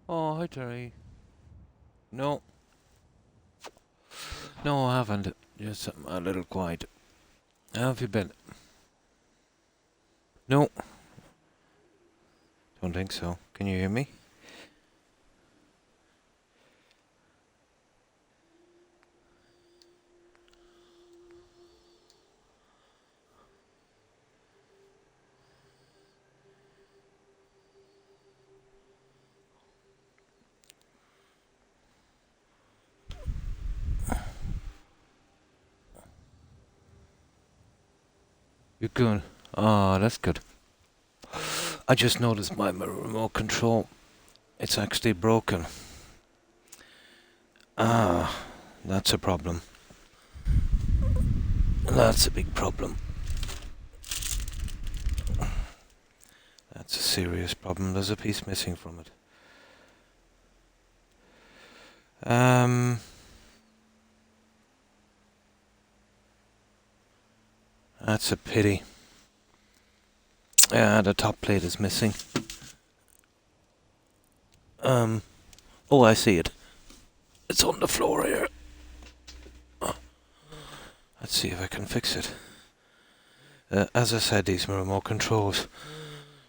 Oh, hi Terry. No, no, I haven't. Just a little quiet. How have you been? No, don't think so. Can you hear me? You're good. Ah, that's good. I just noticed my remote control. It's actually broken. Ah, that's a problem. That's a big problem. That's a serious problem. There's a piece missing from it. Um, that's a pity. Yeah, the top plate is missing. Oh, I see it. It's on the floor here. Let's see if I can fix it. As I said, these remote controls,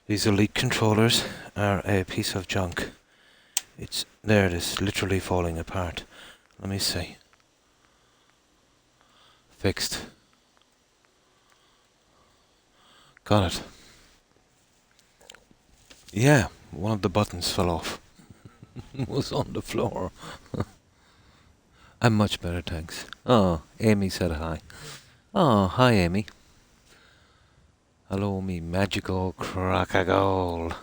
these elite controllers, are a piece of junk. There it is, literally falling apart. Let me see. Fixed. Got it. Yeah, one of the buttons fell off. It was on the floor. I'm much better, thanks. Oh, Amy said hi. Oh, hi, Amy. Hello, me magical crocagole.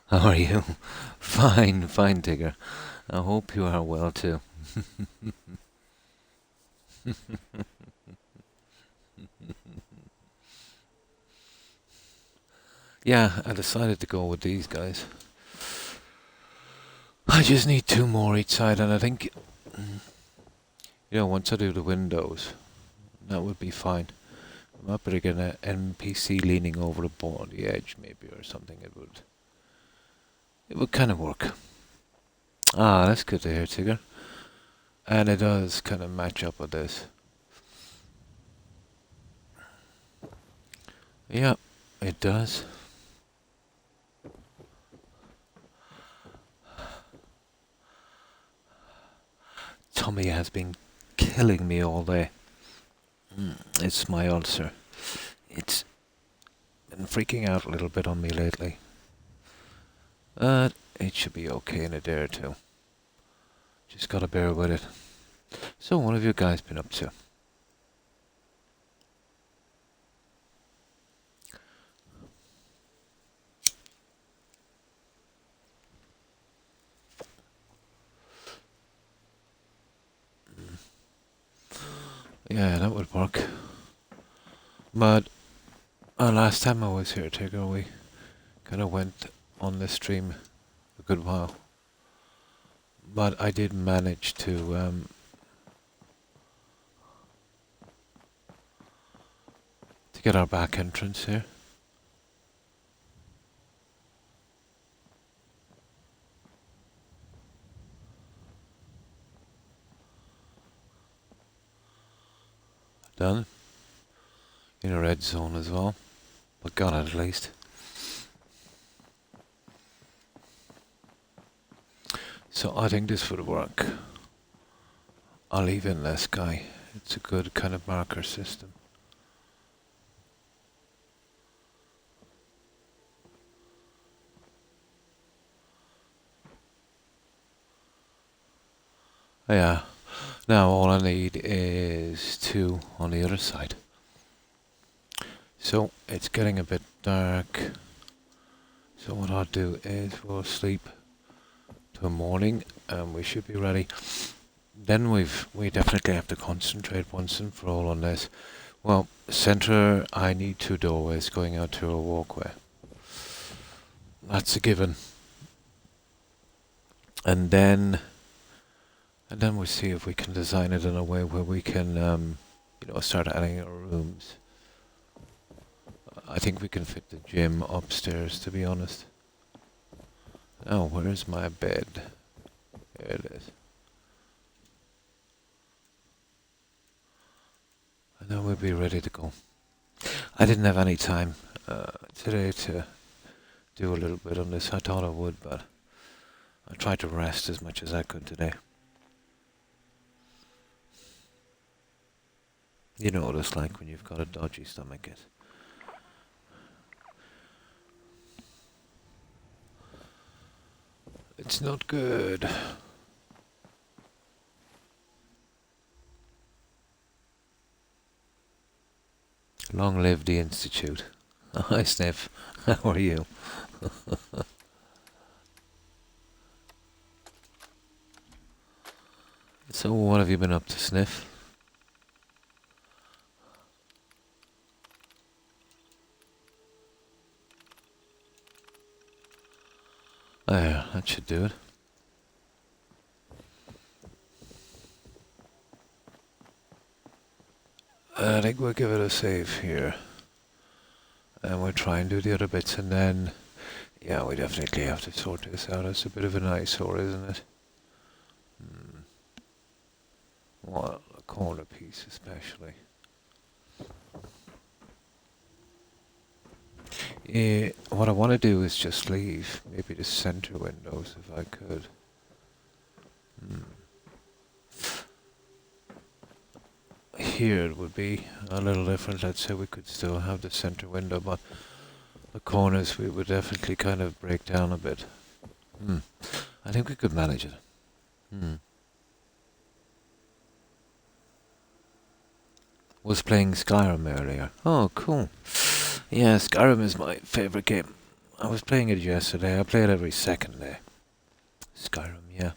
How are you? Fine, fine, Tigger. I hope you are well too. Yeah, I decided to go with these guys. I just need two more each side, and I think, once I do the windows, that would be fine. I might better get an NPC leaning over the board, the edge maybe, or something. It would kind of work. Ah, that's good to hear, Tigger. And it does kind of match up with this. Yeah, it does. Tummy has been killing me all day. It's my ulcer. It's been freaking out a little bit on me lately. But it should be okay in a day or two. Just gotta bear with it. So what have you guys been up to? Yeah, that would work. But last time I was here, Tigger, we kind of went on the stream a good while. But I did manage to get our back entrance here. Done. In a red zone as well. But got it at least. So I think this would work. I'll leave in less guy. It's a good kind of marker system. Yeah. Now all I need is two on the other side. So it's getting a bit dark. So what I'll do is we'll sleep till morning and we should be ready. Then we definitely have to concentrate once and for all on this. Well, center, I need two doorways going out to a walkway. That's a given. And then we see if we can design it in a way where we can, start adding our rooms. I think we can fit the gym upstairs, to be honest. Oh, where's my bed? There it is. And then we'll be ready to go. I didn't have any time today to do a little bit on this. I thought I would, but I tried to rest as much as I could today. You know what it's like when you've got a dodgy stomach. It's not good. Long live the Institute. Hi, Sniff. How are you? So, what have you been up to, Sniff? There, that should do it. I think we'll give it a save here. And we'll try and do the other bits, and then... Yeah, we definitely have to sort this out. It's a bit of an eyesore, isn't it? Well, a corner piece especially. Yeah, what I want to do is just leave maybe the center windows if I could. Here it would be a little different. Let's say we could still have the center window, but the corners we would definitely kind of break down a bit. I think we could manage it. Was playing Skyrim earlier. Oh, cool. Yeah, Skyrim is my favorite game. I was playing it yesterday. I play it every second day. Skyrim, yeah.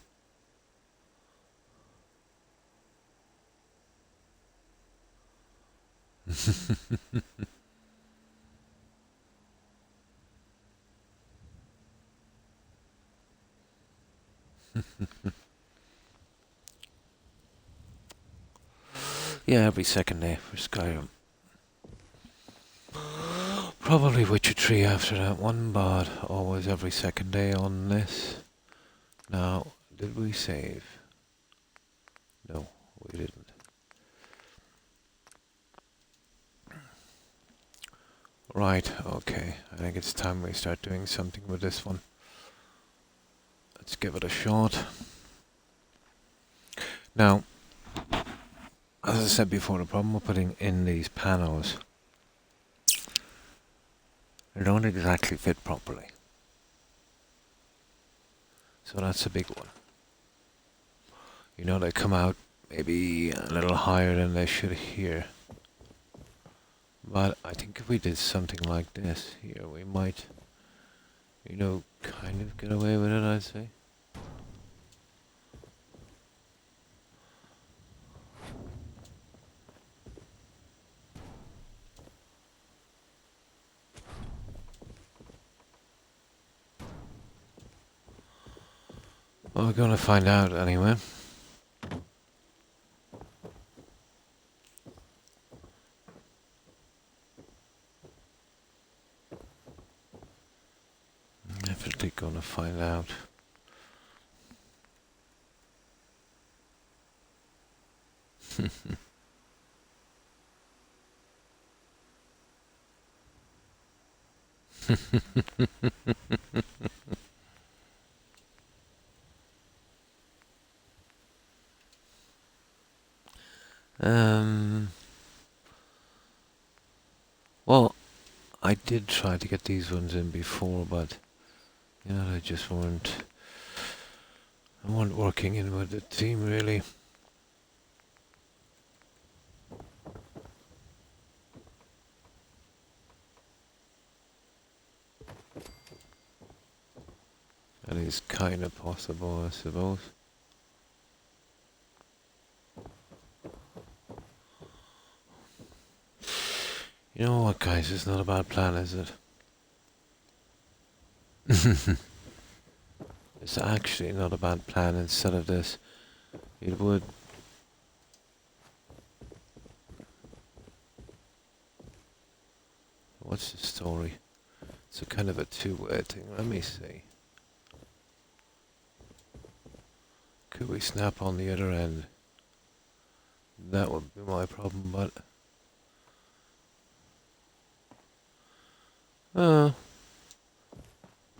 Yeah, every second day for Skyrim. Probably Witcher 3 after that one, but always every second day on this. Now, did we save? No, we didn't. Right, okay. I think it's time we start doing something with this one. Let's give it a shot. Now, as I said before, the problem with putting in these panels, they don't exactly fit properly. So that's a big one. You know, they come out maybe a little higher than they should here. But I think if we did something like this here, we might, you know, kind of get away with it, I'd say. Well, we're going to find out anyway. Definitely going to find out. Well, I did try to get these ones in before, but you know, they just weren't working in with the team really. That is kind of possible, I suppose. You know what, guys? It's not a bad plan, is it? It's actually not a bad plan. Instead of this, it would... What's the story? It's a kind of a two-way thing. Let me see. Could we snap on the other end? That would be my problem, but...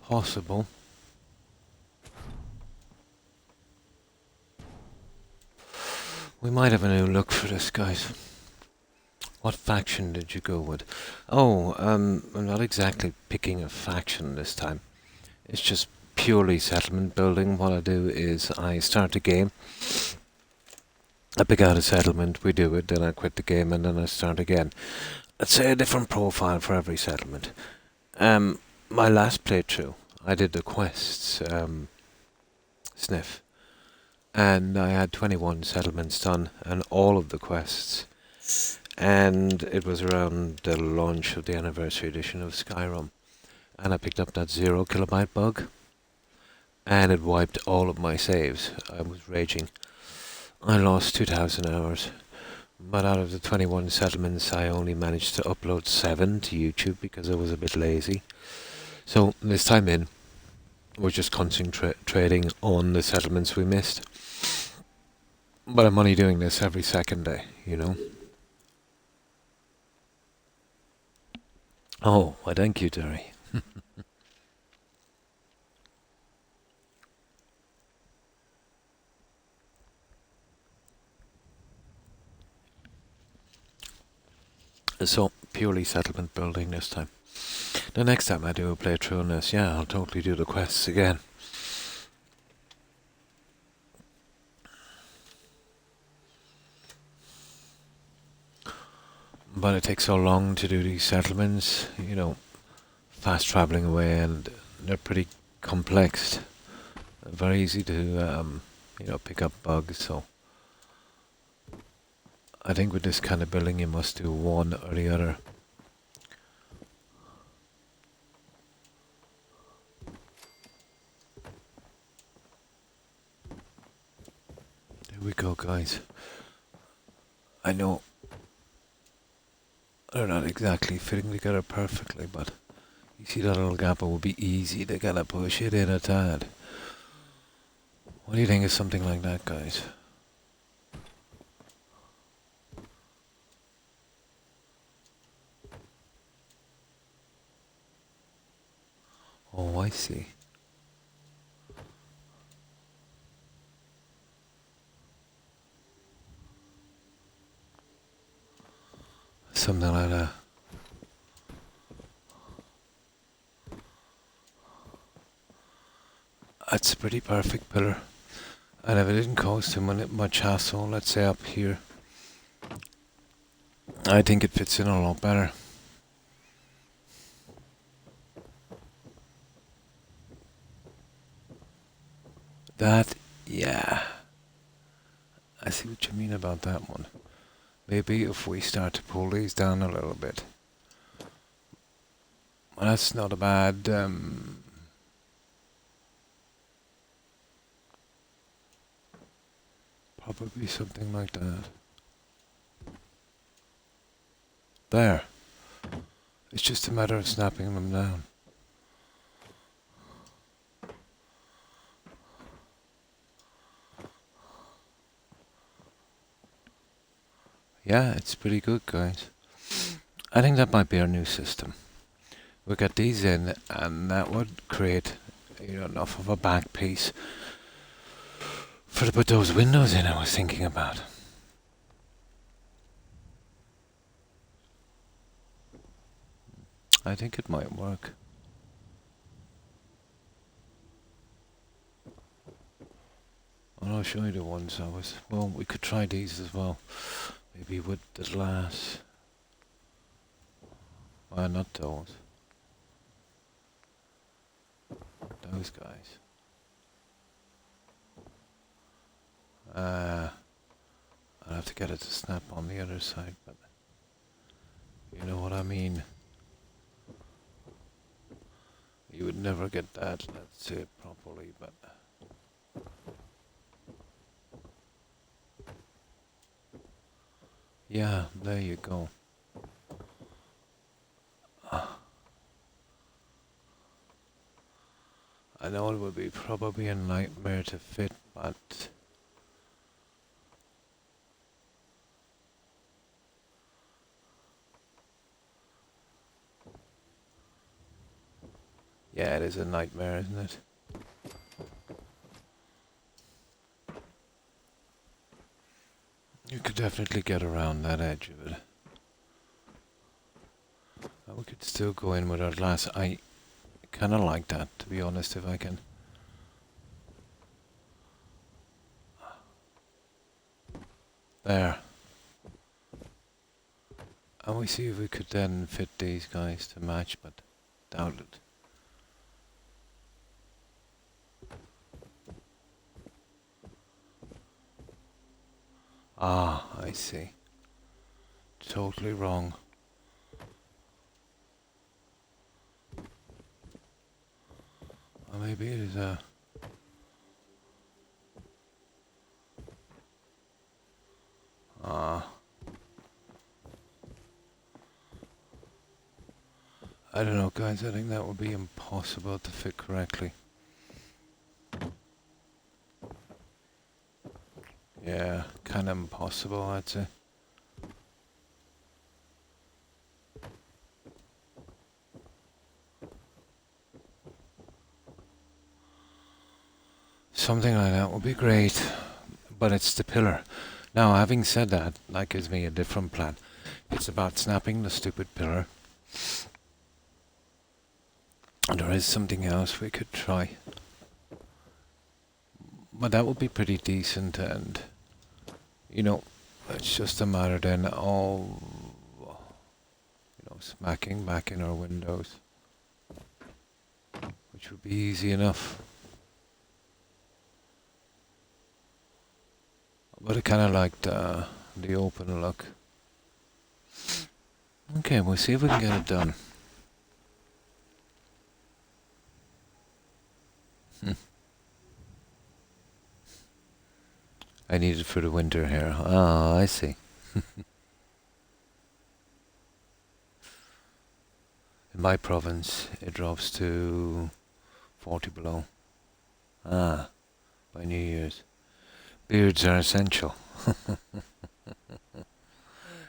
possible. We might have a new look for this, guys. What faction did you go with? Oh, I'm not exactly picking a faction this time. It's just purely settlement building. What I do is I start a game, I pick out a settlement, we do it, then I quit the game and then I start again. Let's say a different profile for every settlement. My last playthrough, I did the quests, sniff, and I had 21 settlements done and all of the quests. And it was around the launch of the anniversary edition of Skyrim. And I picked up that 0 kilobyte bug. And it wiped all of my saves. I was raging. I lost 2,000 hours. But out of the 21 settlements, I only managed to upload 7 to YouTube because I was a bit lazy. So this time in, we're just concentrating on the settlements we missed. But I'm only doing this every second day, you know. Oh, why thank you, Derry. So, purely settlement building this time. The next time I do a playthrough on this, yeah, I'll totally do the quests again. But it takes so long to do these settlements, you know, fast travelling away, and they're pretty complex. Very easy to, you know, pick up bugs, so... I think with this kind of building you must do one or the other. There we go, guys. I know they're not exactly fitting together perfectly, but you see that little gap, it would be easy to kind of push it in a tad. What do you think of something like that, guys? Oh, I see. Something like that. That's a pretty perfect pillar. And if it didn't cost too much hassle, let's say up here, I think it fits in a lot better. That, yeah. I see what you mean about that one. Maybe if we start to pull these down a little bit. Well, that's not a bad, probably something like that. There. It's just a matter of snapping them down. Yeah, it's pretty good, guys. I think that might be our new system. We get these in, and that would create, you know, enough of a back piece for to put those windows in I was thinking about. I think it might work. And I'll show you the ones I was... Well, we could try these as well. Maybe with the glass. Well, not those. Those guys. I'll have to get it to snap on the other side, but... You know what I mean. You would never get that, let's say it properly, but... Yeah, there you go. I know it would be probably a nightmare to fit, but Yeah, it is a nightmare, isn't it? You could definitely get around that edge of it. We could still go in with our glass. I kind of like that, to be honest, if I can. There. And we see if we could then fit these guys to match, but doubt it. Ah, I see. Totally wrong. Or maybe it is a... I don't know, guys. I think that would be impossible to fit correctly. Yeah, kind of impossible, I'd say. Something like that would be great, but it's the pillar. Now, having said that, that gives me a different plan. It's about snapping the stupid pillar. And there is something else we could try. But that would be pretty decent, and, you know, it's just a matter then of, smacking back in our windows, which would be easy enough. But I kind of liked the open look. Okay, we'll see if we can get it done. I need it for the winter here. Ah, I see. In my province, it drops to 40 below. Ah, by New Year's. Beards are essential.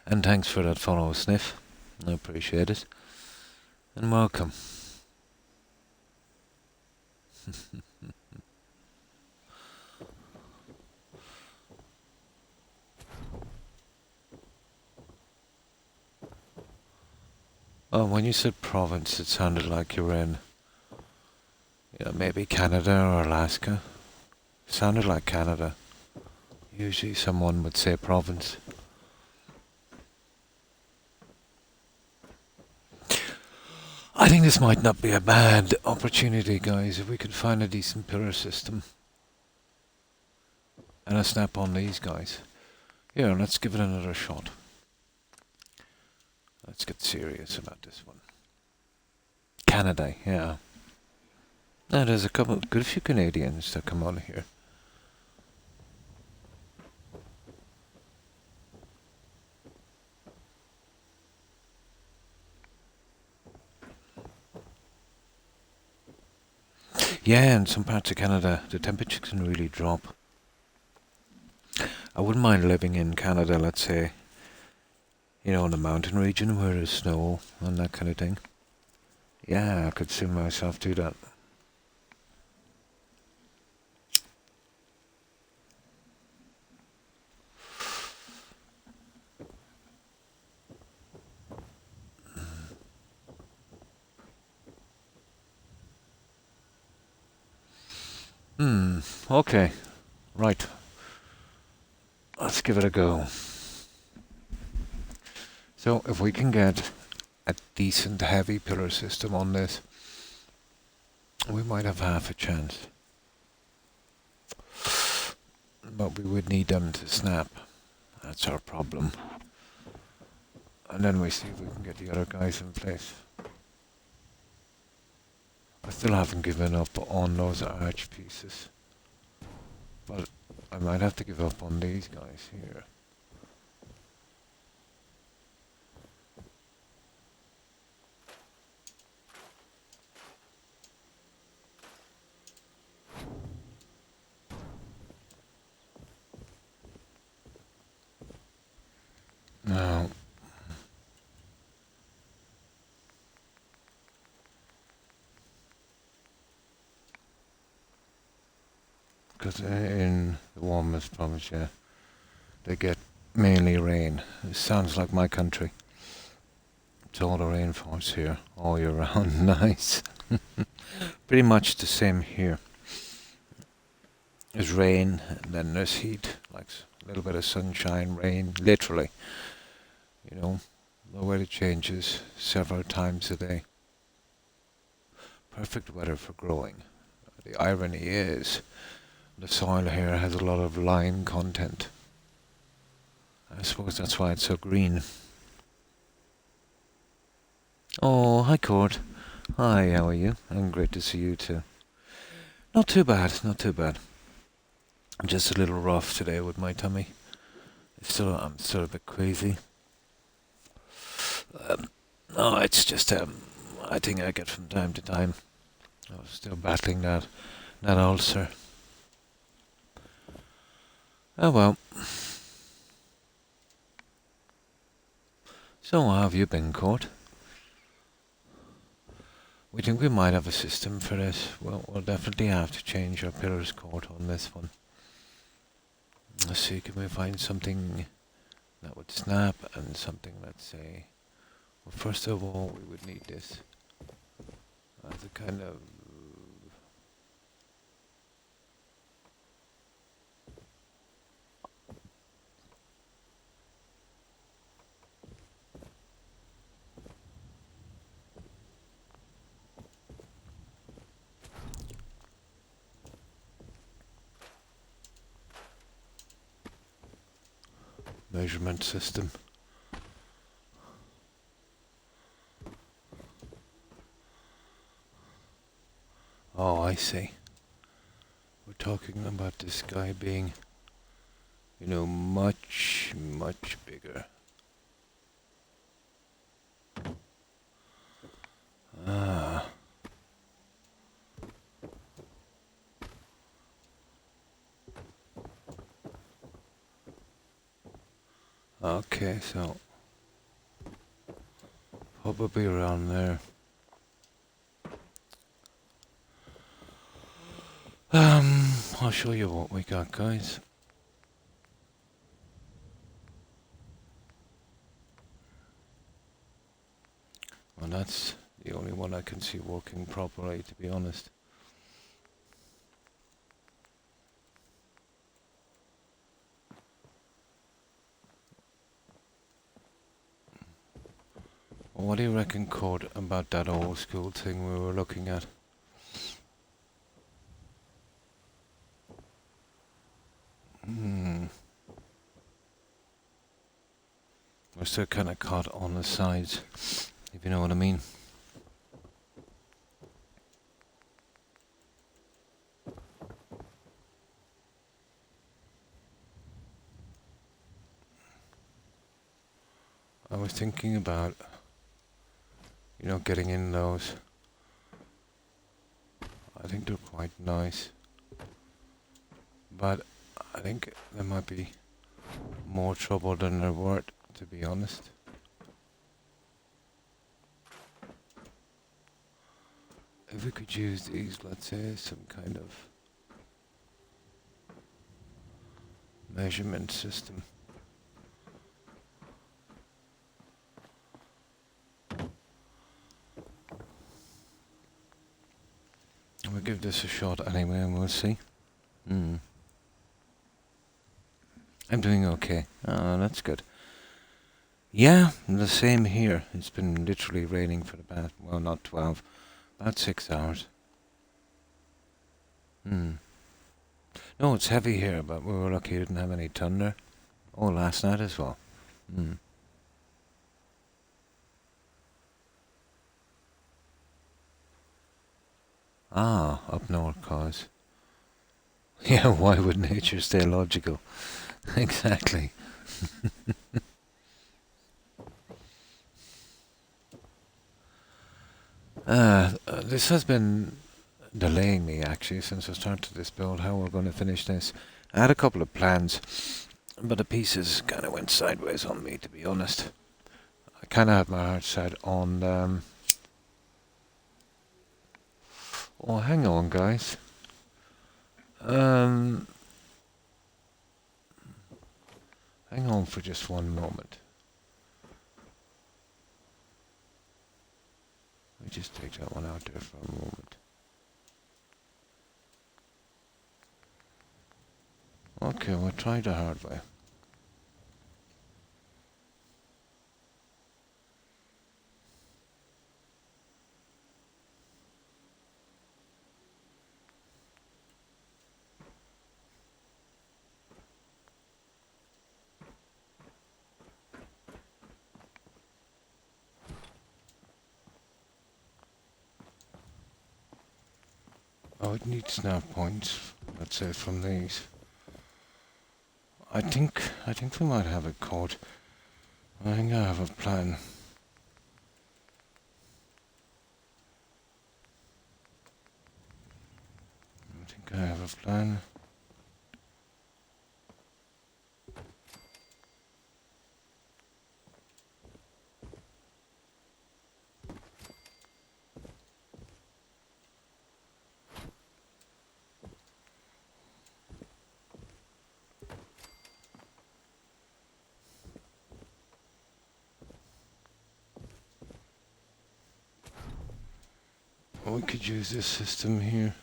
And thanks for that follow, Sniff. I appreciate it. And welcome. Oh, when you said province, it sounded like you were in, maybe Canada or Alaska. It sounded like Canada. Usually someone would say province. I think this might not be a bad opportunity, guys, if we could find a decent pillar system. And a snap on these guys. Yeah, let's give it another shot. Let's get serious about this one. Canada, yeah. Now there's a good few Canadians that come on here. Yeah, in some parts of Canada, the temperature can really drop. I wouldn't mind living in Canada, let's say, in the mountain region where there's snow and that kind of thing. Yeah, I could see myself do that. Okay. Right. Let's give it a go. So, if we can get a decent heavy pillar system on this, we might have half a chance. But we would need them to snap. That's our problem. And then we see if we can get the other guys in place. I still haven't given up on those arch pieces. But I might have to give up on these guys here. Now, Because in the warmest province, yeah, they get mainly rain. It sounds like my country. It's all the rainforest here, all year round. Nice. Pretty much the same here. There's rain, and then there's heat, like a little bit of sunshine, rain, literally. You know, the weather changes several times a day. Perfect weather for growing. The irony is, the soil here has a lot of lime content. I suppose that's why it's so green. Oh, hi Cord. Hi, how are you? I'm great to see you too. Not too bad, not too bad. I'm just a little rough today with my tummy. I'm still a bit queasy. No, it's just I think I get from time to time. I'm still battling that ulcer. Oh well. So how have you been, Cord? We think we might have a system for this. Well, we'll definitely have to change our pillars, Cord, on this one. Let's see, can we find something that would snap and something, let's say... Well, first of all, we would need this as a kind of... measurement system. Oh, I see. We're talking about this guy being, you know, much, much bigger. Ah. Okay, so probably around there. I'll show you what we got, guys. Well, that's the only one I can see working properly, to be honest. Well, what do you reckon, Cord, about that old school thing we were looking at? We're still kind of caught on the sides, if you know what I mean. I was thinking about, you know, getting in those. I think they're quite nice. But I think there might be more trouble than they're worth, to be honest. If we could use these, let's say, some kind of measurement system. We'll give this a shot anyway and we'll see. I'm doing okay. Oh, that's good. Yeah, the same here. It's been literally raining for the past, well, not 12, about 6 hours. No, it's heavy here, but we were lucky we didn't have any thunder. Oh, last night as well. Ah, up north, cause. Yeah, why would nature stay logical? Exactly. This has been delaying me actually since I started this build, how we're going to finish this. I had a couple of plans, but the pieces kind of went sideways on me, to be honest. I kind of had my heart set on... oh, hang on, guys. Um, hang on for just one moment. Let me just take that one out there for a moment. Okay, we'll try the hard way. Oh, it needs snap points. Let's say from these. I think we might have it caught. I think I have a plan. I think I have a plan. We could use this system here.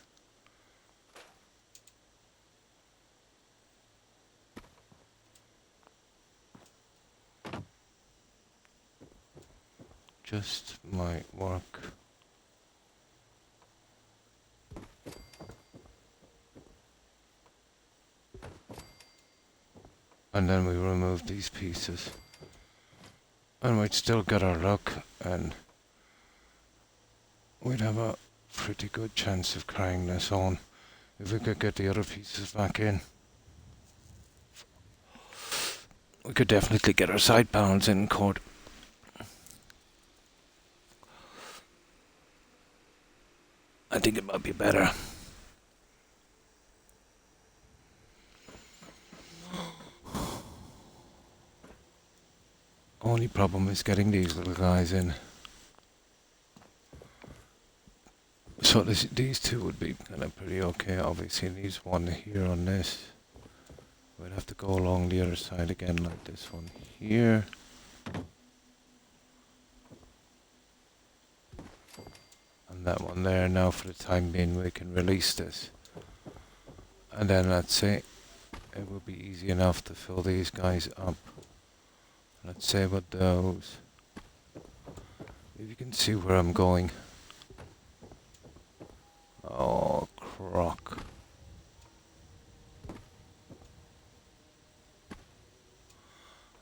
Just might work. And then we remove these pieces. And we'd still get our luck, and we'd have a pretty good chance of carrying this on if we could get the other pieces back in. We could definitely get our side panels in court. I think it might be better. Only problem is getting these little guys in. So these two would be kind of pretty okay. Obviously, needs one here on this. We'd have to go along the other side again, like this one here. And that one there. Now, for the time being, we can release this. And then, let's say, it will be easy enough to fill these guys up. Let's say about those. If you can see where I'm going. Oh, Croc.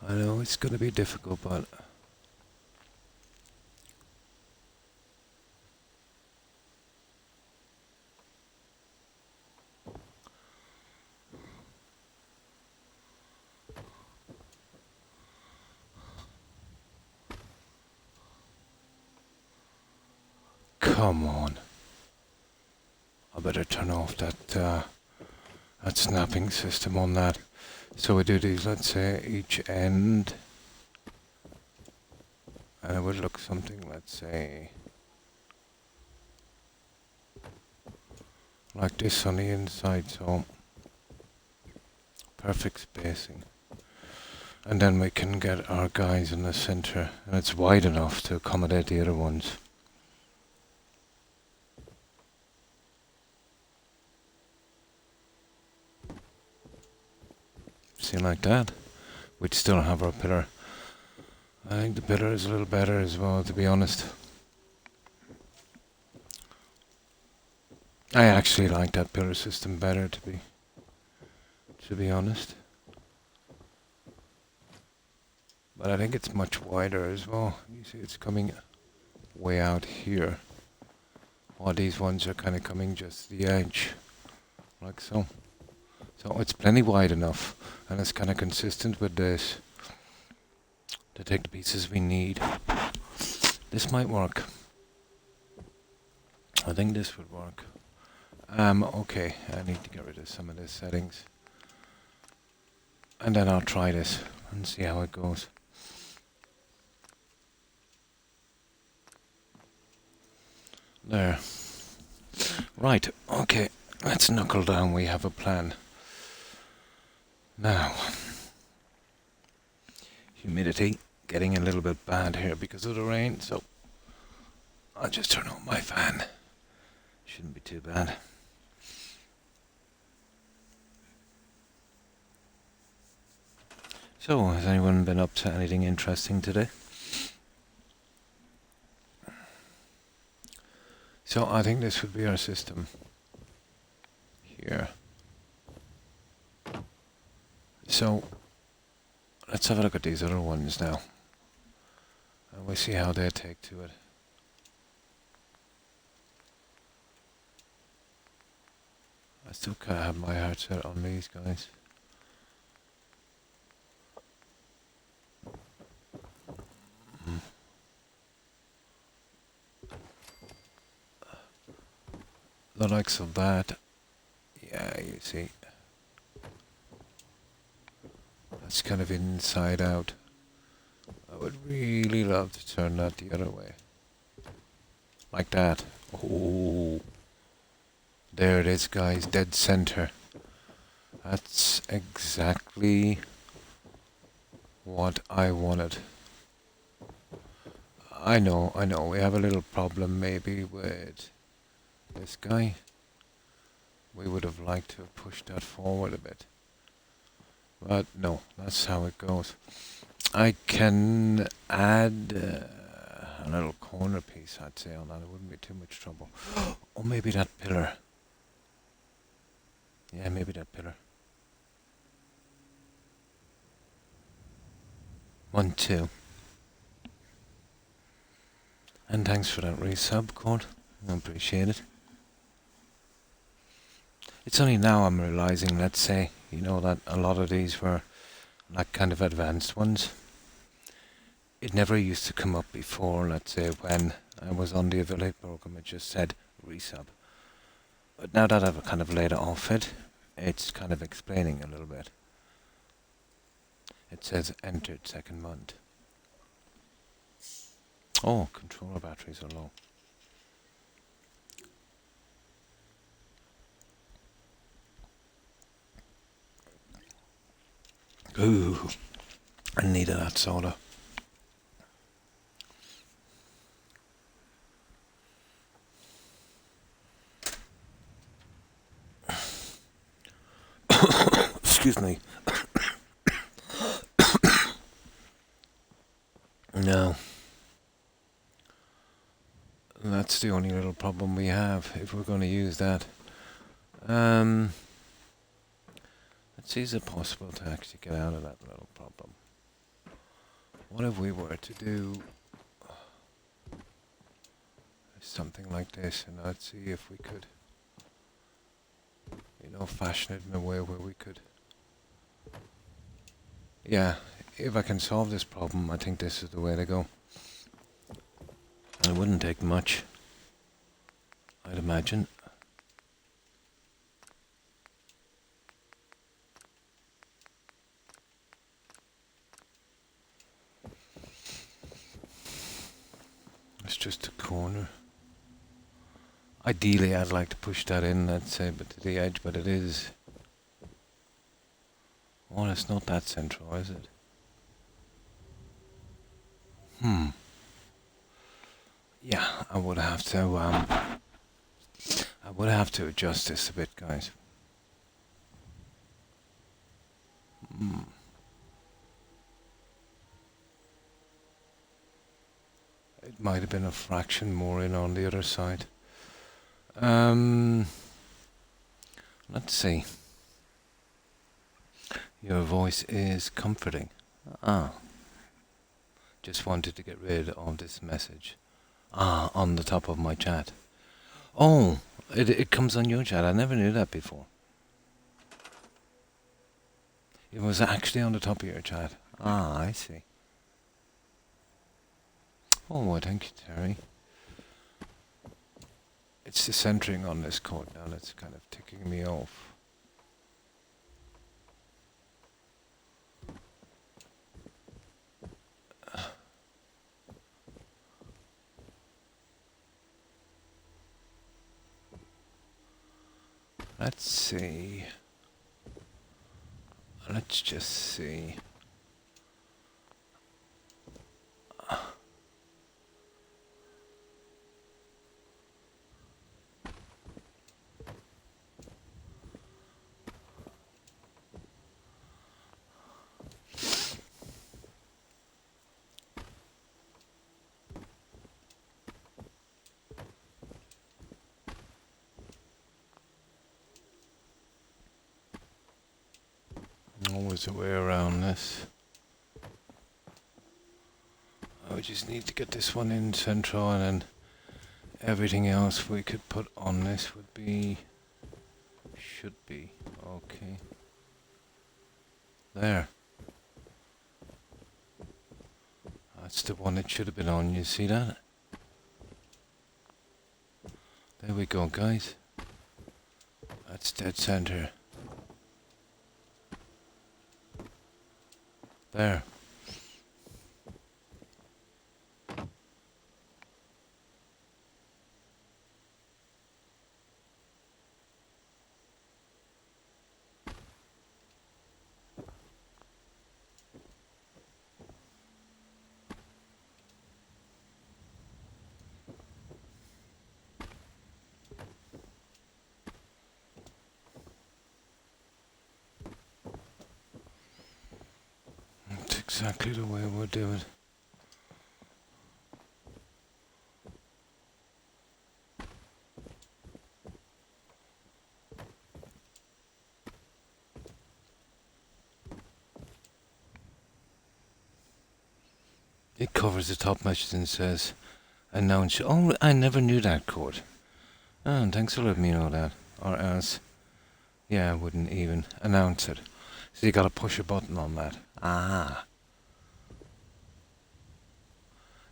I know it's going to be difficult, but... Come on. I better turn off that snapping system on that. So we do these, let's say, each end. And it would look something, let's say, like this on the inside, so perfect spacing. And then we can get our guys in the center, and it's wide enough to accommodate the other ones. See, like that, we'd still have our pillar. I think the pillar is a little better as well, to be honest. I actually like that pillar system better, to be honest. But I think it's much wider as well. You see, it's coming way out here, while these ones are kind of coming just the edge, like so. So it's plenty wide enough, and it's kind of consistent with this to take the pieces we need. This might work. I think this would work. Okay, I need to get rid of some of the settings. And then I'll try this and see how it goes. There. Right, okay, Let's knuckle down, we have a plan. Now, humidity getting a little bit bad here because of the rain, so I'll just turn on my fan. Shouldn't be too bad. So, has anyone been up to anything interesting today? So, I think this would be our system here. So, let's have a look at these other ones now. And we'll see how they take to it. I still can't have my heart set on these guys. The likes of that. Yeah, you see. That's kind of inside out. I would really love to turn that the other way. Like that. Oh. There it is, guys. Dead center. That's exactly what I wanted. I know. We have a little problem maybe with this guy. We would have liked to have pushed that forward a bit. But no, that's how it goes. I can add a little corner piece, I'd say, on that. It wouldn't be too much trouble. Or maybe that pillar. Yeah, maybe that pillar. 1, 2. And thanks for that resub, Cord. I appreciate it. It's only now I'm realizing, let's say, you know, that a lot of these were like kind of advanced ones. It never used to come up before, let's say, when I was on the affiliate program, it just said resub. But now that I've kind of laid it off it, it's kind of explaining a little bit. It says entered second month. Oh, controller batteries are low. Ooh, I needed that soda. Excuse me. No. That's the only little problem we have if we're going to use that. Let's see, is it possible to actually get out of that little problem? What if we were to do something like this, and I'd see if we could, you know, fashion it in a way where we could... Yeah, if I can solve this problem, I think this is the way to go. It wouldn't take much, I'd imagine. It's just a corner. Ideally, I'd like to push that in, let's say, but to the edge, but it is... Oh, it's not that central, is it? Yeah, I would have to adjust this a bit, guys. It might have been a fraction more in on the other side. Let's see. Your voice is comforting. Just wanted to get rid of this message. On the top of my chat. Oh, it comes on your chat. I never knew that before. It was actually on the top of your chat. I see. Oh, well, thank you, Terry. It's the centering on this code now that's kind of ticking me off. Let's see. Let's just see. Always a way around this. We just need to get this one in central, and then everything else we could put on this should be okay. There. That's the one it should have been on, you see that? There we go, guys. That's dead center. There. That's exactly the way we'll do it. It covers the top message and says, announce. Oh, I never knew that code. Oh, thanks for letting me know that. Or else, yeah, I wouldn't even announce it. So you gotta push a button on that. Ah.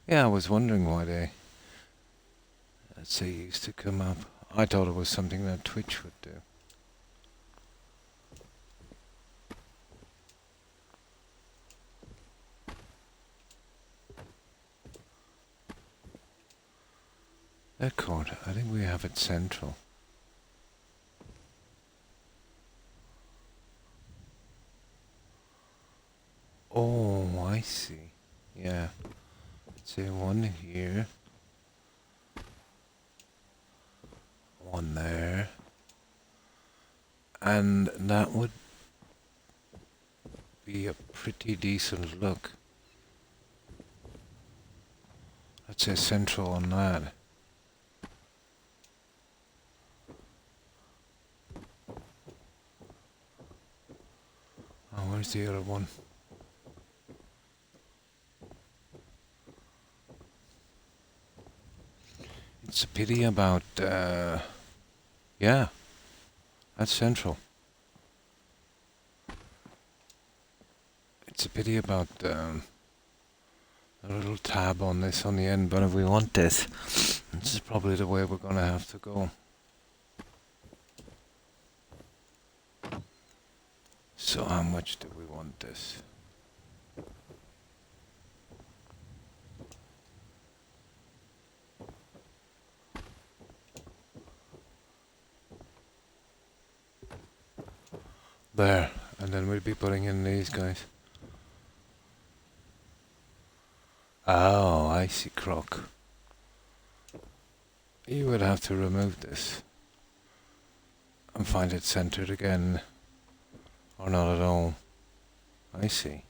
Yeah, I was wondering why they used to come up. I thought it was something that Twitch would do. That code, I think we have it central. Oh, I see. Yeah. Let's say one here. One there. And that would be a pretty decent look. Let's say central on that. Oh, where's the other one? It's a pity about, yeah, that's central. It's a pity about a little tab on this on the end, but if we want this is probably the way we're going to have to go. So how much do we want this? There, and then we'll be putting in these guys. Oh, I see, Croc. You would have to remove this and find it centered again, or not at all. I see.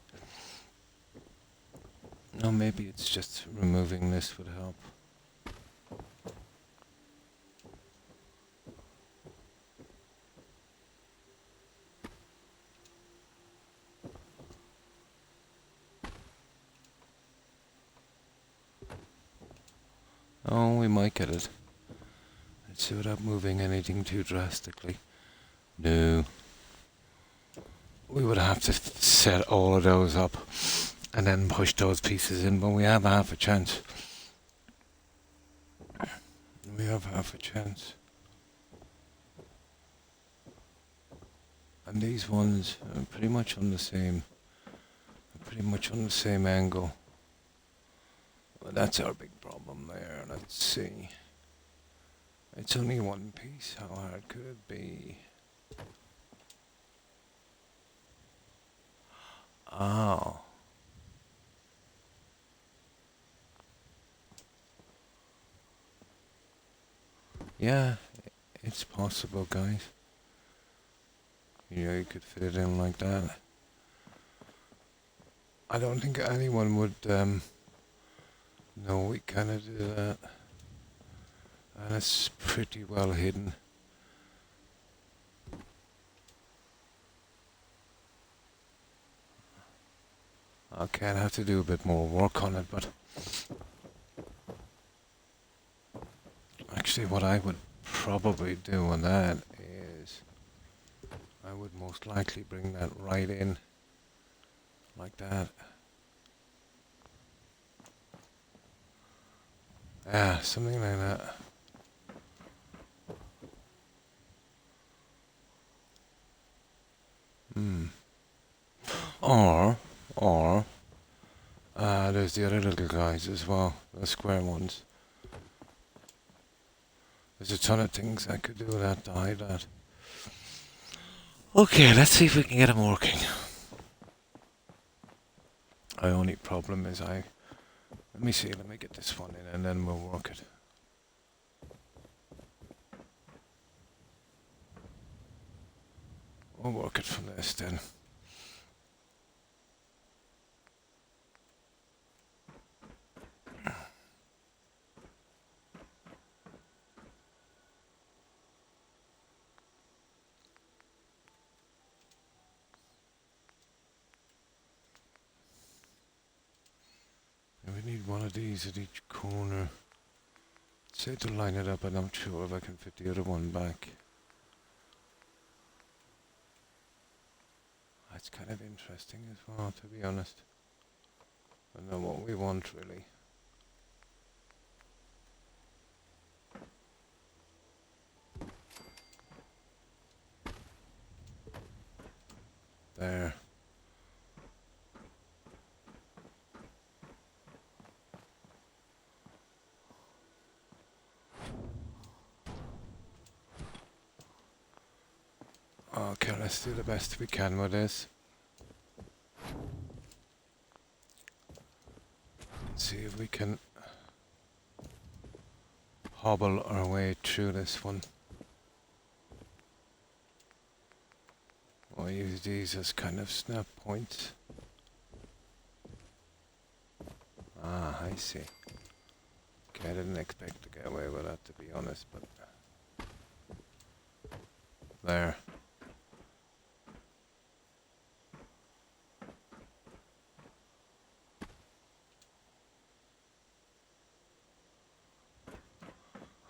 No, maybe it's just removing this would help. Oh, we might get it. Let's see without moving anything too drastically. No. We would have to set all of those up and then push those pieces in, but we have half a chance. We have half a chance. And these ones are pretty much on the same angle. Well, that's our big problem there. Let's see. It's only one piece. How hard could it be? Oh. Yeah, it's possible, guys. You could fit it in like that. I don't think anyone would know we kind of do that. And it's pretty well hidden. Okay, I'll have to do a bit more work on it, but actually what I would probably do on that is I would most likely bring that right in like that. Yeah, something like that. Hmm. Or, there's the other little guys as well, the square ones. There's a ton of things I could do with that to hide that. Okay, let's see if we can get them working. The only problem is let me see, let me get this one in and then we'll work it. We'll work it from this then. We need one of these at each corner. Say to line it up, but I'm not sure if I can fit the other one back. That's kind of interesting as well, to be honest. I don't know what we want really. There. Okay, let's do the best we can with this. See if we can hobble our way through this one. We'll use these as kind of snap points. Ah, I see. Okay, I didn't expect to get away with that, to be honest, but there.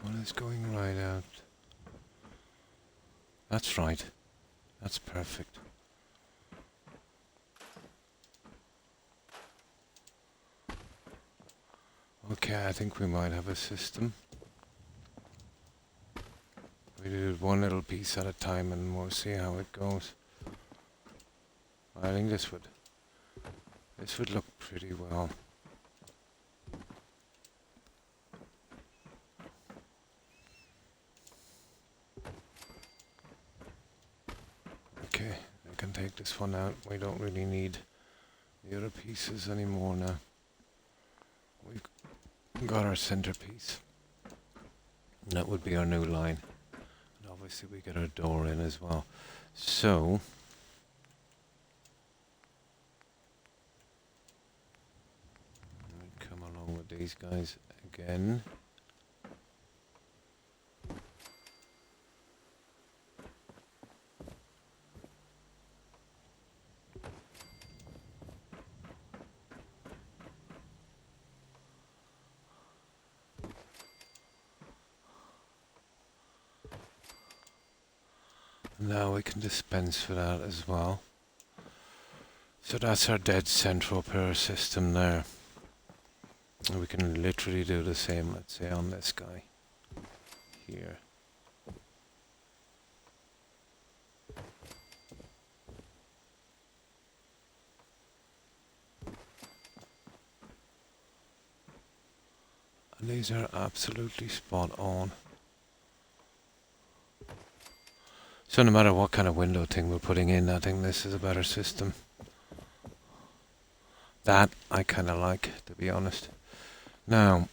One is going right out. That's right. That's perfect. Okay, I think we might have a system. We do one little piece at a time and we'll see how it goes. I think this would look pretty well. Okay, I can take this one out. We don't really need the other pieces anymore now. We've got our centerpiece. That would be our new line. And obviously we get our door in as well. So come along with these guys again. Now we can dispense for that as well. So that's our dead central power system there. And we can literally do the same, let's say, on this guy here. And these are absolutely spot on. So no matter what kind of window thing we're putting in, I think this is a better system. That I kind of like, to be honest. Now,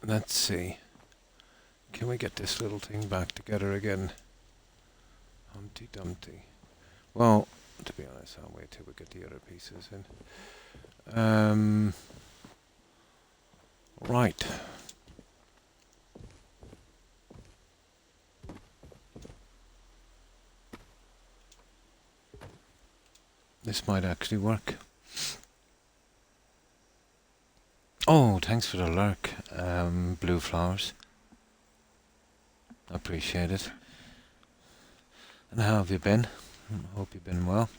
let's see. Can we get this little thing back together again? Humpty Dumpty. Well, to be honest, I'll wait till we get the other pieces in. Right. This might actually work. Oh, thanks for the lurk, Blue Flowers. Appreciate it. And how have you been? Hope you've been well.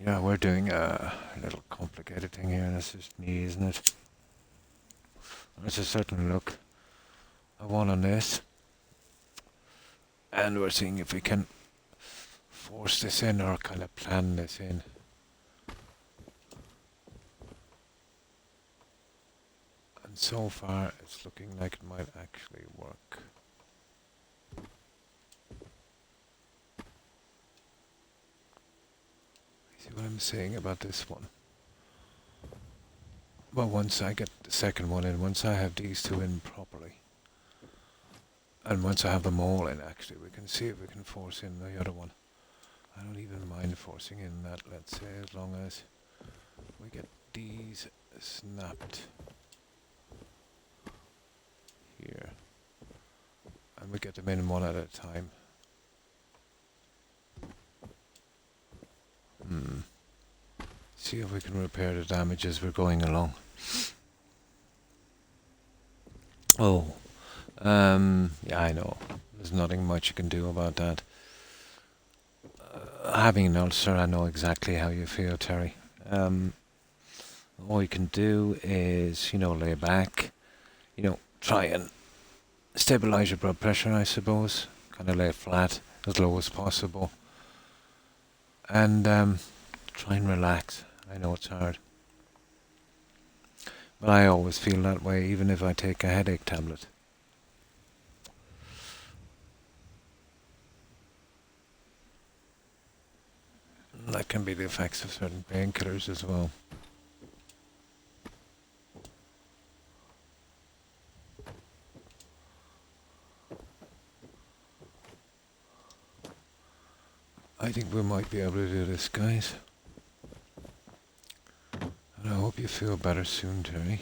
Yeah, we're doing a little complicated thing here. This is me, isn't it? There's a certain look I want on this. And we're seeing if we can force this in or kind of plan this in. And so far it's looking like it might actually work. See what I'm saying about this one? Well, once I get the second one in, once I have these two in properly, and once I have them all in actually, we can see if we can force in the other one. I don't even mind forcing in that, let's say, as long as we get these snapped here. And we get them in one at a time. See if we can repair the damage as we're going along. Oh, yeah, I know. There's nothing much you can do about that. Having an ulcer, I know exactly how you feel, Terry. All you can do is, lay back, try and stabilize your blood pressure, I suppose. Kind of lay flat, as low as possible. And try and relax. I know it's hard. But I always feel that way, even if I take a headache tablet. That can be the effects of certain painkillers as well. I think we might be able to do this, guys. And I hope you feel better soon, Terry.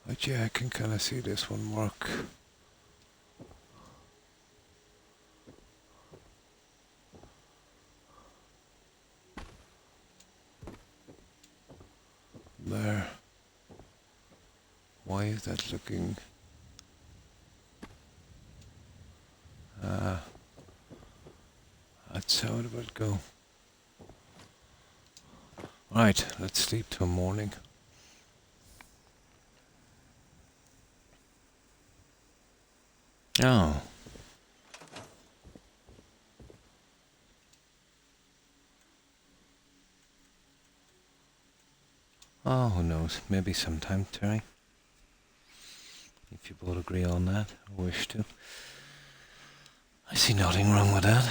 But yeah, I can kind of see this one work. There. Why is that looking... that's how it would go. Right, let's sleep till morning. Oh. Oh, who knows? Maybe sometime, Terry. If you both agree on that, or wish to. I see nothing wrong with that.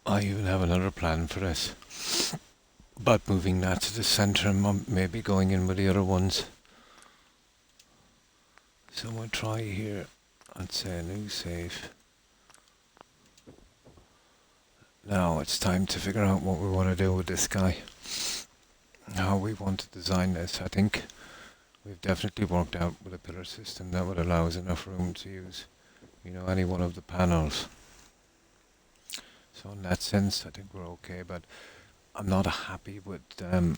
I even have another plan for this. But moving that to the center and maybe going in with the other ones. So we'll try here. I'd say a new save. Now it's time to figure out what we want to do with this guy. How we want to design this. I think we've definitely worked out with a pillar system that would allow us enough room to use you know, any one of the panels. So in that sense, I think we're okay, but I'm not happy with the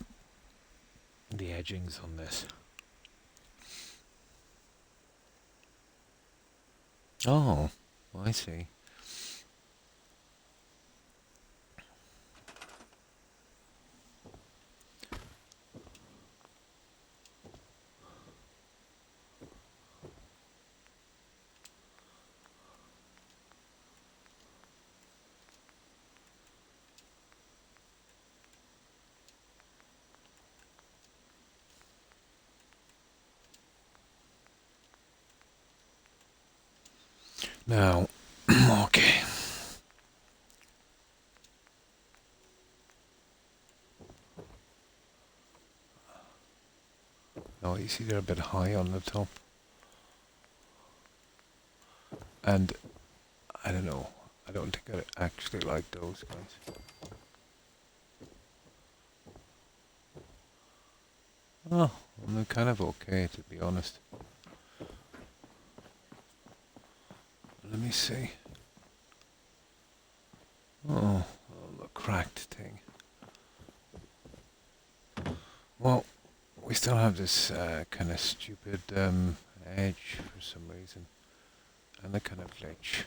edgings on this. Oh, I see. Now, okay. Oh, you see they're a bit high on the top. And I don't know. I don't think I actually like those guys. Oh, they're kind of okay, to be honest. Let me see. Oh, the cracked thing. Well, we still have this kind of stupid edge for some reason. And the kind of glitch.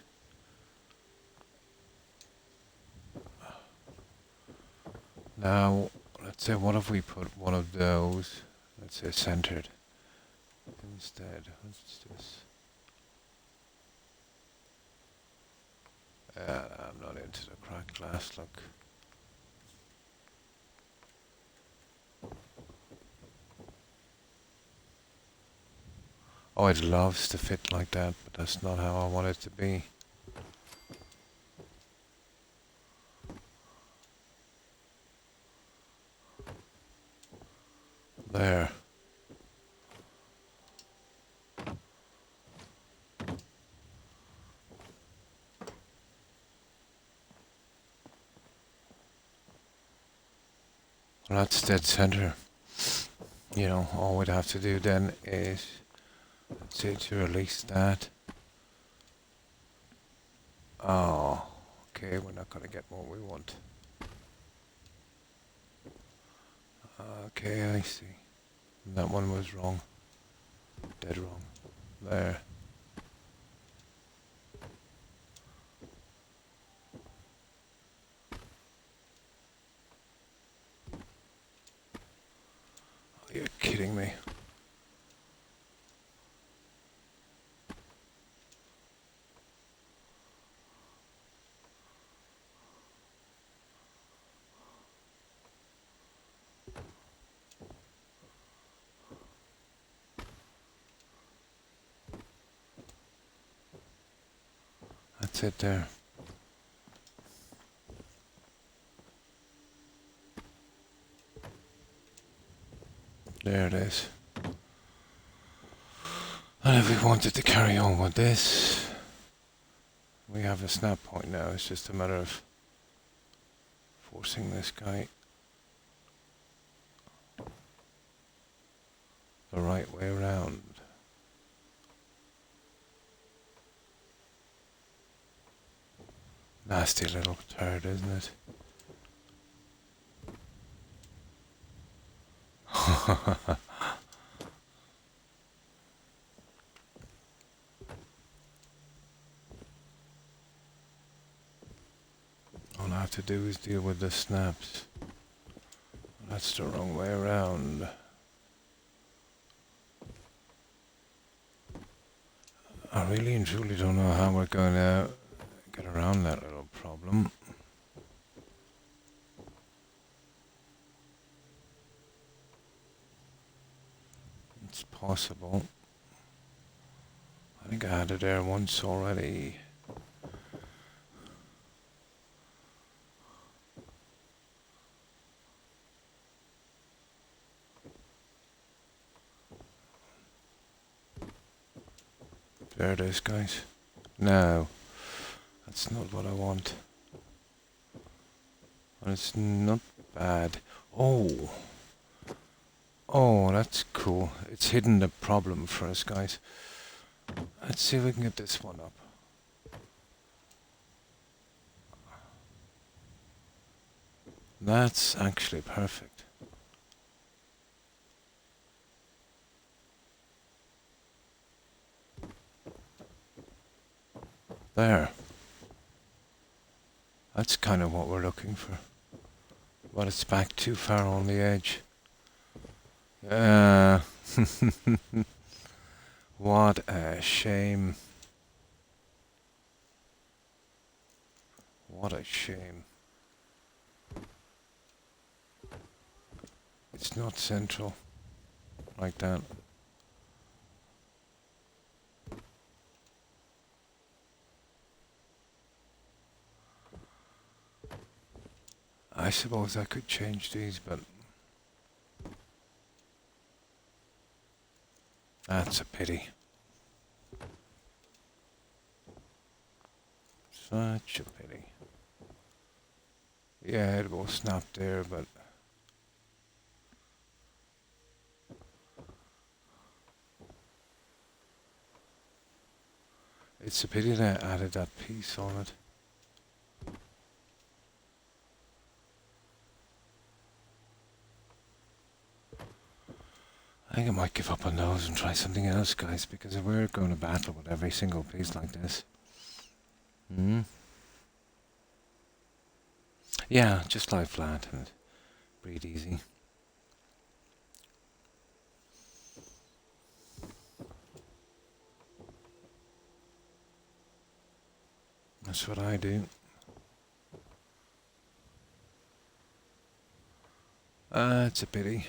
Now, let's say, what if we put one of those, let's say, centered instead? What's this? I'm not into the cracked glass look. Oh, it loves to fit like that, but that's not how I want it to be. There. Well, that's dead center. You know, all we'd have to do then is, say, to release that. Oh, okay, we're not going to get what we want. Okay, I see. That one was wrong. Dead wrong. There. Oh, you're kidding me. That's it there. There it is. And if we wanted to carry on with this, we have a snap point now. It's just a matter of forcing this guy the right way around. Nasty little turd, isn't it? All I have to do is deal with the snaps. That's the wrong way around. I really and truly don't know how we're going to get around that little problem. It's possible. I think I had it there once already. There it is, guys. No, that's not what I want. And it's not bad. Oh, that's cool. It's hidden the problem for us, guys. Let's see if we can get this one up. That's actually perfect. There. That's kind of what we're looking for. But it's back too far on the edge. What a shame. What a shame. It's not central like that. I suppose I could change these, but that's a pity. Such a pity. Yeah, it will snap there, but it's a pity that I added that piece on it. I think I might give up on those and try something else, guys, because we're going to battle with every single piece like this. Yeah, just lie flat and breathe easy. That's what I do. It's a pity.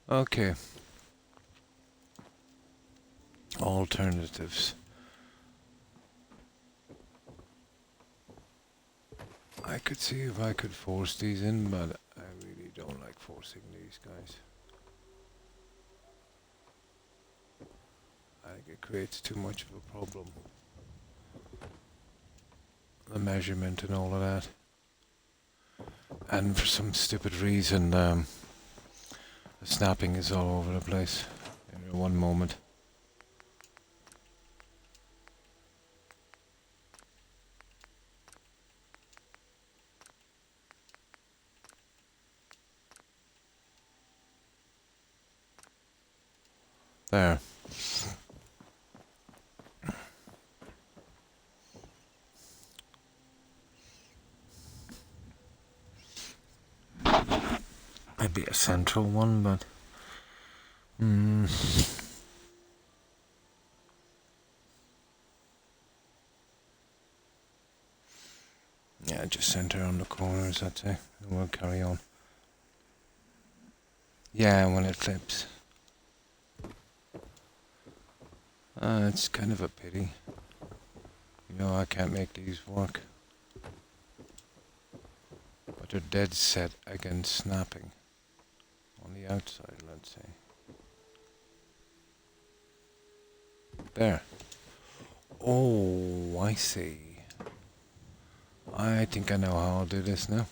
Okay. Alternatives. I could see if I could force these in, but I really don't like forcing these guys. I think it creates too much of a problem. The measurement and all of that. And for some stupid reason, the snapping is all over the place in one moment. There. Maybe a central one, but yeah, just center on the corners, that's it, and we'll carry on. Yeah, when it flips. It's kind of a pity. You know, I can't make these work. But they're dead set against snapping. On the outside, let's say. There. Oh, I see. I think I know how I'll do this now.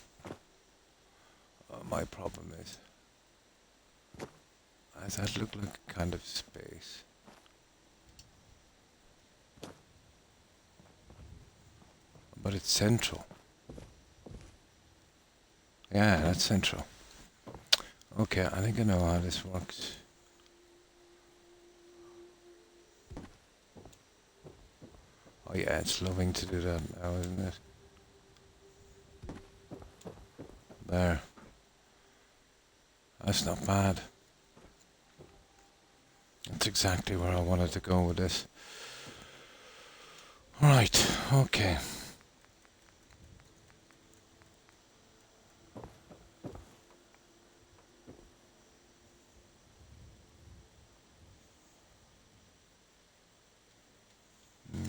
My problem is, does that look like a kind of space? But it's central. Yeah, that's central. Okay, I think I know how this works. Oh yeah, it's loving to do that now, isn't it? There. That's not bad. That's exactly where I wanted to go with this. Right, okay.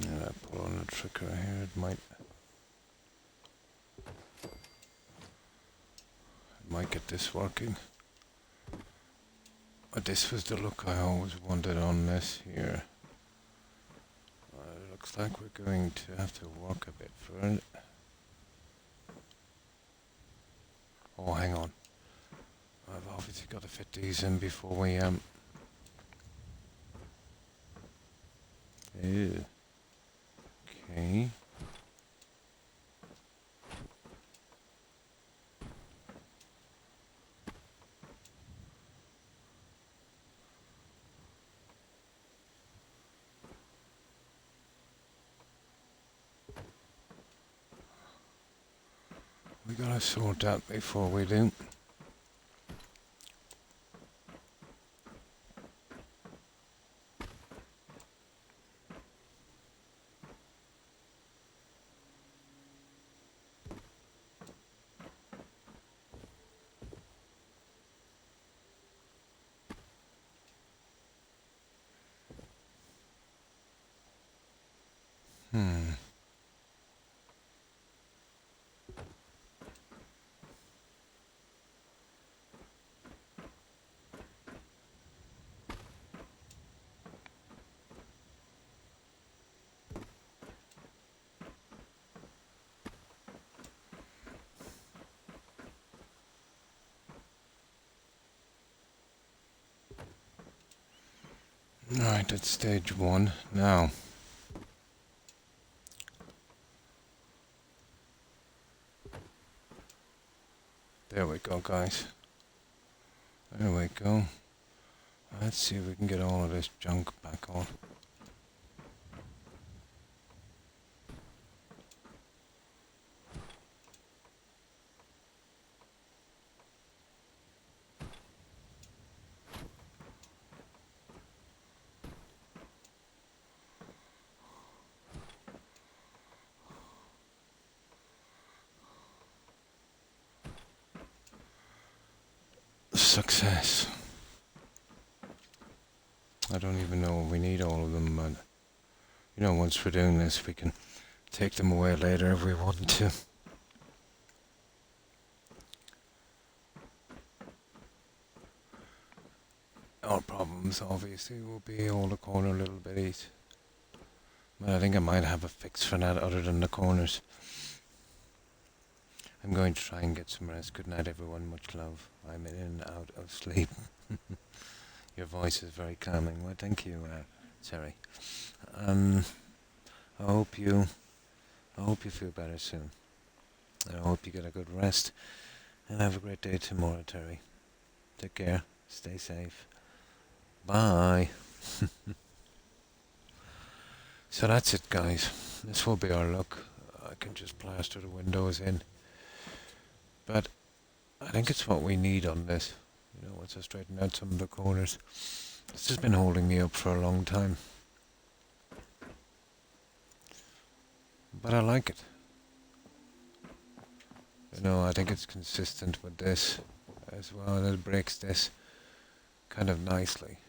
Yeah, pull on a trigger here, it might get this working. But this was the look I always wanted on this here. It looks like we're going to have to work a bit for it. Oh, hang on. I've obviously got to fit these in before we Ew. Okay. Gotta sort that before we do. Right, that's stage 1 now. There we go, guys. There we go. Let's see if we can get all of this junk back on. Success. I don't even know if we need all of them, but you know, once we're doing this, we can take them away later if we want to. Our problems obviously will be all the corner little bitties. But I think I might have a fix for that other than the corners. I'm going to try and get some rest. Good night, everyone. Much love. I'm in and out of sleep. Your voice is very calming. Well, thank you, Terry. I hope you feel better soon. I hope you get a good rest. And have a great day tomorrow, Terry. Take care. Stay safe. Bye. So that's it, guys. This will be our look. I can just plaster the windows in. But I think it's what we need on this. You know, once I straighten out some of the corners. It's just been holding me up for a long time. But I like it. You know, I think it's consistent with this as well, and it breaks this kind of nicely.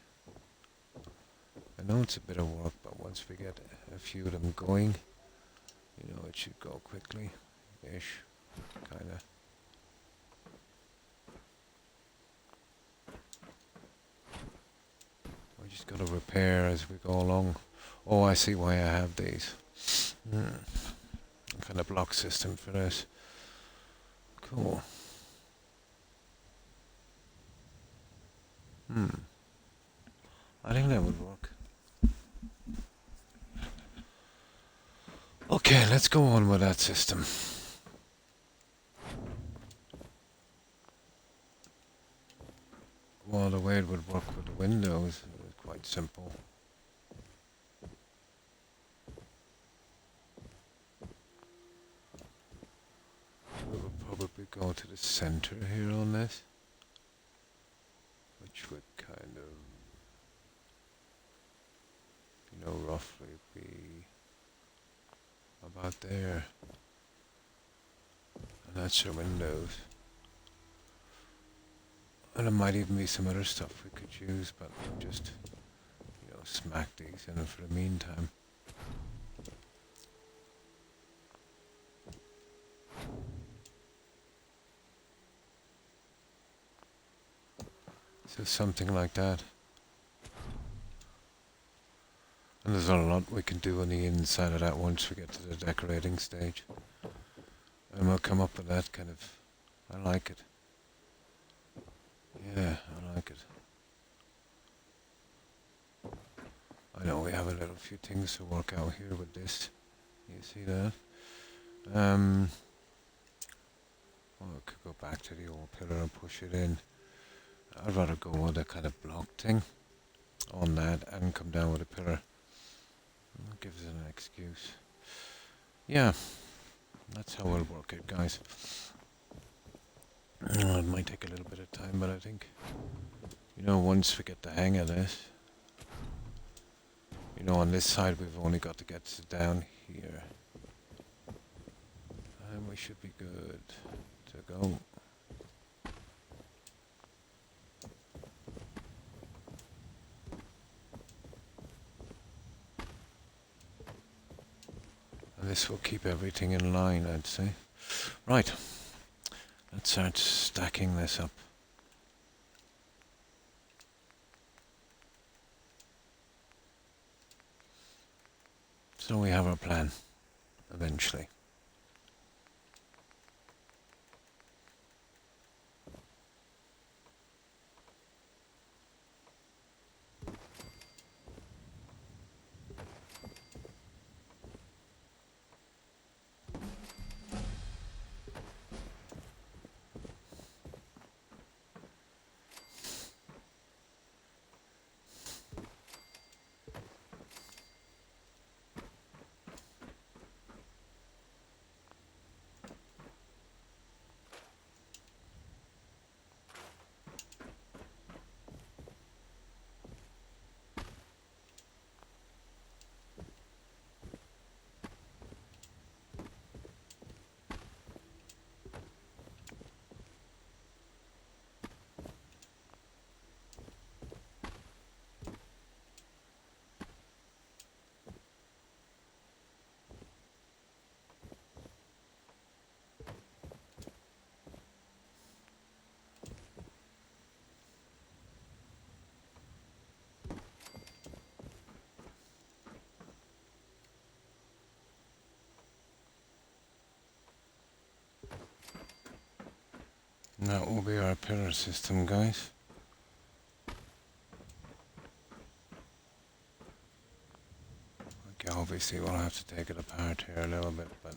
I know it's a bit of work, but once we get a few of them going, you know, it should go quickly-ish, kind of. We just got to repair as we go along. Oh, I see why I have these. Kind of block system for this. Cool. I think that would work. Okay, let's go on with that system. Well, the way it would work with the windows is quite simple. We would probably go to the center here on this, which would kind of, you know, roughly be about there. And that's your windows. And there might even be some other stuff we could use, but we'll just, you know, smack these in for the meantime. So something like that. And there's a lot we can do on the inside of that once we get to the decorating stage. And we'll come up with that kind of, I like it. Yeah, I like it. I know we have a little few things to work out here with this. You see that? Well, I could go back to the old pillar and push it in. I'd rather go with a kind of block thing on that and come down with a pillar. That gives it an excuse. Yeah, that's how we'll work it, guys. It might take a little bit of time, but I think, once we get the hang of this, on this side we've only got to get down here. And we should be good to go. And this will keep everything in line, I'd say. Right, let's start stacking this up. So we have our plan, eventually. And that will be our pillar system, guys. Okay, obviously we'll have to take it apart here a little bit, but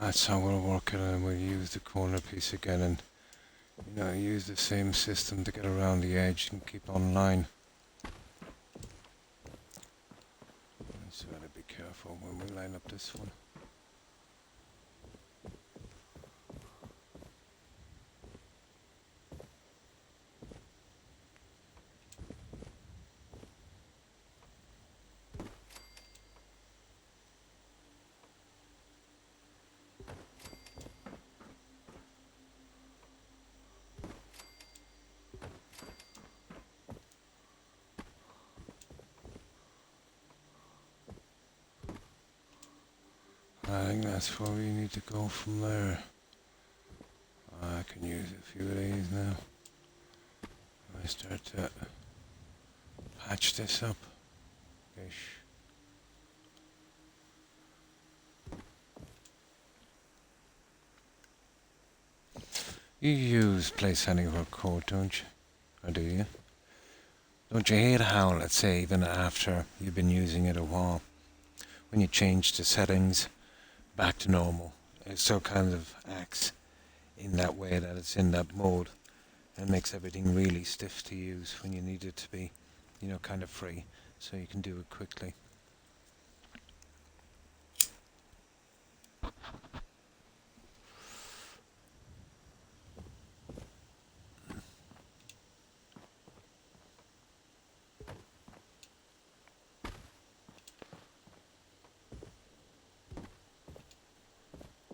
that's how we'll work it, and we'll use the corner piece again and use the same system to get around the edge and keep on line. So gotta be careful when we line up this one. I think that's where we need to go from there. I can use a few of these now. I start to patch this up ish. You use place anywhere code, don't you? Or do you? Don't you hate how, let's say, even after you've been using it a while, when you change the settings back to normal, it still kind of acts in that way that it's in that mode and makes everything really stiff to use when you need it to be, kind of free, so you can do it quickly.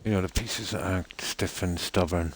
The pieces act stiff and stubborn.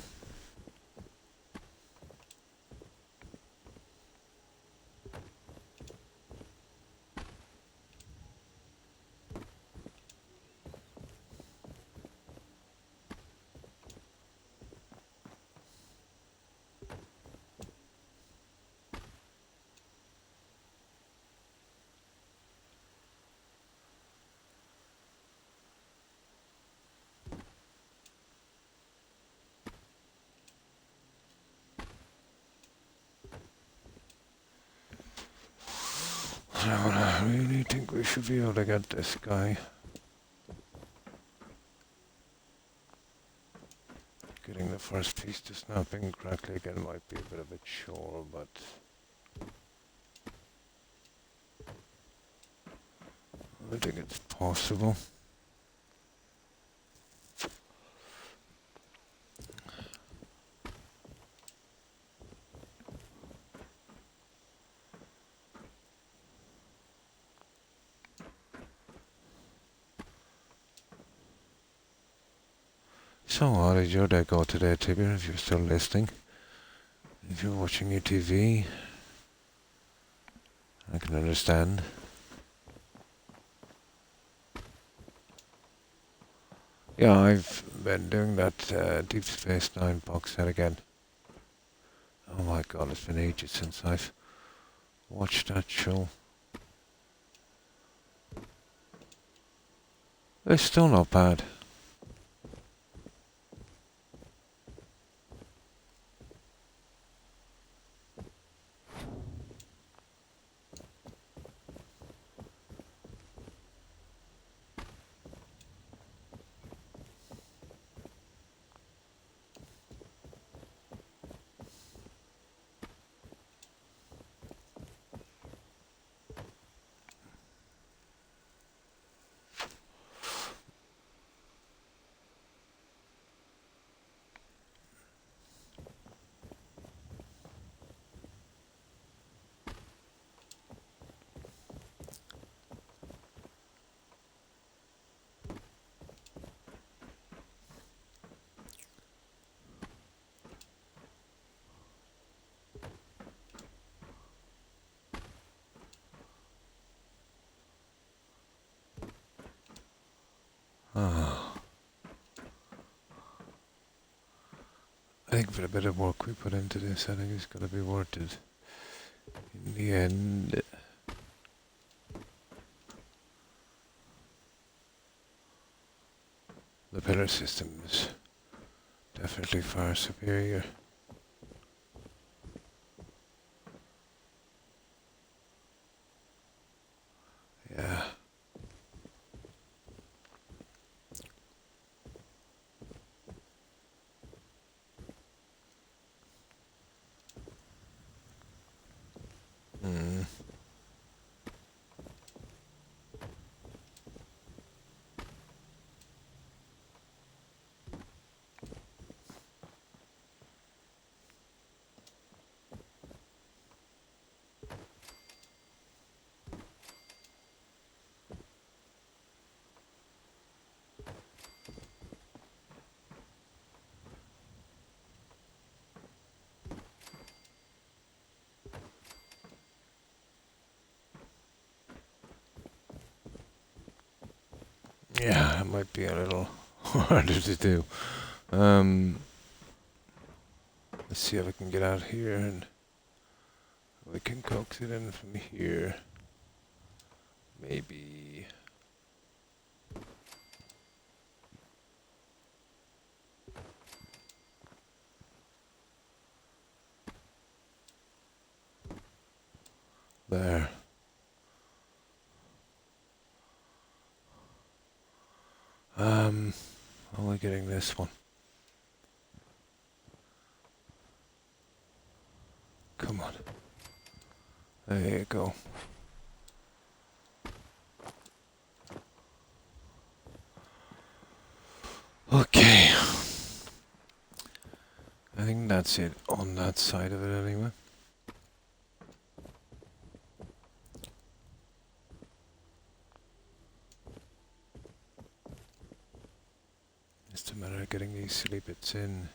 I really think we should be able to get this guy. Getting the first piece to snapping correctly again might be a bit of a chore, but I think it's possible. So how did your day go today, Tibber, if you're still listening? If you're watching your TV, I can understand. Yeah, I've been doing that Deep Space Nine box set again. Oh my god, it's been ages since I've watched that show. It's still not bad. Ah, I think for the bit of work we put into this, I think it's going to be worth it. In the end, the pillar system is definitely far superior. Yeah. Mm. Yeah, it might be a little harder to do. Let's see if I can get out here and we can coax it in from here. Maybe. There. Only getting this one. Come on. There you go. Okay. I think that's it on that side of it anyway. Just a matter of getting these silly bits in.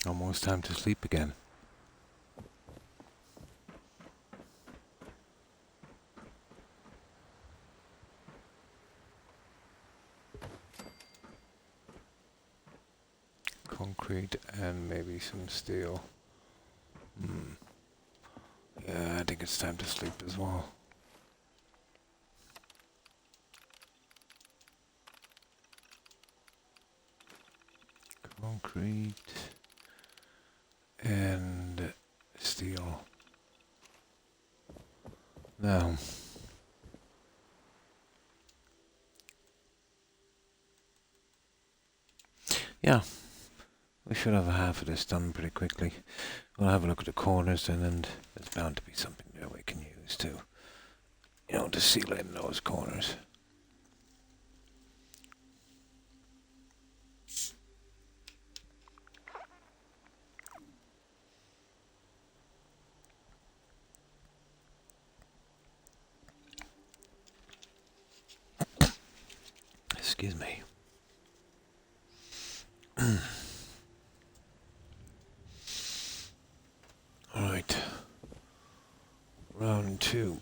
Almost time to sleep again. Concrete and maybe some steel. Yeah, I think it's time to sleep as well. Concrete and steel. Now, yeah, we should have half of this done pretty quickly. We'll have a look at the corners and there's bound to be something there we can use to, to seal in those corners. Excuse me. Alright. Round 2.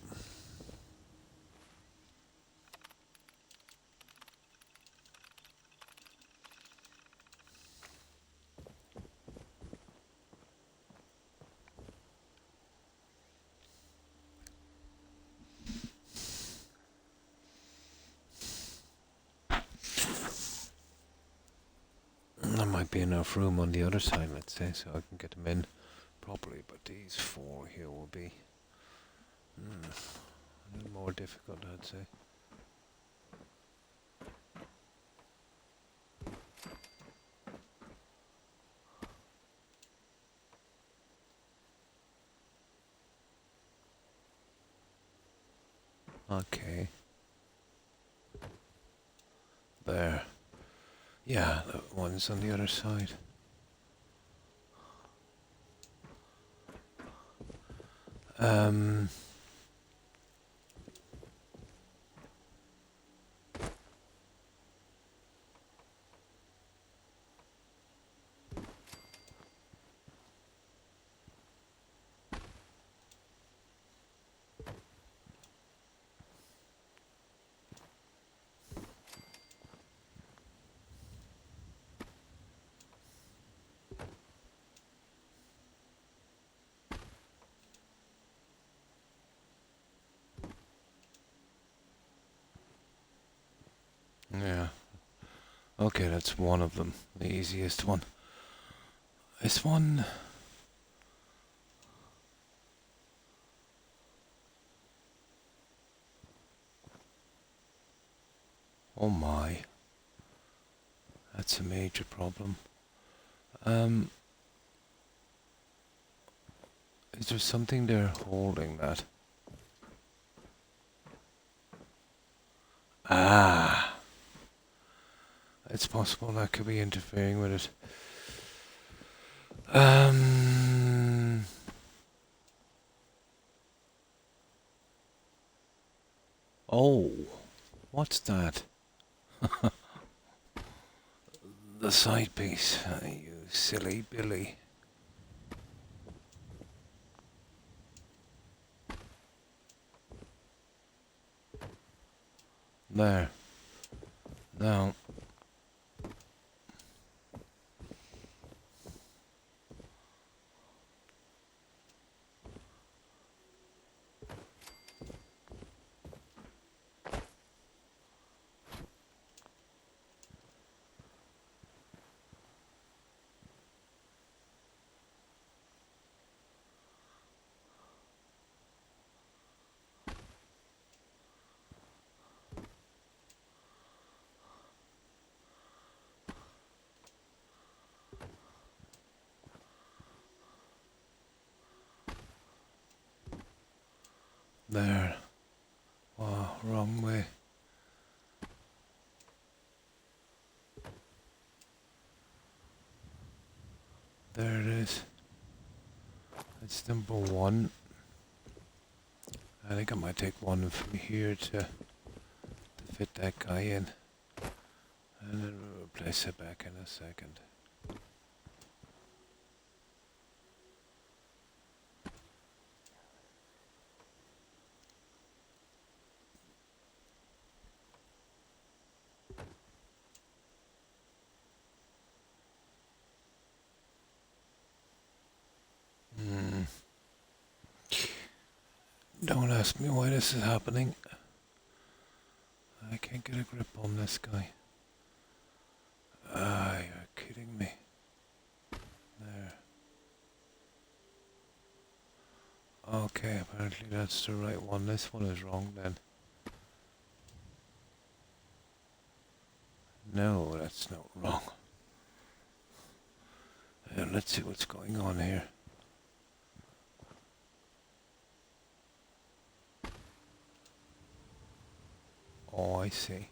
There might be enough room on the other side, let's say, so I can get them in properly, but these 4 here will be a little more difficult, I'd say. Okay. There. Yeah, the one's on the other side. Yeah. Okay, that's one of them. The easiest one. This one... Oh my. That's a major problem. Is there something there holding that? Ah! It's possible that could be interfering with it. Oh, what's that? The side piece. You silly Billy. There. Now. There. Oh, wrong way. There it is. That's number 1. I think I might take one from here to fit that guy in. And then we'll place it back in a second. Don't ask me why this is happening. I can't get a grip on this guy. Ah, you're kidding me. There. Okay, apparently that's the right one. This one is wrong then. No, that's not wrong. Let's see what's going on here. Oh, I see.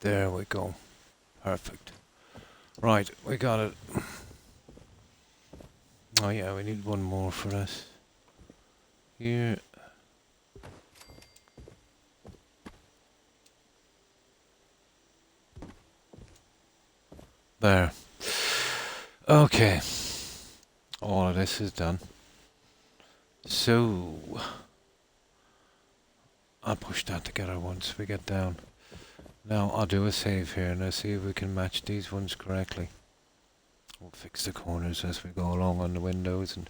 There we go. Perfect. Right, we got it. Oh yeah, we need one more for us. Here. There. Okay. All of this is done. So, I'll push that together once we get down. Now I'll do a save here and I'll see if we can match these ones correctly. We'll fix the corners as we go along on the windows, and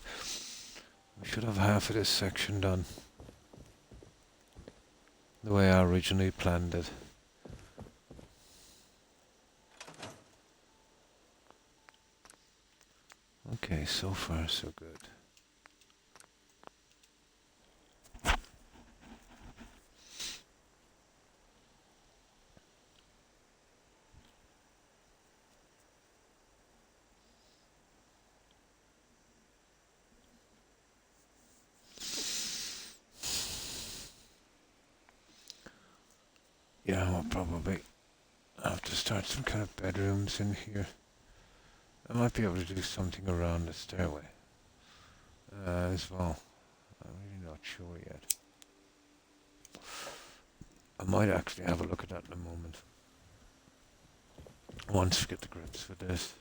we should have half of this section done the way I originally planned it. Okay, so far so good. Yeah, we'll probably have to start some kind of bedrooms in here. I might be able to do something around the stairway as well. I'm really not sure yet. I might actually have a look at that in a moment. Once we get the grips with this.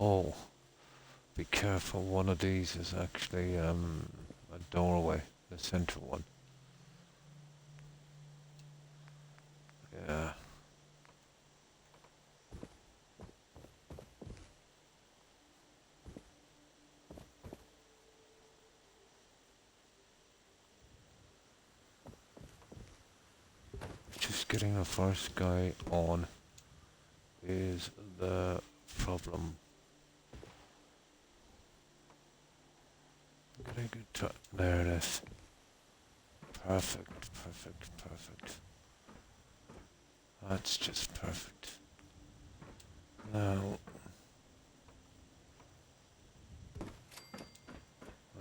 Oh, be careful, one of these is actually a doorway, the central one. Yeah. Just getting the first guy on is the problem. Get a good touch. There it is. Perfect, perfect, perfect. That's just perfect. Now,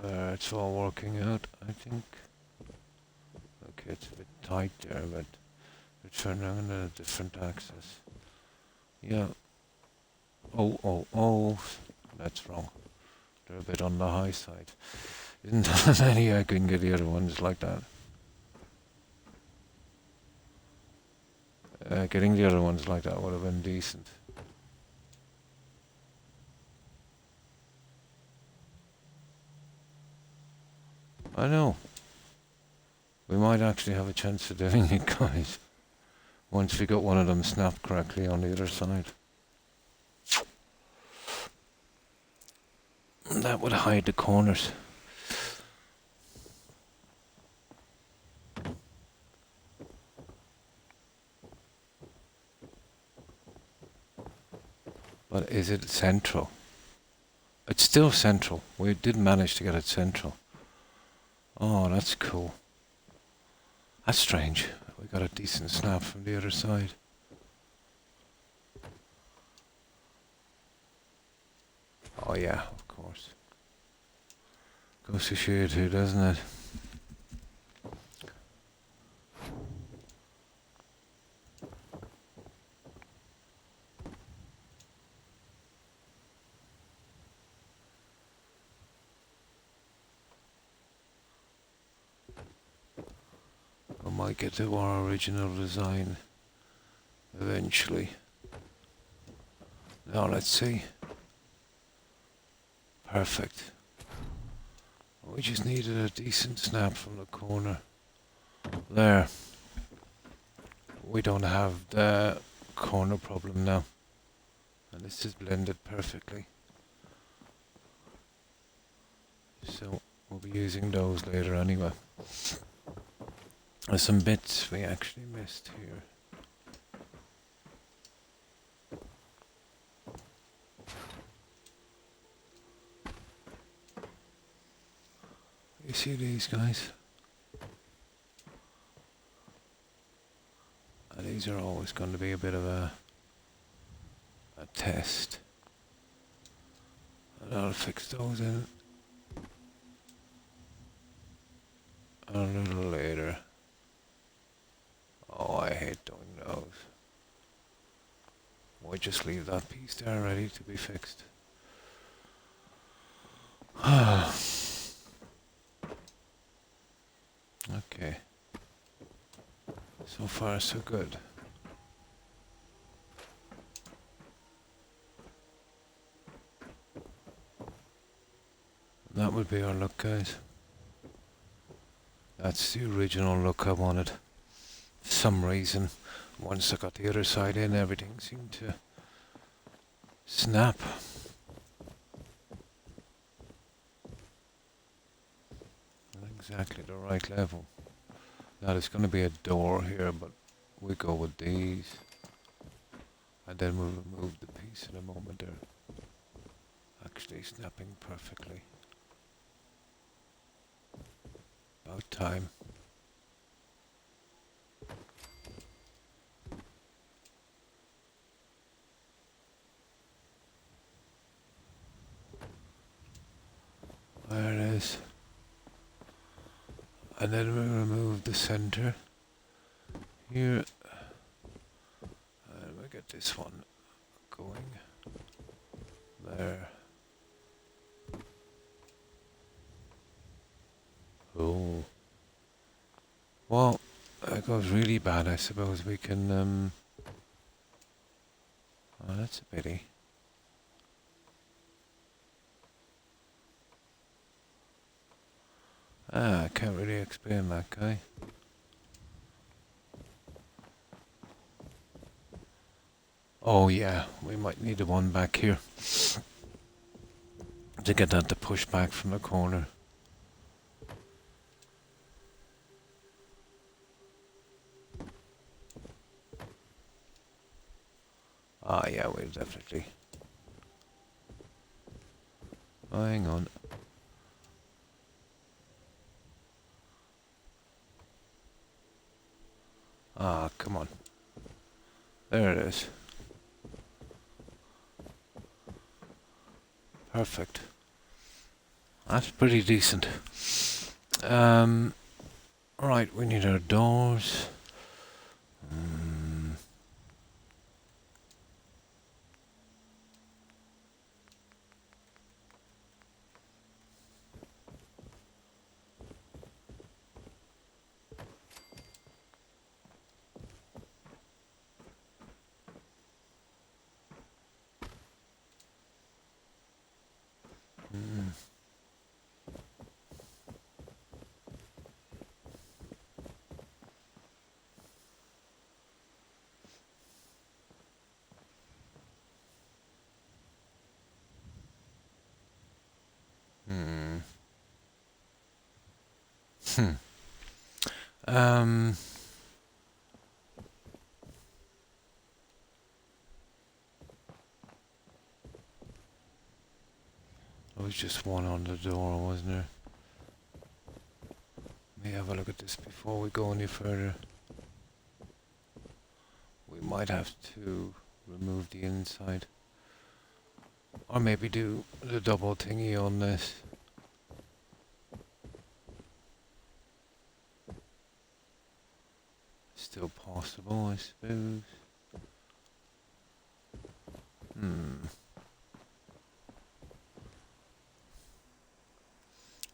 it's all working out, I think. Okay, it's a bit tight there, but we're turning on a different axis. Yeah. Oh, that's wrong. They're a bit on the high side. Isn't there any I can get the other ones like that? Getting the other ones like that would have been decent. I know. We might actually have a chance of doing it, guys. Once we got one of them snapped correctly on the other side. That would hide the corners. But is it central? It's still central. We did manage to get it central. Oh, that's cool. That's strange. We got a decent snap from the other side. Oh yeah, of course. Goes to show you too, doesn't it? might get to our original design eventually. Now let's see. Perfect. We just needed a decent snap from the corner. There. We don't have the corner problem now. And this is blended perfectly. So we'll be using those later anyway. There's some bits we actually missed here. You see these guys? And these are always going to be a bit of a test. And I'll fix those in a little later. Oh, I hate doing those. Why just leave that piece there ready to be fixed? Okay. So far so good. That would be our look, guys. That's the original look I wanted. For some reason, once I got the other side in, everything seemed to snap. Not exactly the right level. Now there's going to be a door here, but we go with these. And then we'll remove the piece in a moment there. Actually snapping perfectly. About time. There it is. And then we remove the center here. And we get this one going. There. Oh. Well, that goes really bad. I suppose we can, oh, that's a pity. I can't really explain that guy. Oh yeah, we might need the one back here to get that to push back from the corner. Ah yeah, we'll definitely. Oh, hang on. Ah, come on. There it is. Perfect. That's pretty decent. Right, we need our doors. Um. There was just one on the door, wasn't there? Let me have a look at this before we go any further. We might have to remove the inside. Or maybe do the double thingy on this. Still possible, I suppose.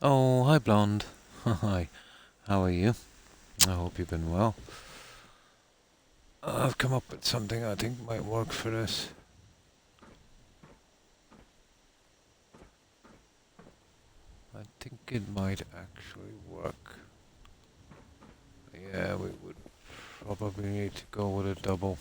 Oh, hi, Blonde. Hi. How are you? I hope you've been well. I've come up with something I think might work for this. I think it might actually work. Yeah, we would probably need to go with a double.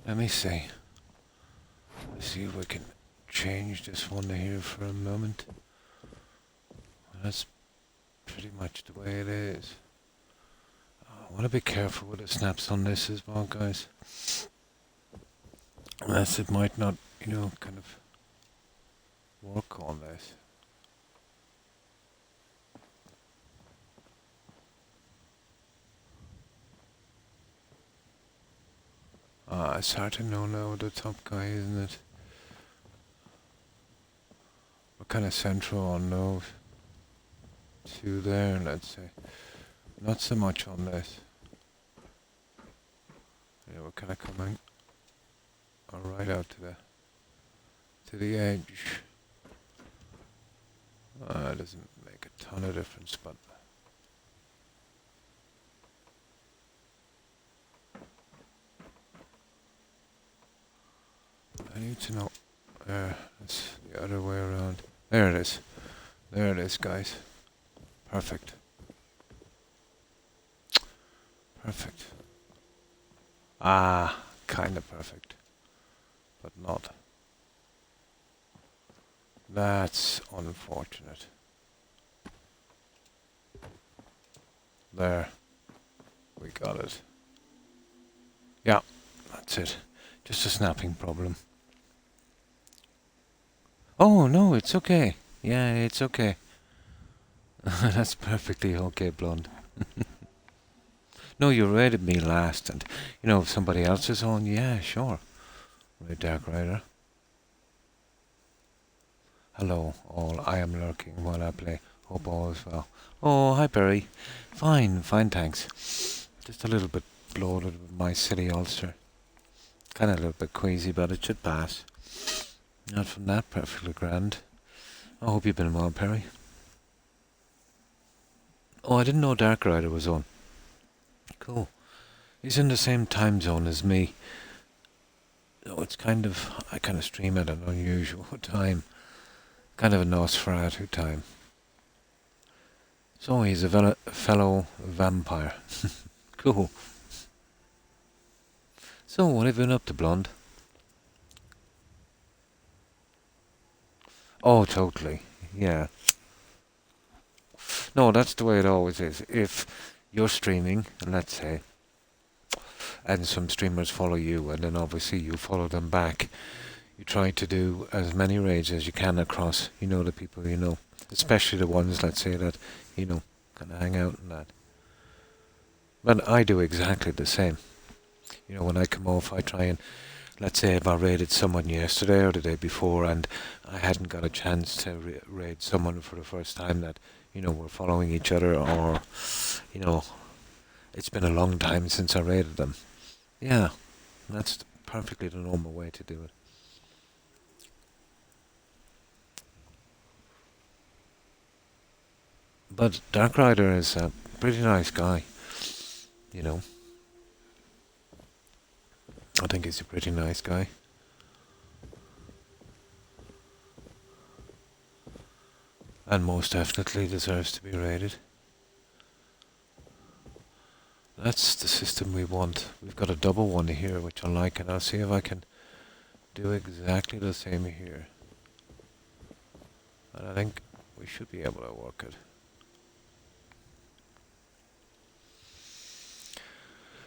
Let me see. Let's see if we can change this one here for a moment. That's pretty much the way it is. I want to be careful with the snaps on this as well, guys. Unless it might not, kind of work on this. It's hard to know now the top guy, isn't it? We're kind of central on those two there, let's say. Not so much on this. Yeah, we're kind of coming right out to the edge. It doesn't make a ton of difference, but I need to know. It's the other way around. There it is. There it is, guys. Perfect. Perfect. Kind of perfect. But not. That's unfortunate. There. We got it. Yeah, that's it. Just a snapping problem. Oh, no, it's okay. Yeah, it's okay. That's perfectly okay, Blonde. No, you rated me last, and, if somebody else is on, yeah, sure. Red Dark Rider. Hello, all. I am lurking while I play. Hope all is well. Oh, hi, Barry. Fine, thanks. Just a little bit bloated with my city ulcer. Kind of a little bit queasy, but it should pass. Not from that, perfectly grand. I hope you've been well, Perry. Oh, I didn't know Dark Rider was on. Cool. He's in the same time zone as me. Oh, I kind of stream at an unusual time. Kind of a Nosferatu time. So he's a fellow vampire. Cool. So, what have you been up to, Blonde? Oh, totally. Yeah. No, that's the way it always is. If you're streaming, let's say, and some streamers follow you, and then obviously you follow them back, you try to do as many raids as you can across, the people you know. Especially the ones, let's say, that, kind of hang out and that. But I do exactly the same. When I come off, I try and, let's say if I raided someone yesterday or the day before and I hadn't got a chance to raid someone for the first time that, we're following each other, or, it's been a long time since I raided them. Yeah, that's perfectly the normal way to do it. But Dark Rider is a pretty nice guy, I think he's a pretty nice guy. And most definitely deserves to be raided. That's the system we want. We've got a double one here, which I like, and I'll see if I can do exactly the same here. And I think we should be able to work it.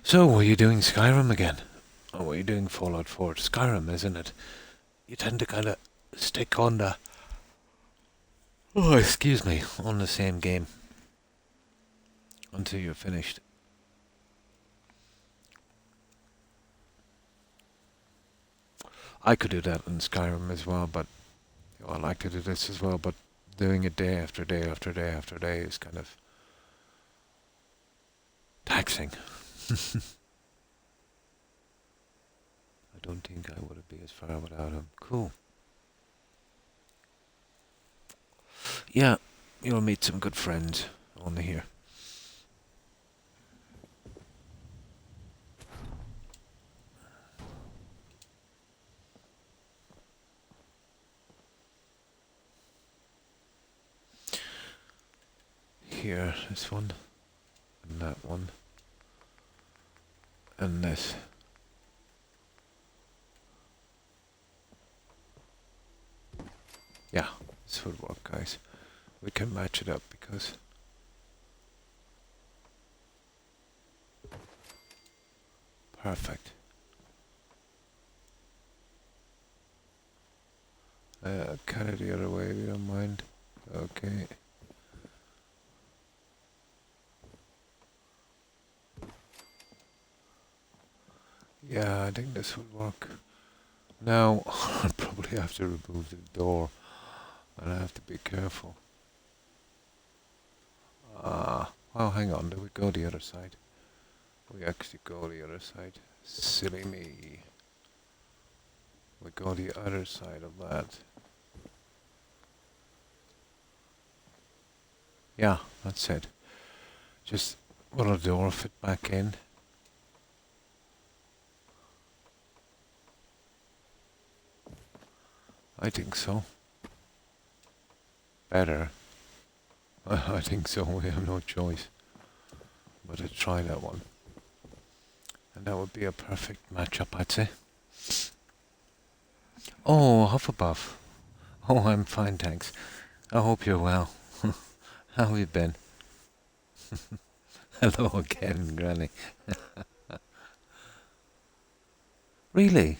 So, were you doing Skyrim again? Or were you doing Fallout 4? Skyrim, isn't it? You tend to kind of stick on the... Oh, excuse me, on the same game. Until you're finished. I could do that in Skyrim as well, but... I like to do this as well, but doing it day after day after day after day is kind of... taxing. don't think I would be as far without him. Cool. Yeah, you'll meet some good friends on here. Here, this one, and that one, and this. Yeah, this would work, guys. We can match it up because perfect. Cut it the other way if you don't mind. Okay. Yeah, I think this would work. Now, I'll probably have to remove the door, and I have to be careful. Well, hang on, do we go the other side? We actually go the other side. Silly me. We go the other side of that. Yeah, that's it. Just will the door fit back in? I think so. Better. I think so. We have no choice but to try that one. And that would be a perfect matchup, I'd say. Oh, Hufflepuff. Oh, I'm fine, thanks. I hope you're well. How have you been? Hello again, Granny. Really?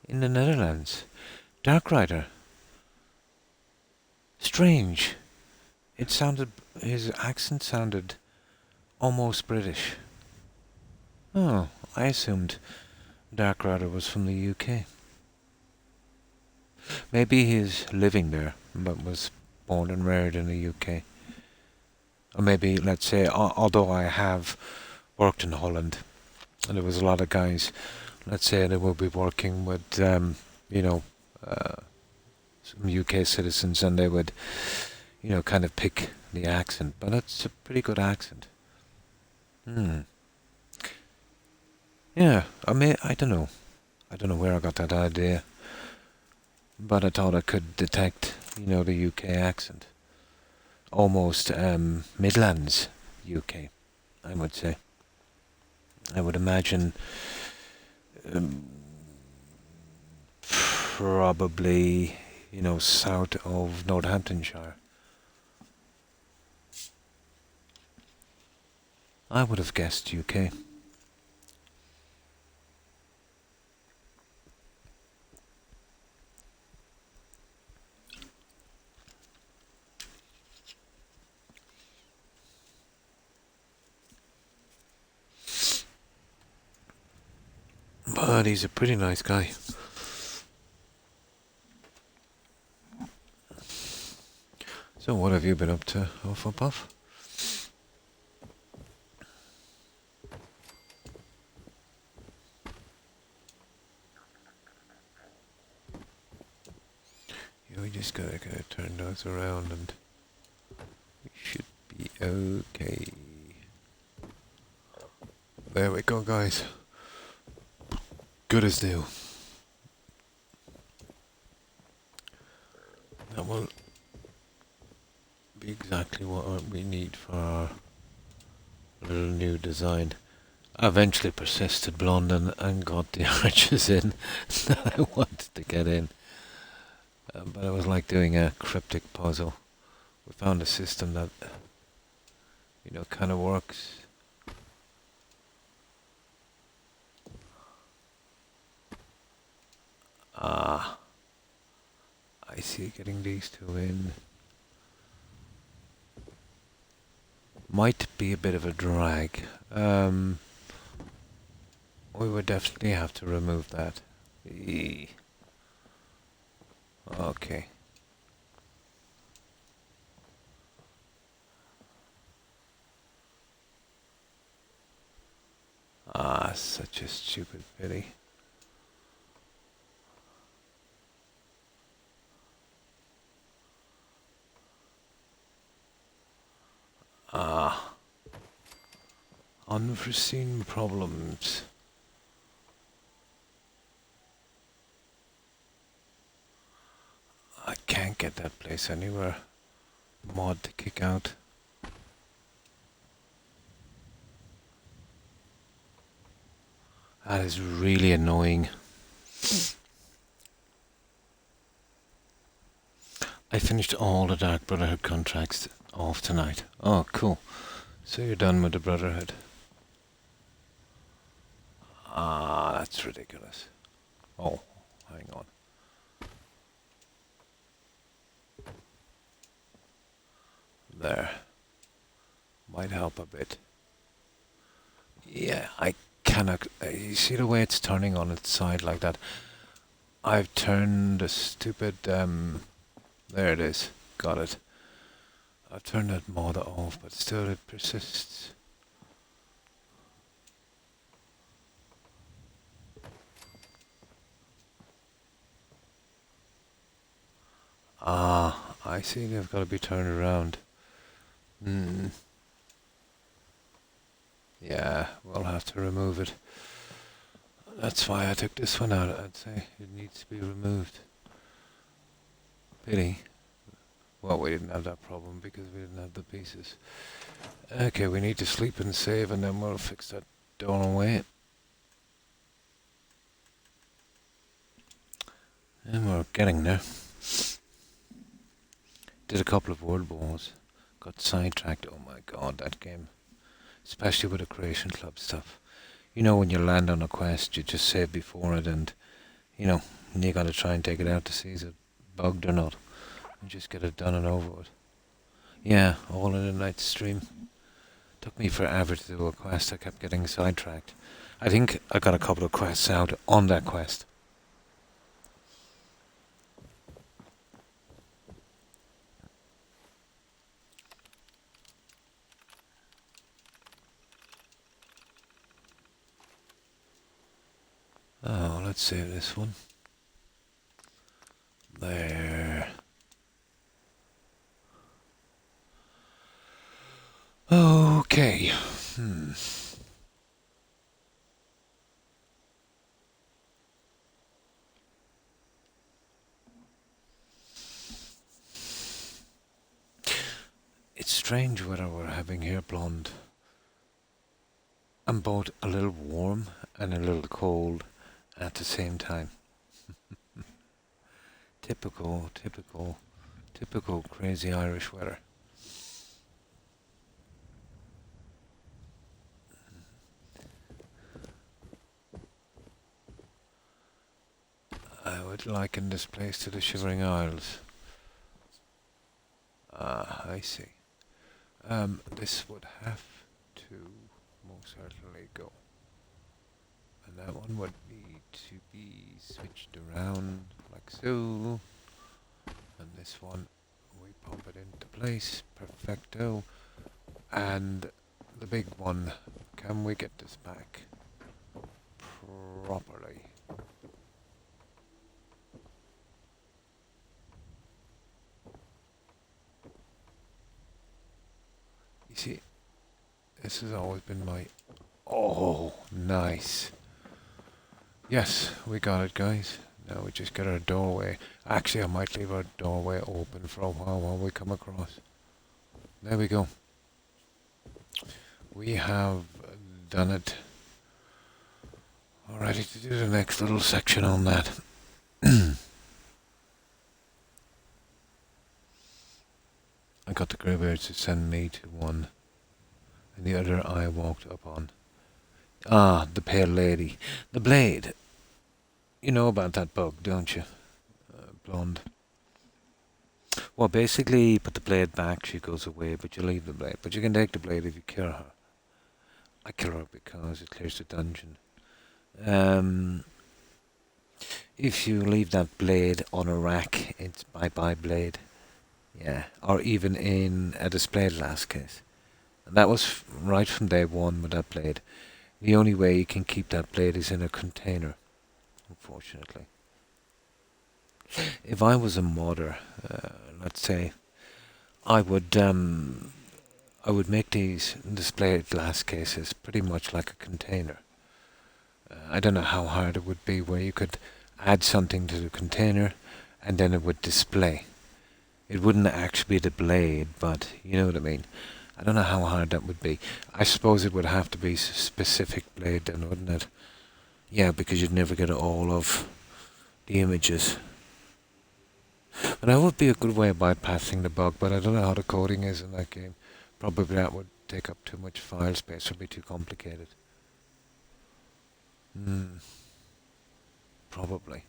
In the Netherlands? Dark Rider? Strange. It sounded... His accent sounded almost British. Oh, I assumed Dark Rider was from the UK. Maybe he's living there, but was born and reared in the UK. Or maybe, let's say, although I have worked in Holland, and there was a lot of guys, let's say, they will be working with, you know, some UK citizens, and they would, kind of pick the accent. But it's a pretty good accent. Yeah, I mean, I don't know. I don't know where I got that idea. But I thought I could detect, the UK accent. Almost Midlands UK, I would say. I would imagine probably, south of Northamptonshire. I would have guessed UK. But he's a pretty nice guy. So what have you been up to, Hufflepuff? Yeah, we just gotta kind of turn those around and we should be okay. There we go, guys. Good as new. That will be exactly what we need for our little new design. I eventually persisted blonde and got the arches in that I wanted to get in. But it was like doing a cryptic puzzle. We found a system that, kind of works. Ah, I see, getting these two in might be a bit of a drag. We would definitely have to remove that. Okay. Ah, such a stupid pity. Unforeseen problems. I can't get that place anywhere. Mod to kick out. That is really annoying. I finished all the Dark Brotherhood contracts off tonight. Oh, cool. So you're done with the Brotherhood. Ah, that's ridiculous. Oh, hang on. There. Might help a bit. Yeah, I cannot... you see the way it's turning on its side like that? I've turned the stupid... there it is. Got it. I've turned that mod off, but still it persists. Ah, I see they've got to be turned around. Hmm. Yeah, we'll have to remove it. That's why I took this one out. I'd say it needs to be removed. Pity. Well, we didn't have that problem because we didn't have the pieces. Okay, we need to sleep and save, and then we'll fix that doorway. And we're getting there. Did a couple of world wars. Got sidetracked. Oh my god, that game. Especially with the Creation Club stuff. You know, when you land on a quest, you just save before it, and, you know, you gotta try and take it out to see is it bugged or not. And just get it done and over with. Yeah, all in a night stream. Took me forever to do a quest. I kept getting sidetracked. I think I got a couple of quests out on that quest. Oh, let's save this one. There. Okay. It's strange weather we're having here, Blonde. I'm both a little warm and a little cold at the same time. Typical crazy Irish weather. I would liken this place to the Shivering Isles. Ah, I see. This would have to most certainly go. And that one would need to be switched around like so. And this one, we pop it into place. Perfecto. And the big one, can we get this back properly? You see, this has always been my... Oh, nice. Yes, we got it, guys. Now we just get our doorway. Actually, I might leave our doorway open for a while we come across. There we go. We have done it. Alrighty, to do the next little section on that. I got the greybeards to send me to one, and the other I walked up on. Ah, the Pale Lady. The Blade. You know about that bug, don't you? Blonde. Well, basically, you put the blade back, she goes away, but you leave the blade. But you can take the blade if you kill her. I kill her because it clears the dungeon. If you leave that blade on a rack, it's bye-bye blade. Yeah, or even in a display last case. And that was right from day one with that blade. The only way you can keep that blade is in a container, unfortunately. If I was a modder, let's say, I would I would make these display glass cases pretty much like a container. I don't know how hard it would be where you could add something to the container and then it would display. It wouldn't actually be the blade, but you know what I mean. I don't know how hard that would be. I suppose it would have to be specific blade then, wouldn't it? Yeah, because you'd never get all of the images. And that would be a good way of bypassing the bug, but I don't know how the coding is in that game. Probably that would take up too much file space or be too complicated. Probably.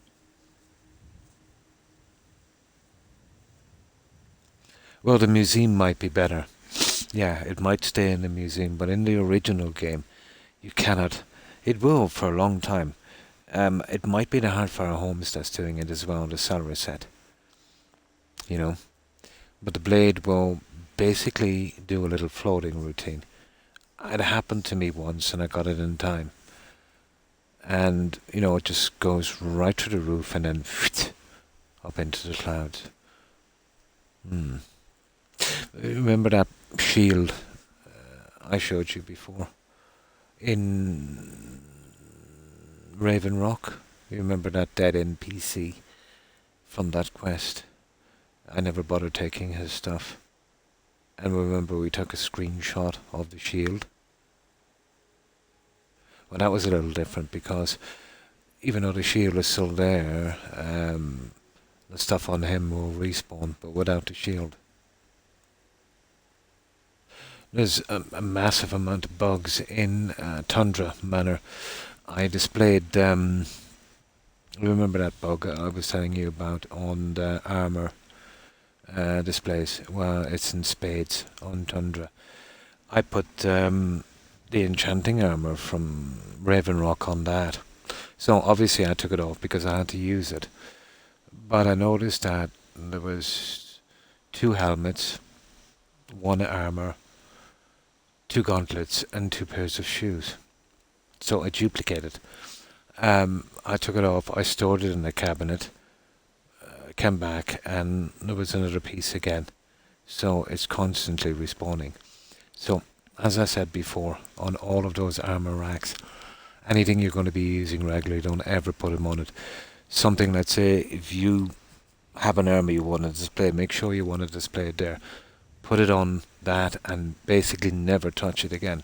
Well, the museum might be better. Yeah, it might stay in the museum, but in the original game, you cannot. It will for a long time. It might be the Hardfire Homes that's doing it as well, the cell reset. You know, but the blade will basically do a little floating routine. It happened to me once, and I got it in time. And it just goes right to the roof and then up into the clouds. Remember that shield I showed you before in Raven Rock? You remember that dead NPC from that quest? I never bothered taking his stuff. And remember we took a screenshot of the shield? Well, that was a little different because even though the shield is still there, the stuff on him will respawn, but without the shield. There's a massive amount of bugs in Tundra Manor. I displayed, remember that bug I was telling you about on the armor displays? Well, it's in spades on Tundra. I put the enchanting armor from Raven Rock on that. So obviously I took it off because I had to use it. But I noticed that there was 2 helmets, 1 armor, 2 gauntlets and 2 pairs of shoes. So I duplicated. I took it off, I stored it in a cabinet, came back and there was another piece again. So it's constantly respawning. So as I said before, on all of those armor racks, anything you're going to be using regularly, don't ever put them on it. Something, let's say, if you have an armor you want to display, make sure you want to display it there. Put it on that and basically never touch it again.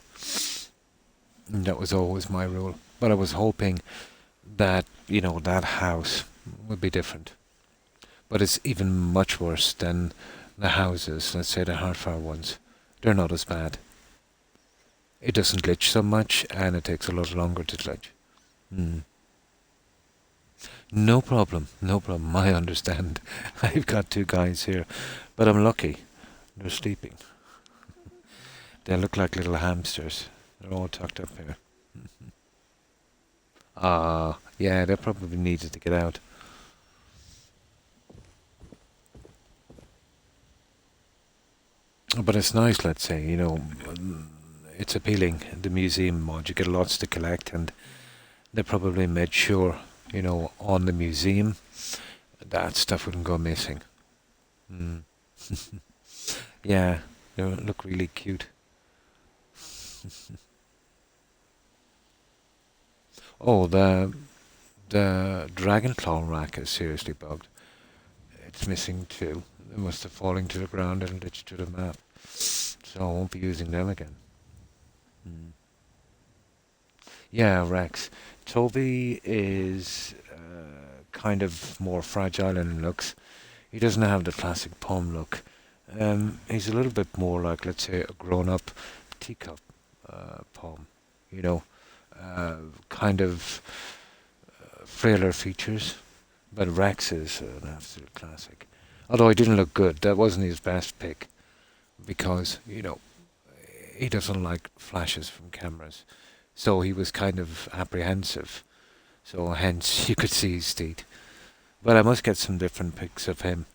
And that was always my rule. But I was hoping that, that house would be different. But it's even much worse than the houses, let's say the Hardfire ones. They're not as bad. It doesn't glitch so much and it takes a lot longer to glitch. No problem, I understand. I've got 2 guys here, but I'm lucky. They're sleeping. They look like little hamsters. They're all tucked up here. Yeah, they probably needed to get out. But it's nice, let's say, it's appealing, the museum mod. You get lots to collect and they probably made sure, on the museum, that stuff wouldn't go missing. Yeah, they look really cute. Oh, the dragon claw rack is seriously bugged. It's missing 2. They must have fallen to the ground and glitched to the map. So I won't be using them again. Yeah, Rex. Toby is kind of more fragile in looks. He doesn't have the classic palm look. He's a little bit more like, let's say, a grown-up teacup palm. Kind of frailer features. But Rex is an absolute classic. Although he didn't look good. That wasn't his best pick. Because, he doesn't like flashes from cameras. So he was kind of apprehensive. So hence you could see his teeth. But I must get some different pics of him.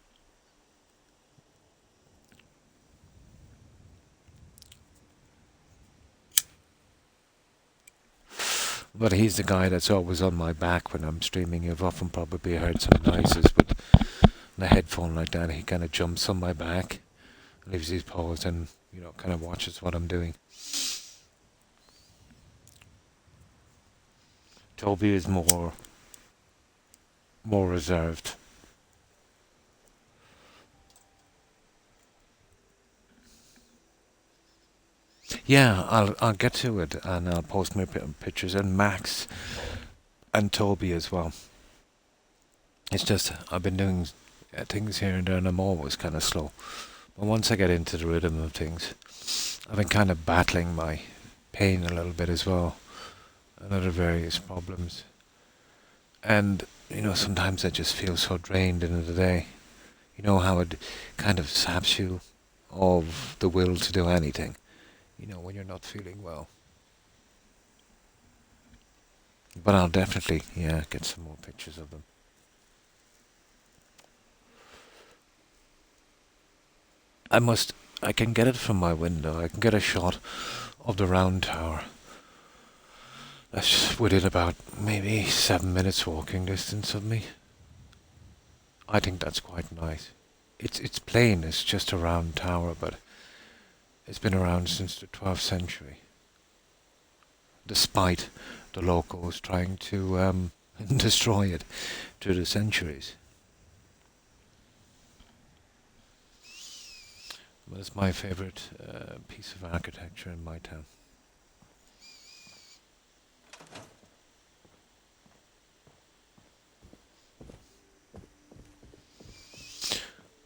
But he's the guy that's always on my back when I'm streaming. You've often probably heard some noises with the headphone like that. He kind of jumps on my back, leaves his paws, and kind of watches what I'm doing. Toby is more reserved. Yeah, I'll get to it and I'll post my pictures and Max and Toby as well. It's just I've been doing things here and there, and I'm always kind of slow. But once I get into the rhythm of things, I've been kind of battling my pain a little bit as well, and other various problems. And sometimes I just feel so drained in the day. You know how it kind of saps you of the will to do anything. When you're not feeling well. But I'll definitely, yeah, get some more pictures of them. I can get it from my window. I can get a shot of the round tower. That's within about maybe 7 minutes walking distance of me. I think that's quite nice. It's plain. It's just a round tower, but it's been around since the 12th century. Despite the locals trying to destroy it through the centuries. But it's my favourite piece of architecture in my town.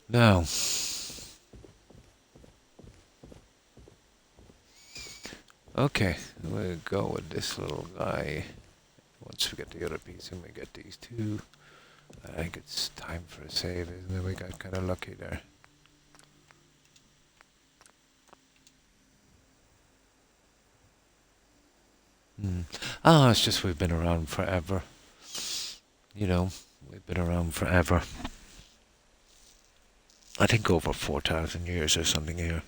Now, okay, we'll go with this little guy. Once we get the other piece and we get these two, I think it's time for a save, isn't it? We got kind of lucky there. It's just we've been around forever. We've been around forever. I think over 4,000 years or something here.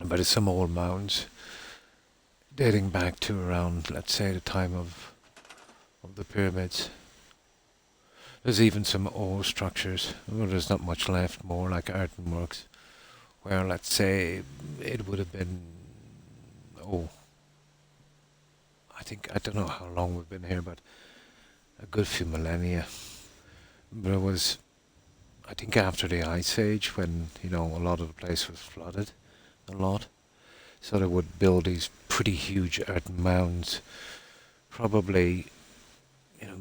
But it's some old mounds dating back to around, let's say, the time of the pyramids. There's even some old structures. Well, there's not much left, more like earthenworks, where, let's say, it would have been, oh, I don't know how long we've been here, but a good few millennia. But it was, I think, after the Ice Age when, a lot of the place was flooded a lot. So they would build these pretty huge earthen mounds, probably,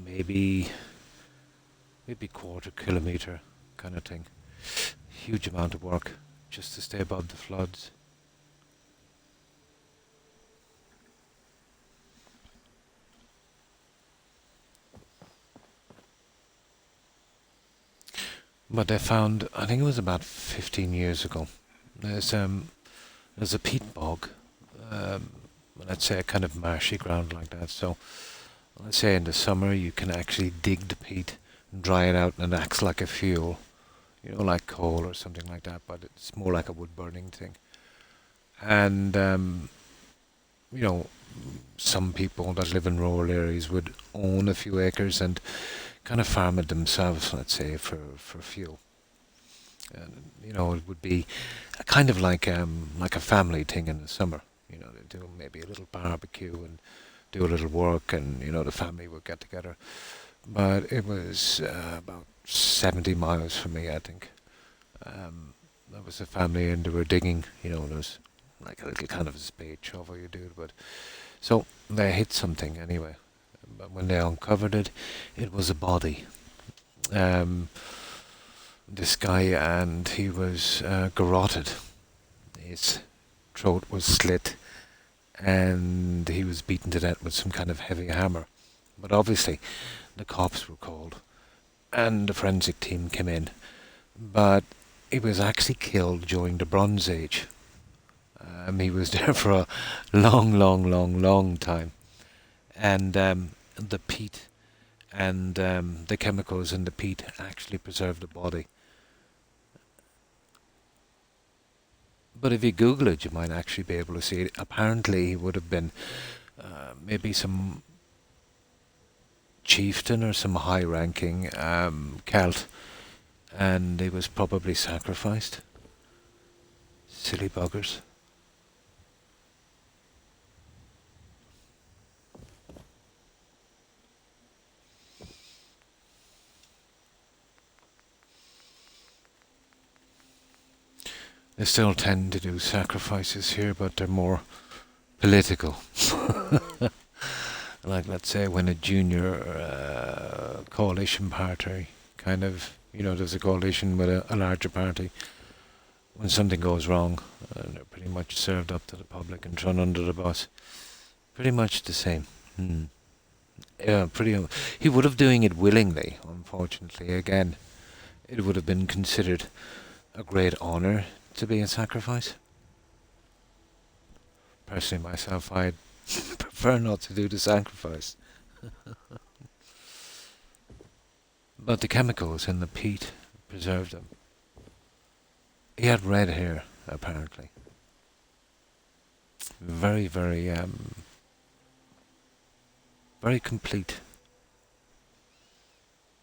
maybe quarter kilometre kind of thing. Huge amount of work just to stay above the floods. But they found, I think it was about 15 years ago, there's a peat bog, um, let's say a kind of marshy ground like that. So let's say in the summer you can actually dig the peat and dry it out, and it acts like a fuel, like coal or something like that. But it's more like a wood burning thing. And you know, some people that live in rural areas would own a few acres and kind of farm it themselves, let's say, for fuel. And it would be a kind of like a family thing in the summer. They do maybe a little barbecue and do a little work, and the family would get together. But it was about 70 miles from me, I think. There was a family, and they were digging. There was like a little kind of a spade shovel you do, but so they hit something anyway. But when they uncovered it, it was a body. Um, this guy, and he was garroted. His throat was slit, and he was beaten to death with some kind of heavy hammer. But obviously, the cops were called, and the forensic team came in. But he was actually killed during the Bronze Age. He was there for a long, long, long, long time. And the peat and the chemicals in the peat actually preserved the body. But if you Google it, you might actually be able to see it. Apparently, he would have been maybe some chieftain or some high-ranking Celt, and he was probably sacrificed. Silly buggers. They still tend to do sacrifices here, but they're more political. Like, let's say, when a junior coalition party kind of, there's a coalition with a larger party. When something goes wrong, they're pretty much served up to the public and thrown under the bus. Pretty much the same. Yeah, he would have doing it willingly, unfortunately. Again, it would have been considered a great honour to be a sacrifice. Personally, myself, I'd prefer not to do the sacrifice. But the chemicals in the peat preserved him. He had red hair, apparently. Very, very, very complete.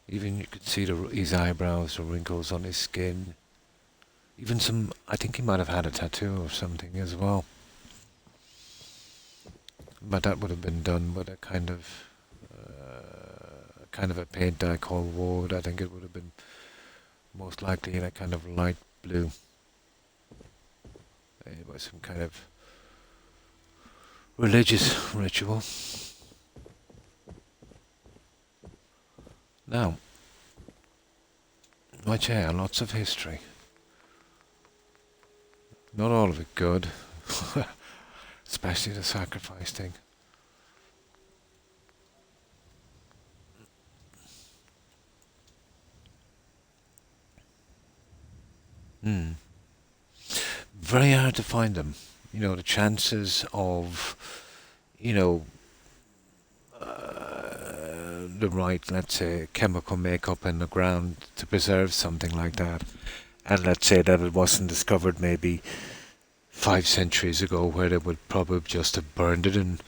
Even you could see his eyebrows, the wrinkles on his skin. Even I think he might have had a tattoo or something as well. But that would have been done with a kind of a paint I call wood. I think it would have been most likely in a kind of light blue. It was some kind of religious ritual. Now, much lots of history. Not all of it good, especially the sacrifice thing. Very hard to find them. The chances of, the right, let's say, chemical makeup in the ground to preserve something like that, and let's say that it wasn't discovered maybe 5 centuries ago, where they would probably just have burned it and,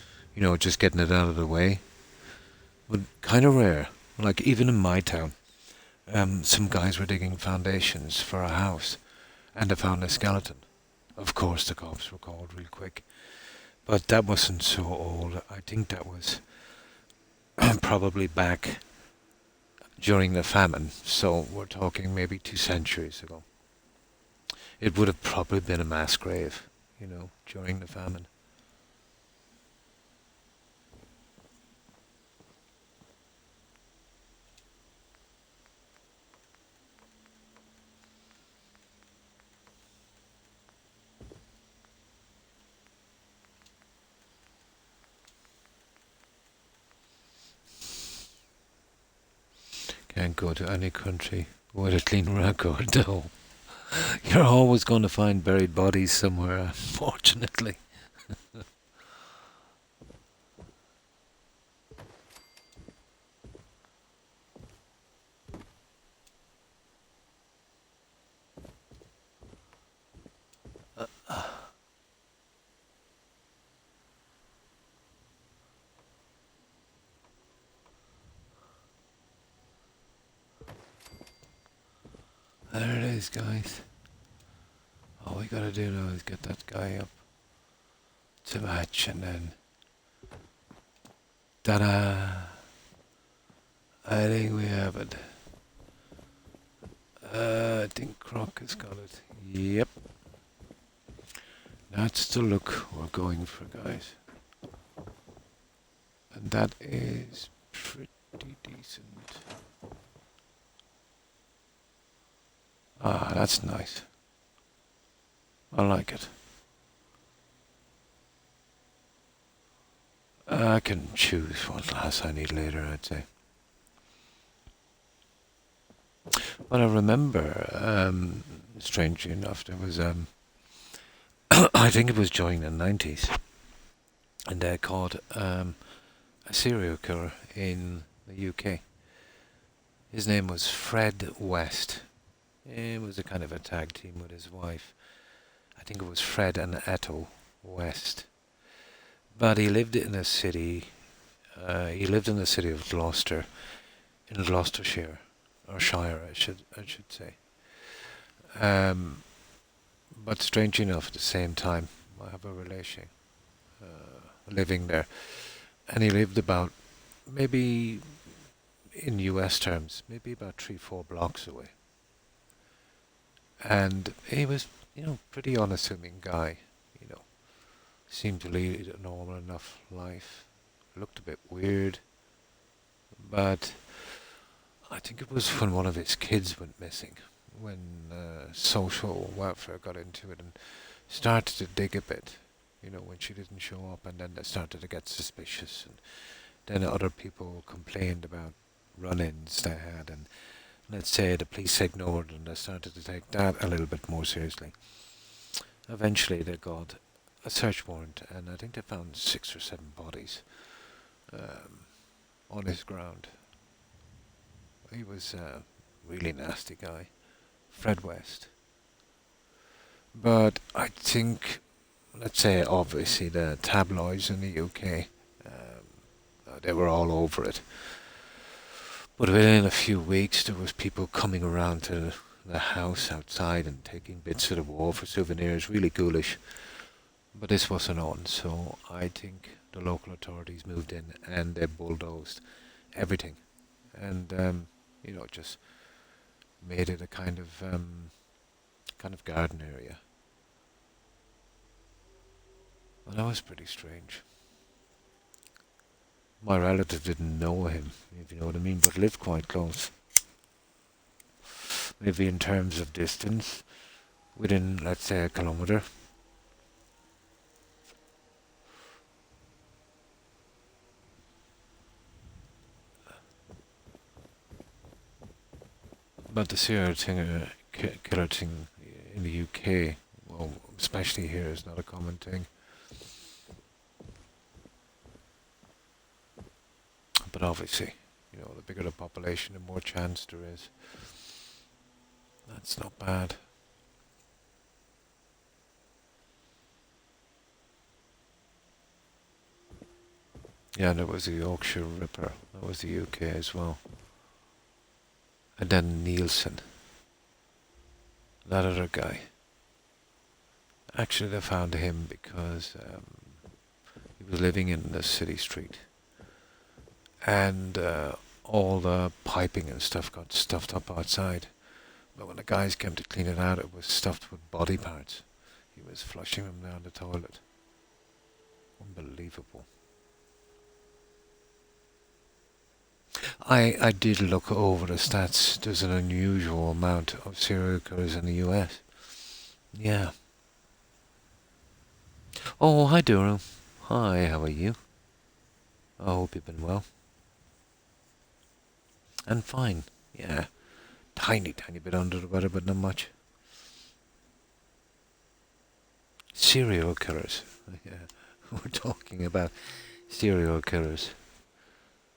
just getting it out of the way, but kind of rare. Like, even in my town, some guys were digging foundations for a house, and they found a skeleton. Of course, the cops were called real quick. But that wasn't so old. I think that was probably back during the famine. So we're talking maybe 2 centuries ago. It would have probably been a mass grave, during the famine. Can't go to any country with a clean record, though. You're always going to find buried bodies somewhere, unfortunately. There it is, guys. All we gotta do now is get that guy up to match, and then ta-da! I think we have it. I think Croc has got it. Yep. That's the look we're going for, guys. And that is pretty decent. Ah, that's nice. I like it. I can choose what glass I need later, I'd say. But I remember, strangely enough, there was, I think it was during the 90s, and they caught a serial killer in the UK. His name was Fred West. It was a kind of a tag team with his wife. I think it was Fred and Ethel West. But he lived in a city. He lived in the city of Gloucester, in Gloucestershire, or Shire, I should say. Um, but strange enough, at the same time, I have a relation living there, and he lived about maybe in U.S. terms, maybe about 3, 4 blocks away, and he was, pretty unassuming guy, you know, seemed to lead a normal enough life, looked a bit weird, but I think it was when one of his kids went missing, when social welfare got into it and started to dig a bit. When she didn't show up, and then they started to get suspicious, and then other people complained about run-ins they had, and let's say the police ignored, and they started to take that a little bit more seriously. Eventually, they got a search warrant, and I think they found 6 or 7 bodies um, on his ground. He was a really nasty guy, Fred West. But I think, let's say, obviously the tabloids in the UK, they were all over it. But within a few weeks, there was people coming around to the house outside and taking bits of the wall for souvenirs, really ghoulish. But this wasn't on, so I think the local authorities moved in and they bulldozed everything, and just made it a kind of garden area. Well, that was pretty strange. My relative didn't know him, if you know what I mean, but lived quite close. Maybe in terms of distance, within, let's say, a kilometre. But the killer thing in the UK, well, especially here, is not a common thing. But obviously, the bigger the population, the more chance there is. That's not bad. Yeah, there was the Yorkshire Ripper. That was the UK as well. And then Nielsen, that other guy. Actually, they found him because he was living in the city street, and all the piping and stuff got stuffed up outside. But when the guys came to clean it out, it was stuffed with body parts. He was flushing them down the toilet. Unbelievable. I did look over the stats. There's an unusual amount of serial killers in the US. Yeah. Oh, hi Durham. Hi, how are you? I hope you've been well. And fine. Yeah. Tiny bit under the weather, but not much. Serial killers. Yeah. We're talking about serial killers.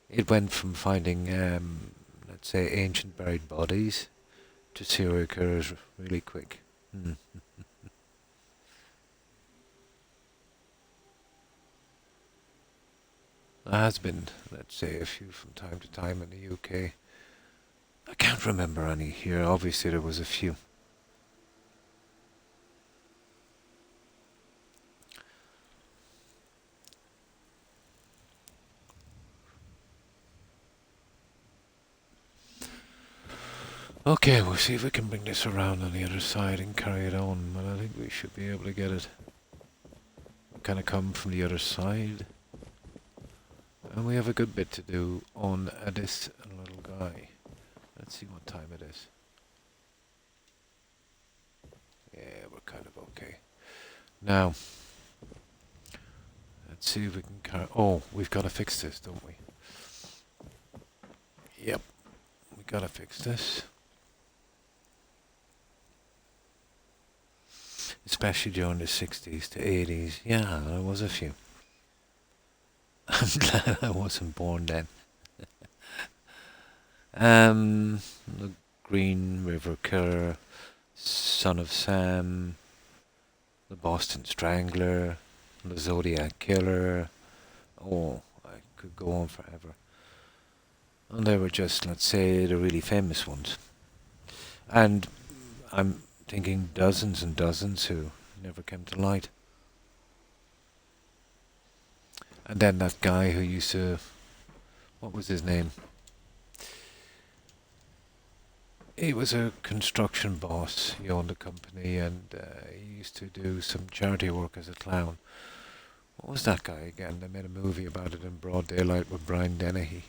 It went from finding, let's say, ancient buried bodies to serial killers really quick. Mm. There has been, let's say, a few from time to time in the UK. I can't remember any here. Obviously, there was a few. Okay, we'll see if we can bring this around on the other side and carry it on, but I think we should be able to get it. Kind of come from the other side. And we have a good bit to do on this little guy. Let's see what time it is. Yeah, we're kind of okay. Now, let's see if we can carry... Oh, we've got to fix this, don't we? Yep, we got to fix this. Especially during the 60s to 80s. Yeah, there was a few. I'm glad I wasn't born then. The Green River Killer, Son of Sam, the Boston Strangler, the Zodiac Killer. Oh, I could go on forever. And they were just, let's say, the really famous ones. And I'm thinking dozens and dozens who never came to light. And then that guy who used to, what was his name? He was a construction boss. He owned a company and he used to do some charity work as a clown. What was that guy again? They made a movie about it in broad daylight with Brian Dennehy.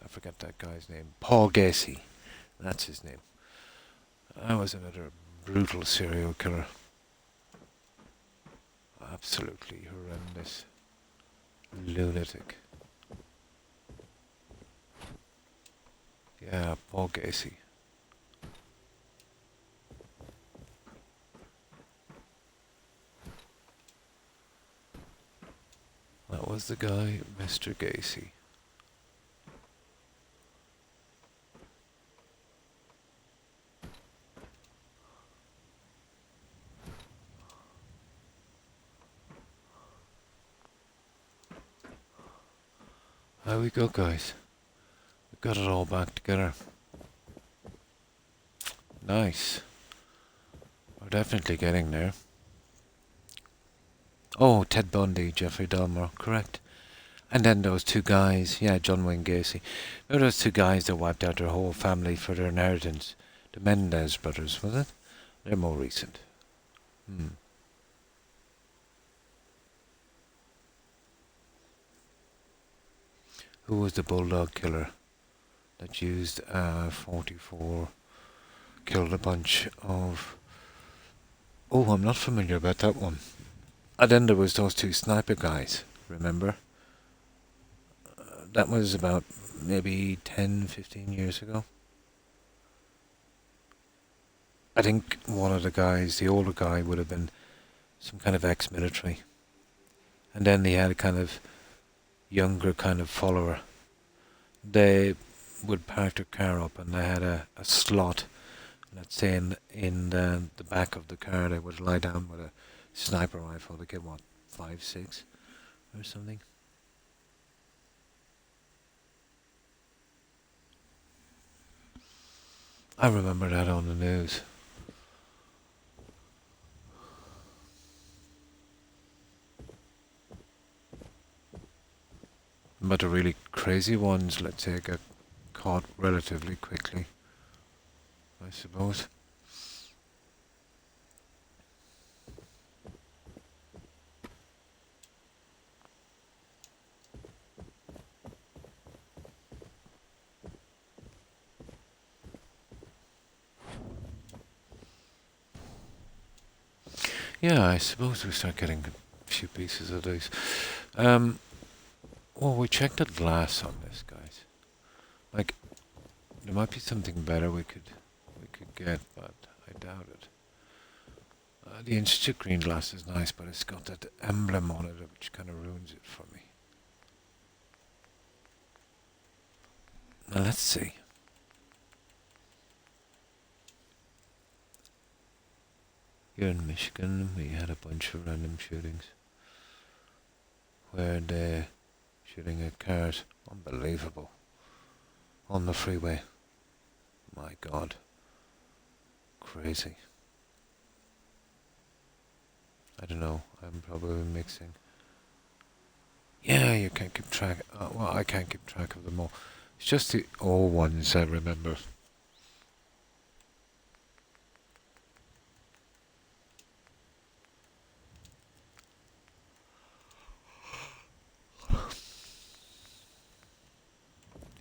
I forget that guy's name. Paul Gacy. That's his name. That was another brutal serial killer. Absolutely horrendous. Lunatic. Yeah, Paul Gacy. That was the guy, Mr. Gacy. There we go, guys. We got it all back together. Nice. We're definitely getting there. Oh, Ted Bundy, Jeffrey Dahmer, correct. And then those two guys, yeah, John Wayne Gacy. There were those two guys that wiped out their whole family for their inheritance. The Mendez brothers, was it? They're more recent. Who was the bulldog killer that used 44, killed a bunch of... Oh, I'm not familiar about that one. And then there was those two sniper guys, remember? That was about maybe 10, 15 years ago. I think one of the guys, the older guy, would have been some kind of ex-military. And then they had a kind of younger kind of follower. They would park their car up and they had a slot, let's say in the back of the car. They would lie down with a sniper rifle to get, what, 5, 6 or something. I remember that on the news. But the really crazy ones, let's say, get caught relatively quickly, I suppose. Yeah, I suppose we start getting a few pieces of these. Well, we checked the glass on this, guys. Like, there might be something better we could get, but I doubt it. The Institute green glass is nice, but it's got that emblem on it, which kind of ruins it for me. Now let's see. Here in Michigan, we had a bunch of random shootings where they're shooting at cars. Unbelievable. On the freeway. My God. Crazy. I don't know. I'm probably mixing. Yeah, you can't keep track. Well, I can't keep track of them all. It's just the old ones I remember.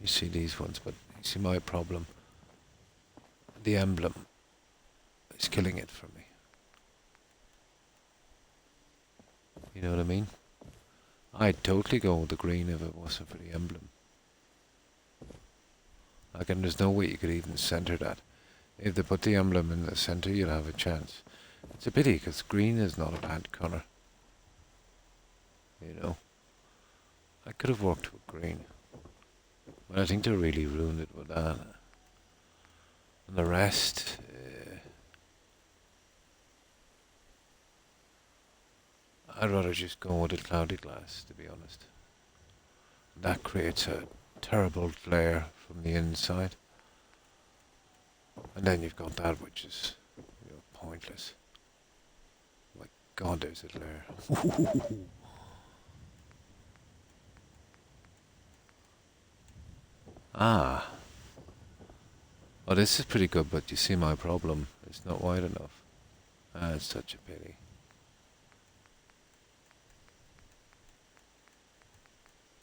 You see these ones, but you see my problem. The emblem is killing it for me. You know what I mean? I'd totally go with the green if it wasn't for the emblem. Like, and there's no way you could even center that. If they put the emblem in the center, you'd have a chance. It's a pity, because green is not a bad colour. You know? I could have worked with green. But I think they really ruined it with that. And the rest... I'd rather just go with the cloudy glass, to be honest. That creates a terrible glare from the inside. And then you've got that which is pointless. My God, there's a glare. Ah. Well, this is pretty good, but you see my problem. It's not wide enough. Ah, it's such a pity.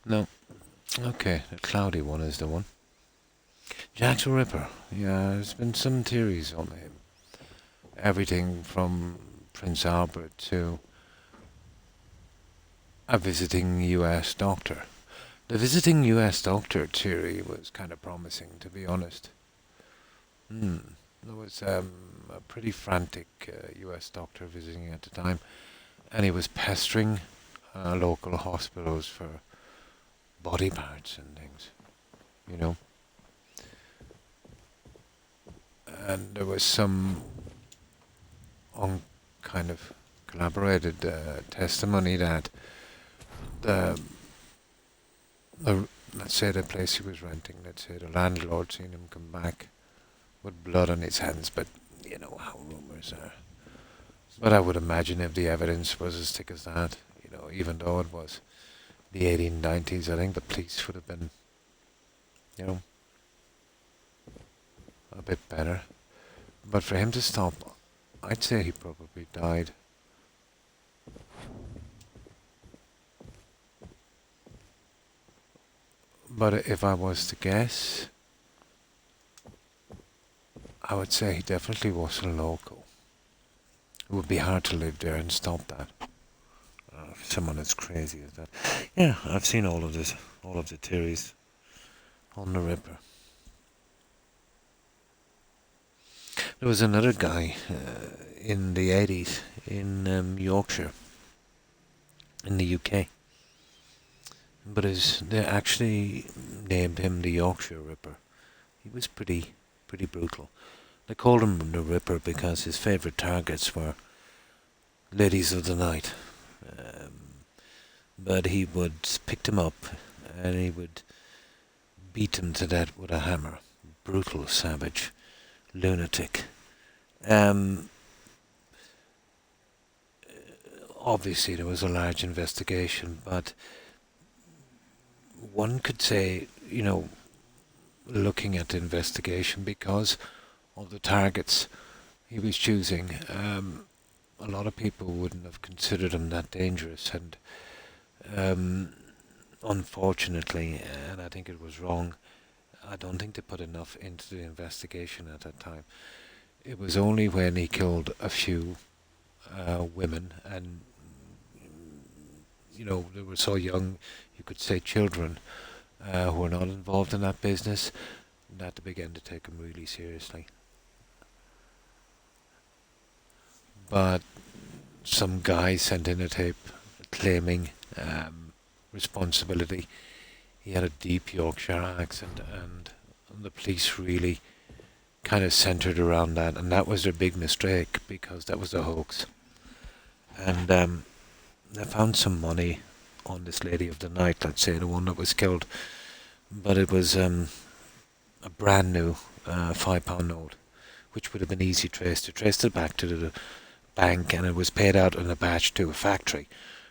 No. Okay, the cloudy one is the one. Jack the Ripper. Yeah, there's been some theories on him. Everything from Prince Albert to a visiting US doctor. The visiting US doctor theory was kind of promising, to be honest. There was a pretty frantic US doctor visiting at the time, and he was pestering local hospitals for body parts and things, you know. And there was some kind of collaborated testimony that the let's say the place he was renting, let's say the landlord seen him come back with blood on his hands, but you know how rumours are. But I would imagine if the evidence was as thick as that, even though it was the 1890s, I think the police would have been, a bit better. But for him to stop, I'd say he probably died. But if I was to guess, I would say he definitely wasn't local. It would be hard to live there and stop that. Someone as crazy as that. Yeah, I've seen all of the theories on the Ripper. There was another guy in the 80s in Yorkshire, in the UK. But they actually named him the Yorkshire Ripper. He was pretty brutal. They called him the Ripper because his favourite targets were ladies of the night. But he would pick them up and he would beat them to death with a hammer. Brutal, savage, lunatic. Obviously there was a large investigation, but one could say, looking at the investigation, because of the targets he was choosing, a lot of people wouldn't have considered him that dangerous, and unfortunately, and I think it was wrong, I don't think they put enough into the investigation at that time. It was only when he killed a few women, and they were so young, you could say children, who were not involved in that business, that they began to take him really seriously. But some guy sent in a tape claiming responsibility. He had a deep Yorkshire accent, and the police really kind of centered around that, and that was their big mistake, because that was a hoax. And they found some money on this lady of the night, let's say the one that was killed, but it was a brand new £5 note, which would have been easy traced. They traced it back to the bank, and it was paid out in a batch to a factory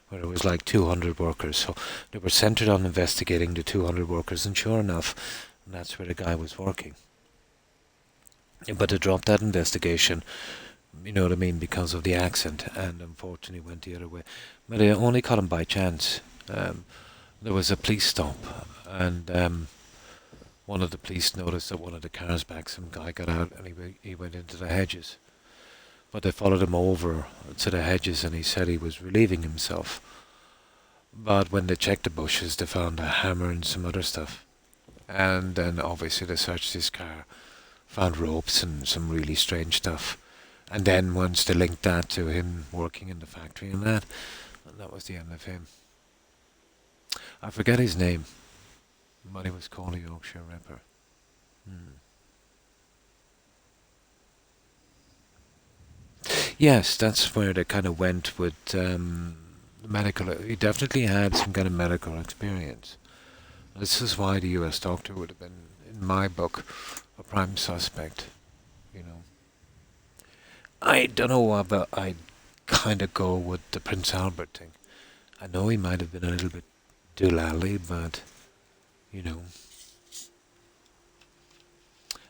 where there was like 200 workers. So they were centered on investigating the 200 workers, and sure enough, that's where the guy was working. But they dropped that investigation, you know what I mean, because of the accent, and unfortunately went the other way. But they only caught him by chance. There was a police stop, and one of the police noticed that one of the cars back, some guy got out and he went into the hedges. But they followed him over to the hedges, and he said he was relieving himself. But when they checked the bushes, they found a hammer and some other stuff. And then obviously they searched his car, found ropes and some really strange stuff. And then once they linked that to him working in the factory and that was the end of him. I forget his name, but he was called a Yorkshire Ripper. Yes, that's where they kind of went with medical. He definitely had some kind of medical experience. This is why the US doctor would have been, in my book, a prime suspect, you know. I don't know whether I'd kind of go with the Prince Albert thing. I know he might have been a little bit doolally, but, you know.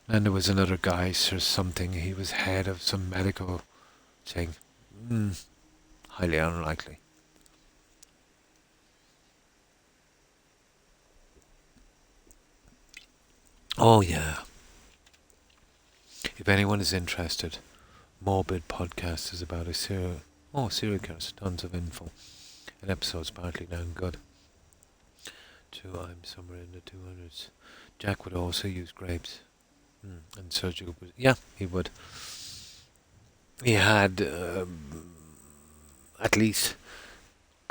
And there was another guy or something, he was head of some medical thing. Highly unlikely. Oh yeah. If anyone is interested, Morbid Podcast is about a serial killers, tons of info. An episode's partly down good. I'm somewhere in the 200s. Jack would also use grapes. And surgical. Yeah, he would. He had at least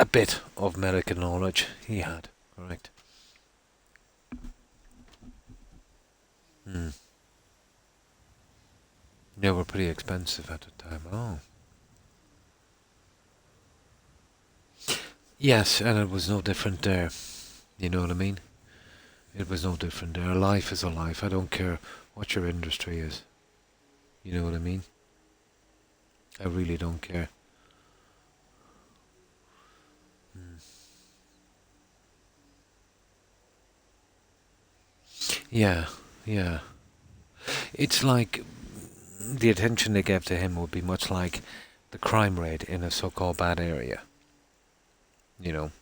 a bit of medical knowledge. He had, correct. They were pretty expensive at the time. Oh. Yes, and it was no different there. You know what I mean? It was no different there. Life is a life. I don't care what your industry is. You know what I mean? I really don't care. Yeah, yeah. It's like the attention they gave to him would be much like the crime rate in a so-called bad area. You know?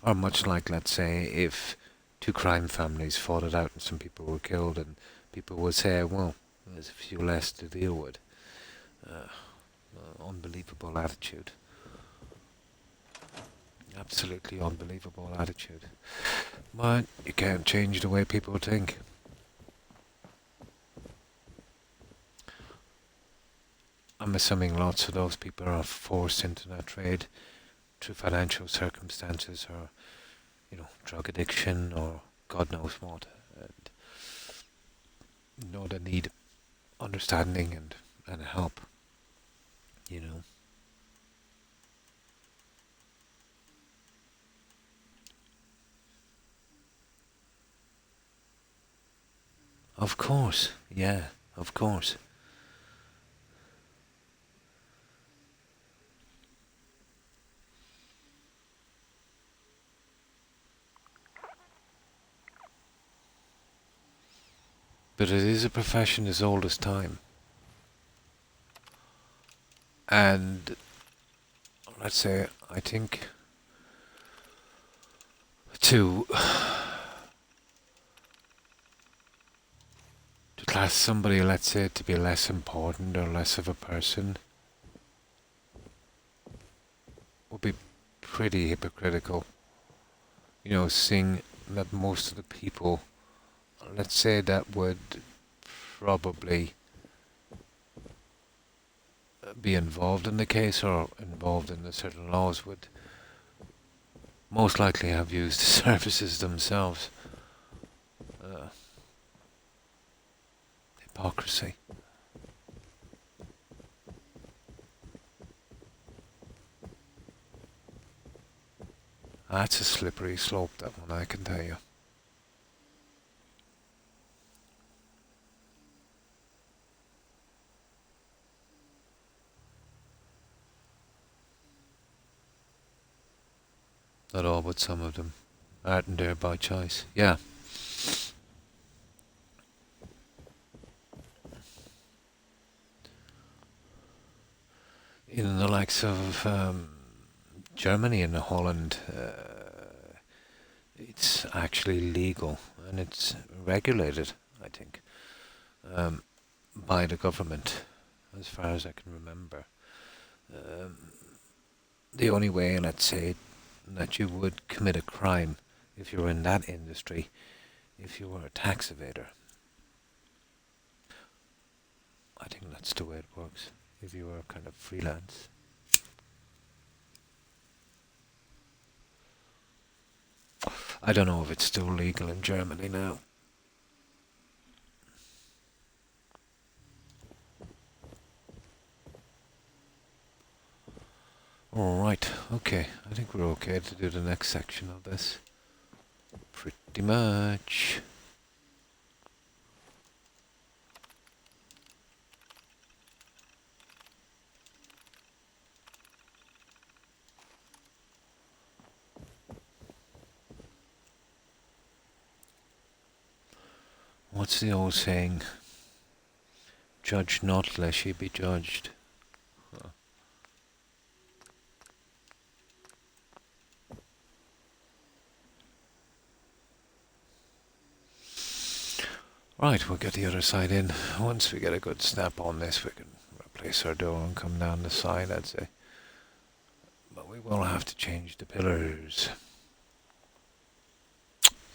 Or much like, let's say, if two crime families fought it out and some people were killed and people would say, well, there's a few less to deal with. Unbelievable attitude. Absolutely unbelievable attitude. But you can't change the way people think. I'm assuming lots of those people are forced into that trade through financial circumstances or, drug addiction or God knows what. And, they need understanding and help, you know. Of course, yeah, of course. But it is a profession as old as time. And let's say, I think to class somebody, let's say, to be less important or less of a person would be pretty hypocritical. Seeing that most of the people, let's say, that would probably be involved in the case or involved in the certain laws would most likely have used the services themselves. Hypocrisy. That's a slippery slope, that one, I can tell you. Not all, but some of them aren't there by choice. Yeah. In the likes of Germany and Holland, it's actually legal and it's regulated, I think, by the government, as far as I can remember. Um, the only way, let's say, that you would commit a crime if you were in that industry, if you were a tax evader. I think that's the way it works, if you were kind of freelance. I don't know if it's still legal in Germany now. Alright, okay. I think we're okay to do the next section of this. pretty much. What's the old saying? Judge not lest ye be judged. Right, we'll get the other side in. Once we get a good snap on this, we can replace our door and come down the side, I'd say. But we will have to change the pillars.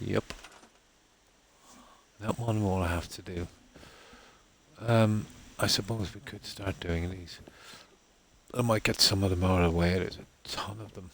Yep. That one we'll have to do. I suppose we could start doing these. I might get some of them out of the way. There's a ton of them.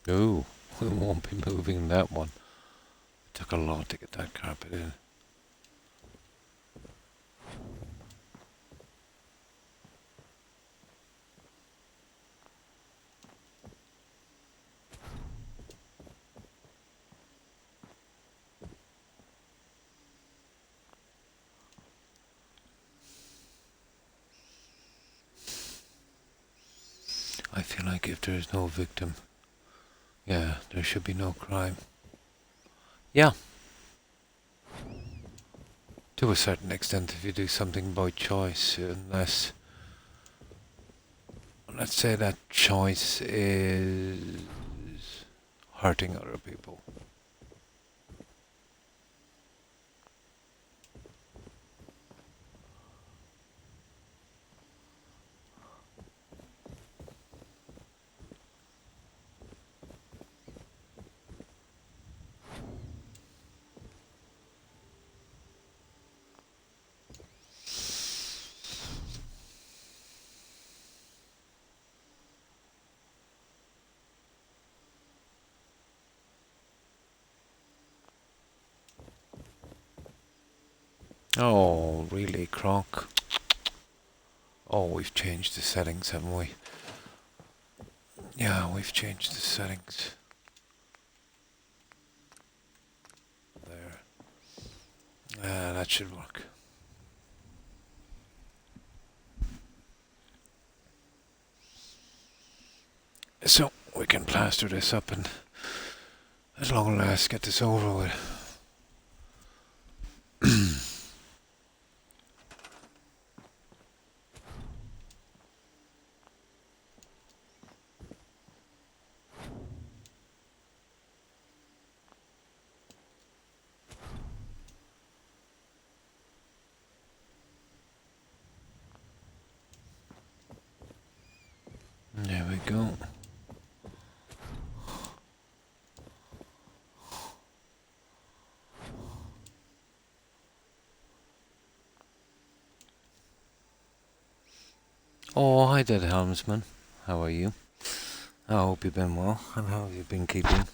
Ooh, we won't be moving that one. It took a lot to get that carpet in. I feel like if there is no victim, yeah, there should be no crime. Yeah. To a certain extent, if you do something by choice, unless, let's say that choice is hurting other people. Oh, really, Croc? Oh, we've changed the settings, haven't we? Yeah, we've changed the settings. There. That should work. So, we can plaster this up and at long last get this over with. There we go. Oh, hi there, helmsman. How are you? I hope you've been well. And how have you been keeping?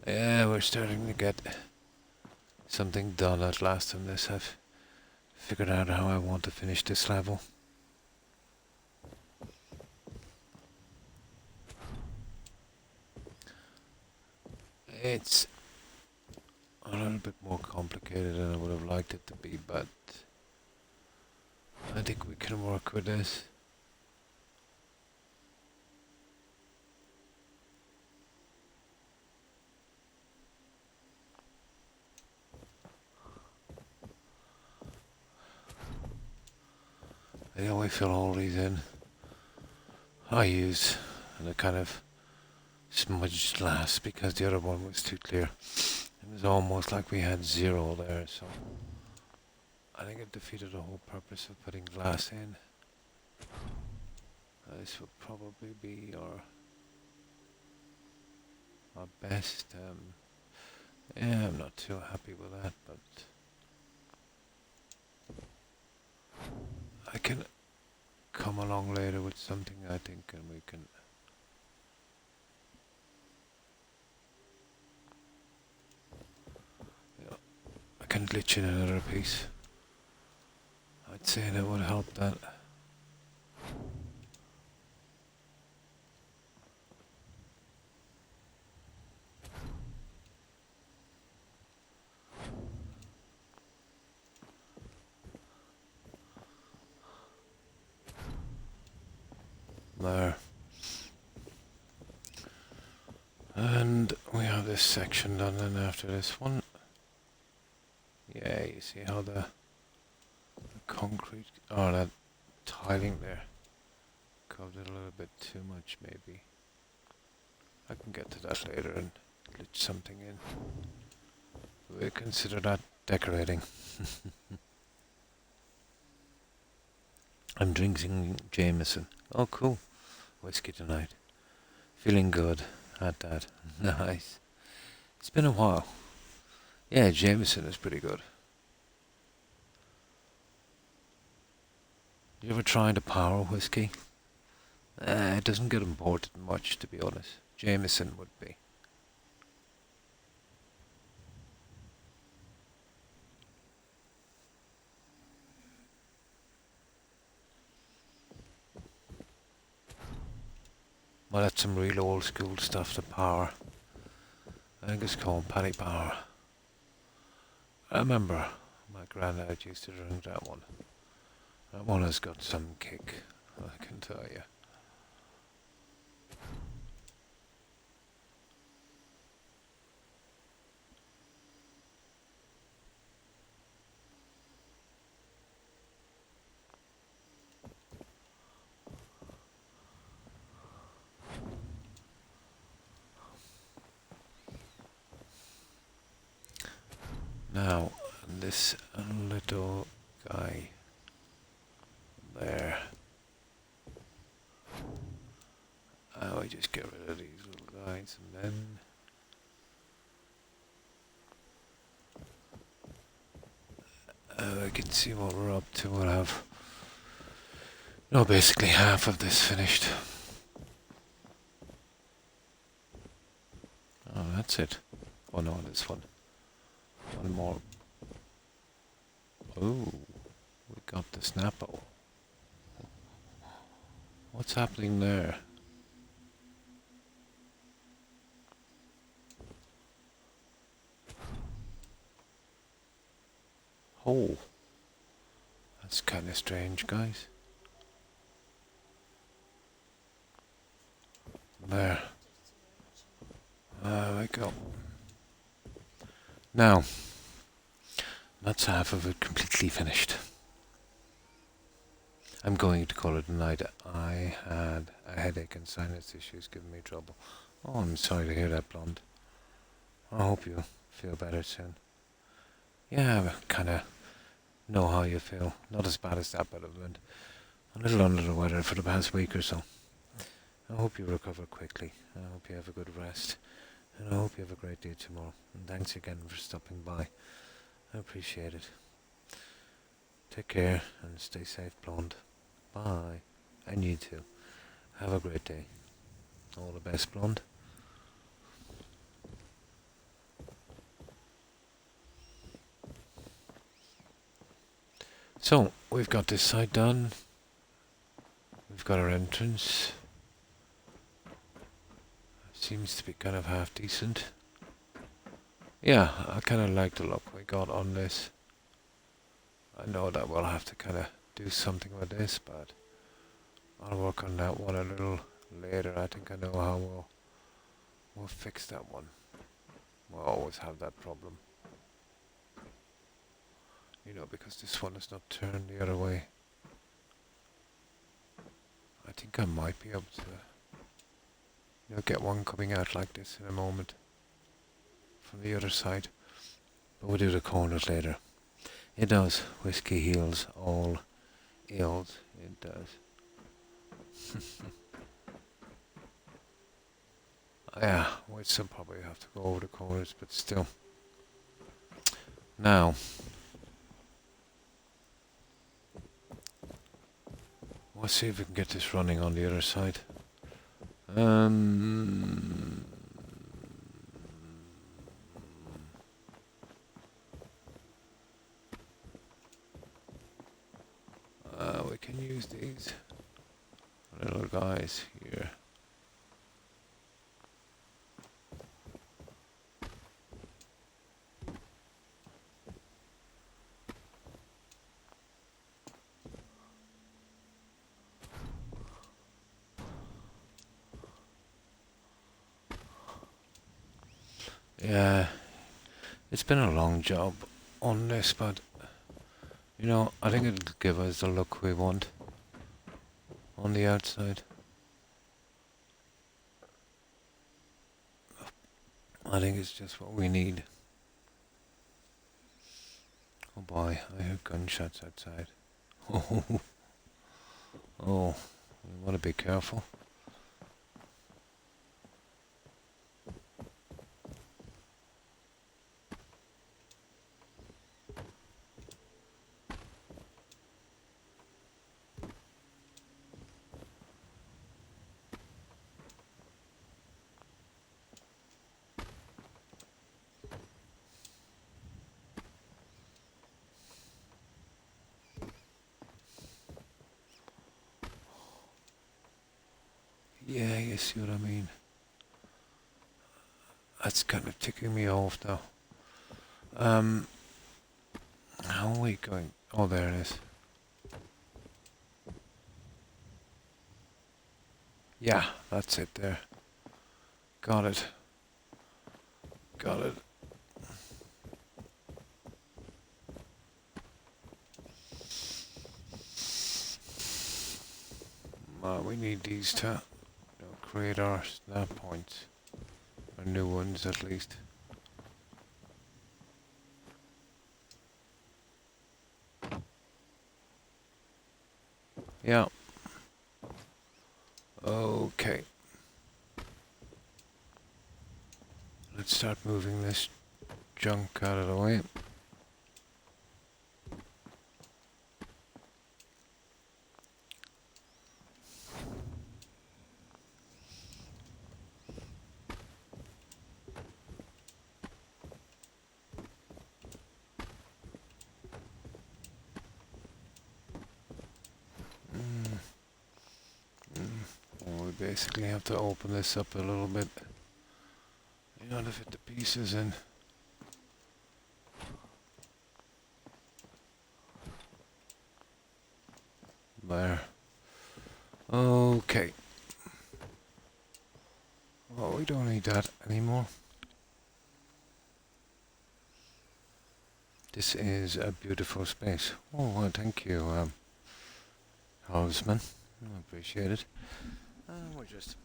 Yeah, we're starting to get something done at last on this. I've figured out how I want to finish this level. It's a little bit more complicated than I would have liked it to be, but I think we can work with this. The only fill all these in I use a kind of smudged glass because the other one was too clear. It was almost like we had zero there, so I think I've defeated the whole purpose of putting glass in. This would probably be our best. Yeah, I'm not too happy with that, but I can come along later with something I think, and we can. Yeah, I can glitch in another piece. I'd say that would help that. There. And we have this section done, and after this one, yeah, you see how the concrete, or that tiling there, covered it a little bit too much maybe. I can get to that later and glitch something in. We consider that decorating. I'm drinking Jameson. Oh, cool. Whiskey tonight. Feeling good at that. Nice. It's been a while. Yeah, Jameson is pretty good. You ever tried a power whiskey? It doesn't get imported much, to be honest. Jameson would be. Well, that's some real old school stuff, the power. I think it's called Paddy Power. I remember my granddad used to drink that one. That one has got some kick, I can tell you. Now, this little guy there. I just get rid of these little guys and then I can see what we're up to. We'll have basically half of this finished. Oh, that's it. Oh no, this one. One more. Oh, we got the Snapple. What's happening there? Oh, that's kind of strange, guys. There. There we go. Now, that's half of it completely finished. I'm going to call it a night. I had a headache and sinus issues giving me trouble. Oh, I'm sorry to hear that, Blonde. I hope you feel better soon. Yeah, I kind of know how you feel. Not as bad as that, but I've been a little under the weather for the past week or so. I hope you recover quickly. I hope you have a good rest. And I hope you have a great day tomorrow. And thanks again for stopping by. I appreciate it. Take care and stay safe, Blonde. Bye. And you too. Have a great day. All the best, Blonde. So, we've got this side done. We've got our entrance. Seems to be kind of half decent. Yeah, I kind of like the look we got on this. I know that we'll have to kind of do something with this, but I'll work on that one a little later. I think I know how we'll fix that one. We'll always have that problem. You know, because this one is not turned the other way. I think I might be able to get one coming out like this in a moment from the other side. But we'll do the corners later. It does. Whiskey heals all ills. It does. Yeah, we'd still probably have to go over the corners, but still. Now, let's see if we can get this running on the other side. We can use these little guys here. Yeah, it's been a long job on this, but you know, I think it'll give us the look we want on the outside. I think it's just what we need. Oh boy, I hear gunshots outside. Oh, you want to be careful. Yeah, you see what I mean. That's kind of ticking me off now. How are we going? Oh, there it is. Yeah, that's it there. Got it. Got it. We need these to create our snap points. Or new ones at least. Yeah. Okay. Let's start moving this junk out of the way. We basically have to open this up a little bit. You know, to fit the pieces in. There. Okay. Well, we don't need that anymore. This is a beautiful space. Oh, well, thank you, Houseman. I appreciate it. We're just,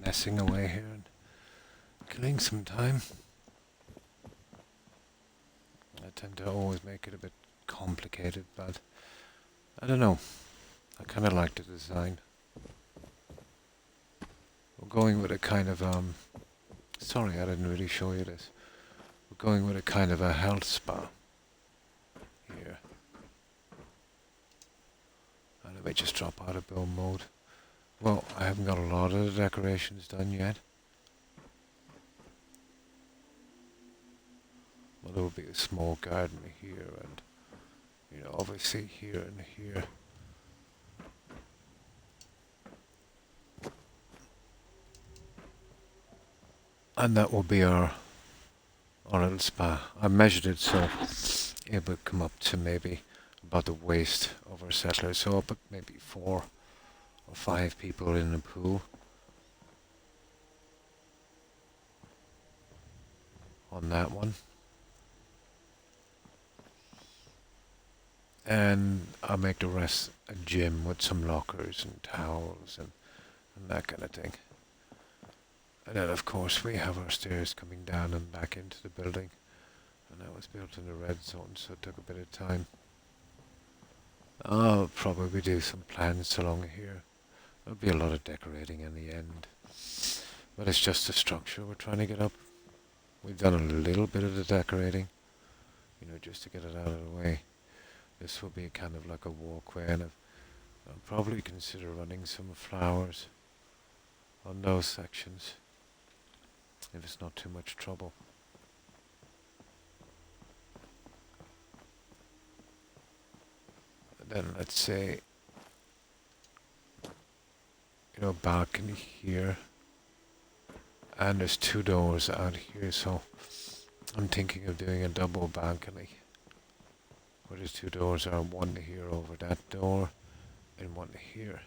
messing away here and killing some time. I tend to always make it a bit complicated, but I don't know. I kind of like the design. We're going with a kind of, sorry, I didn't really show you this. We're going with a kind of a health spa here. And let me just drop out of build mode. Well, I haven't got a lot of the decorations done yet. Well, there will be a small garden here and, obviously here and here. And that will be our little spa. I measured it so it would come up to maybe about the waist of our settlers. So I'll put maybe 4 or 5 people in the pool. On that one. And I'll make the rest a gym with some lockers and towels and that kind of thing. And then of course we have our stairs coming down and back into the building. And that was built in the red zone, so it took a bit of time. I'll probably do some plants along here. There'll be a lot of decorating in the end. But it's just the structure we're trying to get up. We've done a little bit of the decorating, just to get it out of the way. This will be kind of like a walkway, and I'll probably consider running some flowers on those sections, if it's not too much trouble. And then let's say, balcony here. And there's 2 doors out here, so I'm thinking of doing a double balcony. Where there's 2 doors are, one here over that door, and one here.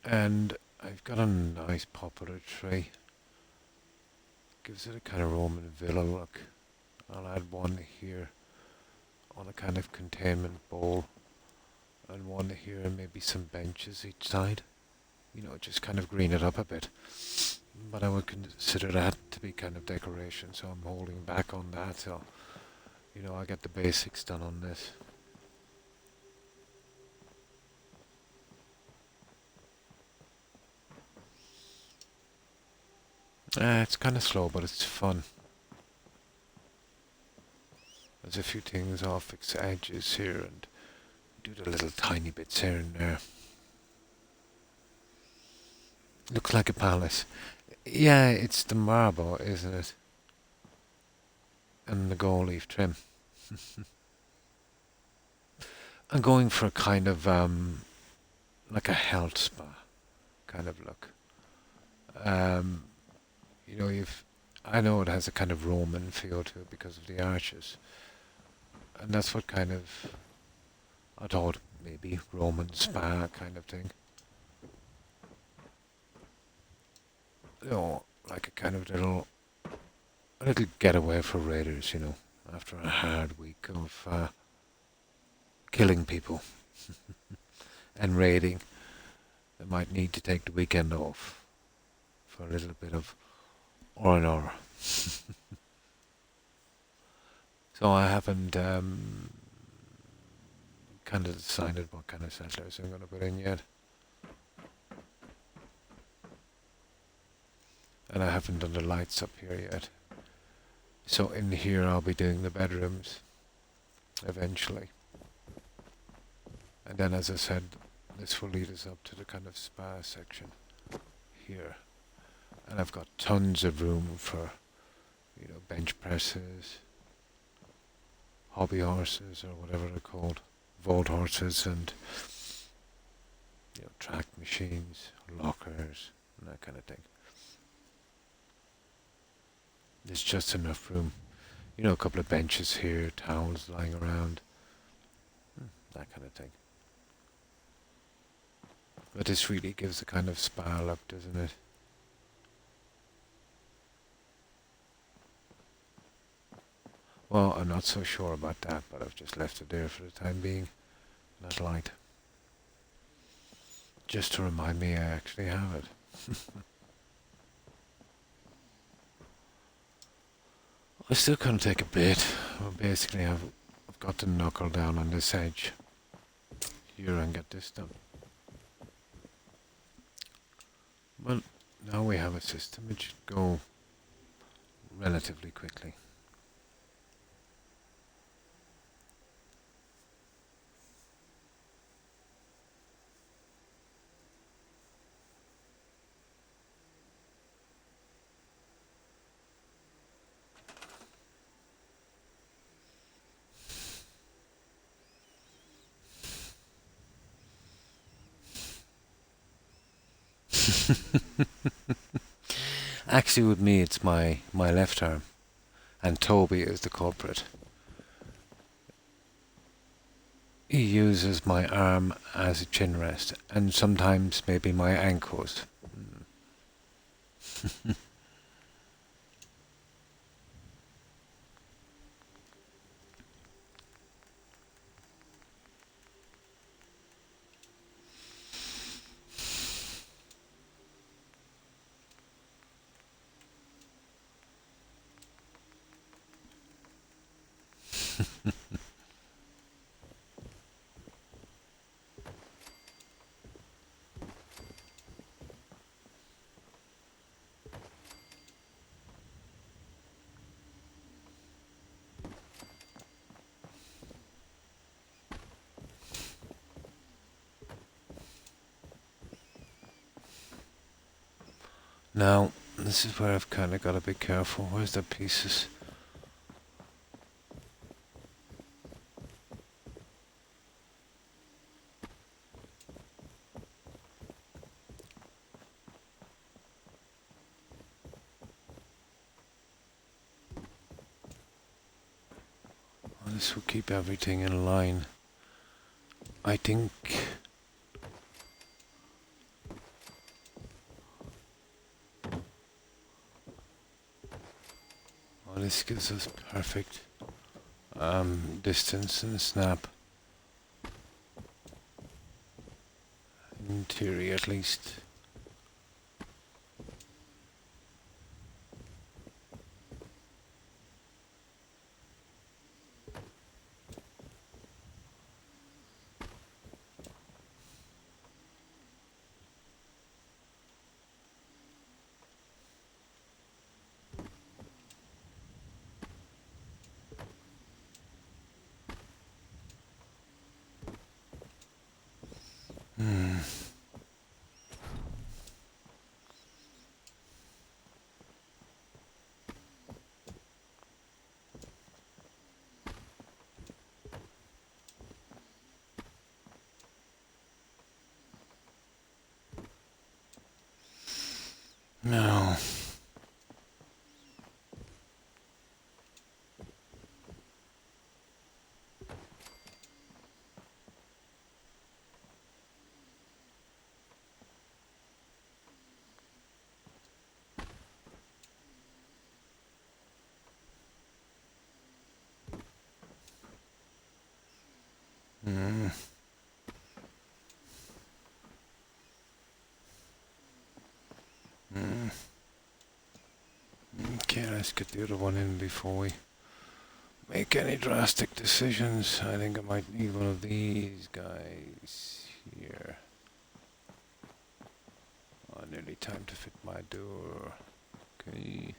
And I've got a nice poplar tree. Gives it a kind of Roman villa look. I'll add one here on a kind of containment bowl, and one here, and maybe some benches each side. Just kind of green it up a bit. But I would consider that to be kind of decoration, so I'm holding back on that. So, I get the basics done on this. It's kind of slow, but it's fun. There's a few things I'll fix edges here and do the little tiny bits here and there. Looks like a palace. Yeah, it's the marble, isn't it? And the gold leaf trim. I'm going for a kind of like a health spa kind of look. I know it has a kind of Roman feel to it because of the arches, and that's what kind of I thought, maybe Roman spa kind of thing. Like a kind of a little getaway for raiders, after a hard week of killing people and raiding. They might need to take the weekend off for a little bit of R&R. So I haven't kind of decided what kind of settlers I'm going to put in yet. And I haven't done the lights up here yet. So in here I'll be doing the bedrooms eventually. And then, as I said, this will lead us up to the kind of spa section here. And I've got tons of room for, bench presses, hobby horses or whatever they're called, vault horses, and, track machines, lockers, and that kind of thing. There's just enough room. A couple of benches here, towels lying around, that kind of thing. But this really gives a kind of spa look, doesn't it? Well, I'm not so sure about that, but I've just left it there for the time being. That light. Just to remind me I actually have it. I still can't take a bit. Well, basically, I've got to knuckle down on this edge here and get this done. Well, now we have a system. It should go relatively quickly. Actually, with me, it's my left arm, and Toby is the culprit. He uses my arm as a chin rest, and sometimes maybe my ankles. Now, this is where I've kind of got to be careful. Where's the pieces? Well, this will keep everything in line. I think... Well, this gives us perfect distance and snap. In theory, at least. Hmm. No. Hmm. Hmm. Okay, let's get the other one in before we make any drastic decisions. I think I might need one of these guys here. Oh, nearly time to fit my door. Okay.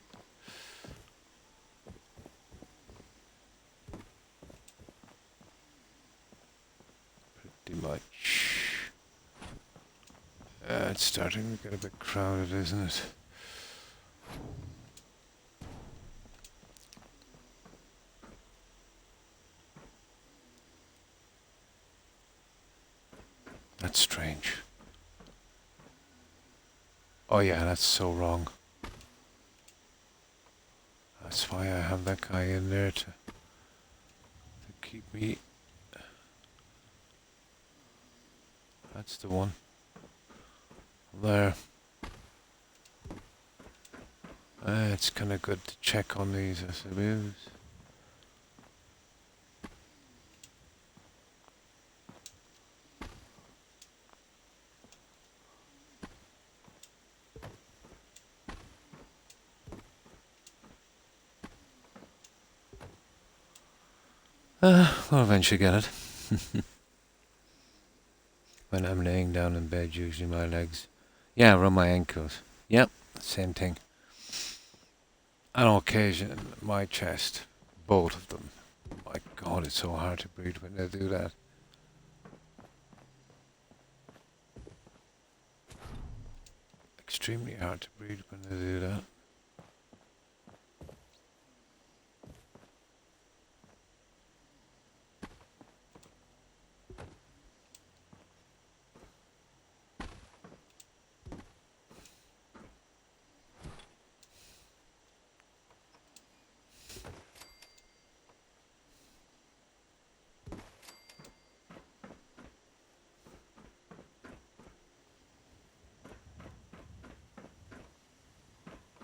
Pretty much. It's starting to get a bit crowded, isn't it? That's strange. Oh yeah, that's so wrong. That's why I have that guy in there to keep me... That's the one. There. It's kind of good to check on these, I suppose. I'll eventually get it. When I'm laying down in bed, usually my legs... Yeah, around my ankles. Yep, same thing. And on occasion, my chest. Both of them. My God, it's so hard to breathe when they do that. Extremely hard to breathe when they do that.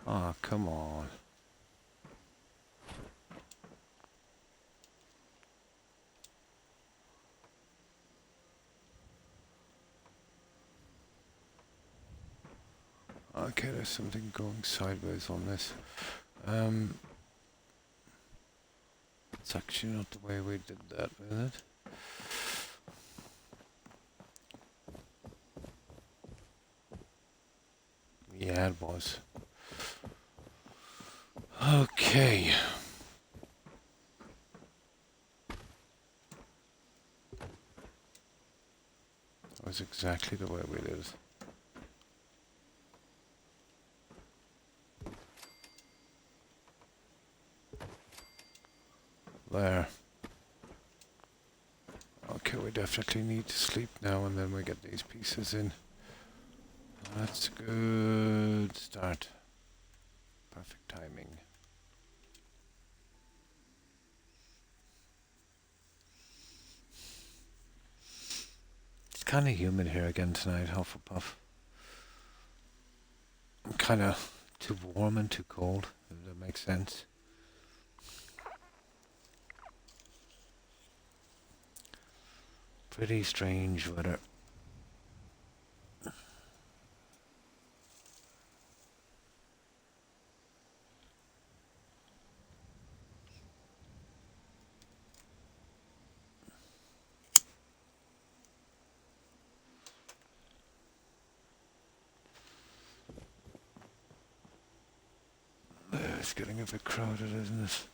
Oh, come on. Okay, there's something going sideways on this. It's actually not the way we did that, is it? Yeah, it was. Okay. That was exactly the way we did it. there. Okay, we definitely need to sleep now, and then we get these pieces in. That's a good start. Perfect timing. It's kind of humid here again tonight, Hufflepuff. I'm kind of too warm and too cold, if that makes sense. Pretty strange weather. It's getting a bit crowded, isn't it?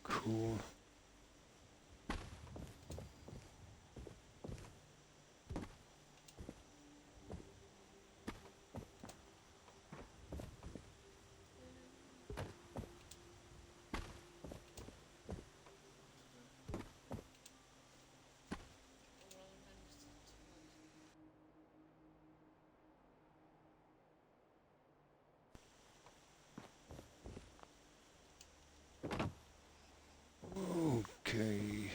Cool. Okay.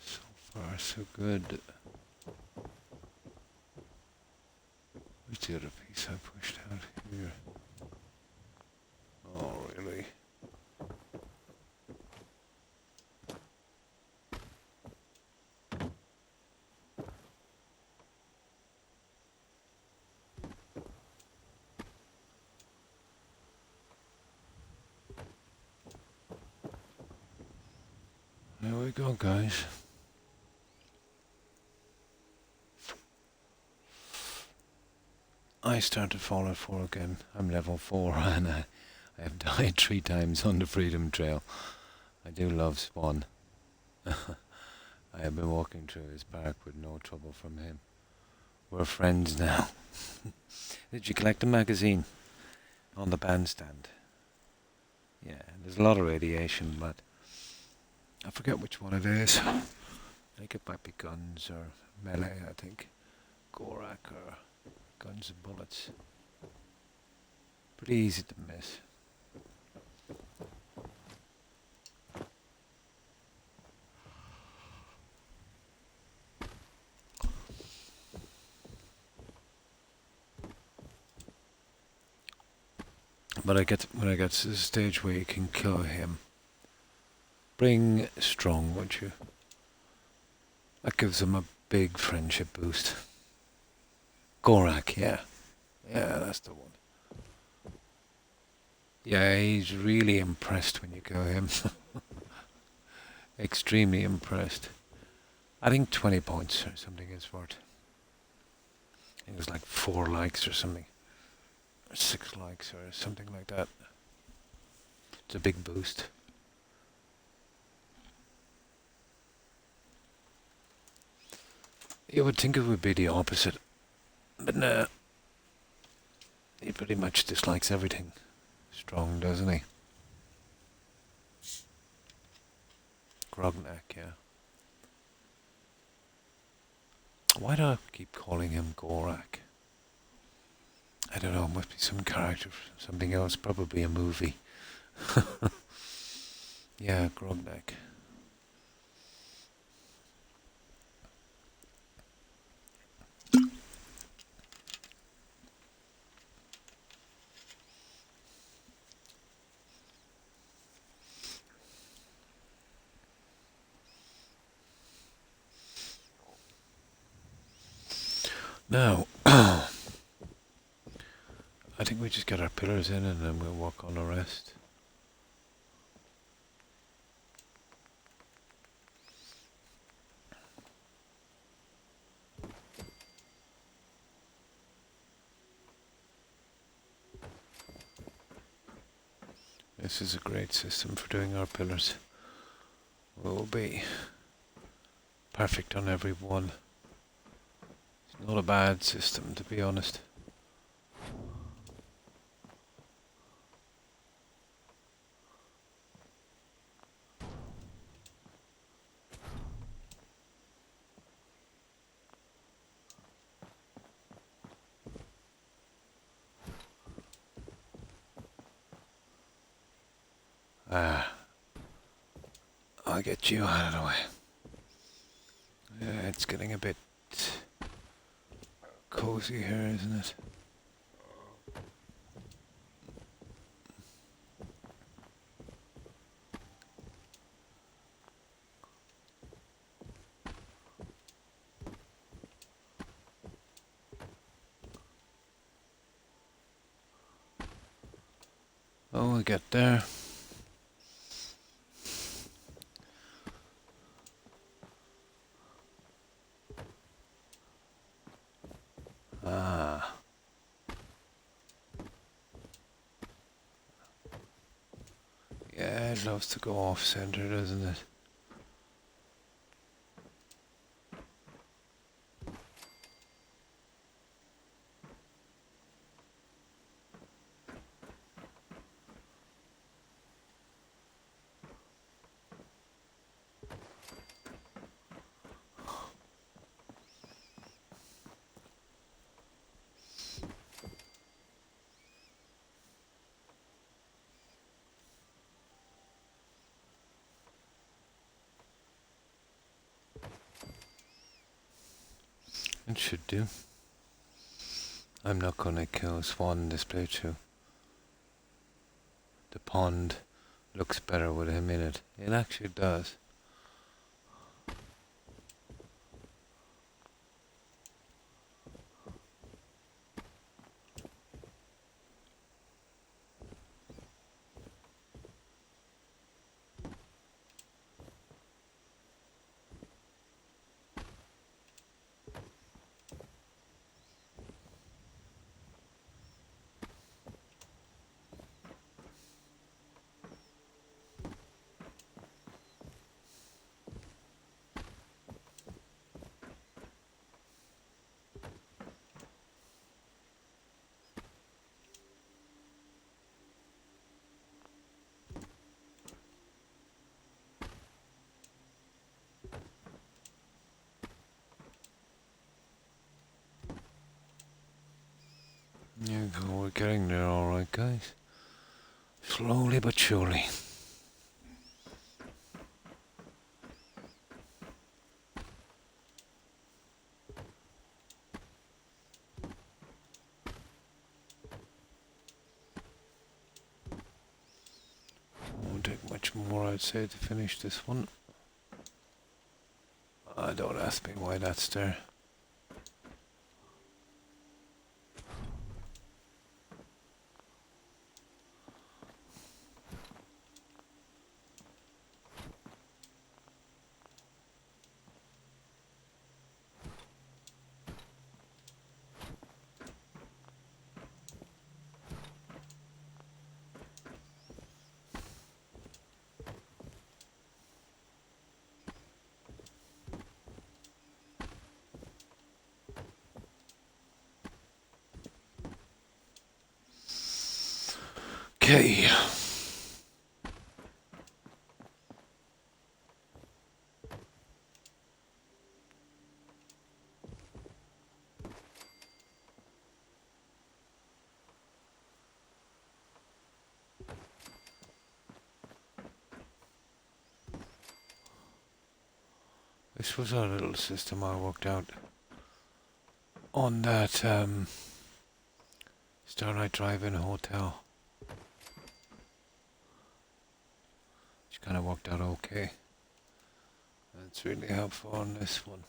So far, so good. Where's the other piece I pushed out here? Oh, really? There we go, guys. I started Fallout 4 again. I'm level 4 and I have died 3 times on the Freedom Trail. I do love Swan. I have been walking through his park with no trouble from him. We're friends now. Did you collect the magazine on the bandstand? Yeah, there's a lot of radiation, but I forget which one it is. I think it might be guns or melee, I think. Gorak or guns and bullets. Pretty easy to miss. But when I get to the stage where you can kill him, bring strong, would you? That gives him a big friendship boost. Gorak, yeah. Yeah, that's the one. Yeah, he's really impressed when you kill him. Extremely impressed. I think 20 points or something is worth. I think it was like 4 likes or something. Or 6 likes or something like that. It's a big boost. You would think it would be the opposite. But no. He pretty much dislikes everything strong, doesn't he? Grognak, yeah. Why do I keep calling him Gorak? I don't know, it must be some character, something else, probably a movie. Yeah, Grognak. Now, I think we just get our pillars in and then we'll work on the rest. This is a great system for doing our pillars. We'll be perfect on every one. It's not a bad system, to be honest. I'll get you out of the way. Yeah, it's getting a bit cozy here, isn't it? Oh, we'll get there. Ah. Yeah, it loves to go off center, doesn't it? It should do. I'm not gonna kill a swan in this playthrough. The pond looks better with him in it. It actually does. Yeah, we're getting there alright, guys. Slowly but surely. Won't take much more, I'd say, to finish this one. Don't ask me why that's there. Okay. This was our little system I worked out on that Starlight Drive-In hotel. Which kind of worked out okay. It's really helpful on this one.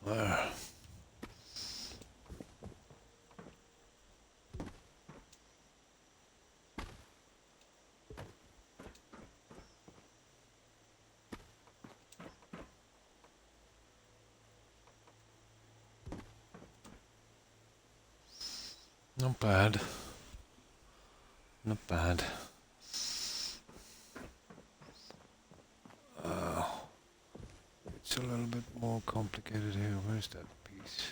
There. Not bad. Not bad. It's a little bit more complicated here. Where's that piece?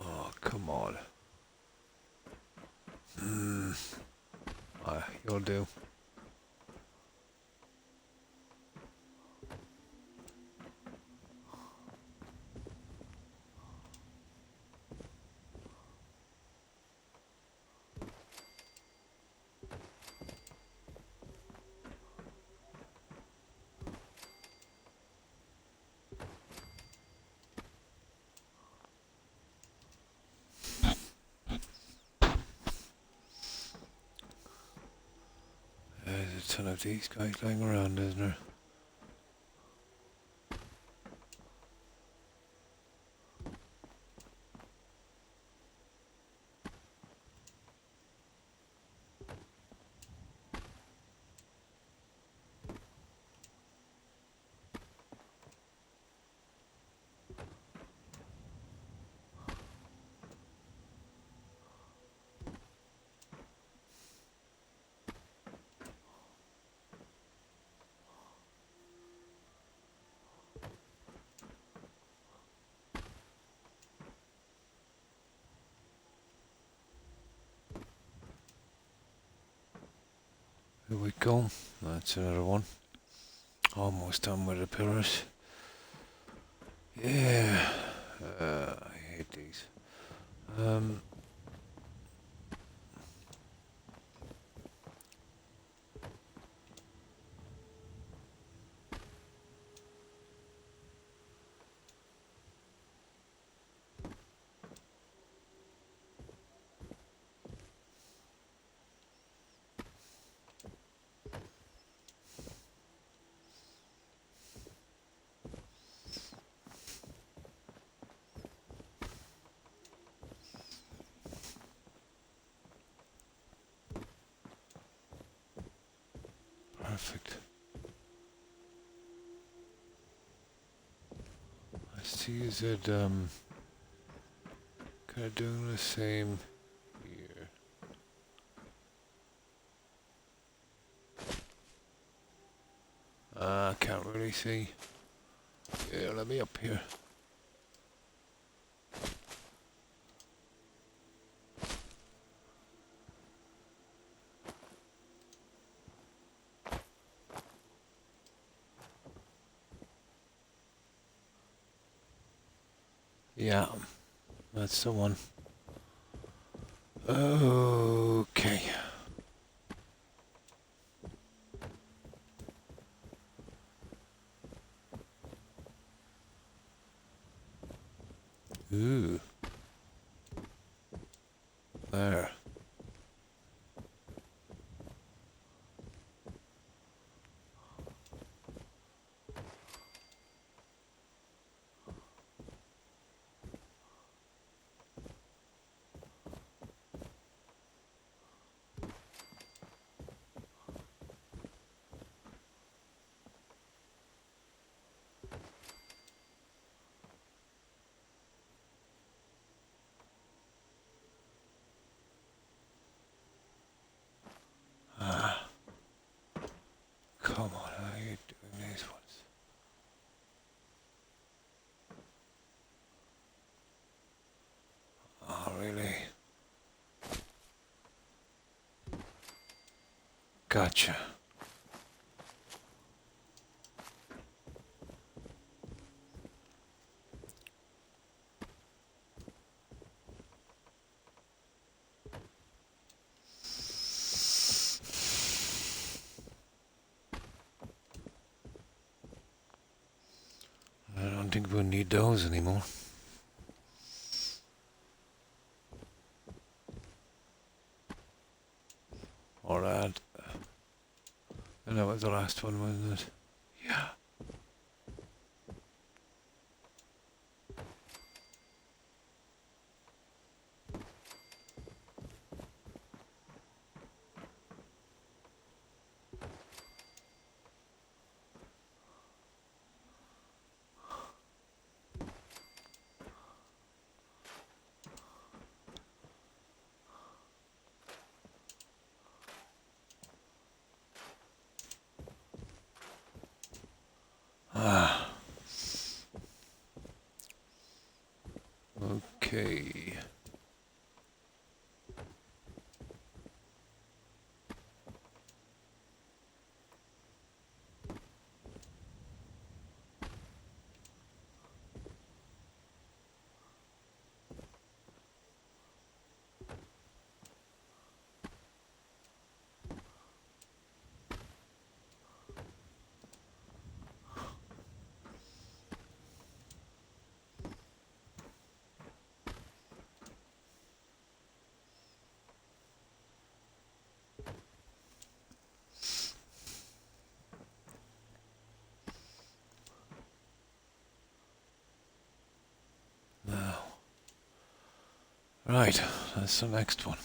Oh, come on. You'll do. There's a ton of these guys lying around, isn't there? Here we go. That's another one. Almost done with the pillars. Yeah. I hate these. Perfect. I see, is it kind of doing the same here? I can't really see. Yeah, let me up here. Yeah, that's the one. Okay. Ooh. There. Gotcha. I don't think we'll need those anymore. Or that. And that was the last one, wasn't it? Yeah. Ah. Okay. Now. Right, that's the next one.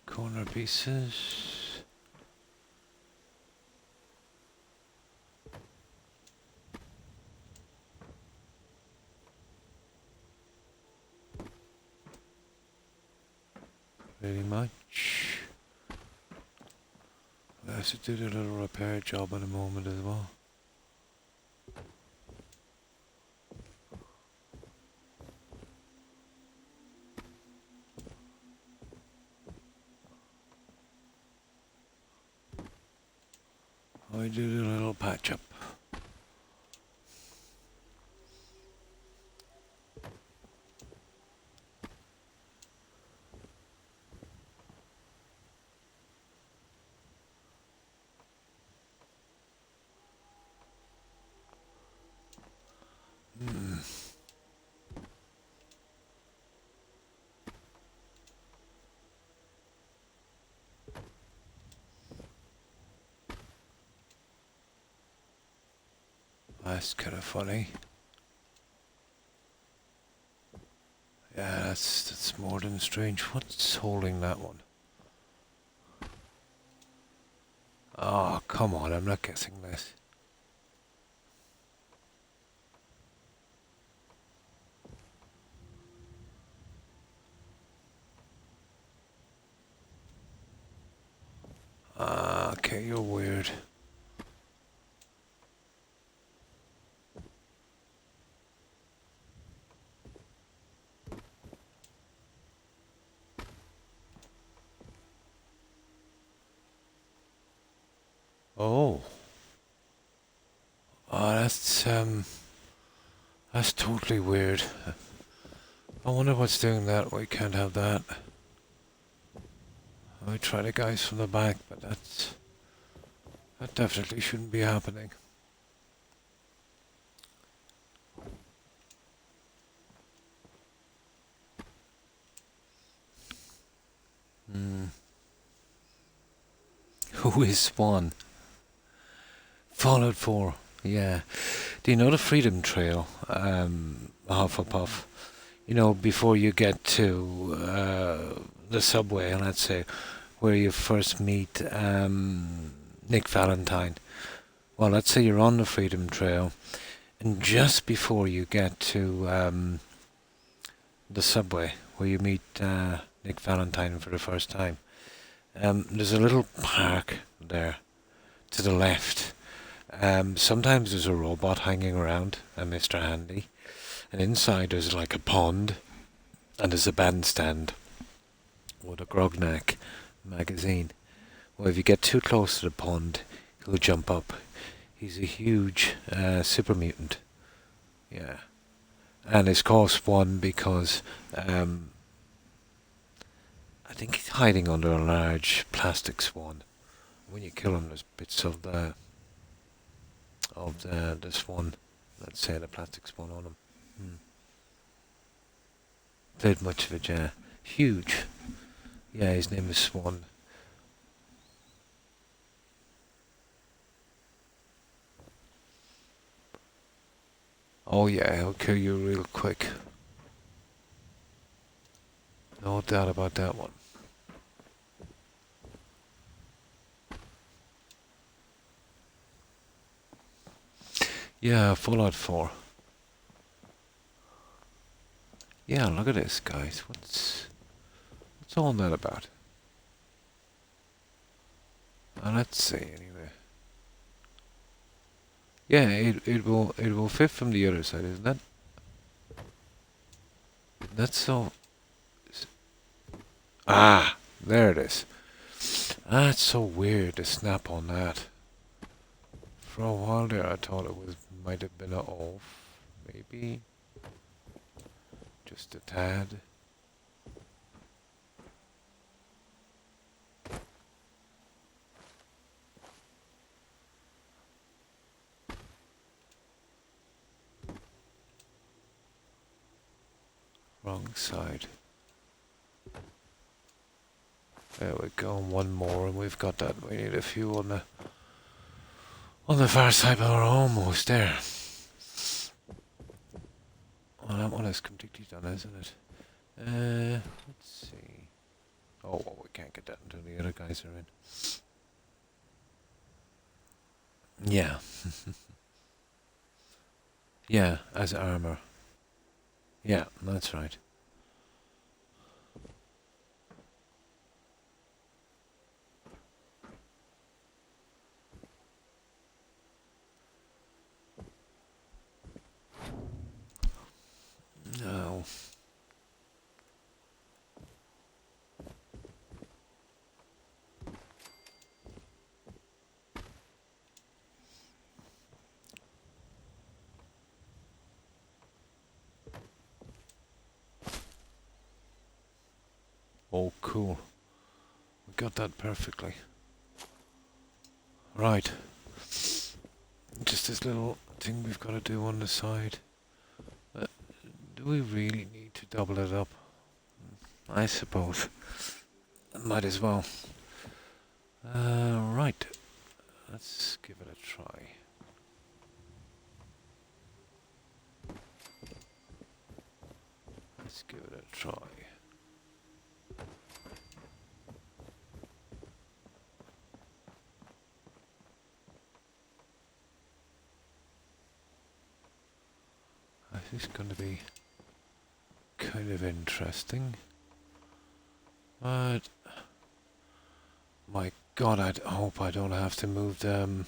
Corner pieces. Pretty much. I have to do a little repair job in a moment as well. I do a little patch up. That's kind of funny. Yeah, that's more than strange. What's holding that one? Oh, come on, I'm not guessing this. Okay, you're weird. Oh. Oh, that's totally weird. I wonder what's doing that. We can't have that. I try the guys from the back, but that definitely shouldn't be happening. Hmm. Who is Swan? Fallout 4. Yeah. Do you know the Freedom Trail? Hufflepuff. You know, before you get to the subway, let's say, where you first meet Nick Valentine. Well, let's say you're on the Freedom Trail, and just before you get to the subway, where you meet Nick Valentine for the first time, there's a little park there to the left. Sometimes there's a robot hanging around, a Mr. Handy, and inside there's like a pond, and there's a bandstand with a Grognak magazine. Well, if you get too close to the pond, he'll jump up. He's a huge super mutant. Yeah. And his cost 1 because I think he's hiding under a large plastic swan. When you kill him, there's bits of the swan, let's say the plastic swan on him. Played much of it, yeah. Huge. Yeah, his name is Swan. Oh yeah, he'll kill you real quick. No doubt about that one. Yeah, Fallout 4. Yeah, look at this, guys. What's all that about? Let's see, anyway. Yeah, it will fit from the other side, isn't that? That's so. Ah, there it is. That's so weird. The snap on that. For a while there, I thought it might have been a off, maybe just a tad. Wrong side. There we go, one more, and we've got that. We need a few on the far side, but we're almost there. Well, that one is completely done, isn't it? Let's see. Oh, well, we can't get that until the other guys are in. Yeah. Yeah, as armor. Yeah, that's right. No. Oh, cool. We got that perfectly. Right. Just this little thing we've got to do on the side. Do we really need to double it up? I suppose. Might as well. Right. Let's give it a try. Let's give it a try. This is going to be kind of interesting. But my God, I hope I don't have to move the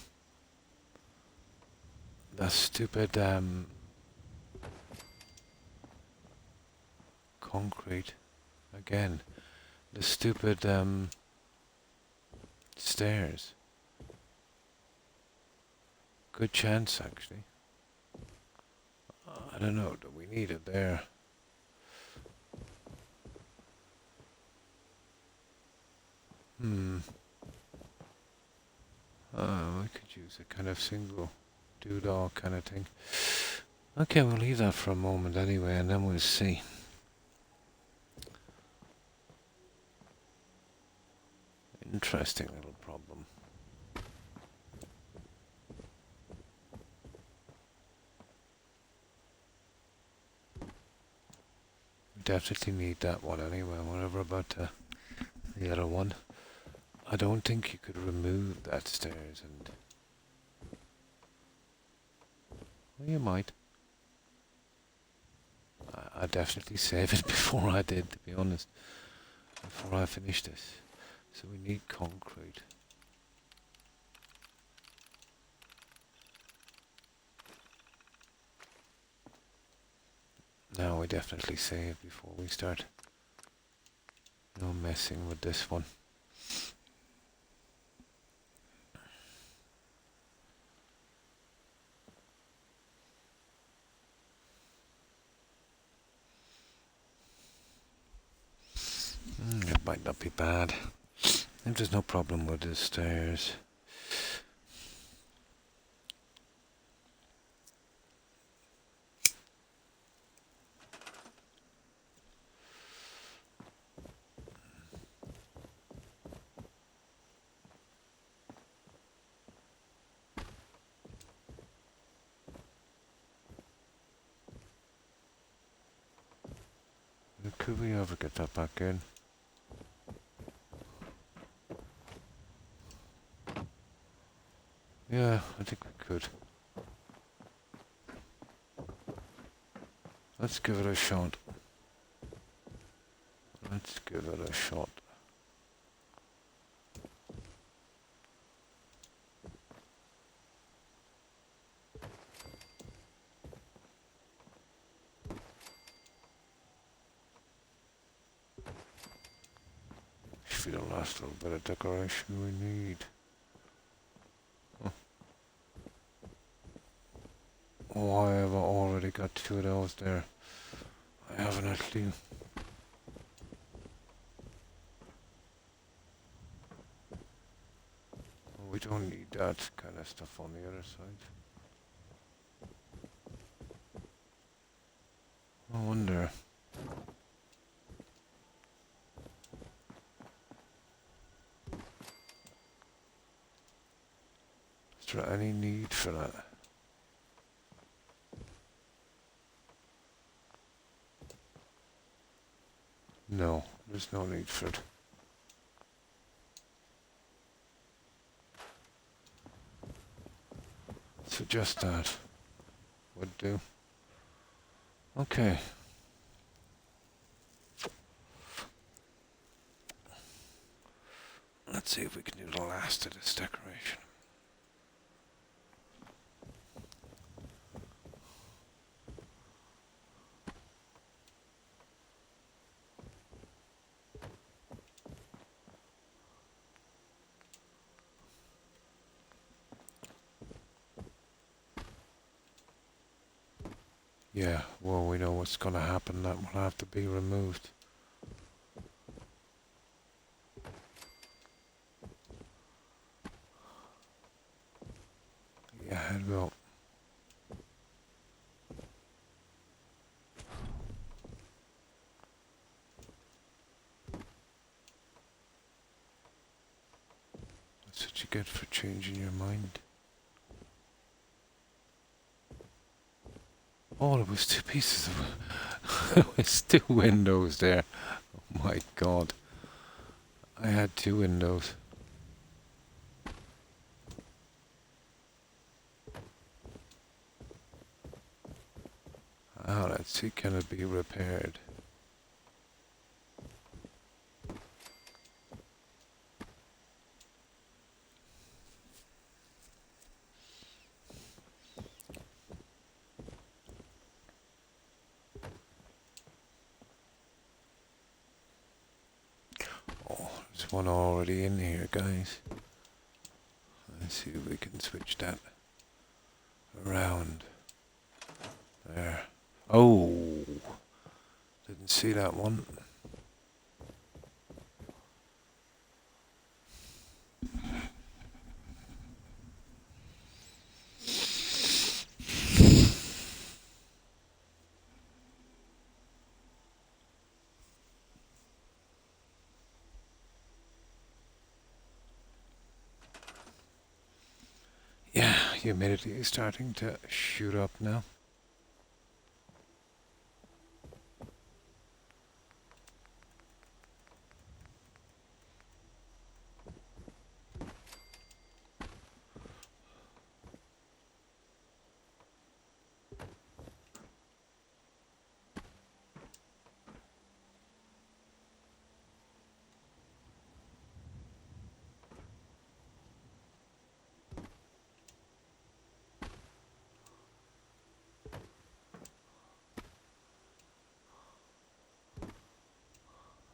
stupid concrete again. The stupid stairs. Good chance, actually. I don't know, do we need it there? We could use a kind of single doodah kind of thing. Okay, we'll leave that for a moment anyway, and then we'll see. Interesting little problem. We definitely need that one anyway, whatever about the other one. I don't think you could remove that stairs and... Well, you might. I'd definitely save it before I did, to be honest. Before I finish this. So we need concrete. Now we definitely save before we start. No messing with this one. might not be bad. If there's no problem with the stairs. Could we ever get that back in? Yeah, I think we could. Let's give it a shot. Let's give it a shot. Should be the last little bit of decoration we need. Why have I already got 2 of those there? I haven't actually. We don't need that kind of stuff on the other side. I wonder. Is there any need for that? No, there's no need for it. So just that would do. Okay. Let's see if we can do the last of this decoration. Yeah, well, we know what's going to happen. That will have to be removed. Yeah, it will. That's what you get for changing your mind. Oh, it was 2 pieces of... it was 2 windows there. Oh my god. I had 2 windows. Oh, let's see, can it be repaired? Oh, there's one already in here, guys. Let's see if we can switch that around. There. Oh! Didn't see that one. Yeah, humidity is starting to shoot up now.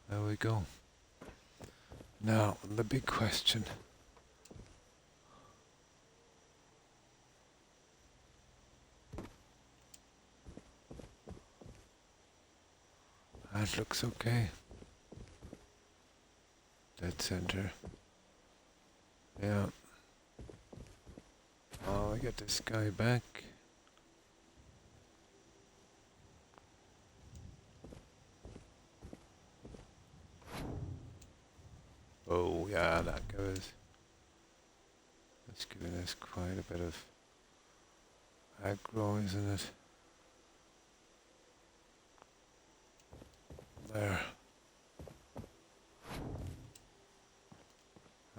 There we go. Now, the big question. That looks okay. dead center. Yeah. Oh, I get this guy back. Oh, yeah, that goes. That's giving us quite a bit of aggro, isn't it? There.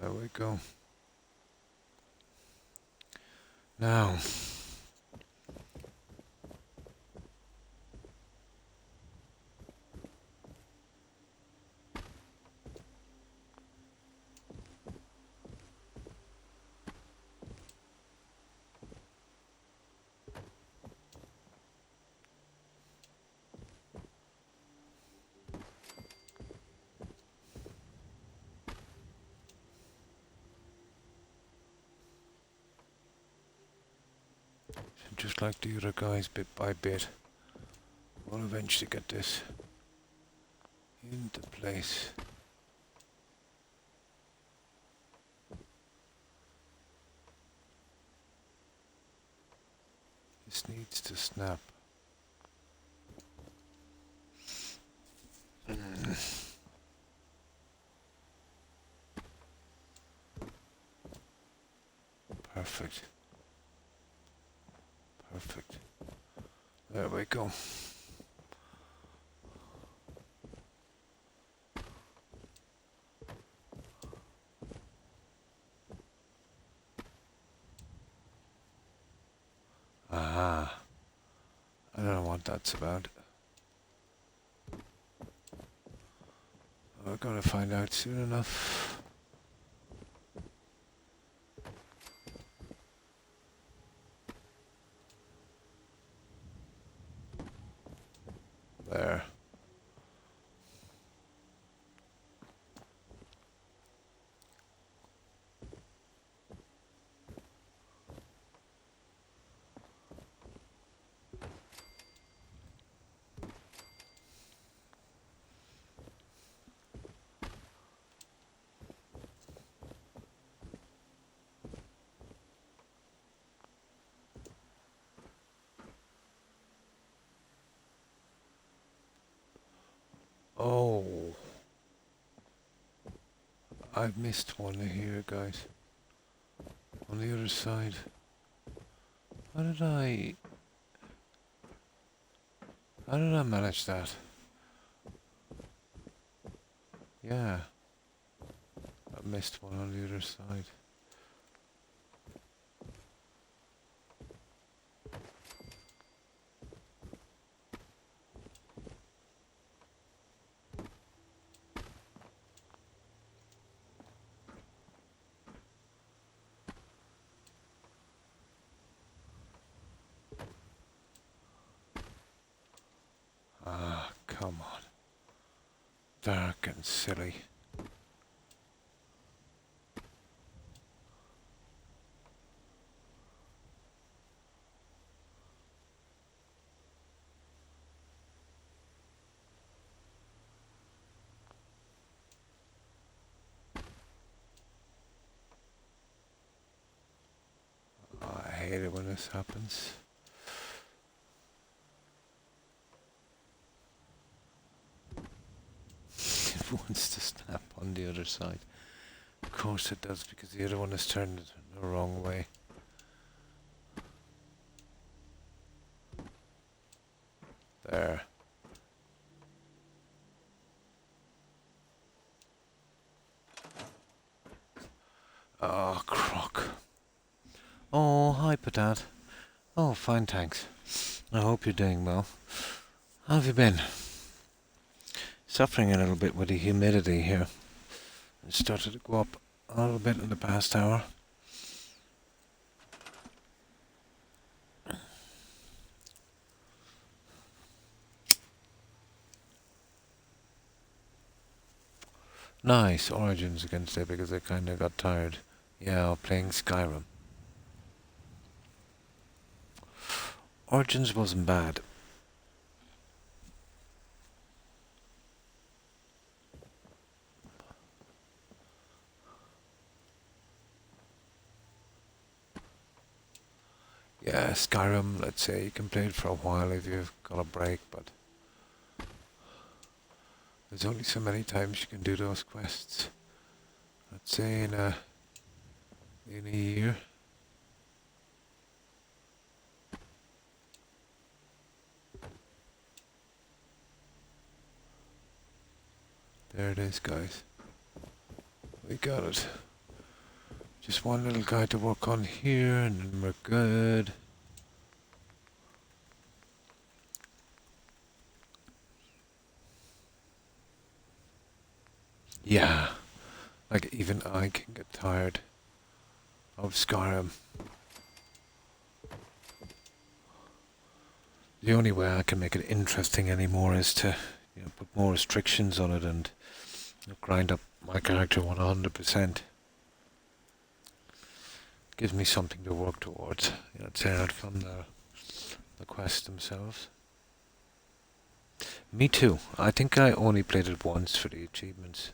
There we go. Now. Just like the other guys, bit by bit, we'll eventually get this into place. This needs to snap. Perfect. Perfect. There we go. Aha. I don't know what that's about. We're gonna find out soon enough. There. Oh. I've missed one here, guys. On the other side. How did I manage that? Yeah. I missed one on the other side. Ah, come on. Dark and silly. Oh, I hate it when this happens. It wants to snap on the other side. Of course it does, because the other one is turned the wrong way. There. Oh, Croc. Oh, hi, Patat. Oh, fine, thanks. I hope you're doing well. How have you been? Suffering a little bit with the humidity here. It started to go up a little bit in the past hour. Nice, Origins against it because I kind of got tired. Yeah, playing Skyrim. Origins wasn't bad. Yeah, Skyrim, let's say you can play it for a while if you've got a break, but there's only so many times you can do those quests. Let's say in a year. There it is, guys. We got it. Just one little guy to work on here, and then we're good. Yeah, like even I can get tired of Skyrim. The only way I can make it interesting anymore is to, put more restrictions on it and grind up my character 100%. Gives me something to work towards, tear out from the quests themselves. Me too. I think I only played it once for the achievements.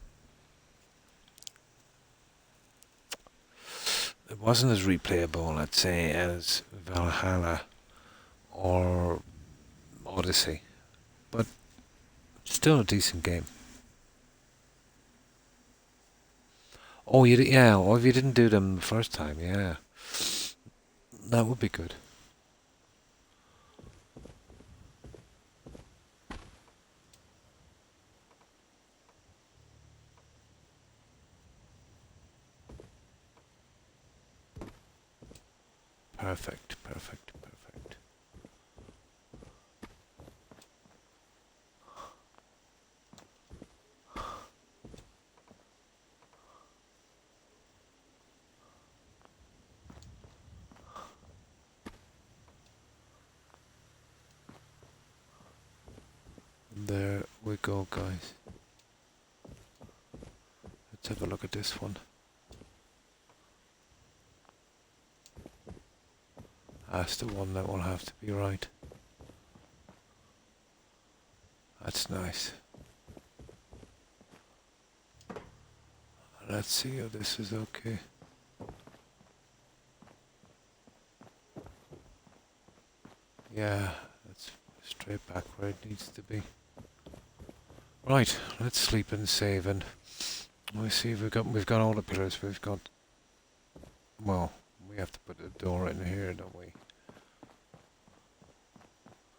It wasn't as replayable, let's say, as Valhalla or Odyssey, but still a decent game. Oh, yeah. Or if you didn't do them the first time, yeah, that would be good. Perfect, perfect, perfect. There we go, guys. Let's have a look at this one. That's the one that will have to be right. That's nice. Let's see if this is okay. Yeah, that's straight back where it needs to be. Right, let's sleep and save, and we'll see if we've got all the pillars. We've got, well, we have to put a door in here, don't we?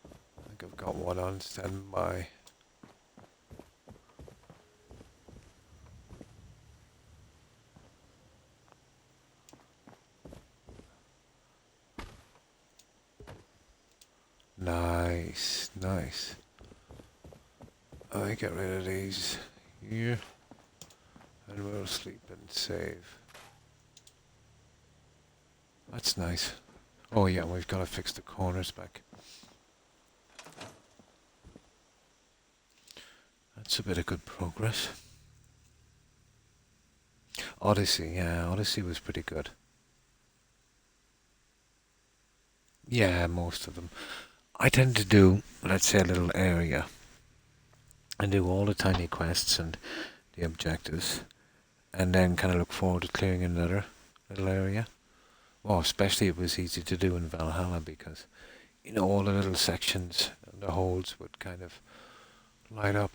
I think I've got one on standby. Nice, nice. I get rid of these here, and we'll sleep and save. That's nice. Oh yeah, we've got to fix the corners back. That's a bit of good progress. Odyssey, yeah, Odyssey was pretty good. Yeah, most of them. I tend to do, let's say, a little area and do all the tiny quests and the objectives, and then kind of look forward to clearing another little area. Well, especially it was easy to do in Valhalla because, all the little sections and the holes would kind of light up.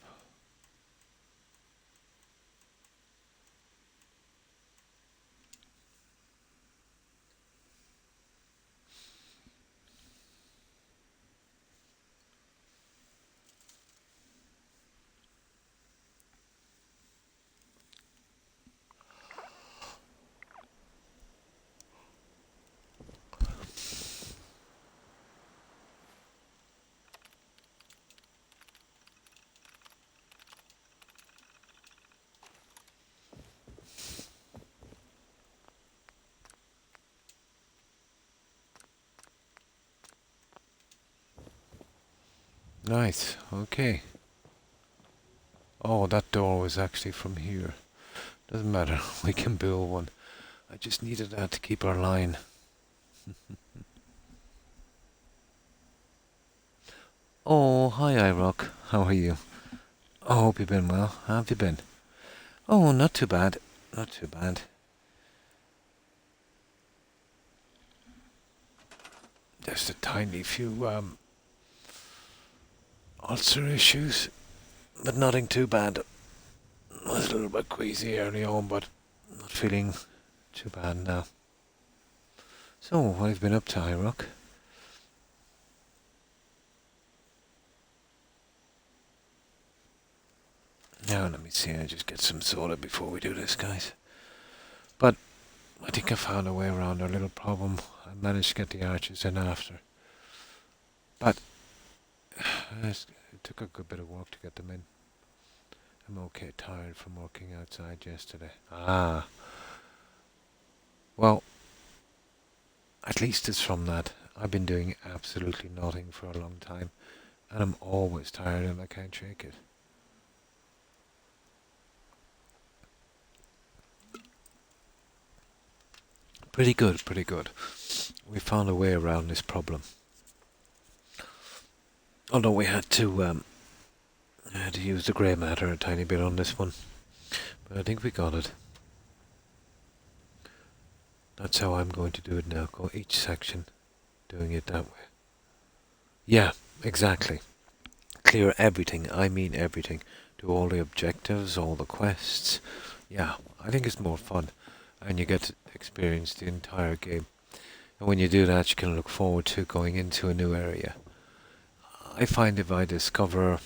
Nice, okay. Oh, that door was actually from here. Doesn't matter, we can build one. I just needed that to keep our line. Oh, hi iRock. How are you? Oh, hope you've been well. How have you been? Oh, not too bad. Not too bad. Just a tiny few ulcer issues, but nothing too bad. I was a little bit queasy early on, but not feeling too bad now. So, what have you been up to, Rock? Now, let me see, I just get some soda before we do this, guys. But I think I found a way around our little problem. I managed to get the arches in after. But it took a good bit of work to get them in. I'm okay tired from working outside yesterday. Well, at least it's from that. I've been doing absolutely nothing for a long time. And I'm always tired and I can't shake it. Pretty good, pretty good. We found a way around this problem. Although we had to use the grey matter a tiny bit on this one. But I think we got it. That's how I'm going to do it now. Go each section, doing it that way. Yeah, exactly. Clear everything. I mean everything. Do all the objectives, all the quests. Yeah, I think it's more fun. And you get to experience the entire game. And when you do that, you can look forward to going into a new area. I find if I discover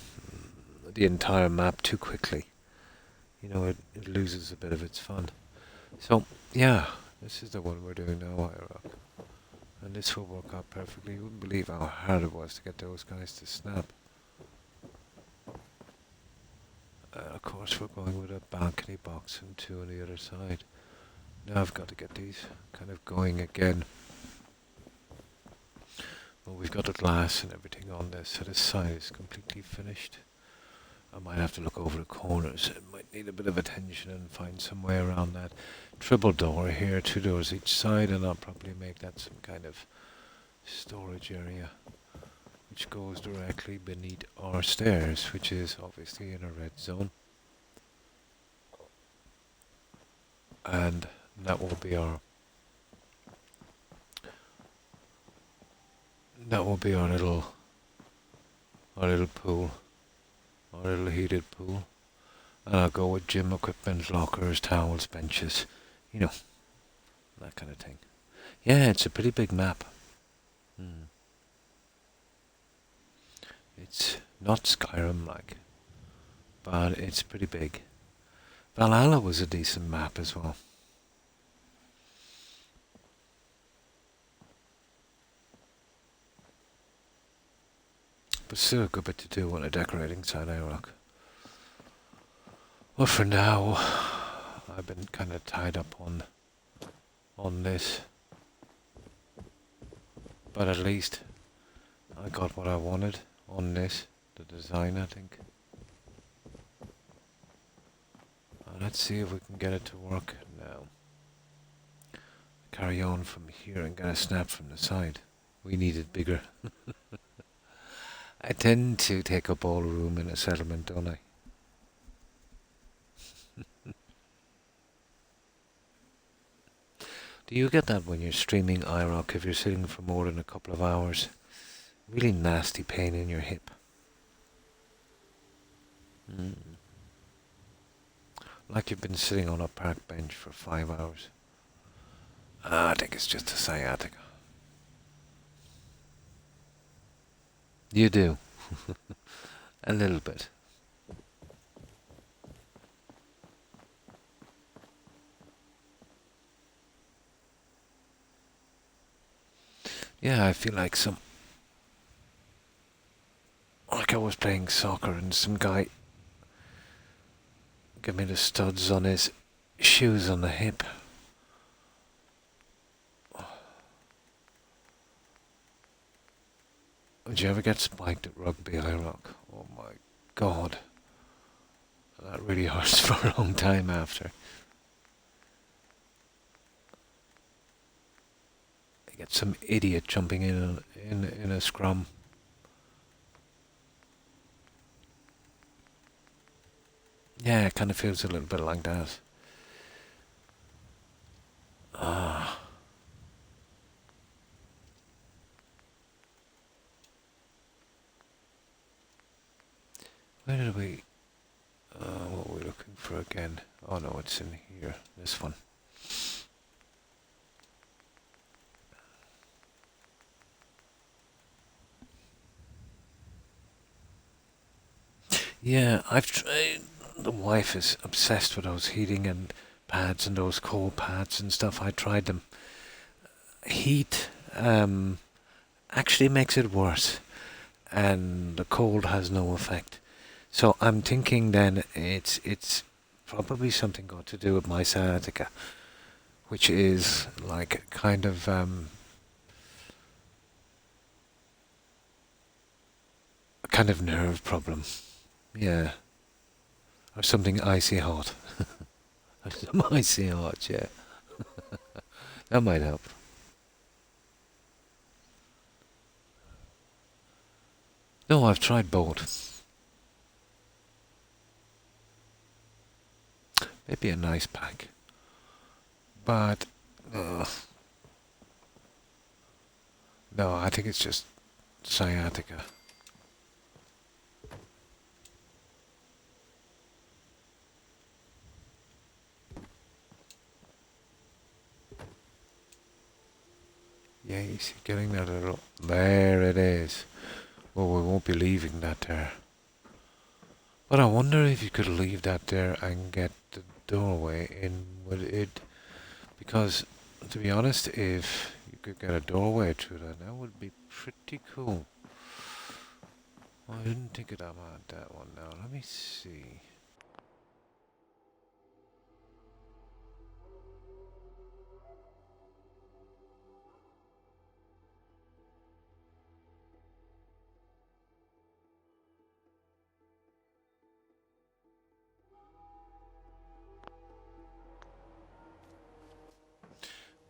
the entire map too quickly, it loses a bit of its fun. So, yeah, this is the one we're doing now, Rock. And this will work out perfectly. You wouldn't believe how hard it was to get those guys to snap. Of course, we're going with a balcony box and two on the other side. Now I've got to get these kind of going again. Well, we've got the glass and everything on this, so this side is completely finished. I might have to look over the corners. It might need a bit of attention and find some way around that. Triple door here, 2 doors each side, and I'll probably make that some kind of storage area, which goes directly beneath our stairs, which is obviously in a red zone. And that will be our little pool, our little heated pool. And I'll go with gym equipment, lockers, towels, benches, that kind of thing. Yeah, it's a pretty big map. It's not Skyrim like, but it's pretty big. Valhalla was a decent map as well. But still a good bit to do on a decorating side, Rock. Well, for now, I've been kind of tied up on this. But at least I got what I wanted on this, the design, I think. Let's see if we can get it to work now. Carry on from here and get a snap from the side. We need it bigger. I tend to take up all the room in a settlement, don't I? Do you get that when you're streaming iRock, if you're sitting for more than a couple of hours? Really nasty pain in your hip. Like you've been sitting on a park bench for 5 hours. I think it's just a sciatica. You do. A little bit. Yeah, I feel like I was playing soccer and some guy gave me the studs on his shoes on the hip. Did you ever get spiked at rugby, Rock? Oh my god. That really hurts for a long time after. You get some idiot jumping in a scrum. Yeah, it kind of feels a little bit like that. Where did we... what were we looking for again? Oh no, it's in here. This one. Yeah, I've tried. The wife is obsessed with those heating and pads and those cold pads and stuff. I tried them. Heat actually makes it worse, and the cold has no effect. So I'm thinking then it's probably something got to do with my sciatica, which is like kind of a kind of nerve problem. Yeah, or something icy hot. Or some icy hot, yeah. That might help. No, I've tried both. Maybe a nice pack, but no, I think it's just sciatica. Yeah, you see, getting that little... There it is. Well, we won't be leaving that there. But I wonder if you could leave that there and get the doorway in with it. Because, to be honest, if you could get a doorway through that would be pretty cool. Well, I didn't think about that one now. Let me see.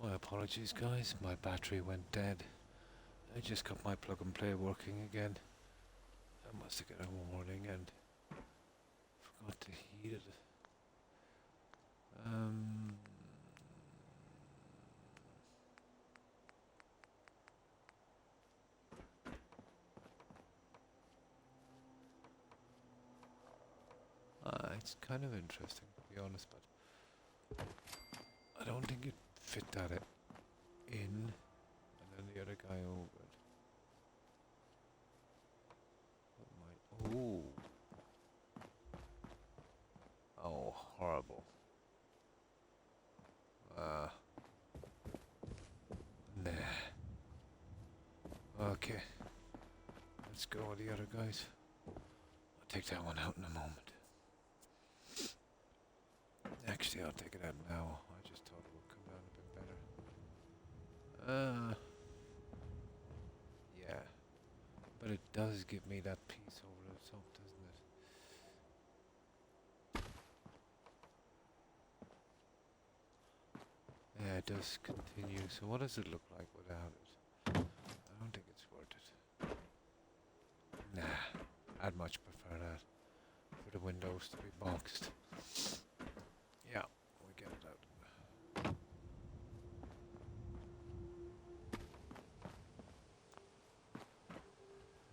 My apologies, guys. My battery went dead. I just got my plug and play working again. I must have got a warning and forgot to heat it. It's kind of interesting, to be honest, but I don't think it fit that in, and then the other guy over it. Ooh. Oh, horrible. Nah. Okay. Let's go with the other guys. I'll take that one out in a moment. Actually, I'll take it out now. I just thought it would come down a bit better. Yeah. But it does give me that piece over the top, doesn't it? Yeah, it does continue. So what does it look like without it? I don't think it's worth it. Nah, I'd much prefer that. For the windows to be boxed. Yeah, we get it out.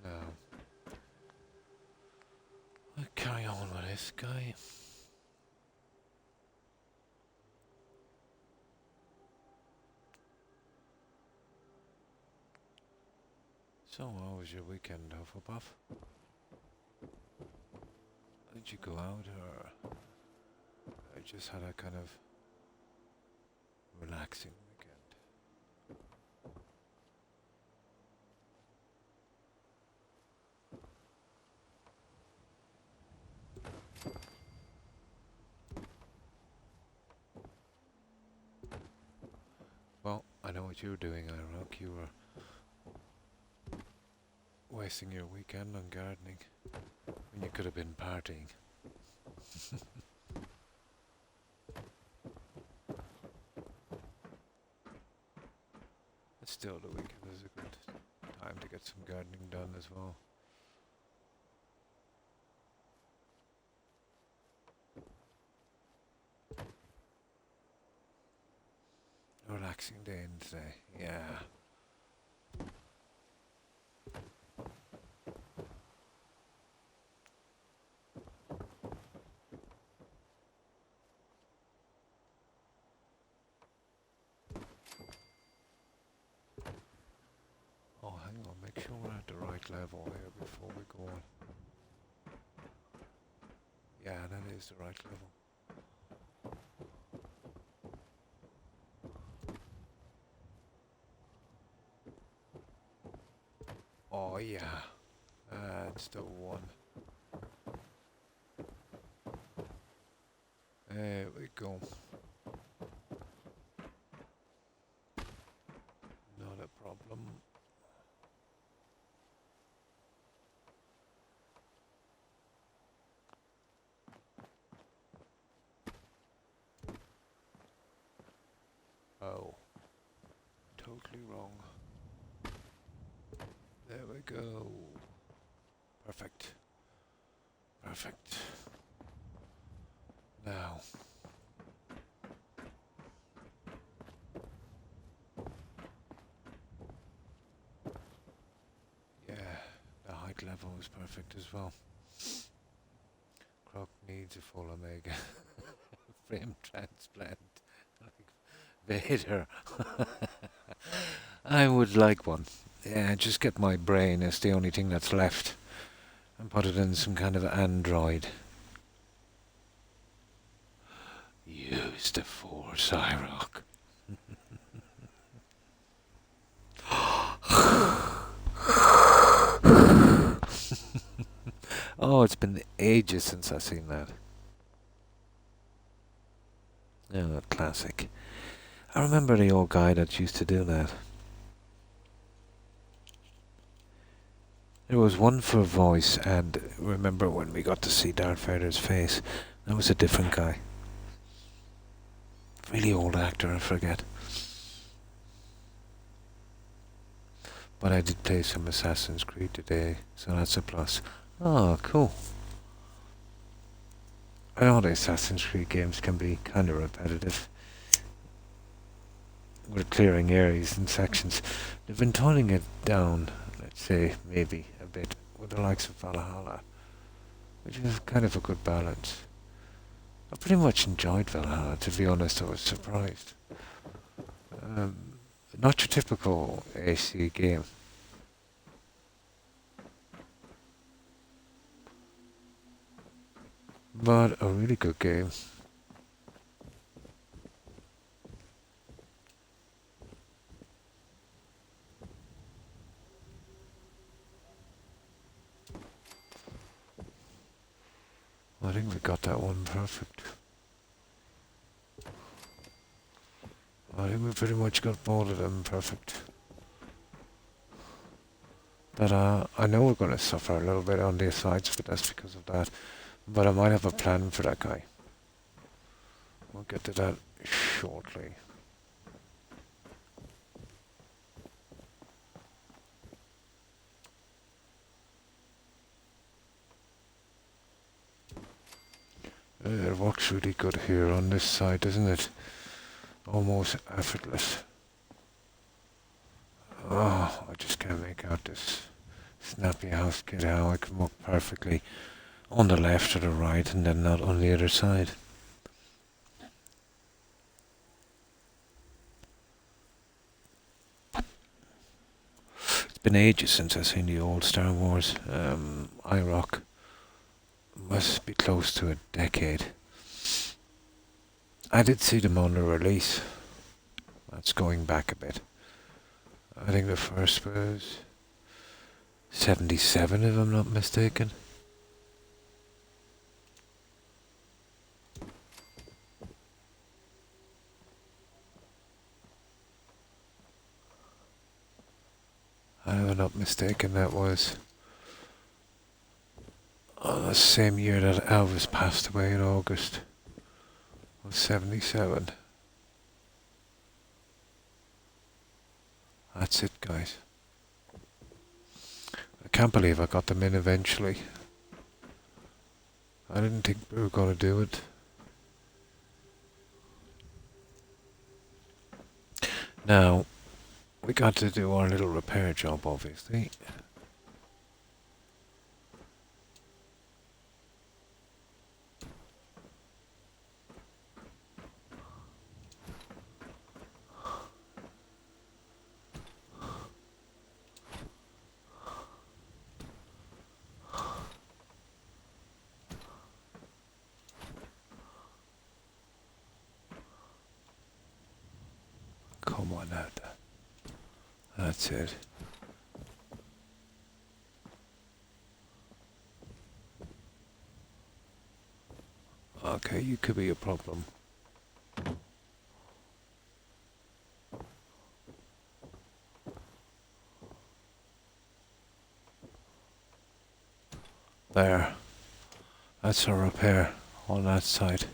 Now, I'll carry on with this guy. So, how was your weekend, Hufflepuff? Did you go out, or I just had a kind of relaxing weekend? Well, I know what you were doing, Irock. You were wasting your weekend on gardening when you could have been partying. But still, the weekend is a good time to get some gardening done as well. A relaxing day in today, yeah. right level here before we go on. Yeah, that is the right level. Oh yeah, that's the one. There we go. Not a problem. Oh, totally wrong. There we go. Perfect. Perfect. Now. Yeah, the height level is perfect as well. Croc needs a full omega frame transplant. Like Vader. I would like one. Yeah, just get my brain as the only thing that's left and put it in some kind of android. Use the Force, Rock. Oh, it's been ages since I've seen that. Oh, classic. I remember the old guy that used to do that. There was one for voice, and remember when we got to see Darth Vader's face? That was a different guy. Really old actor, I forget. But I did play some Assassin's Creed today, so that's a plus. Oh, cool. I know the Assassin's Creed games can be kind of repetitive. With clearing areas and sections. They've been toning it down, let's say, maybe a bit, with the likes of Valhalla, which is kind of a good balance. I pretty much enjoyed Valhalla, to be honest. I was surprised. Not your typical AC game. But a really good game. I think we got that one perfect. I think we pretty much got both of them perfect. But I know we're going to suffer a little bit on the sides, but that's because of that. But I might have a plan for that guy. We'll get to that shortly. It works really good here on this side, doesn't it? Almost effortless. Oh, I just can't make out this snappy house kid, how I can walk perfectly on the left or the right and then not on the other side. It's been ages since I've seen the old Star Wars. IROC must be close to a decade. I did see them on the release. That's going back a bit. I think the first was 77, if I'm not mistaken. If I'm not mistaken, that was the same year that Elvis passed away in August of 77. That's it, guys. I can't believe I got them in eventually. I didn't think we were going to do it. Now, we got to do our little repair job, obviously. no. That's it. Okay, you could be a problem. There. That's a repair on that side.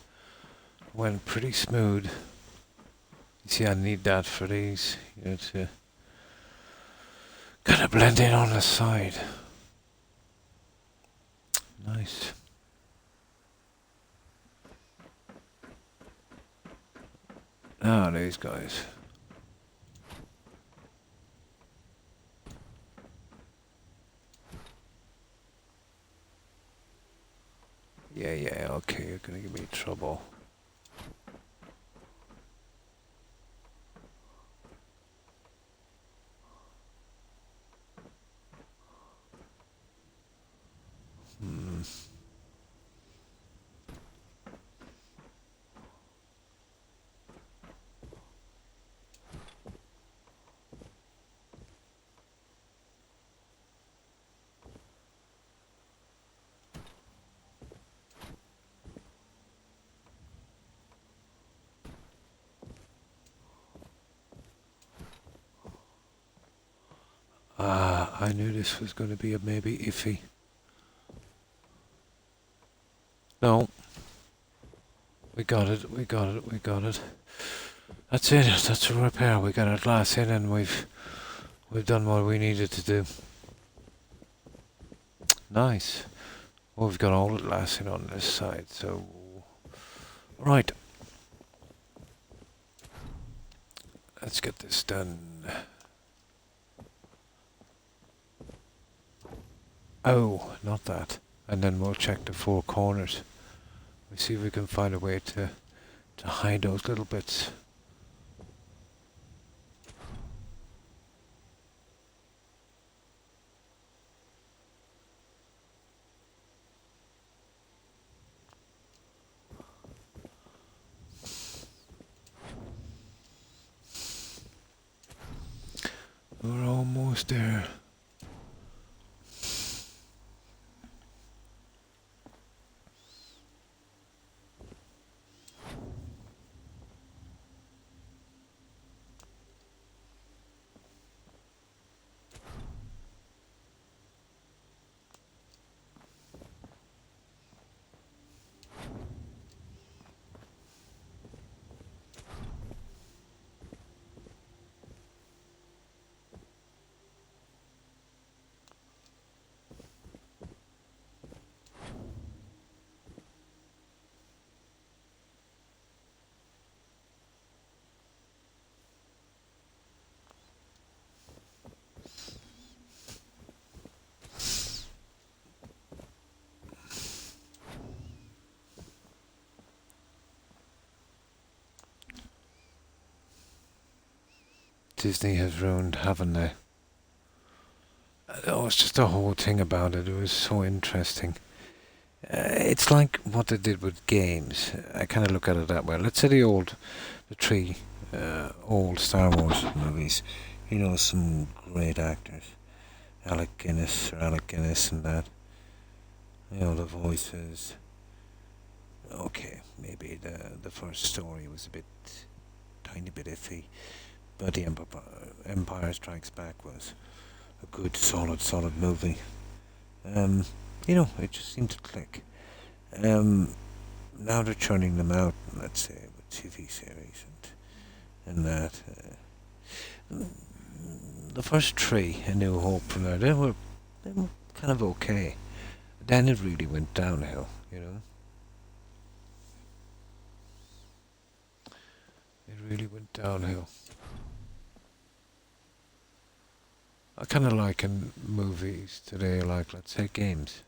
Went pretty smooth. You see, I need that for these, to kind of blend in on the side. Nice. Now these guys. Yeah, okay, you're gonna give me trouble. I knew this was going to be a maybe iffy. No. We got it. That's it. That's a repair. We got our glass in and we've done what we needed to do. Nice. Well, we've got all the glass in on this side, so... Right. Let's get this done. Oh, not that. And then we'll check the four corners. We'll see if we can find a way to hide those little bits. We're almost there. Disney has ruined, haven't they? Oh, it's just the whole thing about it. It was so interesting. It's like what they did with games. I kind of look at it that way. Let's say the three old Star Wars movies. Some great actors. Alec Guinness and that. The voices. Okay, maybe the first story was tiny bit iffy. But the Empire Strikes Back was a good, solid movie. It just seemed to click. Now they're churning them out, let's say, with TV series and that. The first three, A New Hope, from there, they were kind of okay. Then it really went downhill, It really went downhill. I kind of like in movies today, like, let's say, games.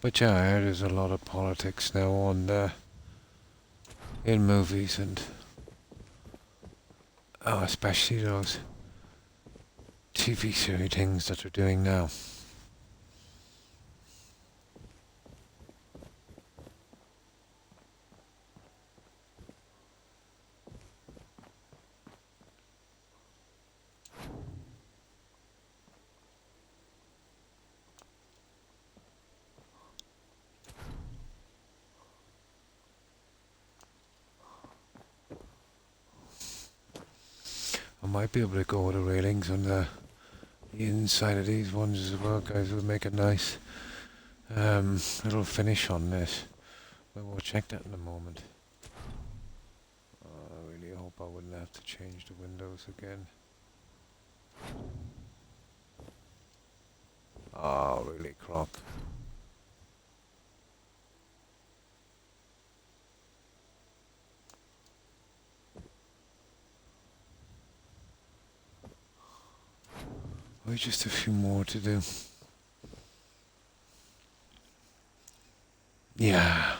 But yeah, I heard there's a lot of politics now on in movies and especially those TV series things that they're doing now. I might be able to go with the railings on the inside of these ones as well, guys. We'll make a nice little finish on this. But we'll check that in a moment. I really hope I wouldn't have to change the windows again. Oh, really, Croc. Oh, just a few more to do. Yeah.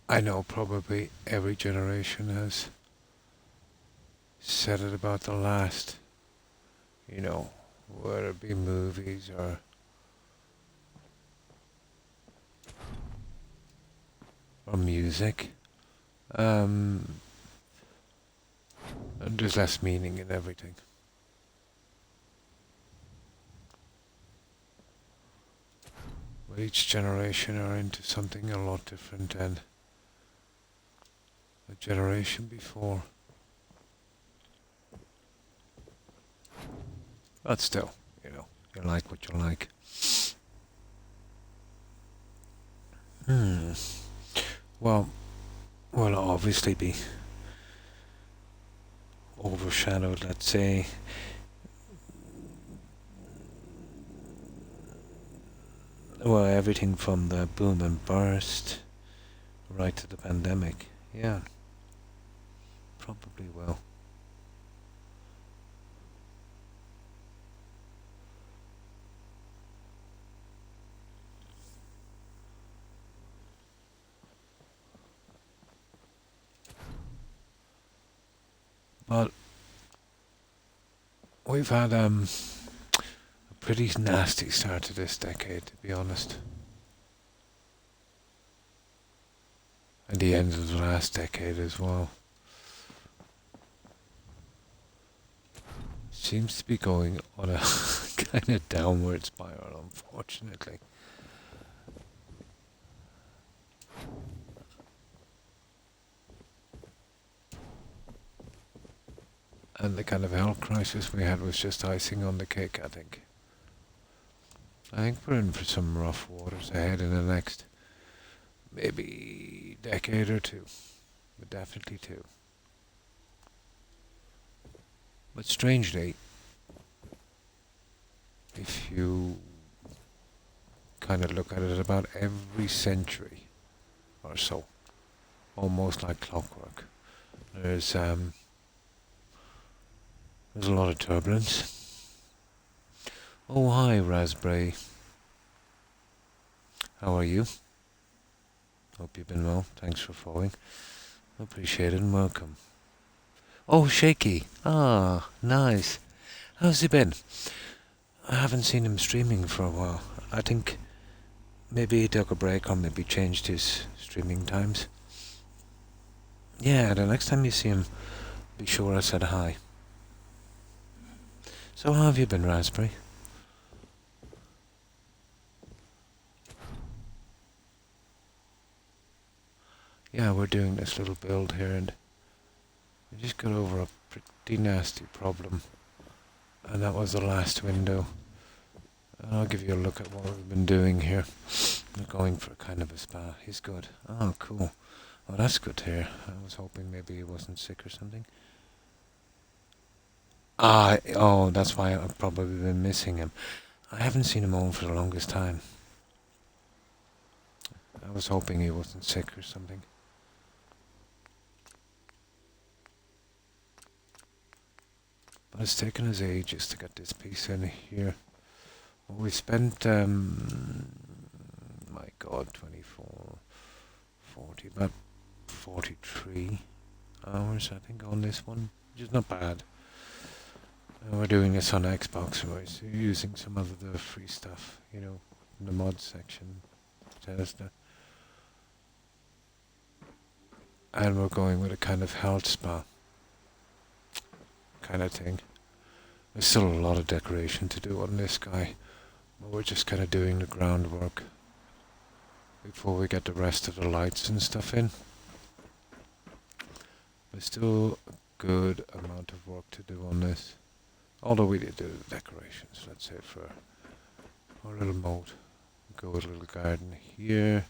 I know probably every generation has said it about the last, whether it be movies or music. And there's less meaning in everything. But each generation are into something a lot different than the generation before. But still, you like what you like. Well, will obviously be overshadowed, let's say, well, everything from the boom and burst right to the pandemic. Yeah, probably will. But we've had a pretty nasty start to this decade, to be honest. And the end of the last decade as well. Seems to be going on a kind of downward spiral, unfortunately. And the kind of health crisis we had was just icing on the cake, I think. I think we're in for some rough waters ahead in the next maybe decade or two. But definitely two. But strangely, if you kind of look at it, about every century or so, almost like clockwork, there's a lot of turbulence. Oh, hi, Raspberry. How are you? Hope you've been well. Thanks for following. Appreciate it and welcome. Oh, Shaky. Ah, nice. How's he been? I haven't seen him streaming for a while. I think maybe he took a break or maybe changed his streaming times. Yeah, the next time you see him, be sure I said hi. So how have you been, Raspberry? Yeah, we're doing this little build here and we just got over a pretty nasty problem. And that was the last window. And I'll give you a look at what we've been doing here. We're going for kind of a spa. He's good. Oh, cool. Oh, that's good to hear. I was hoping maybe he wasn't sick or something. Oh, that's why I've probably been missing him. I haven't seen him home for the longest time. I was hoping he wasn't sick or something. But it's taken us ages to get this piece in here. Well, we spent, my god, 24, 40, about 43 hours, I think, on this one, which is not bad. We're doing this on Xbox, right? So you're using some of the free stuff, you know, in the mod section, Bethesda. And we're going with a kind of health spa kind of thing. There's still a lot of decoration to do on this guy, but we're just kind of doing the groundwork before we get the rest of the lights and stuff in. There's still a good amount of work to do on this. Although we did do the decorations, let's say for our little moat. Go with a little garden here.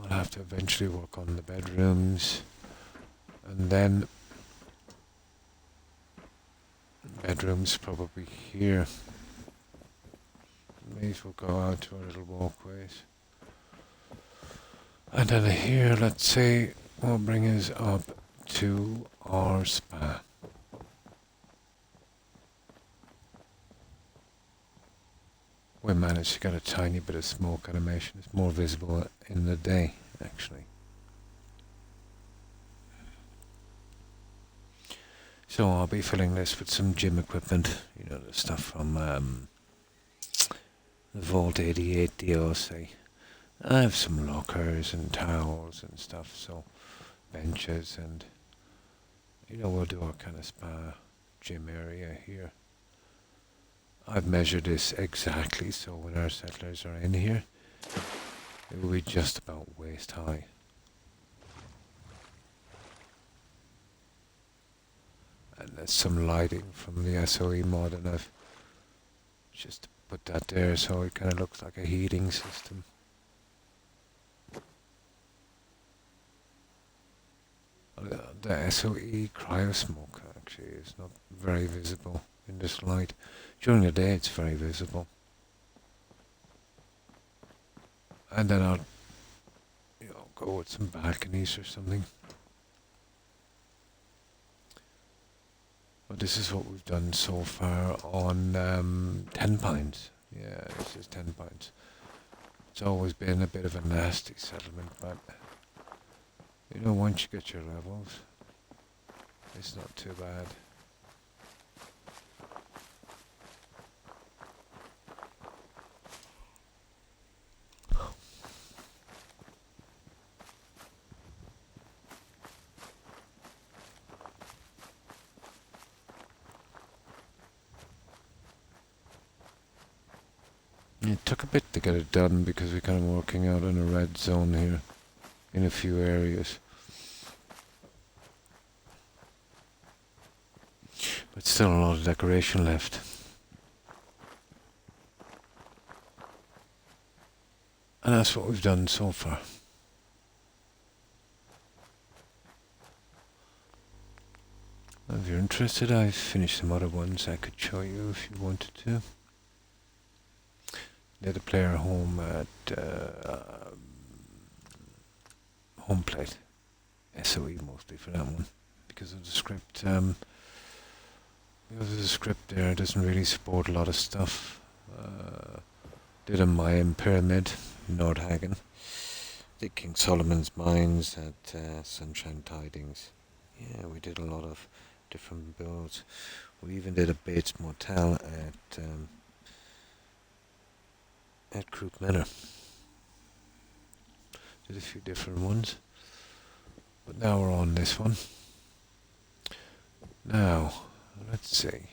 I'll have to eventually work on the bedrooms. And then bedrooms probably here. May as well go out to our little walkways. And then here, let's say, will bring us up to our spa. We managed to get a tiny bit of smoke animation. It's more visible in the day, actually. So I'll be filling this with some gym equipment, you know, the stuff from the Vault 88 DLC. I have some lockers and towels and stuff, so benches, and you know, we'll do our kind of spa gym area here. I've measured this exactly, so when our settlers are in here, it will be just about waist high. And there's some lighting from the SOE mod, and I've just put that there so it kind of looks like a heating system. The SOE cryo smoke actually is not very visible in this light. During the day it's very visible. And then I'll, you know, go with some balconies or something. But this is what we've done so far on 10 Pines. Yeah, this is 10 Pines. It's always been a bit of a nasty settlement, but you know, once you get your levels, it's not too bad. It took a bit to get it done because we're kind of working out in a red zone here in a few areas. But still a lot of decoration left. And that's what we've done so far. If you're interested, I've finished some other ones I could show you if you wanted to. Did a player home at home plate. SOE mostly for that one. Because of the script. Because the script there doesn't really support a lot of stuff. Did a Mayan pyramid in Nordhagen. Did King Solomon's Mines at Sunshine Tidings. Yeah, we did a lot of different builds. We even did a Bates Motel at Croc Manor. Did a few different ones. But now we're on this one. Now, let's see.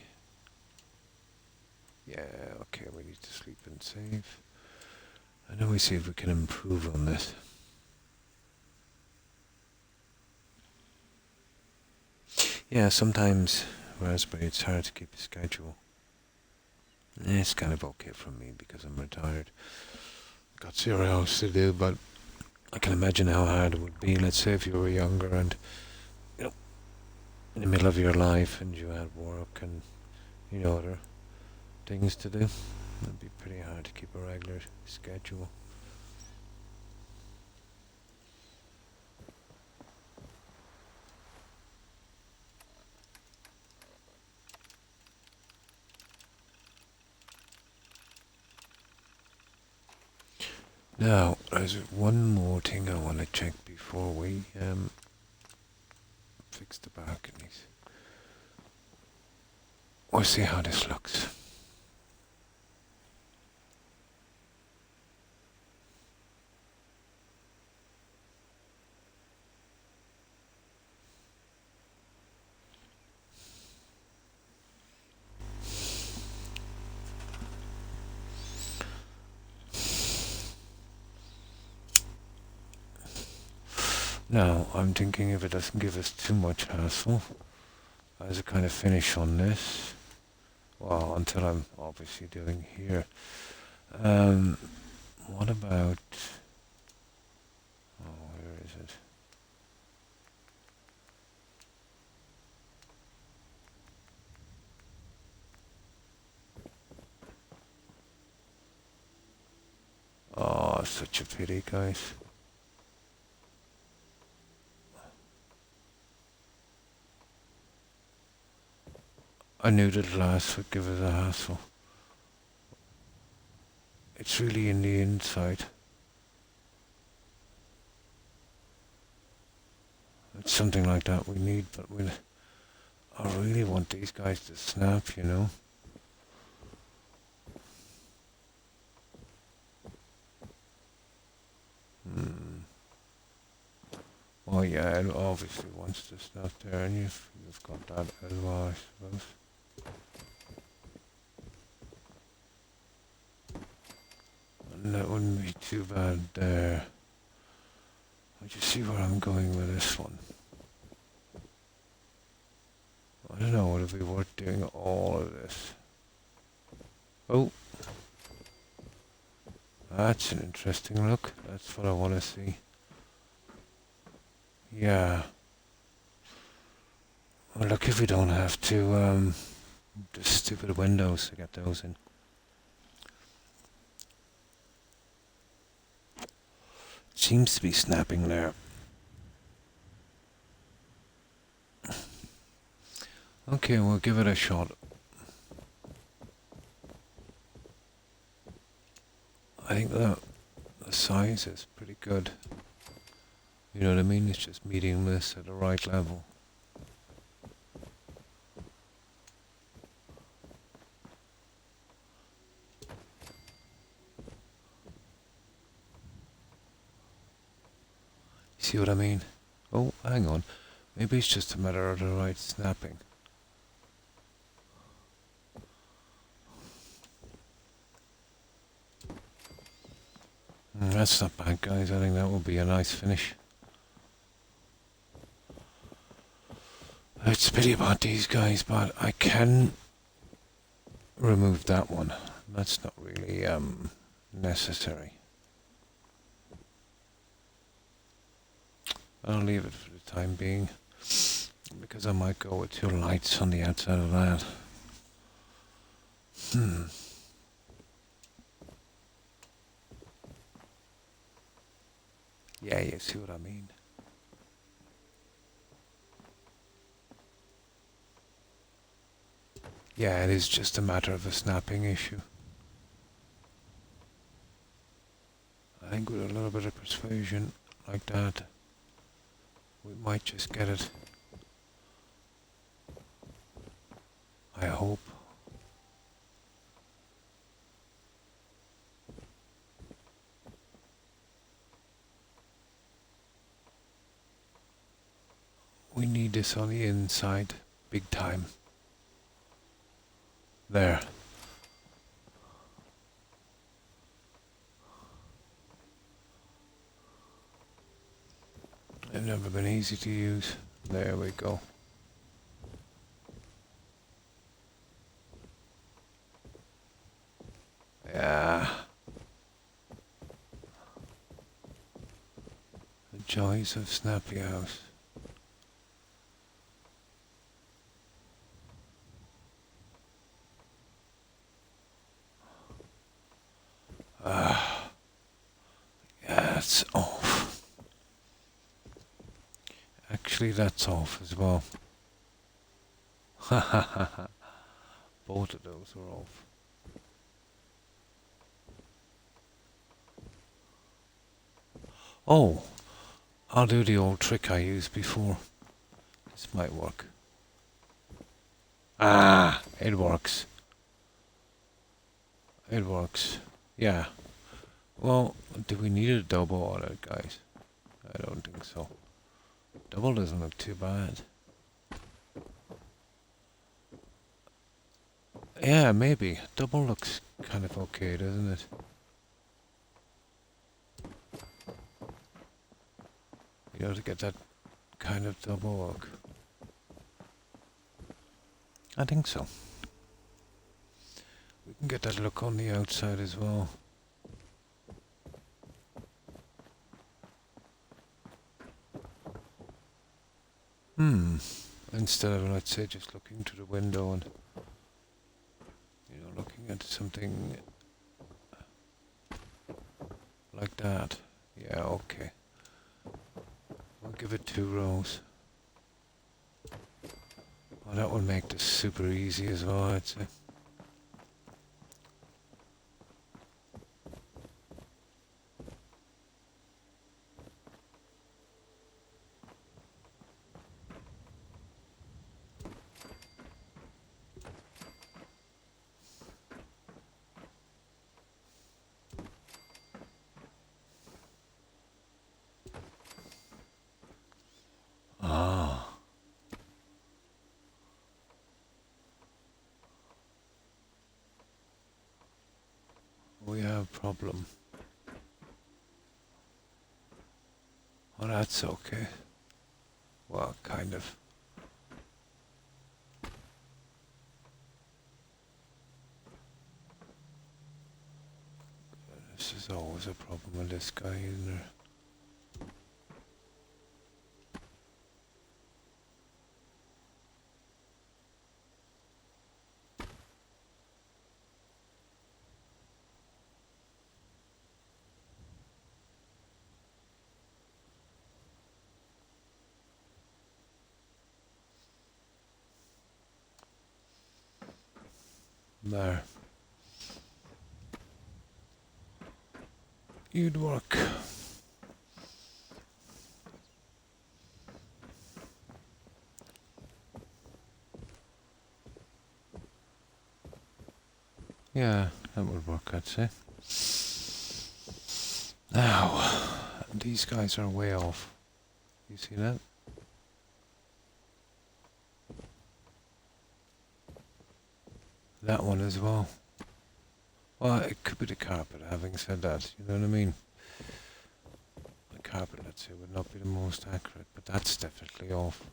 Yeah, okay, we need to sleep and save. And then we see if we can improve on this. Yeah, sometimes Raspberry, it's hard to keep a schedule. It's kind of okay for me because I'm retired. Got zero else to do, but I can imagine how hard it would be. Let's say if you were younger and, you know, in the middle of your life and you had work and, you know, other things to do. It'd be pretty hard to keep a regular schedule. Now, there's one more thing I want to check before we fix the balconies. We'll see how this looks. Now, I'm thinking if it doesn't give us too much hassle, as a kind of finish on this, well, until I'm obviously doing here. What about... Oh, where is it? Oh, such a pity, guys. I knew that glass would give us a hassle. It's really in the inside. It's something like that we need, but I really want these guys to snap, you know? Oh yeah, it obviously wants to snap there, and you've got that as well, I suppose. And that wouldn't be too bad there. Would you see where I'm going with this one? I don't know, would it be worth doing all of this? Oh! That's an interesting look. That's what I want to see. Yeah. Well, look, if we don't have to, the stupid windows to get those in. Seems to be snapping there. Okay, we'll give it a shot. I think the size is pretty good. You know what I mean? It's just meeting this at the right level. See what I mean? Oh, hang on. Maybe it's just a matter of the right snapping. That's not bad, guys. I think that will be a nice finish. It's a pity about these guys, but I can remove that one. That's not really necessary. I'll leave it for the time being, because I might go with 2 lights on the outside of that. Yeah, you see what I mean. Yeah, it is just a matter of a snapping issue. I think with a little bit of persuasion like that, we might just get it. I hope. We need this on the inside, big time. There. They've never been easy to use. There we go. Yeah. The joys of Snappy House. Yeah, it's off. Actually, that's off as well. Ha ha ha ha. Both of those are off. Oh, I'll do the old trick I used before. This might work. Ah, it works. It works. Yeah. Well, do we need a double on it, guys? I don't think so. Double doesn't look too bad. Yeah, maybe. Double looks kind of okay, doesn't it? You know, to get that kind of double look. I think so. We can get that look on the outside as well. Instead of, let's say, just looking to the window and, you know, looking at something like that. Yeah, okay. We'll give it 2 rows. Oh, that would make this super easy as well, I'd say. Ah. We have a problem. Oh, that's okay. Well, kind of. This is always a problem with this guy, isn't there? There. You'd work. Yeah, that would work, I'd say. Now, these guys are way off. You see that? That one as well. Well, it could be the carpet, having said that, you know what I mean? The carpet, let's say, would not be the most accurate, but that's definitely off.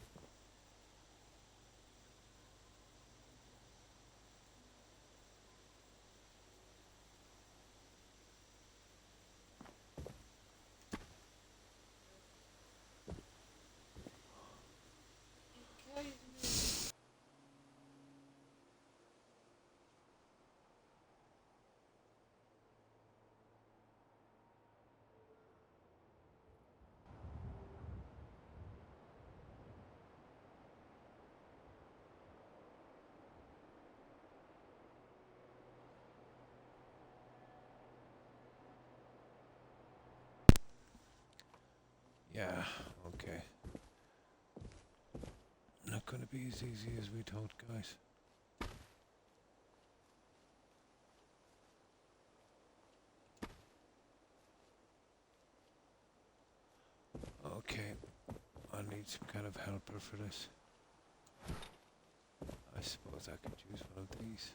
Yeah, okay. Not gonna be as easy as we thought, guys. Okay, I need some kind of helper for this. I suppose I could use one of these.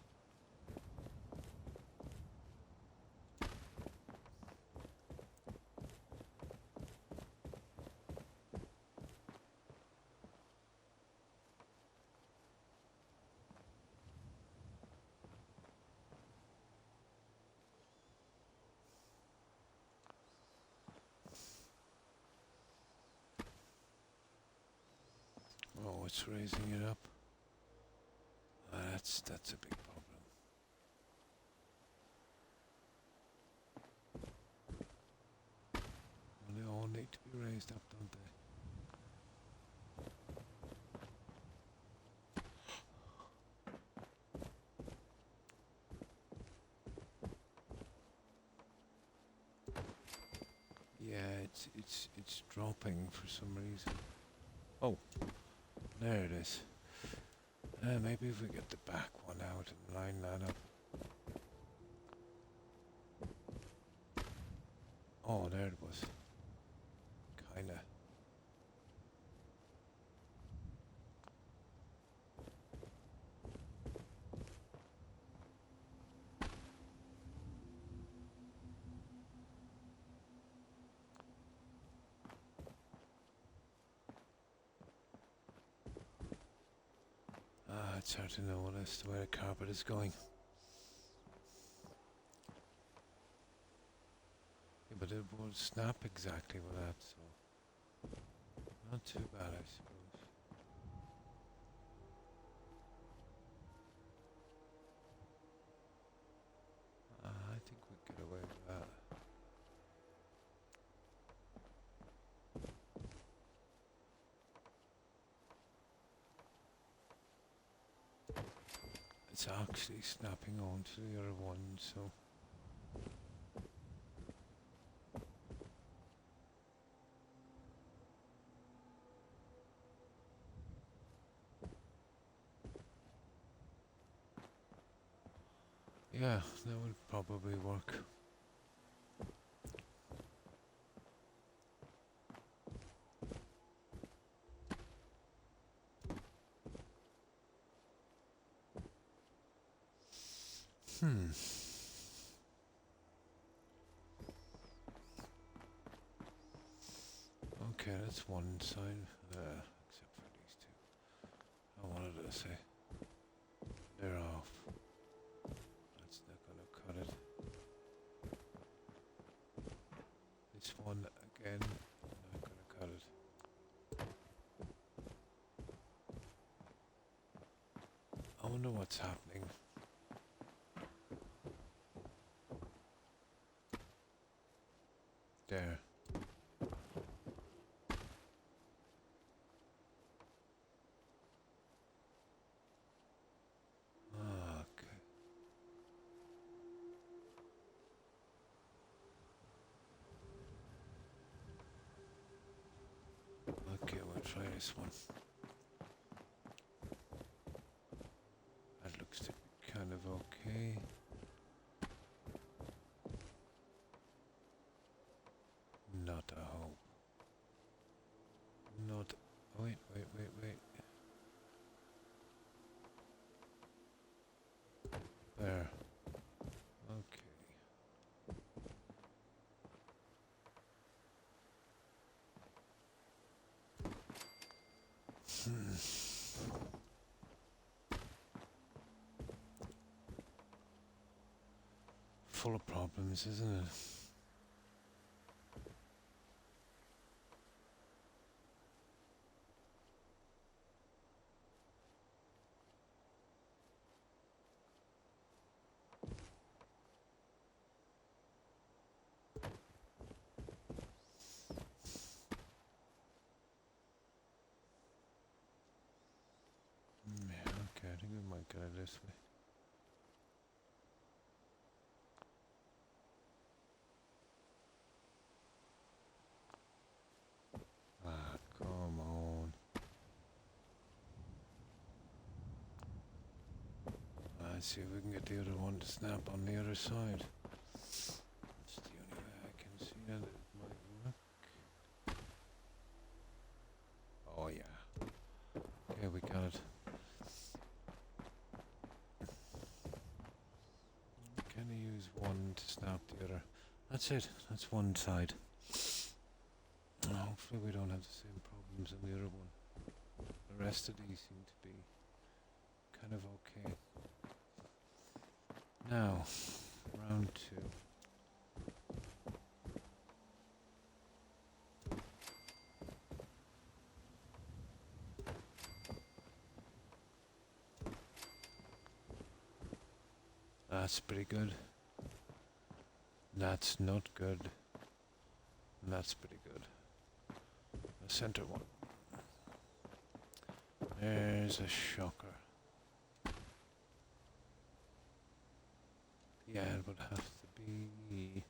Oh, it's raising it up. That's a big problem. Well, they all need to be raised up, don't they? Yeah, it's it's dropping for some reason. Oh, there it is. Maybe if we get the back one out and line that up. Oh, there it was. Kinda. It's hard to know as to where the carpet is going. Yeah, but it won't snap exactly with that, so not too bad, I suppose. I think we get away with that. It's actually snapping onto the other one, so... yeah, that would probably work. Okay, that's one side, except for these two. I wanted to say they're off. That's not gonna cut it. This one again, not gonna cut it. I wonder what's happening. There. Okay. Okay, we'll try this one. That looks to be kind of okay. Not a hope. Not... Wait. There. Okay. Full of problems, isn't it? Yeah, okay, I think we might get it this way. Ah, come on. Let's see if we can get the other one to snap on the other side. That's the only way I can see that it might work. Oh yeah. Okay, we got it. Can I use one to snap the other? That's it. That's one side. Hopefully we don't have the same problems on the other one. The rest of these seem to be kind of okay. Now, round two. That's pretty good. That's not good. That's pretty good. The center one. There's a shocker. Yeah, it would have to be...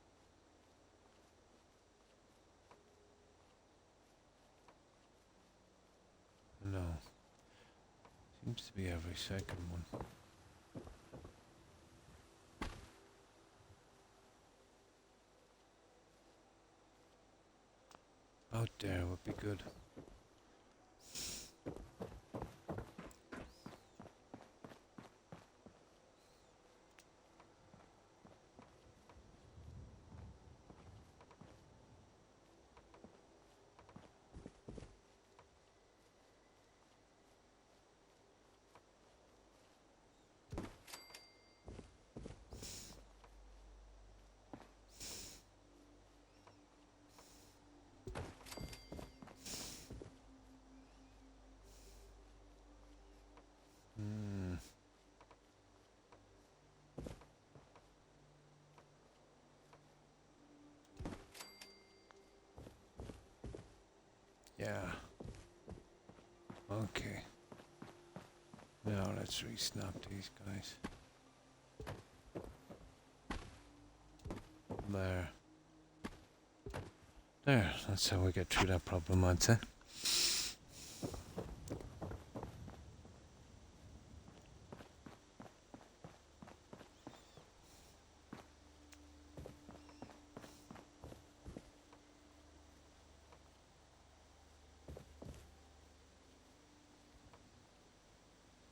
Seems to be every second one. Out there would be good. Hmm. Yeah. Okay. Now let's re-snap these guys. There. There, that's how we get through that problem, I'd say.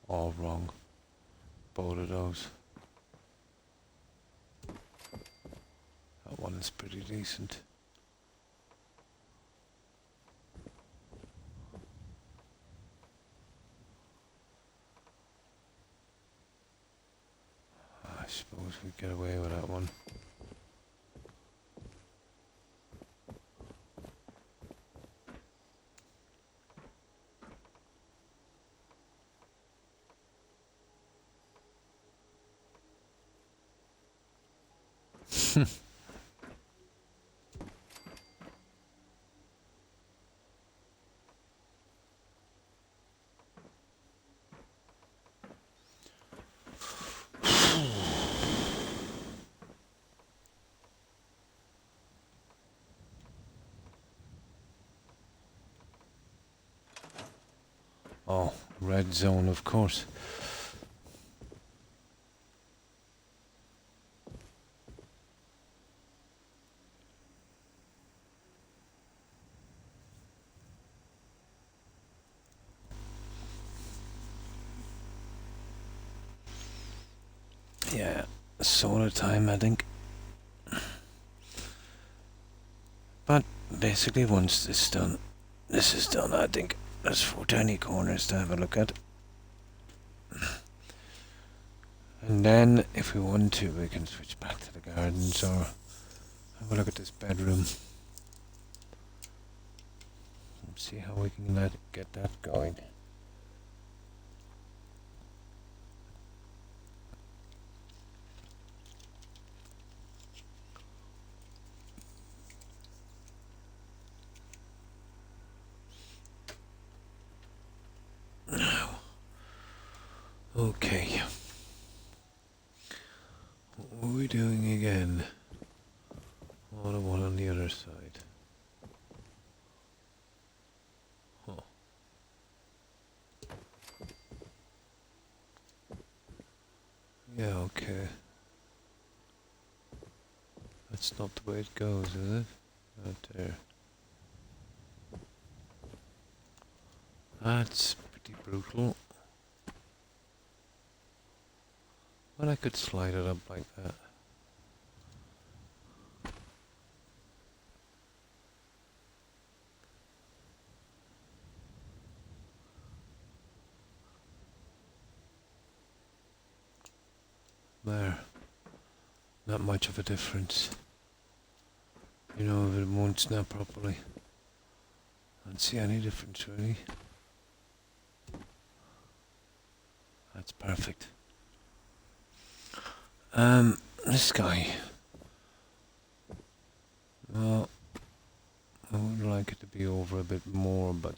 All wrong. Both of those. That one is pretty decent. I suppose we get away with that one. Oh, red zone, of course. Yeah, solar time, I think. But basically, once this is done, I think there's 4 tiny corners to have a look at. And then, if we want to, we can switch back to the gardens or have a look at this bedroom. See how we can get that going. Okay. What are we doing again? Oh, the one on the other side. Huh. Yeah, okay. That's not the way it goes, is it? Out there. That's pretty brutal. But I could slide it up like that. There. Not much of a difference. You know, if it won't snap properly. I don't see any difference really. That's perfect. This guy. Well, I would like it to be over a bit more, but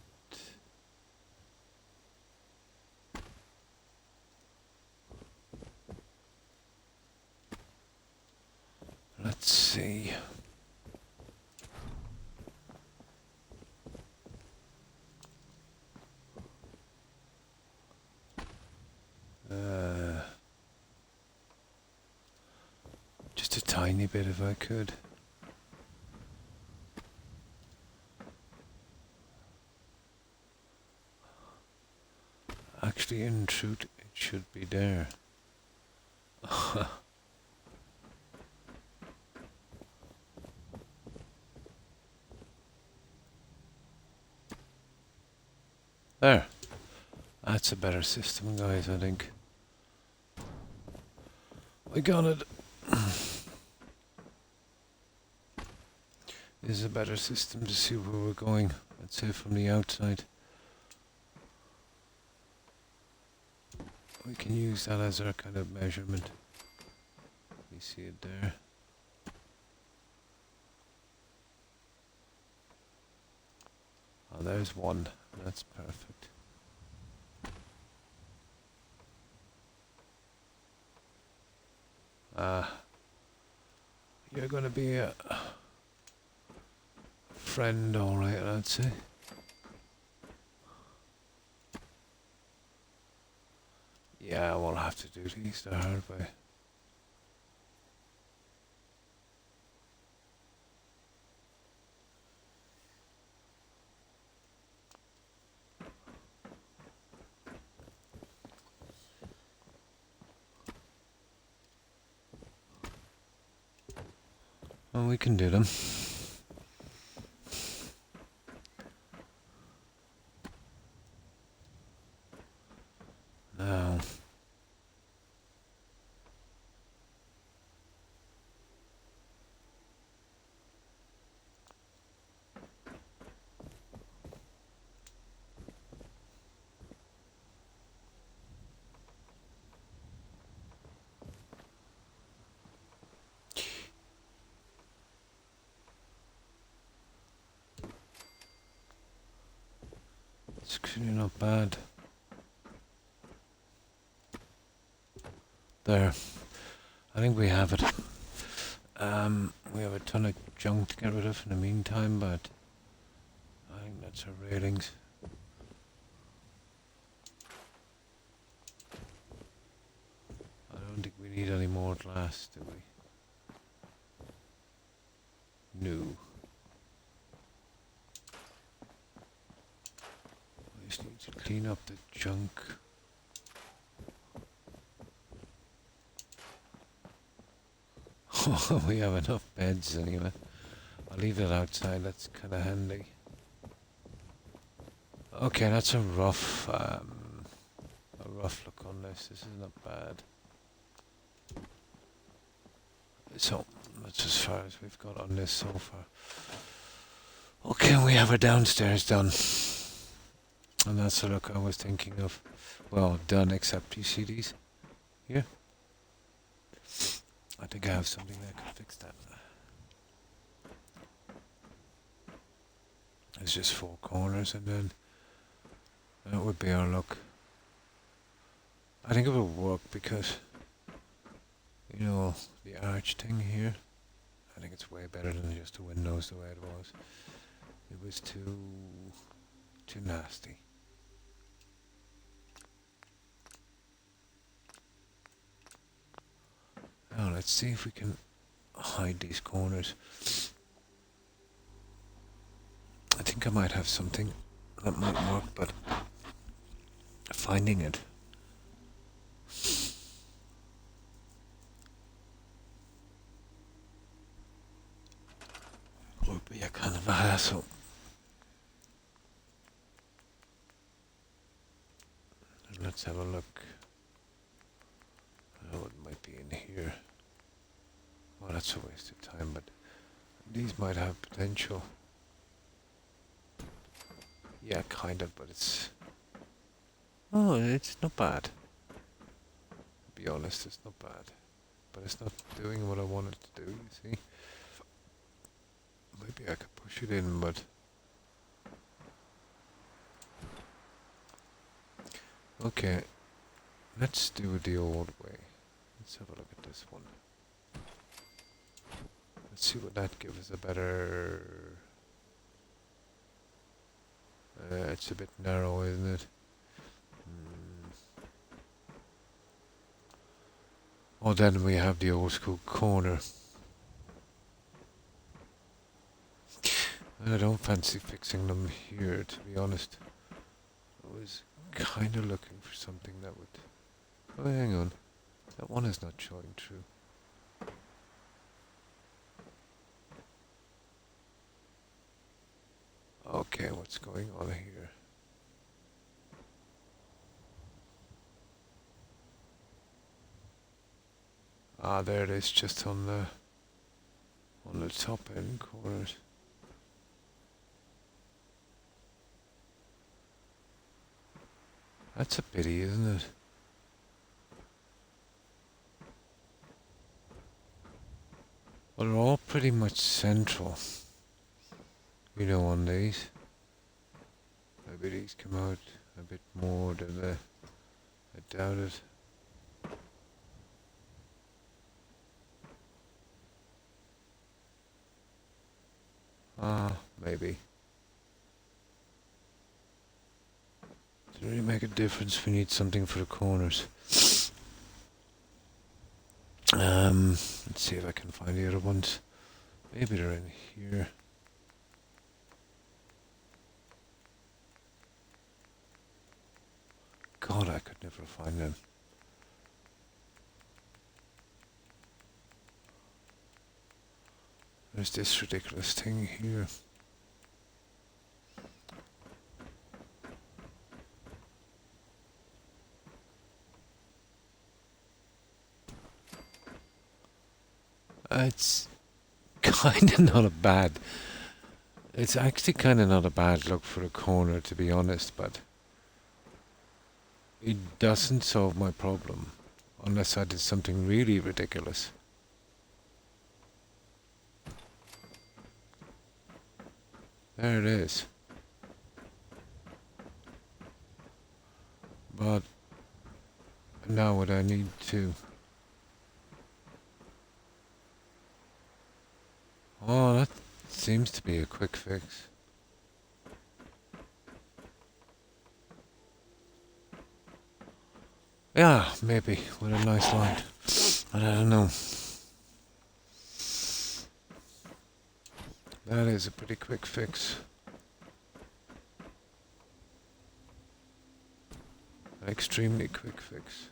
let's see. tiny bit if I could. Actually, in truth, it should be there. There. That's a better system, guys, I think. We got it. This is a better system to see where we're going, let's say from the outside. We can use that as our kind of measurement. You see it there. Oh, there's one. That's perfect. You're gonna be a friend, alright, I'd say. Yeah, we'll have to do these the hard way. Well, we can do them. Now, it's actually not bad. There. I think we have it. We have a ton of junk to get rid of in the meantime, but I think that's our railings. I don't think we need any more glass, do we? No. We just need to clean up the junk. We have enough beds anyway. I'll leave it outside, that's kind of handy. Okay, that's a rough look on this. This is not bad. So, that's as far as we've got on this so far. Okay, we have our downstairs done. And that's the look I was thinking of. Well, done, except you see these here? I think I have something that could fix that. It's just 4 corners and then that would be our look. I think it will work because, you know, the arch thing here, I think it's way better than just the windows the way it was. It was too nasty. Now let's see if we can hide these corners. I think I might have something that might work, but finding it would be a kind of a hassle. Let's have a look. Oh, it might be in here. Well, that's a waste of time, but these might have potential. Yeah, kind of, but it's... Oh, it's not bad. To be honest, it's not bad. But it's not doing what I want it to do, you see? Maybe I could push it in, but... Okay, let's do it the old way. Let's have a look at this one. Let's see what that gives us a better... it's a bit narrow, isn't it? Oh, then we have the old school corner. I don't fancy fixing them here, to be honest. I was kind of looking for something that would... Oh, hang on. That one is not showing true. Okay, what's going on here? Ah, there it is, just on the top end corners. That's a pity, isn't it? Well, they're all pretty much central, you know, on these. Maybe these come out a bit more than I doubt it. Ah, maybe. Doesn't really make a difference. We need something for the corners. Let's see if I can find the other ones. Maybe they're in here. God, I could never find them. There's this ridiculous thing here. It's kind of not a bad... It's actually kind of not a bad look for a corner, to be honest, but... It doesn't solve my problem, unless I did something really ridiculous. There it is. But now what I need to... Oh, that seems to be a quick fix. Yeah, maybe, with a nice light. But I don't know. That is a pretty quick fix. An extremely quick fix.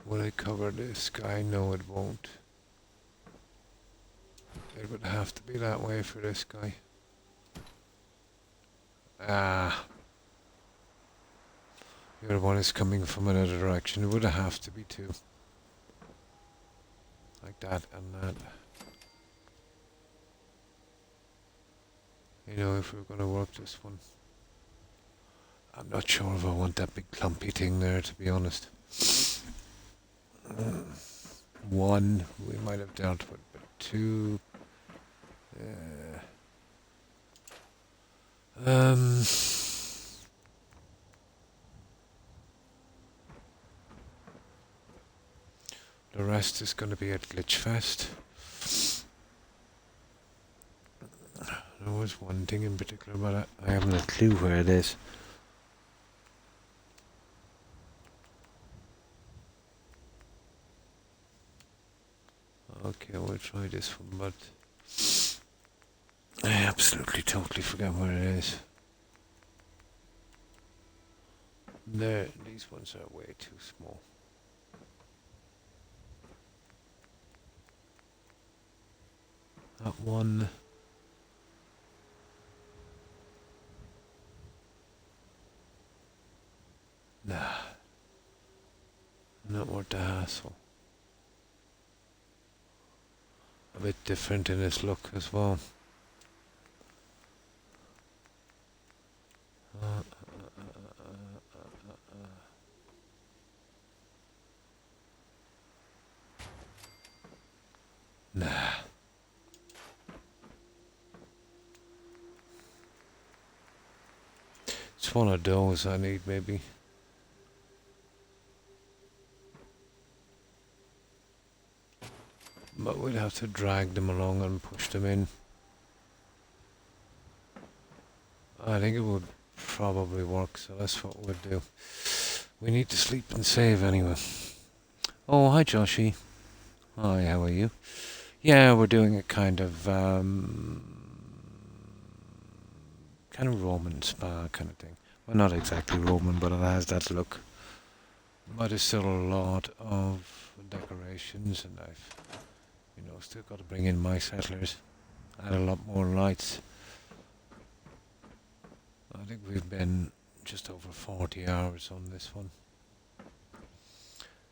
Will it cover this guy? No, it won't. It would have to be that way for this guy. Ah. The other one is coming from another direction. It would have to be two. Like that and that. You know, if we're going to work this one. I'm not sure if I want that big clumpy thing there, to be honest. One we might have dealt with, but two... The rest is going to be at Glitchfest. There was one thing in particular, but I haven't a clue where it is. Okay, we'll try this one, but I absolutely totally forgot where it is. There, these ones are way too small. That one. Nah. Not worth the hassle. A bit different in its look as well. Nah. It's one of those I need, maybe. But we'd have to drag them along and push them in. I think it would probably work, so that's what we'll do. We need to sleep and save anyway. Oh, hi Joshy. Hi, how are you? Yeah, we're doing a kind of Roman spa kind of thing. Well, not exactly Roman, but it has that look. But there's still a lot of decorations, and I've, still got to bring in my settlers. Add a lot more lights. I think we've been just over 40 hours on this one.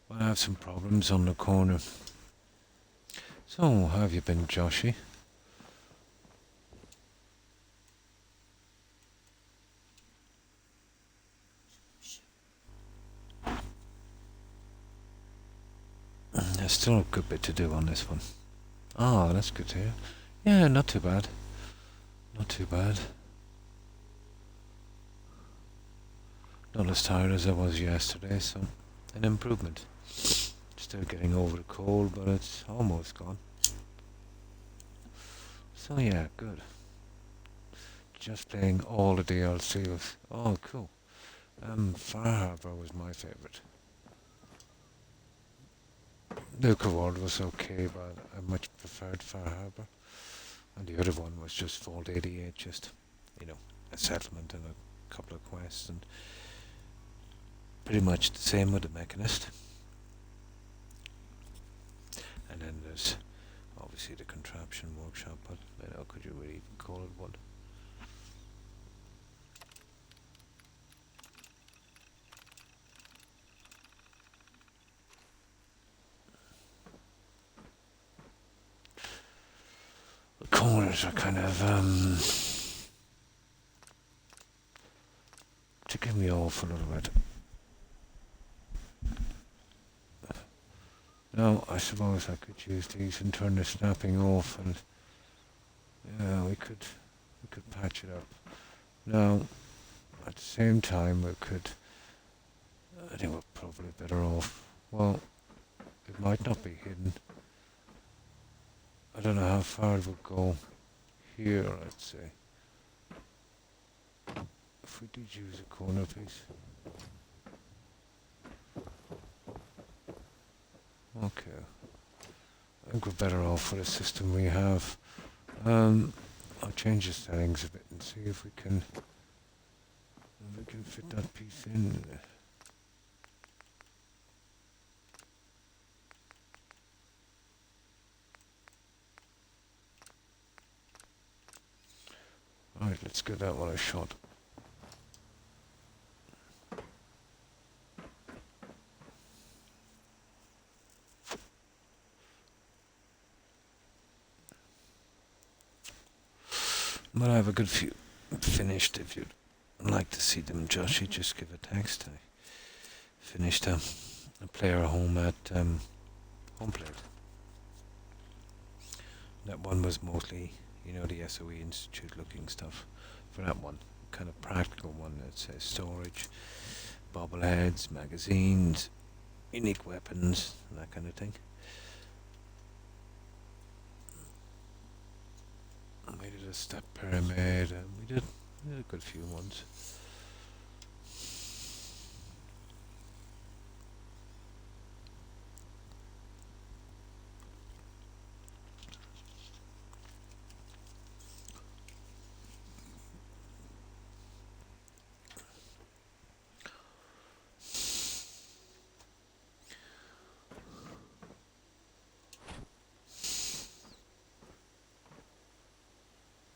But I have some problems on the corner. So, how have you been, Joshy? There's still a good bit to do on this one. Oh, that's good to hear. Yeah, not too bad. Not too bad. Not as tired as I was yesterday, so an improvement. Still getting over the cold, but it's almost gone. So yeah, good. Just playing all the DLCs. Oh, cool. Far Harbor was my favourite. Nuka World was okay, but I much preferred Far Harbor. And the other one was just Vault 88, just, a settlement and a couple of quests, and pretty much the same with the Mechanist. And then there's obviously the Contraption Workshop, but could you really even call it one? The corners are kind of ticking me off a little bit. Now, I suppose I could use these and turn the snapping off, and yeah, we could patch it up. Now, at the same time, I think we're probably better off. Well, it might not be hidden. I don't know how far it would go here, I'd say. If we did use a corner piece. Okay. I think we're better off with the system we have. I'll change the settings a bit and see if we can fit that piece in. Alright, let's give that one a shot. But I have a good few finished. If you'd like to see them, Joshy, just give a text. I finished a player home at home plate. That one was mostly, the SOE Institute looking stuff. For that one, kind of practical one that says storage, bobbleheads, magazines, unique weapons, that kind of thing. We did a step pyramid, and we did a good few ones.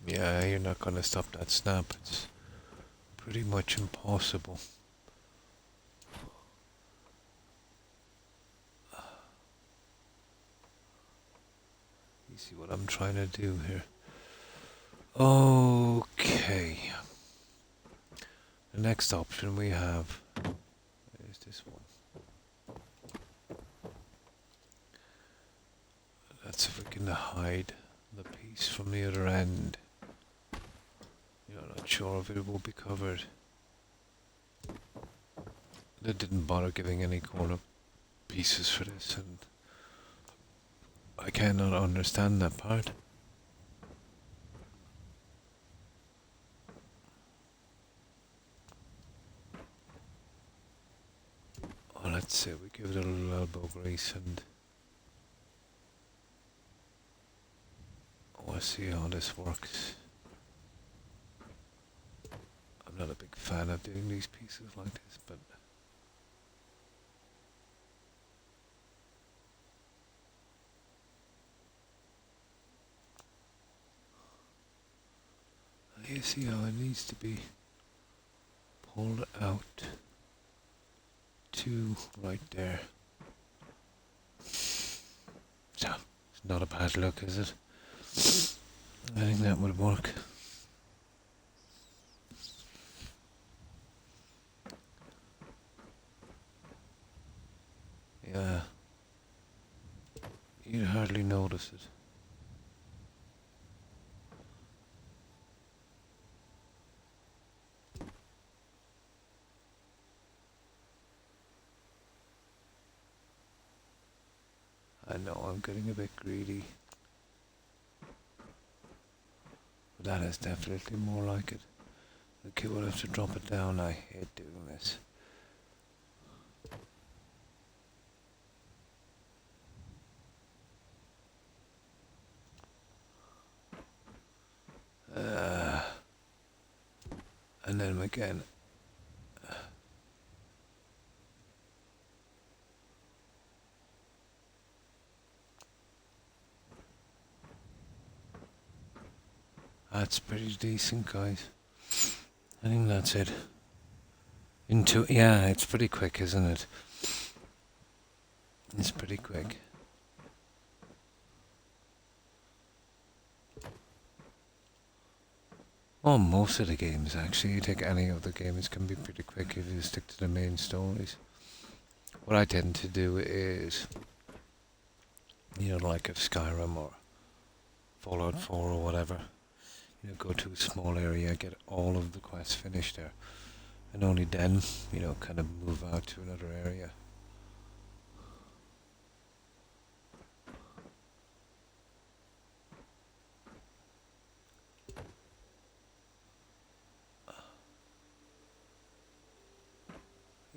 Yeah, you're not gonna stop that snap. It's pretty much impossible. You see what I'm trying to do here? Okay. The next option we have is this one. That's if we can hide the piece from the other end. Not sure if it will be covered. They didn't bother giving any corner pieces for this, and I cannot understand that part. Well, let's say we give it a little elbow grease and to see how this works. I'm not a big fan of doing these pieces like this, but you see how it needs to be pulled out to right there. So, it's not a bad look, is it? I think that would work. Yeah. You'd hardly notice it. I know I'm getting a bit greedy. But that is definitely more like it. Okay, we'll have to drop it down. I hate doing this. And then again. That's pretty decent, guys. I think that's it. Yeah, it's pretty quick, isn't it? It's pretty quick. Oh, most of the games actually. You take any of the games, can be pretty quick if you stick to the main stories. What I tend to do is, like if Skyrim or Fallout 4 or whatever, go to a small area, get all of the quests finished there, and only then, kind of move out to another area.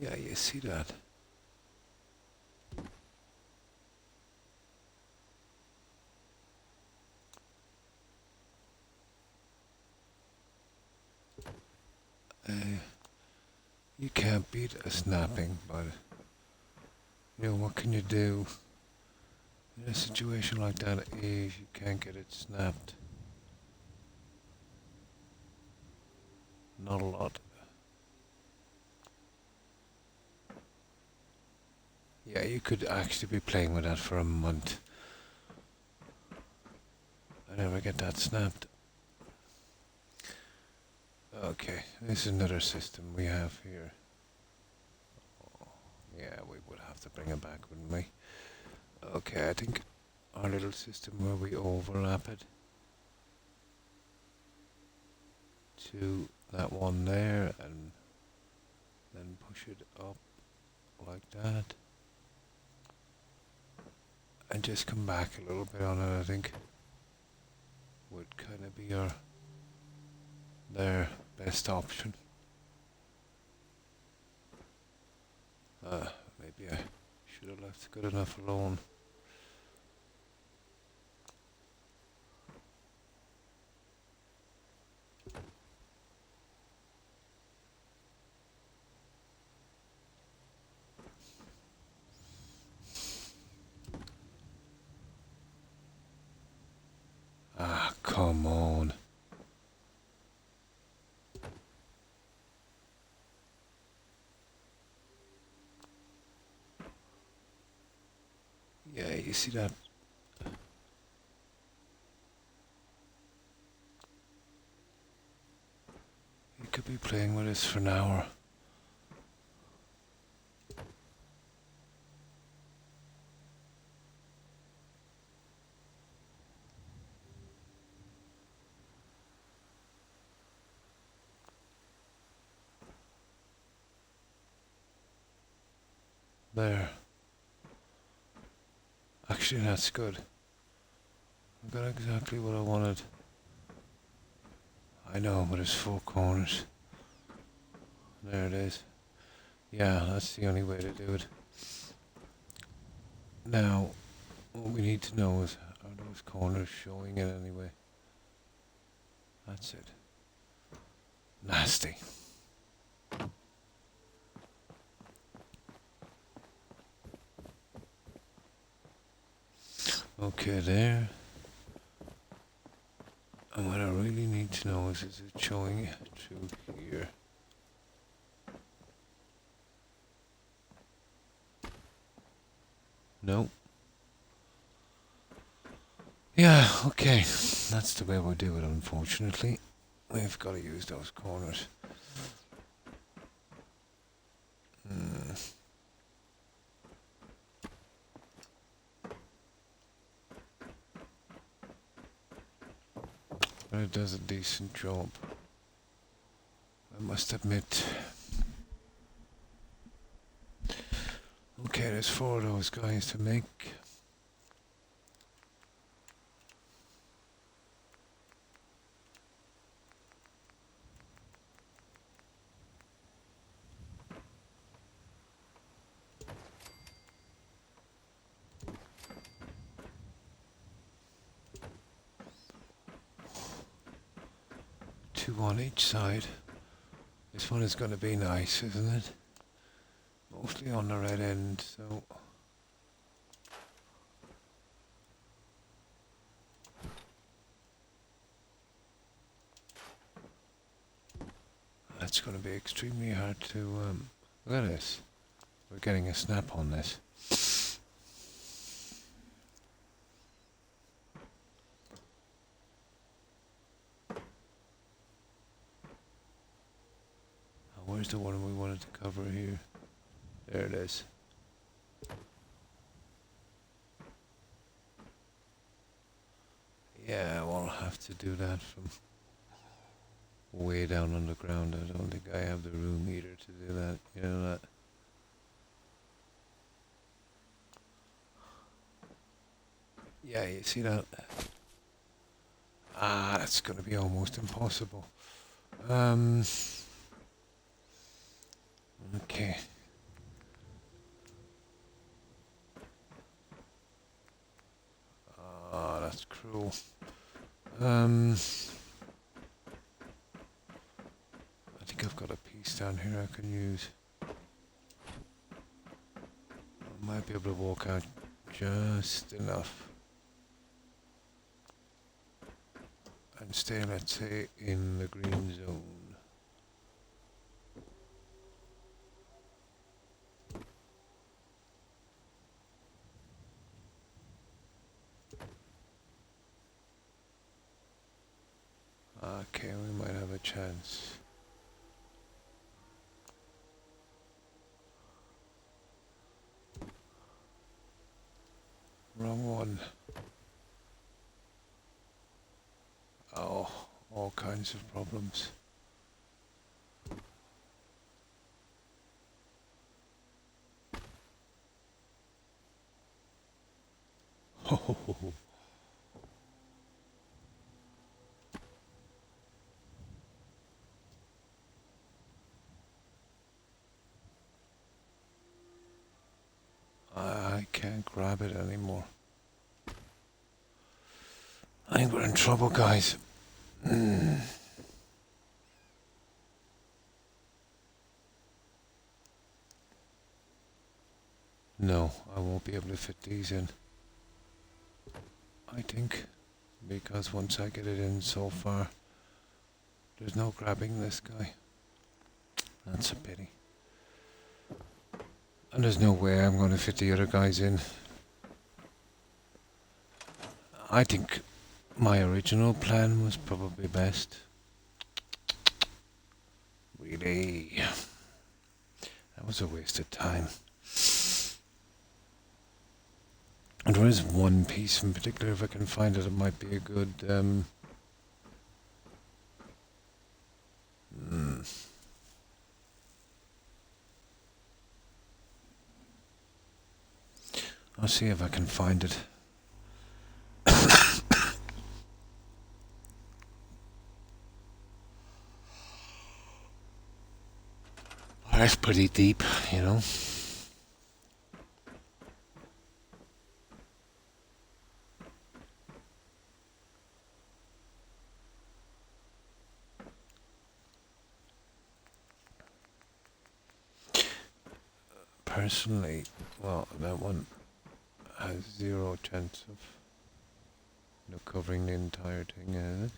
Yeah, you see that. You can't beat a snapping, but what can you do in a situation like that if you can't get it snapped? Not a lot. Yeah, you could actually be playing with that for a month. I never get that snapped. Okay, this is another system we have here. Oh, yeah, we would have to bring it back, wouldn't we? Okay, I think our little system where we overlap it to that one there and then push it up like that and just come back a little bit on it, I think would kind of be their best option. Maybe I should have left good enough alone. Ah, come on. Yeah, you see that? You could be playing with this for an hour. There. Actually, that's good. I got exactly what I wanted. I know, but it's 4 corners. There it is. Yeah, that's the only way to do it. Now, what we need to know is, are those corners showing it anyway? That's it. Nasty. Okay, there. And what I really need to know is it showing through here? No. Yeah, okay. That's the way we'll do it, unfortunately. We've got to use those corners. But it does a decent job, I must admit. Okay, there's 4 of those guys to make. Two on each side. This one is going to be nice, isn't it? Mostly on the red end, so... That's going to be extremely hard to... Look at this. We're getting a snap on this. Where's the one we wanted to cover here? There it is. Yeah, we'll have to do that from way down underground. I don't think I have the room either to do that. You know that? Yeah, you see that? Ah, that's going to be almost impossible. Okay. Ah, that's cruel. I think I've got a piece down here I can use. I might be able to walk out just enough. And stay, let's say, in the green zone. Okay, we might have a chance. Wrong one. Oh, all kinds of problems. Ho ho ho ho. I can't grab it anymore. I think we're in trouble, guys. No, I won't be able to fit these in. I think, because once I get it in so far, there's no grabbing this guy. That's a pity. And there's no way I'm going to fit the other guys in. I think my original plan was probably best. Really. That was a waste of time. And there is one piece in particular, if I can find it, it might be a good... I'll see if I can find it. That's pretty deep, you know. personally, well, that one has zero chance of covering the entire thing, has it?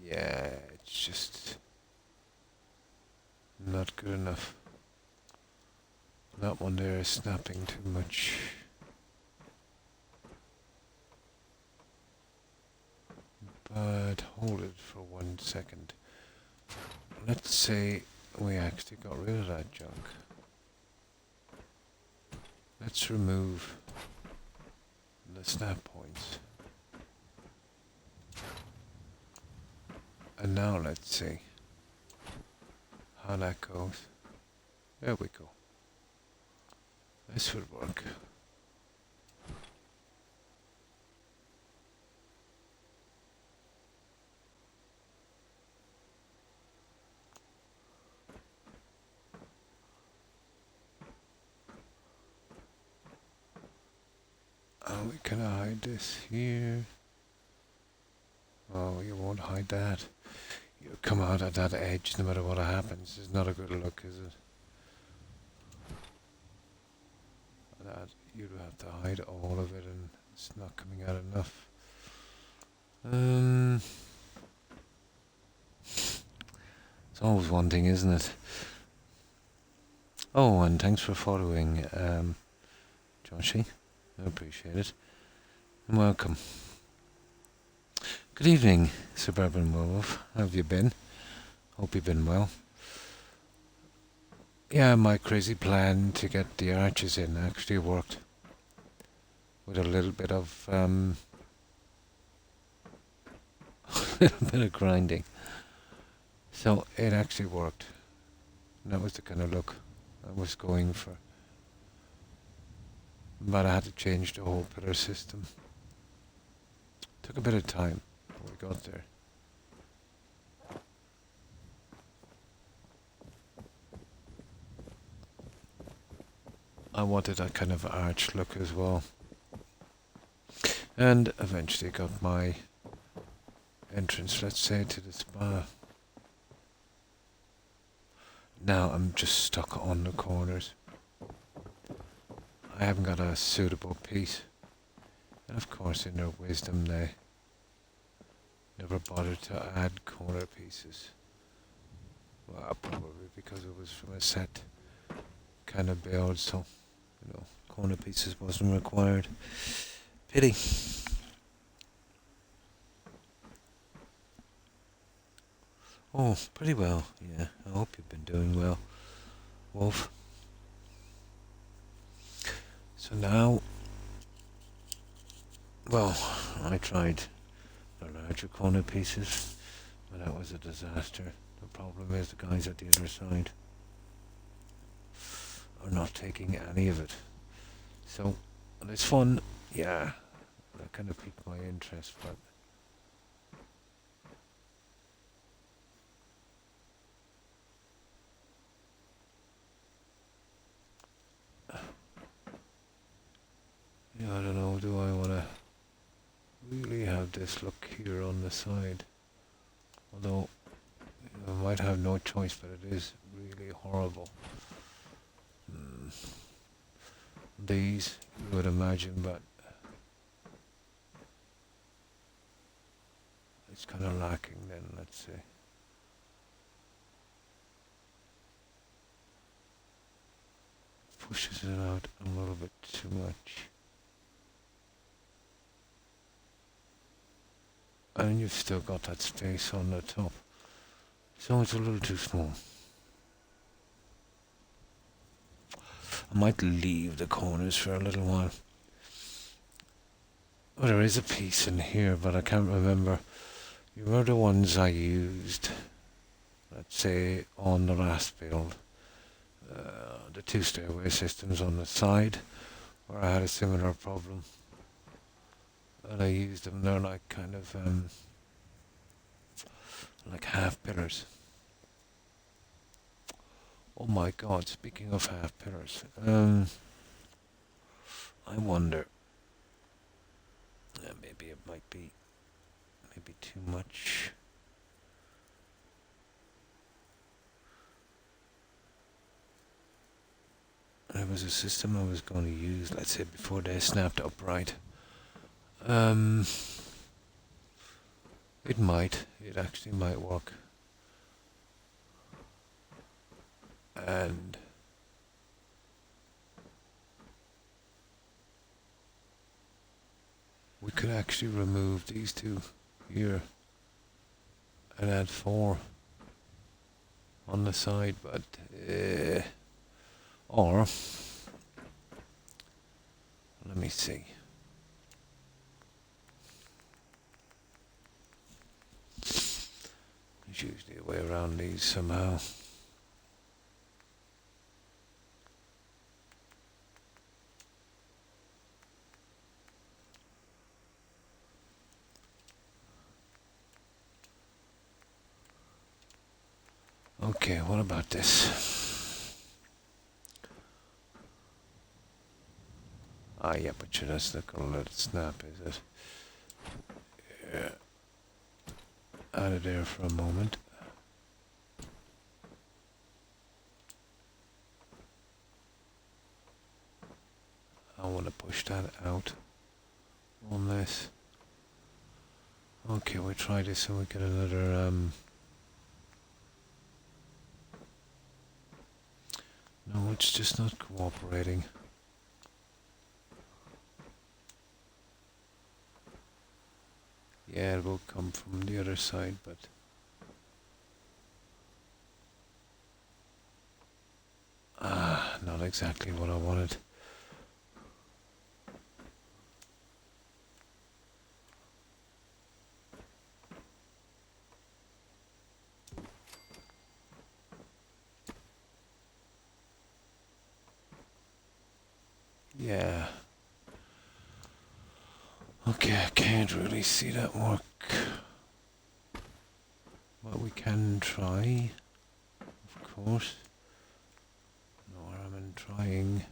Yeah, it's just not good enough. That one there is snapping too much. But hold it for 1 second. Let's say we actually got rid of that junk. Let's remove the snap points. And now let's see how that goes. There we go. This would work. And we can hide this here. Oh, you won't hide that. You come out at that edge no matter what happens. It's not a good look, is it? That you'd have to hide all of it, and it's not coming out enough. It's always one thing, isn't it? Oh, and thanks for following, Joshy. I appreciate it. And welcome. Good evening, Suburban Wolf. How have you been? Hope you've been well. Yeah, my crazy plan to get the arches in actually worked. With a little bit of a little bit of grinding. So it actually worked. And that was the kind of look I was going for. But I had to change the whole pillar system. Took a bit of time, but we got there. I wanted that kind of arch look as well. And eventually got my entrance, let's say, to the spa. Now I'm just stuck on the corners. I haven't got a suitable piece. And of course, in their wisdom, they never bothered to add corner pieces. Well, probably because it was from a set kind of build, so, corner pieces wasn't required. Pity. Oh, pretty well, yeah. I hope you've been doing well, Wolf. So now, well, I tried the larger corner pieces, but that was a disaster. The problem is the guys at the other side are not taking any of it. So, it's fun, yeah. That kind of piqued my interest, but yeah, I don't know, do I want to really have this look here on the side? Although, I might have no choice, but it is really horrible. These, you would imagine, but it's kind of lacking then, let's say. Pushes it out a little bit too much. And you've still got that space on the top. So it's a little too small. I might leave the corners for a little while. Well, there is a piece in here, but I can't remember. You were the ones I used, let's say, on the last build. The two stairway systems on the side, where I had a similar problem. And I used them, they're like kind of, like half pillars. Oh my god, speaking of half pillars, I wonder, maybe it might be too much. It was a system I was going to use, let's say, before they snapped upright. Um, it might. It actually might work. And we could actually remove these two here and add 4 on the side, but or let me see. There's usually a way around these somehow. Okay, what about this? Ah, yeah, but sure, that's not gonna let it snap, is it? Yeah. Out of there for a moment. I want to push that out on this. Okay, we'll try this so we get another no, it's just not cooperating. Yeah, it will come from the other side, but not exactly what I wanted. Yeah. Okay, I can't really see that work. But we can try, of course. No harm in trying.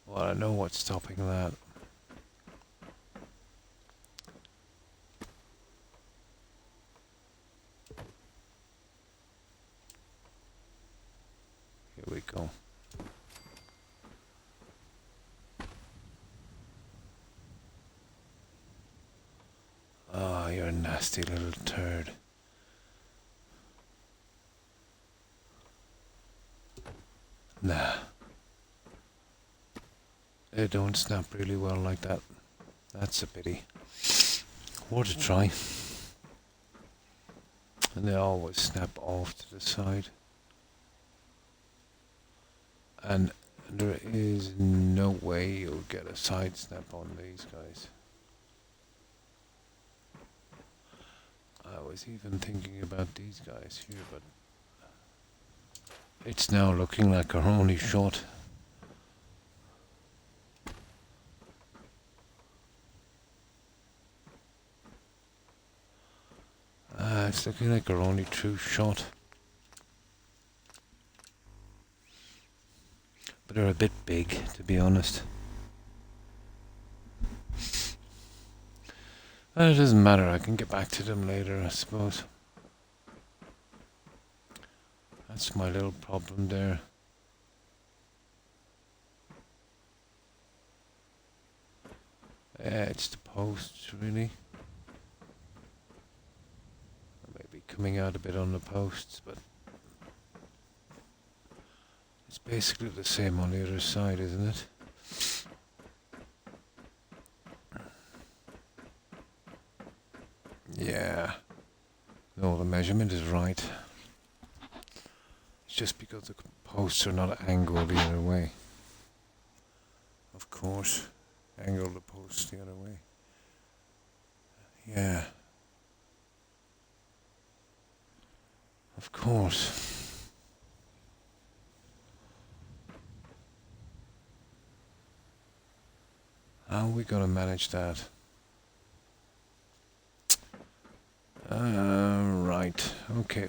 Well, I know what's stopping that. Here we go. Ah, you're a nasty little turd. Nah. They don't snap really well like that. That's a pity. Worth a try. And they always snap off to the side. And there is no way you'll get a side snap on these guys. I was even thinking about these guys here, but it's now looking like our only shot. It's looking like our only true shot. But they're a bit big, to be honest. It doesn't matter, I can get back to them later, I suppose. That's my little problem there. It's the posts, really. Maybe coming out a bit on the posts, but it's basically the same on the other side, isn't it? Yeah. No, the measurement is right. It's just because the posts are not angled the other way. Of course. Angle the posts the other way. Yeah. Of course. How are we going to manage that? Right. Okay.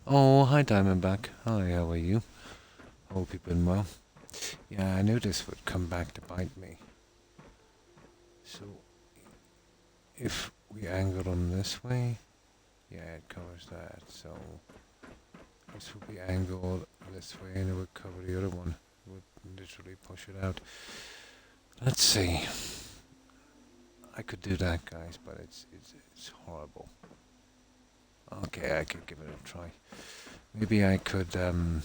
Oh, hi Diamondback. Hi, how are you? Hope you've been well. Yeah, I knew this would come back to bite me. So, if we angle them this way. Yeah, it covers that. So this would be angled this way and it would cover the other one. It would literally push it out. Let's see. I could do that, guys, but it's horrible. Okay, I could give it a try. Maybe I could oh,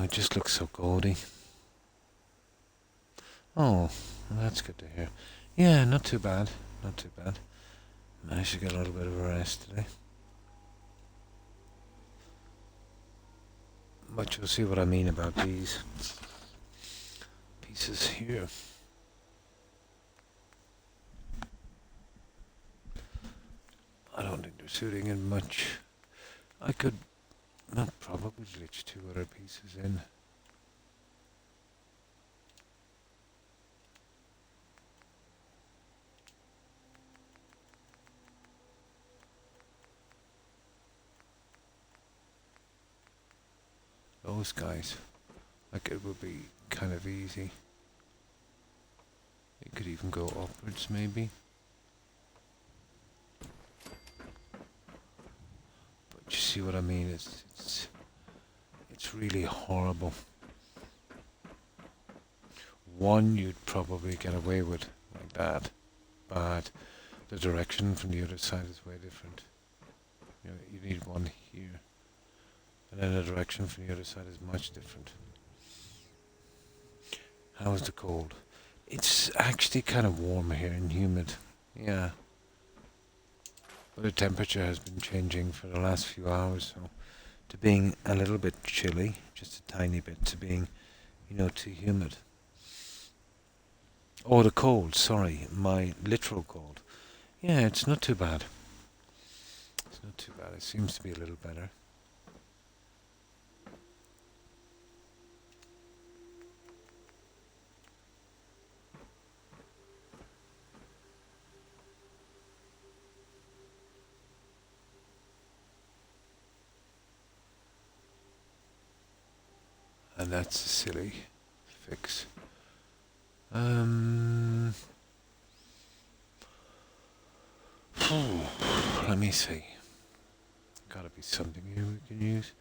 it just looks so gaudy. Oh, well, that's good to hear. Yeah, not too bad. Not too bad. I should get a little bit of a rest today. But you'll see what I mean about these pieces here. I don't think they're suiting in much. I could not probably glitch 2 other pieces in. Those guys. Like it would be kind of easy. It could even go upwards maybe. But you see what I mean? It's really horrible. One you'd probably get away with like that, but the direction from the other side is way different. You know, you need one here, and then the direction from the other side is much different. How is the cold? It's actually kind of warm here and humid. Yeah. But the temperature has been changing for the last few hours, so to being a little bit chilly, just a tiny bit, to being, you know, too humid. Oh, the cold, sorry, my literal cold. Yeah, it's not too bad. It's not too bad. It seems to be a little better. And that's a silly fix. Let me see. Gotta be something here we can use.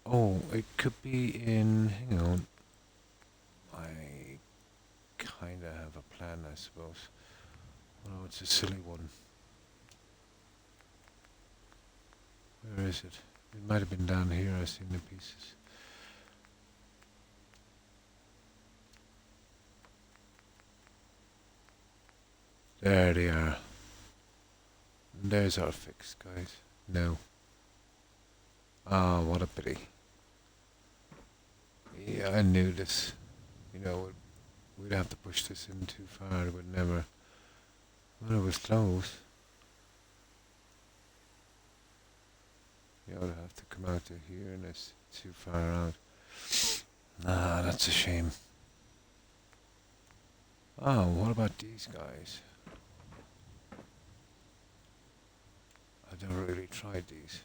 Oh, it could be in... Hang on. I kinda have a plan, I suppose. Oh, it's a silly one. Where is it? It might have been down here, I've seen the pieces. There they are. And there's our fix, guys. No. Ah, what a pity. Yeah, I knew this. You know, we'd have to push this in too far. It would never... Well, it was close. You would have to come out to here and it's too far out. Ah, that's a shame. Oh, what about these guys? I've never really tried these.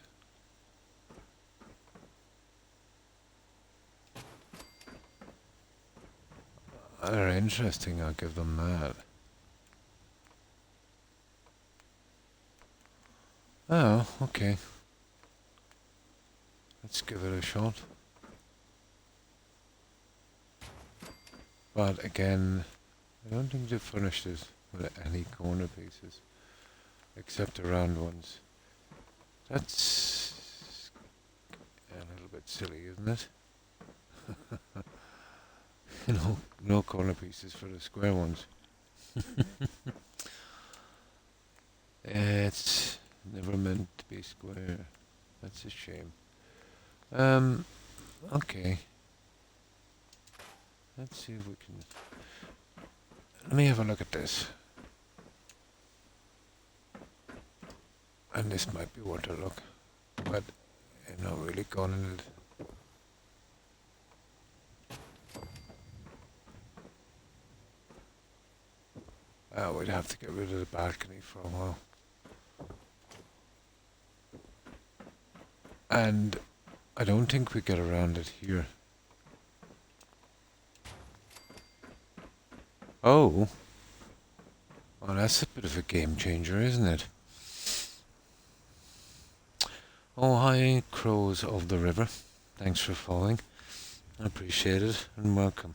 They're interesting, I'll give them that. Oh, okay. Let's give it a shot. But again, I don't think they've furnished it with any corner pieces. Except the round ones. That's a little bit silly, isn't it? You know, no corner pieces for the square ones. It's never meant to be square. That's a shame. Okay. Let's see if we can... Let me have a look at this. And this might be worth a look. But I'm not really gone in it. We'd have to get rid of the balcony for a while. And I don't think we get around it here. Oh, well, that's a bit of a game changer, isn't it? Oh, hi, crows of the river. Thanks for following. I appreciate it, and welcome.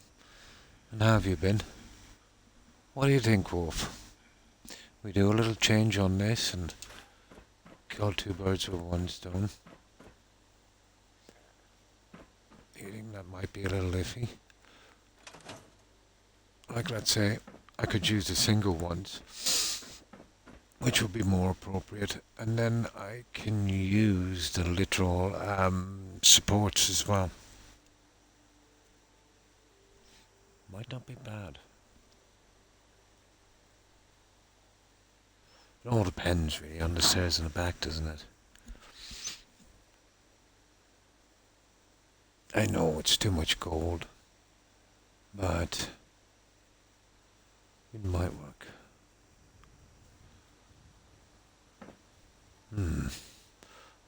And how have you been? What do you think, Wolf? We do a little change on this and kill two birds with one stone. You think that might be a little iffy? Like, let's say, I could use the single ones, which would be more appropriate, and then I can use the literal supports as well. Might not be bad. It all depends really on the stairs and the back, doesn't it? I know it's too much gold, but it might work.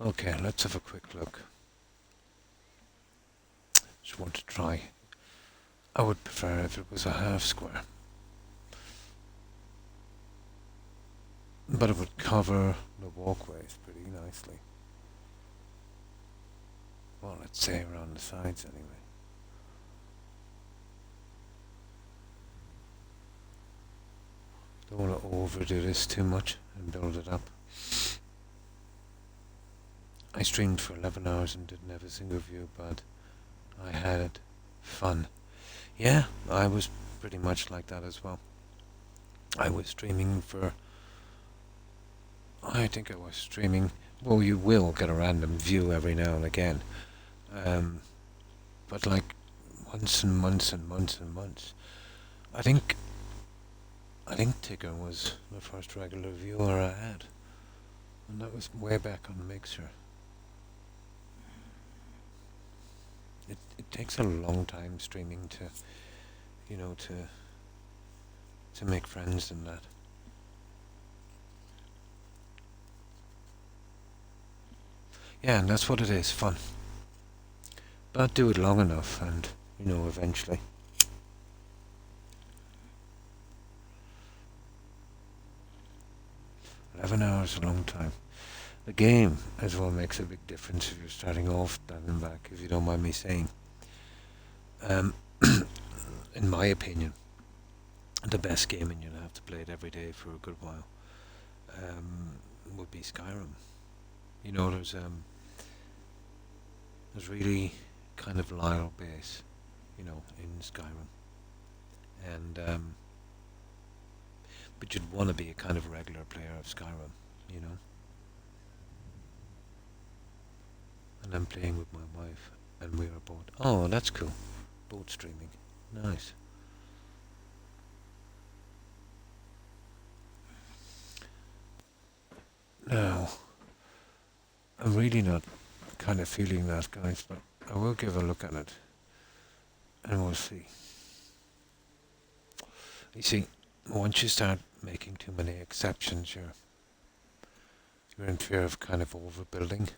Okay, let's have a quick look. Just want to try. I would prefer if it was a half square. But it would cover the walkways pretty nicely. Well, let's say around the sides anyway. Don't want to overdo this too much and build it up. I streamed for 11 hours and didn't have a single view, but I had fun. Yeah, I was pretty much like that as well. I was streaming for... I think I was streaming... Well, you will get a random view every now and again. But like months and months and months and months. I think Tigger was the first regular viewer I had. And that was way back on Mixer. It takes a long time streaming to, you know, to make friends and that. Yeah, and that's what it is, fun. But do it long enough and, you know, eventually. $11 is a long time. The game as well makes a big difference if you're starting off down and back, if you don't mind me saying. In my opinion, the best game, and you'll have to play it every day for a good while, would be Skyrim. You know, there's really kind of Lyle base, you know, in Skyrim, and but you'd want to be a kind of regular player of Skyrim, you know. And I'm playing with my wife, and we are both. Oh, that's cool. Both streaming. Nice. Now, I'm really not kind of feeling that, guys, but I will give a look at it, and we'll see. You see, once you start making too many exceptions, you're in fear of kind of overbuilding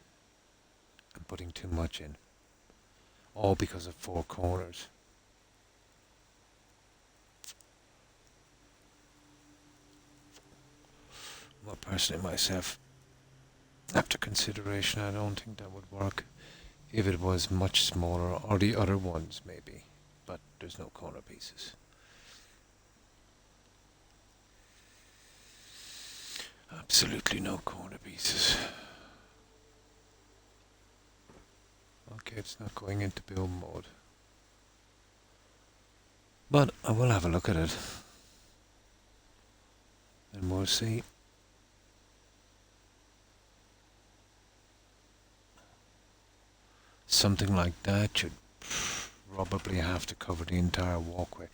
and putting too much in, all because of four corners. Well, personally myself, after consideration, I don't think that would work if it was much smaller, or the other ones maybe, but there's no corner pieces. Absolutely no corner pieces. Okay, it's not going into build mode. But I will have a look at it. And we'll see. Something like that should probably have to cover the entire walkway.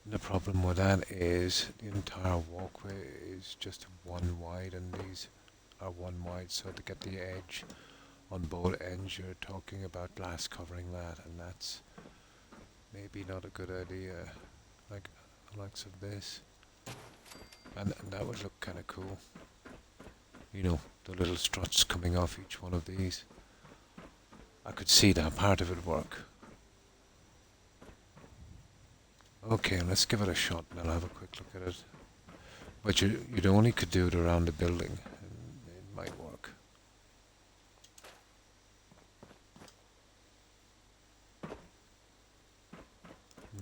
The problem with that is the entire walkway is just one wide, and these are one wide, so to get the edge on both ends you're talking about glass covering that, and that's maybe not a good idea, like the likes of this. And that would look kind of cool, you know, the little struts coming off each one of these. I could see that part of it work. Okay, let's give it a shot and I'll have a quick look at it. But you'd only could do it around the building. And it might work.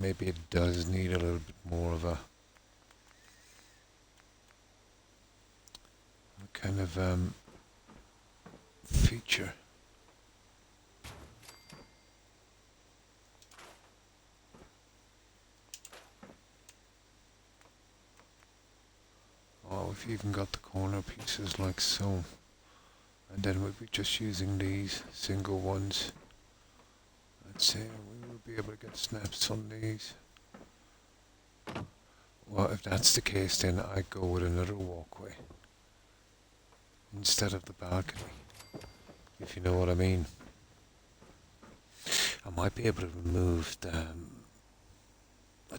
Maybe it does need a little bit more of a kind of feature. Oh, we've even got the corner pieces like so. And then we'll be just using these single ones. Let's say we will be able to get snaps on these. Well, if that's the case, then I go with another walkway instead of the balcony, if you know what I mean. I might be able to remove the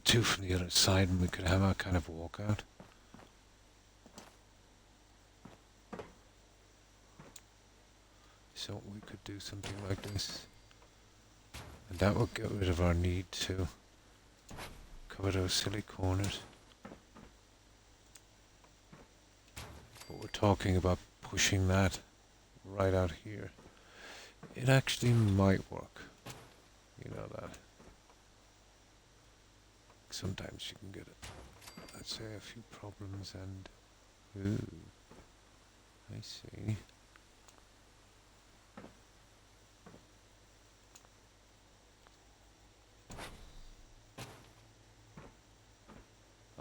two from the other side and we could have a kind of walkout. So we could do something like this. And that will get rid of our need to cover those silly corners. But we're talking about pushing that right out here. It actually might work. You know that. Sometimes you can get it. Let's say a few problems and... Ooh. I see.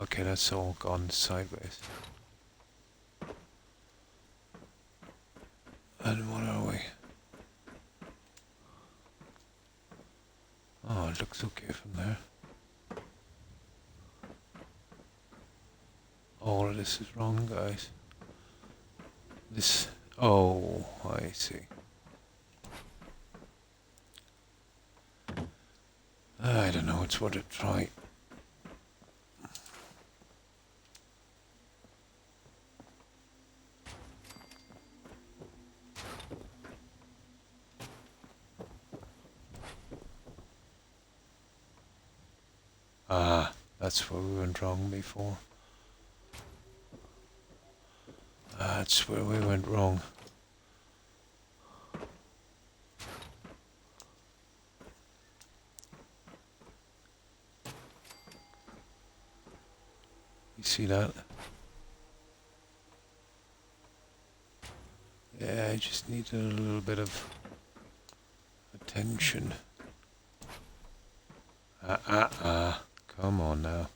Okay, that's all gone sideways. And what are we? Oh, it looks okay from there. All of this is wrong, guys. This... Oh, I see. I don't know, it's worth a try. Ah, that's where we went wrong before. That's where we went wrong. You see that? Yeah, I just needed a little bit of attention. Come on now.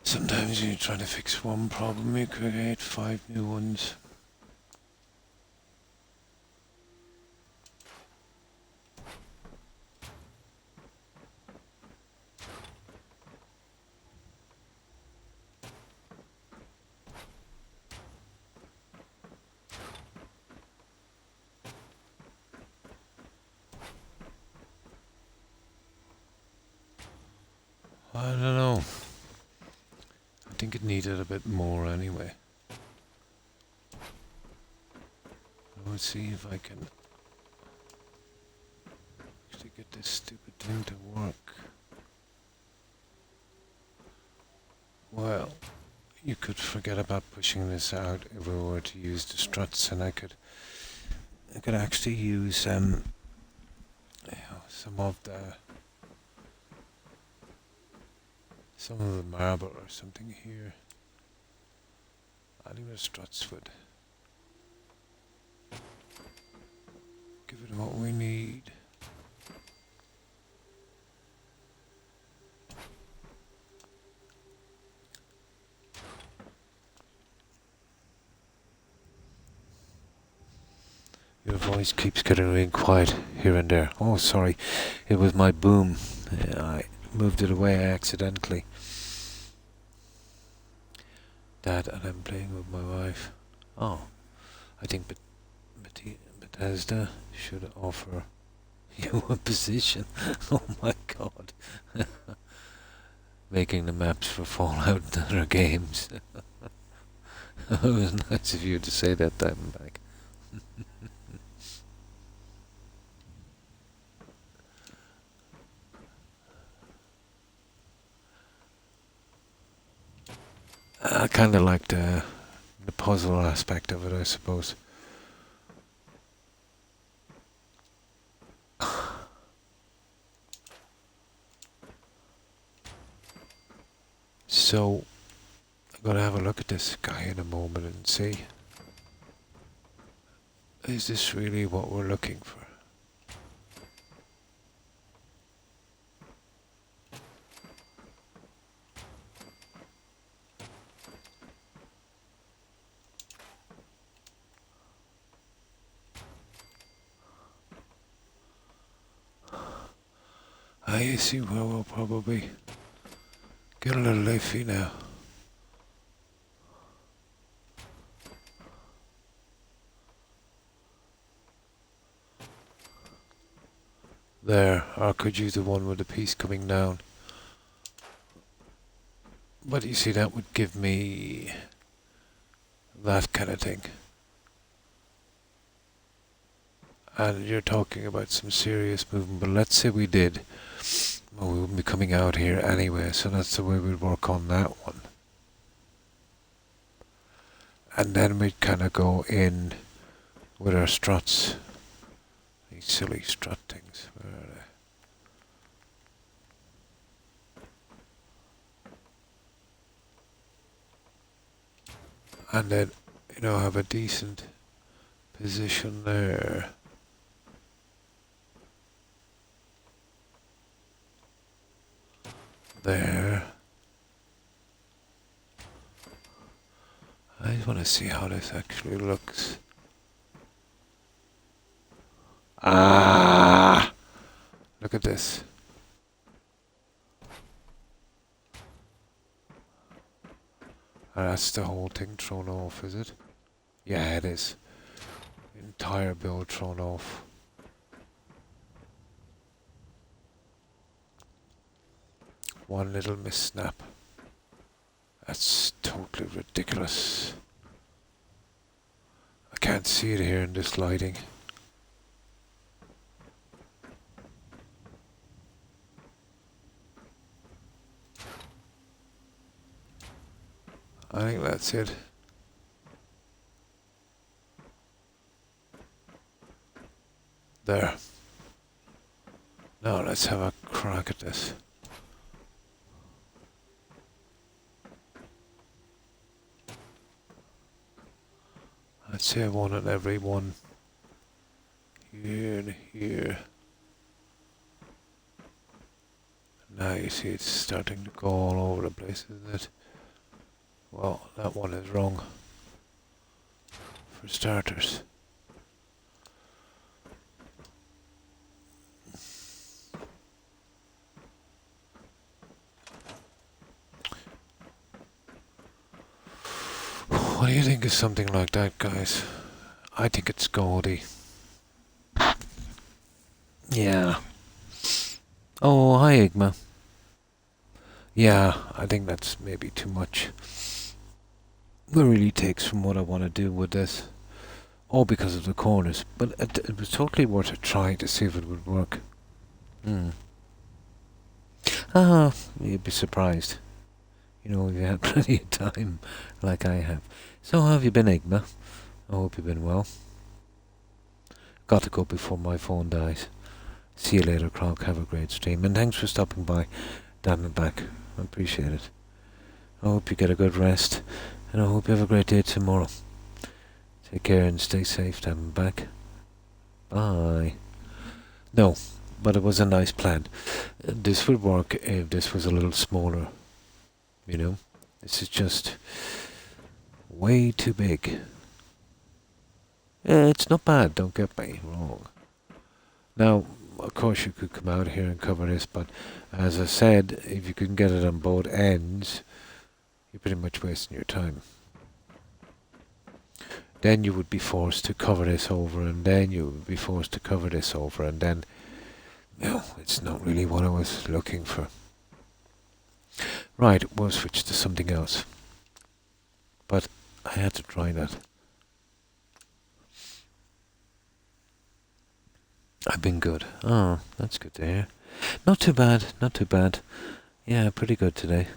Sometimes you try to fix one problem, you create 5 new ones. I don't know. I think it needed a bit more anyway. Let's see if I can actually get this stupid thing to work. Well, you could forget about pushing this out if we were to use the struts, and I could actually use some of the marble or something here. I think the struts would give it what we need. Your voice keeps getting really quiet here and there. Oh, sorry. It was my boom. I moved it away accidentally. That, and I'm playing with my wife. Oh, I think Bethesda should offer you a position. Oh my god. making the maps for Fallout and other games. It was nice of you to say that, Diamondback. I kind of liked the puzzle aspect of it, I suppose. So, I'm going to have a look at this guy in a moment and see. Is this really what we're looking for? I see where we'll probably get a little iffy now. There, or could use the one with the piece coming down. But you see, that would give me that kind of thing. And you're talking about some serious movement, but let's say we did. Well, we wouldn't be coming out here anyway, so that's the way we'd work on that one. And then we'd kind of go in with our struts. These silly strut things. Where are they? And then, you know, have a decent position there. There. I just want to see how this actually looks. Ah! Look at this. That's the whole thing thrown off, is it? Yeah, it is. Entire build thrown off. One little missnap. That's totally ridiculous. I can't see it here in this lighting. I think that's it. There. Now let's have a crack at this. I'd say one at every one. Here and here. Now you see it's starting to go all over the place, isn't it? Well, that one is wrong. For starters. What do you think of something like that, guys? I think it's gaudy. Yeah. Oh, hi, Igma. Yeah, I think that's maybe too much. It really takes from what I want to do with this. All because of the corners. But it was totally worth a try to see if it would work. Ah, you'd be surprised. You know, you had plenty of time, like I have. So how have you been, Igma? I hope you've been well. Got to go before my phone dies. See you later, Croc. Have a great stream. And thanks for stopping by. Diamondback. I appreciate it. I hope you get a good rest. And I hope you have a great day tomorrow. Take care and stay safe, Diamondback. Bye. No, but it was a nice plan. This would work if this was a little smaller. You know? This is just way too big. It's not bad, don't get me wrong. Now, of course you could come out here and cover this, but as I said, if you can get it on both ends, you're pretty much wasting your time. Then you would be forced to cover this over, and then you would be forced to cover this over, and then, no, it's not really what I was looking for. Right, we'll switch to something else. But I had to try that. I've been good. Oh, that's good to hear. Not too bad, not too bad. Yeah, pretty good today.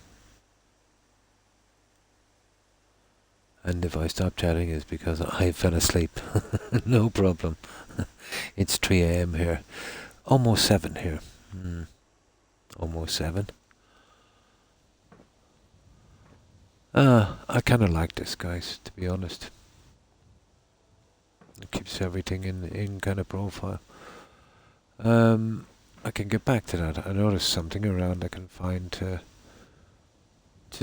And if I stop chatting it's because I fell asleep. No problem. It's 3 a.m. here. Almost 7 here. Almost 7. I kind of like this, guys, to be honest. It keeps everything in kind of profile. I can get back to that. I noticed something around I can find to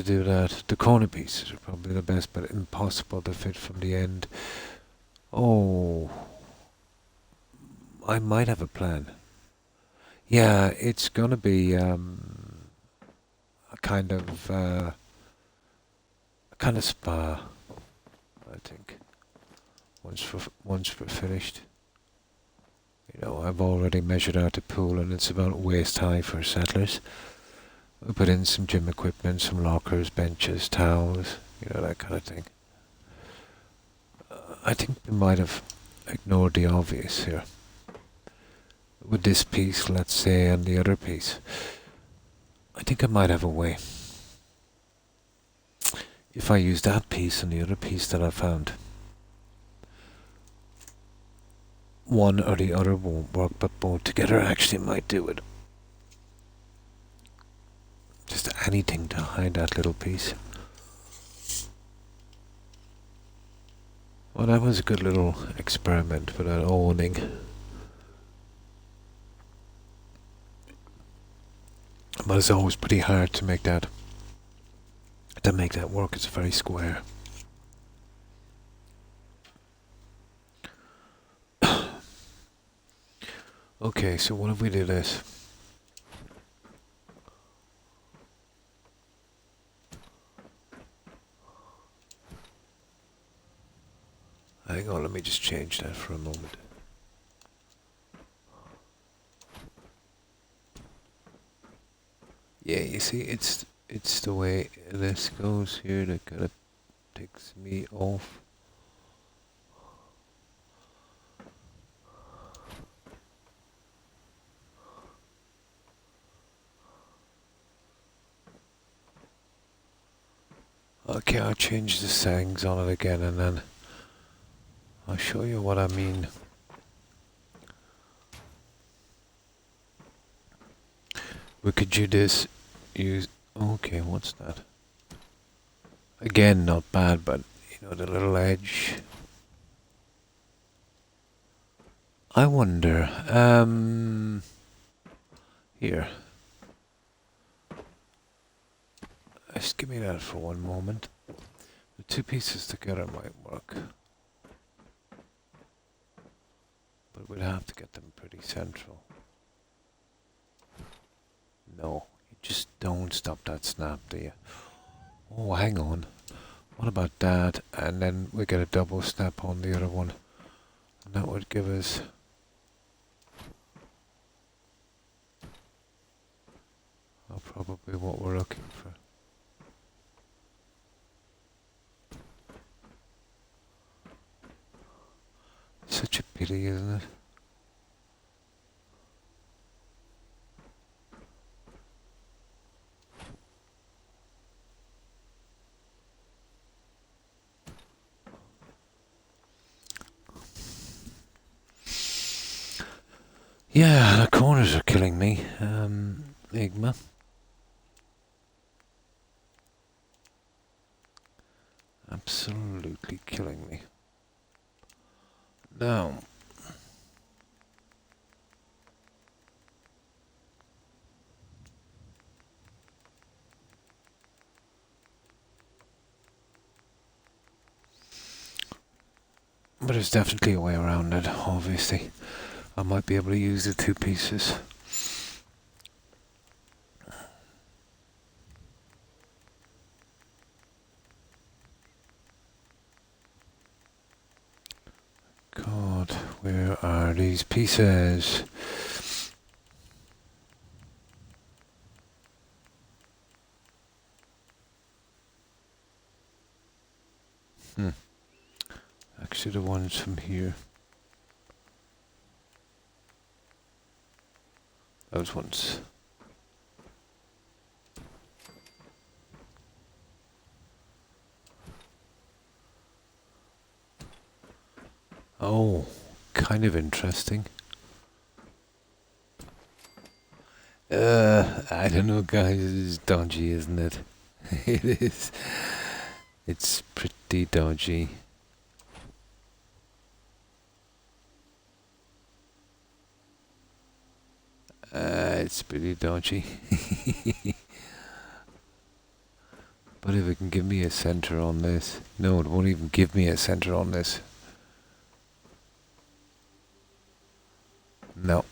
do that. The corner pieces are probably the best, but impossible to fit from the end. Oh, I might have a plan. Yeah, it's gonna be a kind of spa, I think. Once we're finished. You know, I've already measured out the pool and it's about waist high for settlers. We put in some gym equipment, some lockers, benches, towels, you know, that kind of thing. I think we might have ignored the obvious here. With this piece, let's say, and the other piece. I think I might have a way. If I use that piece and the other piece that I found, one or the other won't work, but both together actually might do it. Just anything to hide that little piece. Well, that was a good little experiment with that awning. But it's always pretty hard to make that work. It's very square. Okay, so what if we do this? Hang on, let me just change that for a moment. Yeah, you see, it's the way this goes here that kind of takes me off. Okay, I'll change the settings on it again and then I'll show you what I mean. We could do this, okay, what's that? Again, not bad, but, you know, the little edge. I wonder, here. Just give me that for one moment. The two pieces together might work. But we'd have to get them pretty central. No, you just don't stop that snap, do you? Oh, hang on. What about that? And then we get a double snap on the other one. And that would give us... probably what we're looking for. Such a pity, isn't it? Yeah, the corners are killing me, Igma. Absolutely killing me. Now, but there's definitely a way around it, obviously. I might be able to use the two pieces. God, where are these pieces? Hmm. Actually, the ones from here. Those ones. Oh, kind of interesting. I don't know, guys. It's dodgy, isn't it? It is. It's pretty dodgy. It's pretty dodgy. But if it can give me a center on this... No, it won't even give me a center on this. No.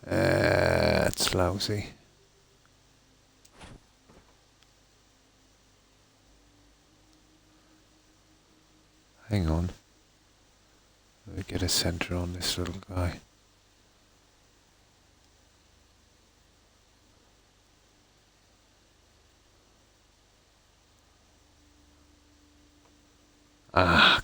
It's lousy. Hang on. Let me get a center on this little guy. Ah,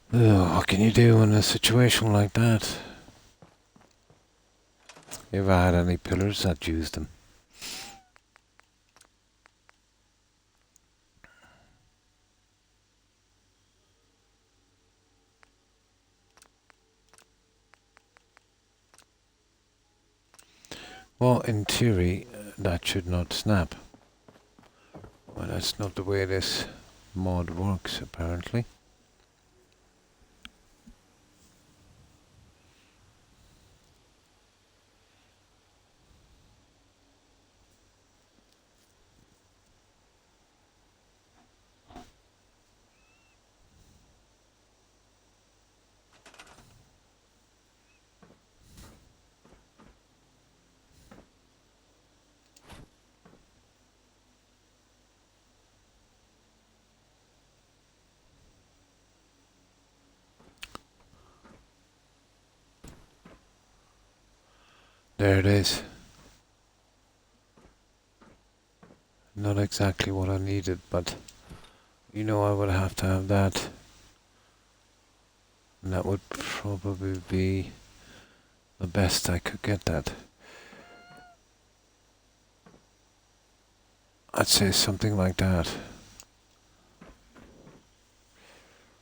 what can you do in a situation like that? If I had any pillars, I'd use them. Well, in theory, that should not snap. Well, that's not the way this mod works, apparently. There it is. Not exactly what I needed, but you know I would have to have that. And that would probably be the best I could get that. I'd say something like that.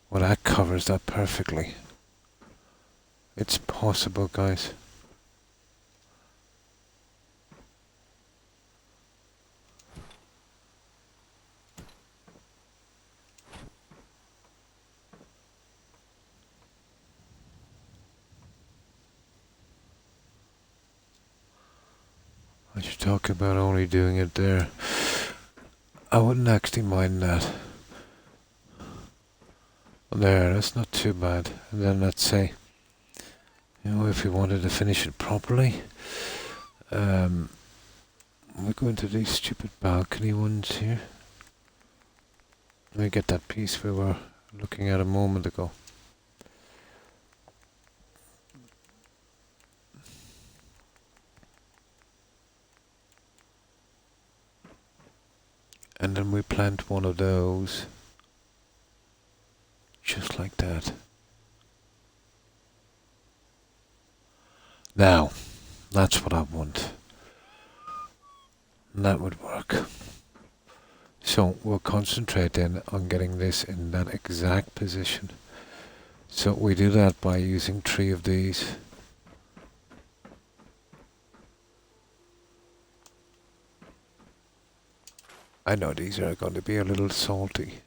Well, that covers that perfectly. It's possible, guys. I should talk about only doing it there. I wouldn't actually mind that. There, that's not too bad. And then let's say, you know, if we wanted to finish it properly, we go into these stupid balcony ones here. Let me get that piece we were looking at a moment ago. And then we plant one of those. Just like that. Now, that's what I want. And that would work. So we'll concentrate then on getting this in that exact position. So we do that by using 3 of these. I know these are going to be a little salty.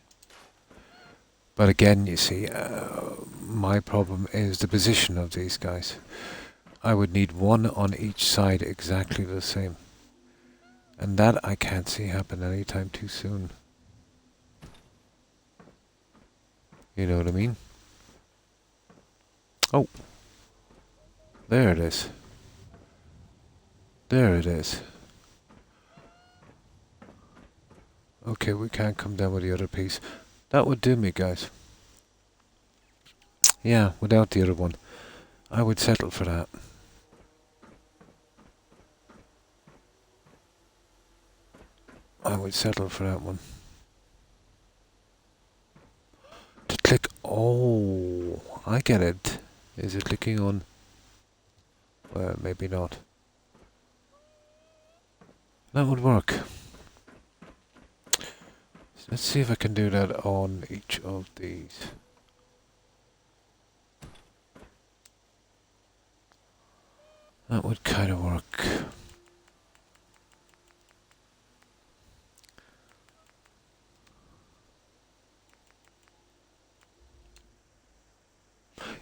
But again, you see, my problem is the position of these guys. I would need 1 on each side exactly the same. And that I can't see happen anytime too soon. You know what I mean? Oh. There it is. There it is. Okay, we can't come down with the other piece. That would do me, guys. Yeah, without the other one. I would settle for that. I would settle for that one. To click... Oh, I get it. Is it clicking on... Well, maybe not. That would work. Let's see if I can do that on each of these. That would kind of work.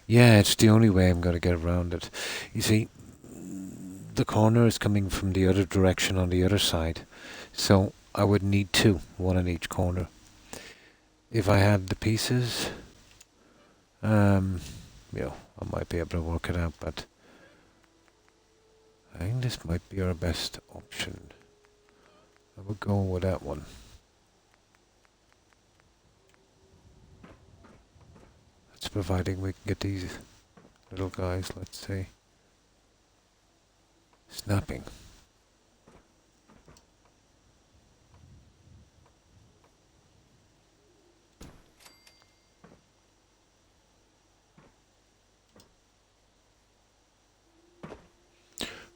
Yeah, it's the only way I'm going to get around it. You see, the corner is coming from the other direction on the other side. So I would need two, one on each corner. If I had the pieces, you know, I might be able to work it out, but I think this might be our best option. I would go with that one. That's providing we can get these little guys, let's say, snapping.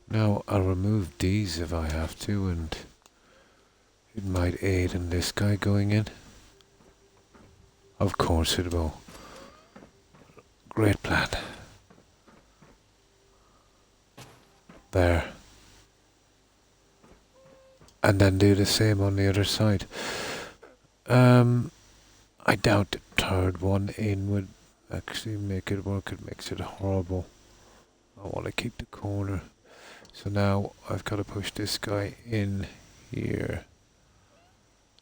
Now I'll remove these if I have to, and it might aid in this guy going in. Of course it will. Great plan. There. And then do the same on the other side. I doubt the third one in would actually make it work. It makes it horrible. I want to keep the corner. So now I've got to push this guy in here.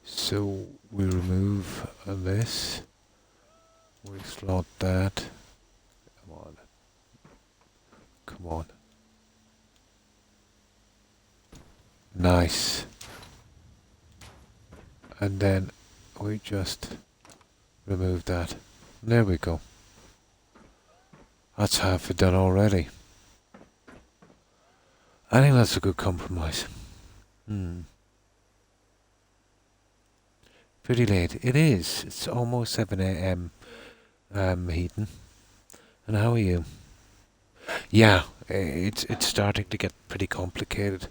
So we remove this. We slot that. Come on. Come on. Nice. And then we just remove that. There we go. That's half it done already. I think that's a good compromise. Pretty late. It is. It's almost 7 a.m. Heaton. And how are you? Yeah, it's starting to get pretty complicated.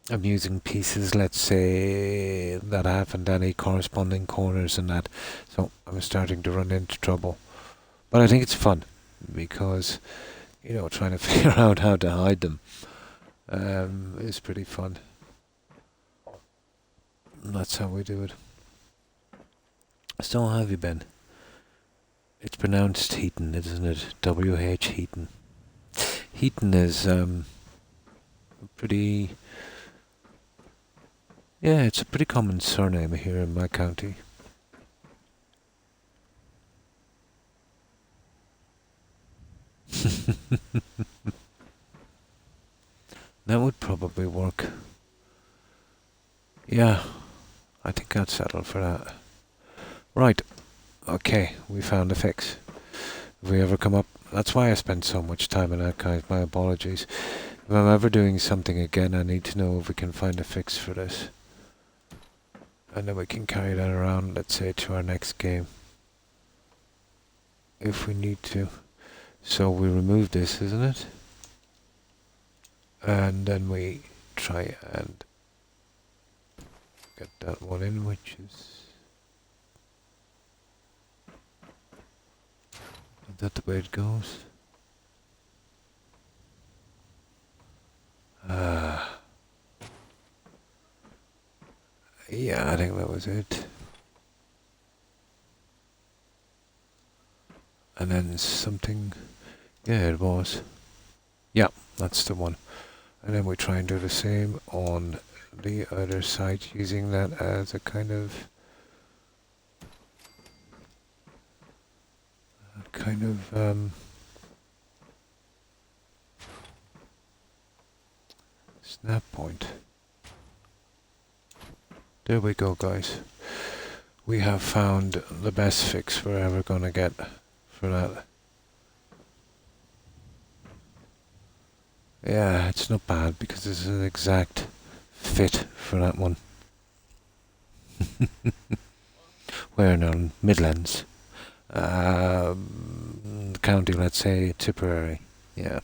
I'm using pieces, let's say, that haven't any corresponding corners and that. So I'm starting to run into trouble. But I think it's fun because, you know, trying to figure out how to hide them is pretty fun. And that's how we do it. So how have you been? It's pronounced Heaton, isn't it? W-H Heaton. Heaton is pretty... Yeah, it's a pretty common surname here in my county. That would probably work. Yeah, I think I'd settle for that. Right, okay, we found a fix. If we ever come up... That's why I spend so much time in that, guys. My apologies. If I'm ever doing something again, I need to know if we can find a fix for this. And then we can carry that around, let's say, to our next game. If we need to. So we remove this, isn't it? And then we try and get that one in, which is... Is that the way it goes? Yeah, I think that was it. And then something... Yeah, it was. Yeah, that's the one. And then we try and do the same on the other side, using that as a kind of... snap point. There we go, guys. We have found the best fix we're ever gonna get for that. Yeah, it's not bad because this is an exact fit for that one. We're in Midlands. County, let's say, Tipperary. Yeah.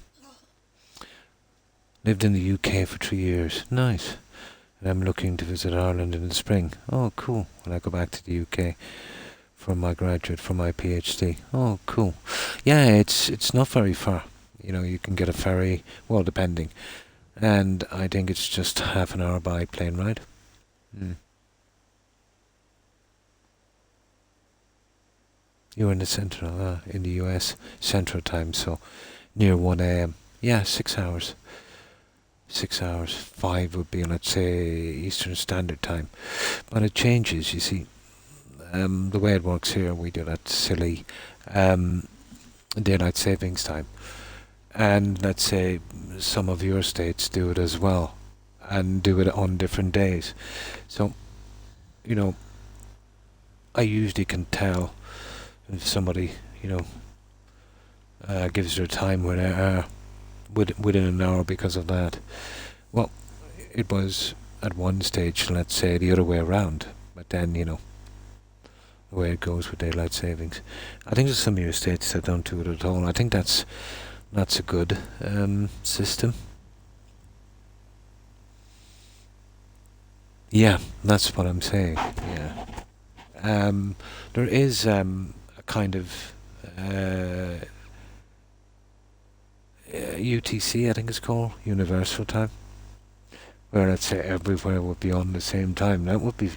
Lived in the UK for 3 years. Nice. And I'm looking to visit Ireland in the spring. Oh, cool. When I go back to the UK for my PhD. Oh, cool. Yeah, it's not very far. You know, you can get a ferry, well, depending. And I think it's just half an hour by plane ride. You're in the central, in the US, Central Time, so near 1 a.m. Yeah, 6 hours. 6 hours. 5 would be, let's say, Eastern Standard Time. But it changes, you see. The way it works here, we do that silly daylight savings time. And let's say some of your states do it as well, and do it on different days. So, you know, I usually can tell if somebody, gives their time within an hour because of that. Well, it was at one stage, let's say, the other way around. But then, the way it goes with daylight savings. I think there's some of your states that don't do it at all. I think that's a good system. Yeah, that's what I'm saying. Yeah. There is a kind of UTC, I think it's called, Universal Time, where let's say everywhere would be on the same time. That would be,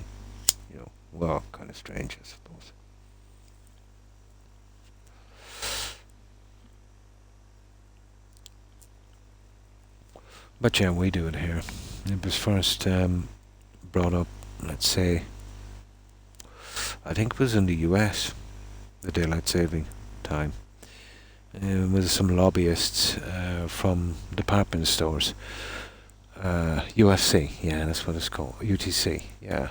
well, kind of strange, I suppose. But yeah, we do it here. It was first brought up, let's say, I think it was in the US, the daylight saving time, with some lobbyists from department stores. UFC, yeah, that's what it's called. UTC, yeah.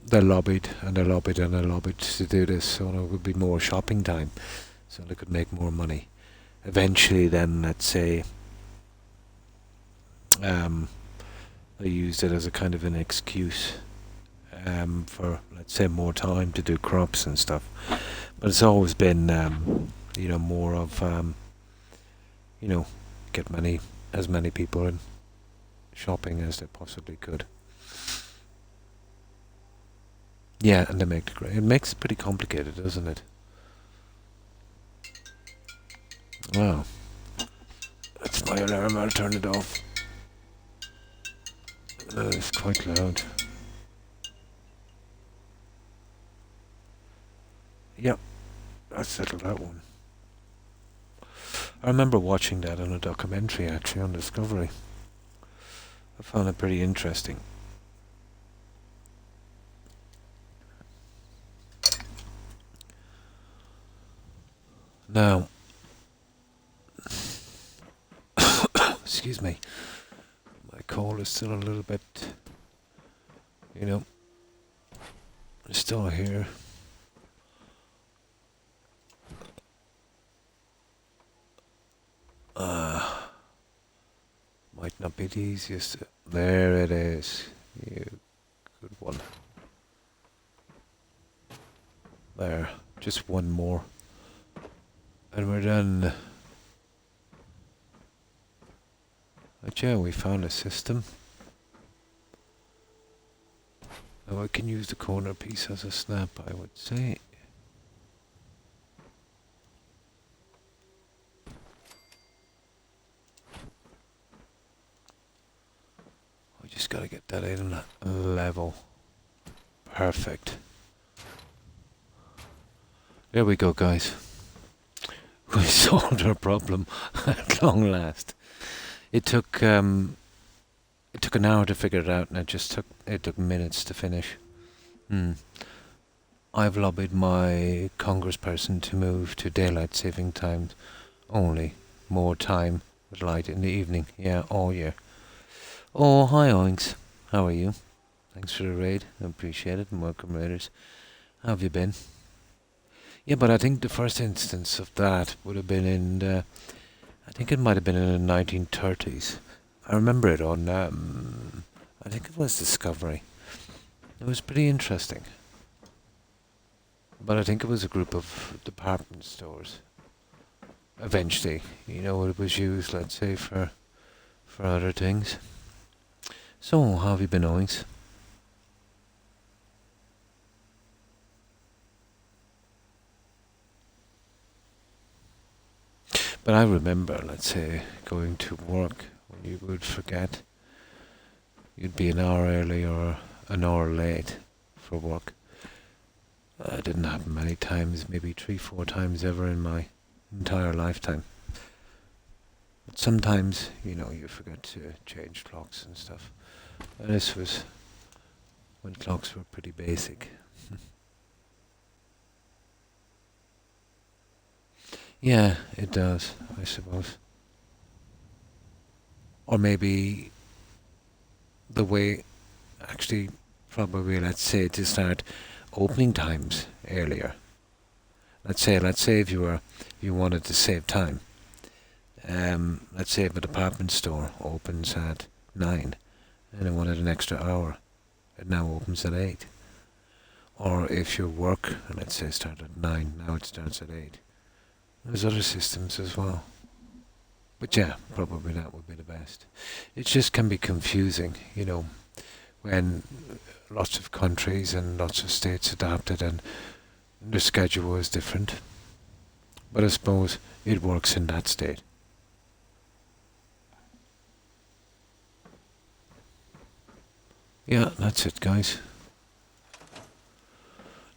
They lobbied and they lobbied and they lobbied to do this, so there would be more shopping time, so they could make more money. Eventually, then, let's say, they used it as a kind of an excuse for, let's say, more time to do crops and stuff. But it's always been, more of, get as many people in shopping as they possibly could. Yeah, and they make it great. It makes it pretty complicated, doesn't it? Wow. That's my alarm. I'll turn it off. It's quite loud. Yep, that settled that one. I remember watching that on a documentary, actually, on Discovery. I found it pretty interesting. Now, excuse me, my cold is still a little bit, still here. Might not be the easiest. There it is. You good one. There, just one more. And we're done. But yeah, we found a system. Now I can use the corner piece as a snap, I would say. We just gotta get that in level. Perfect. There we go, guys. We solved our problem at long last. It took an hour to figure it out, and it took minutes to finish. I've lobbied my congressperson to move to daylight saving times only. More time with light in the evening. Yeah, all year. Oh, hi Oinks. How are you? Thanks for the raid. I appreciate it, and welcome raiders. How have you been? Yeah, but I think the first instance of that would have been in I think it might have been in the 1930s. I remember it on, I think it was Discovery. It was pretty interesting. But I think it was a group of department stores. Eventually, it was used, let's say, for other things. So, how have you been, Owings? But I remember, let's say, going to work when you would forget. You'd be an hour early or an hour late for work. It didn't happen many times, maybe 3, 4 times ever in my entire lifetime. But sometimes, you forget to change clocks and stuff. And this was when clocks were pretty basic. Yeah, it does, I suppose. Or maybe the way, actually, probably, let's say, to start opening times earlier. Let's say if you wanted to save time. Let's say if a department store opens at 9 and it wanted an extra hour, it now opens at 8. Or if your work, let's say, started at 9, now it starts at 8. There's other systems as well. But yeah, probably that would be the best. It just can be confusing, when lots of countries and lots of states adapted and the schedule is different. But I suppose it works in that state. Yeah, that's it, guys.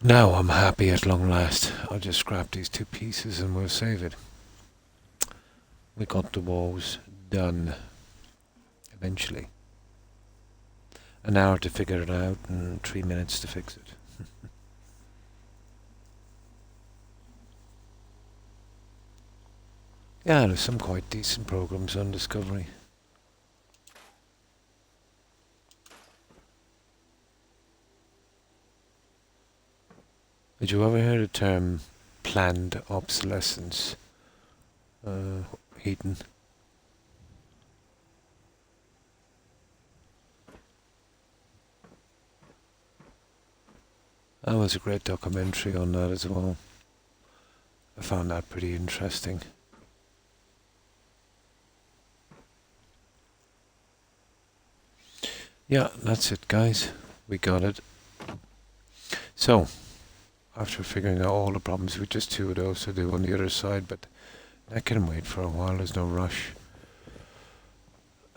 Now I'm happy at long last. I'll just scrap these 2 pieces and we'll save it. We got the walls done. Eventually. An hour to figure it out and 3 minutes to fix it. Yeah, there's some quite decent programs on Discovery. Did you ever hear the term planned obsolescence, Heaton? That was a great documentary on that as well. I found that pretty interesting. Yeah, that's it, guys. We got it. So, after figuring out all the problems with just 2 of those to do on the other side, but that can wait for a while, there's no rush.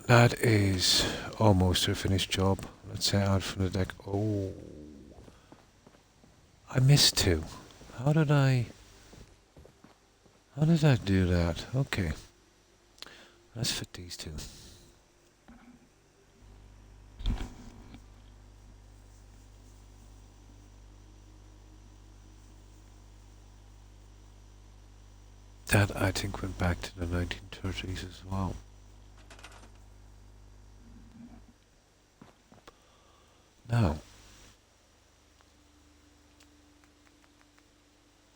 That is almost a finished job. Let's say out from the deck. Oh, I missed 2. How did I do that? Okay, let's fit these 2. That, I think, went back to the 1930s as well. Now,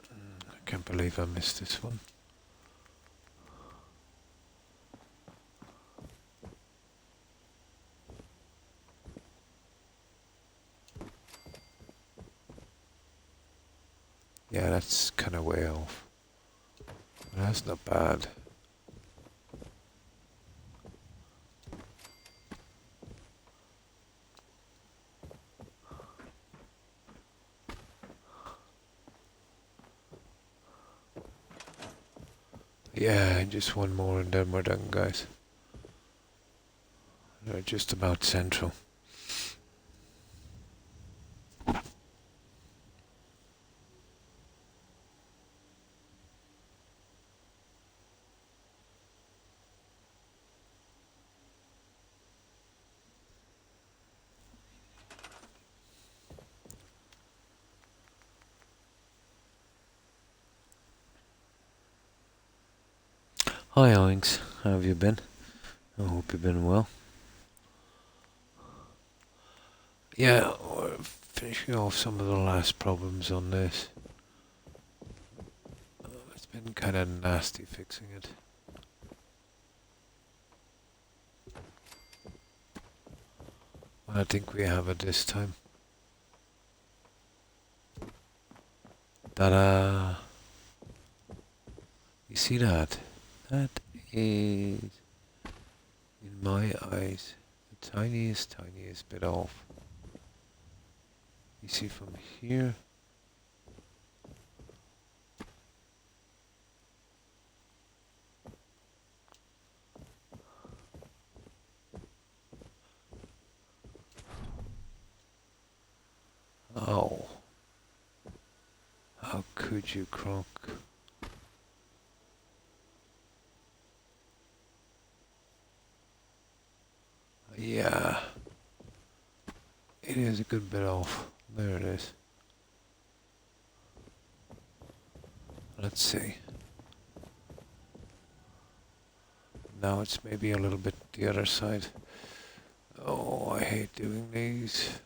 I can't believe I missed this one. Yeah, that's kind of way off. That's not bad. Yeah, just one more and then we're done, guys. They're just about central. Hi, Owings. How have you been? I hope you've been well. Yeah, we're finishing off some of the last problems on this. It's been kind of nasty fixing it. I think we have it this time. Ta-da! You see that? That is, in my eyes, the tiniest bit off. You see from here. Oh. How could you, Croc? Yeah. It is a good bit off. There it is. Let's see. Now it's maybe a little bit the other side. Oh, I hate doing these.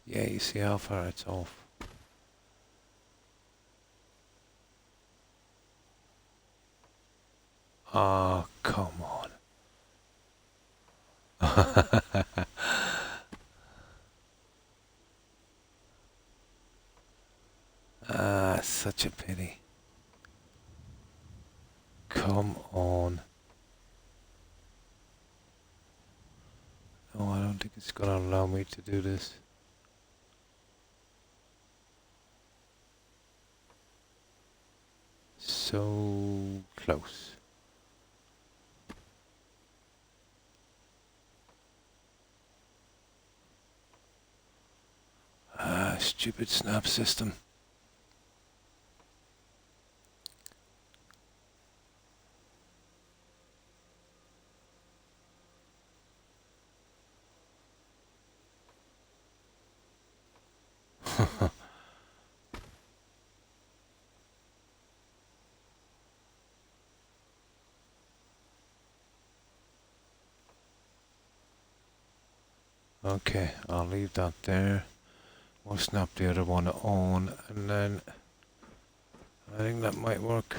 Yeah, you see how far it's off. Oh, come on. Ah, such a pity. Come on. Oh, I don't think it's gonna allow me to do this. So close. Ah, stupid snap system. Okay, I'll leave that there. We'll snap the other one on, and then I think that might work.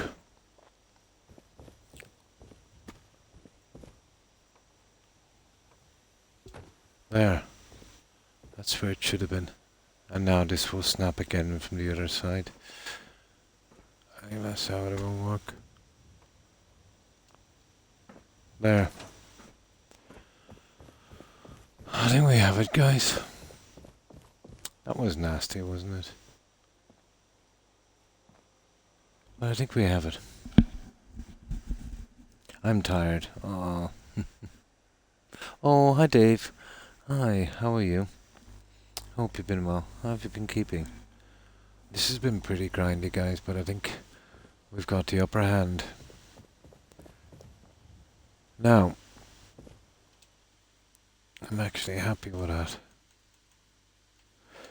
There. That's where it should have been. And now this will snap again from the other side. I think that's how it will work. There. I think we have it, guys. That was nasty, wasn't it? But I think we have it. I'm tired. Oh. Oh, hi Dave. Hi, how are you? Hope you've been well. How have you been keeping? This has been pretty grindy, guys, but I think we've got the upper hand. Now, I'm actually happy with that.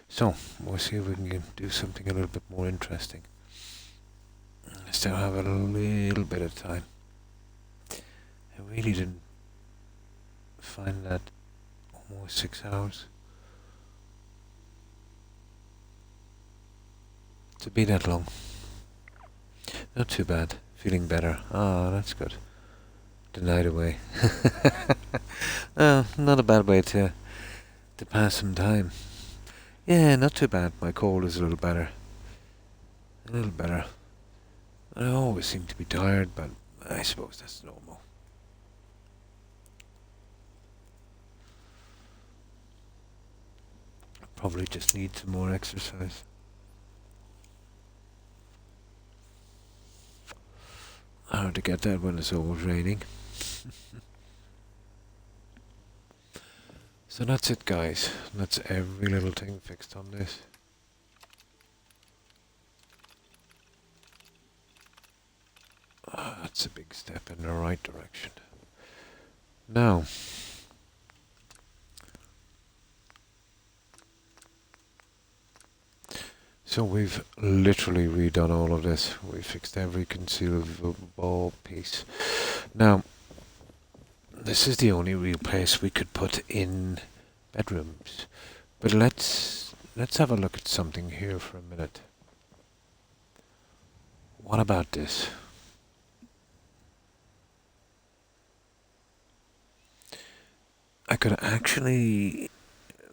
So, we'll see if we can do something a little bit more interesting. I still have a little bit of time. I really didn't find that almost 6 hours to be that long. Not too bad. Feeling better. Ah, that's good. The night away. Not a bad way to pass some time. Yeah, not too bad. My cold is a little better. A little better. I always seem to be tired, but I suppose that's normal. I probably just need some more exercise. Hard to get that when it's always raining. So that's it, guys. That's every little thing fixed on this. That's a big step in the right direction. Now, So we've literally redone all of this. We fixed every conceivable piece. Now, this is the only real place we could put in bedrooms. But let's have a look at something here for a minute. What about this? I could actually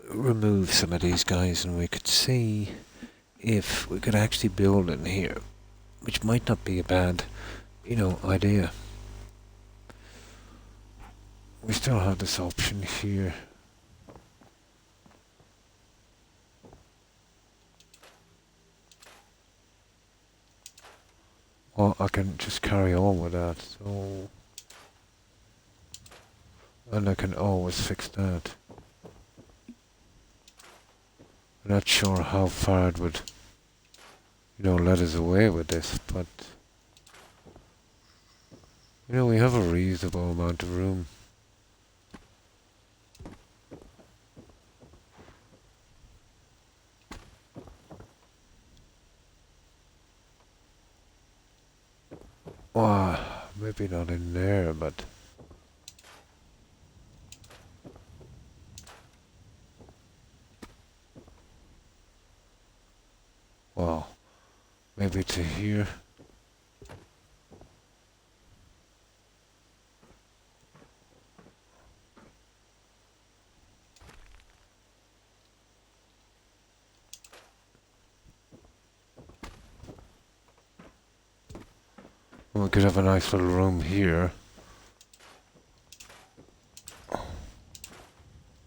remove some of these guys and we could see if we could actually build in here, which might not be a bad, idea. We still have this option here. Well, I can just carry on with that, so... And I can always fix that. I'm not sure how far it would, let us away with this, but... we have a reasonable amount of room. Well, maybe not in there, but... Well, maybe to here. We could have a nice little room here.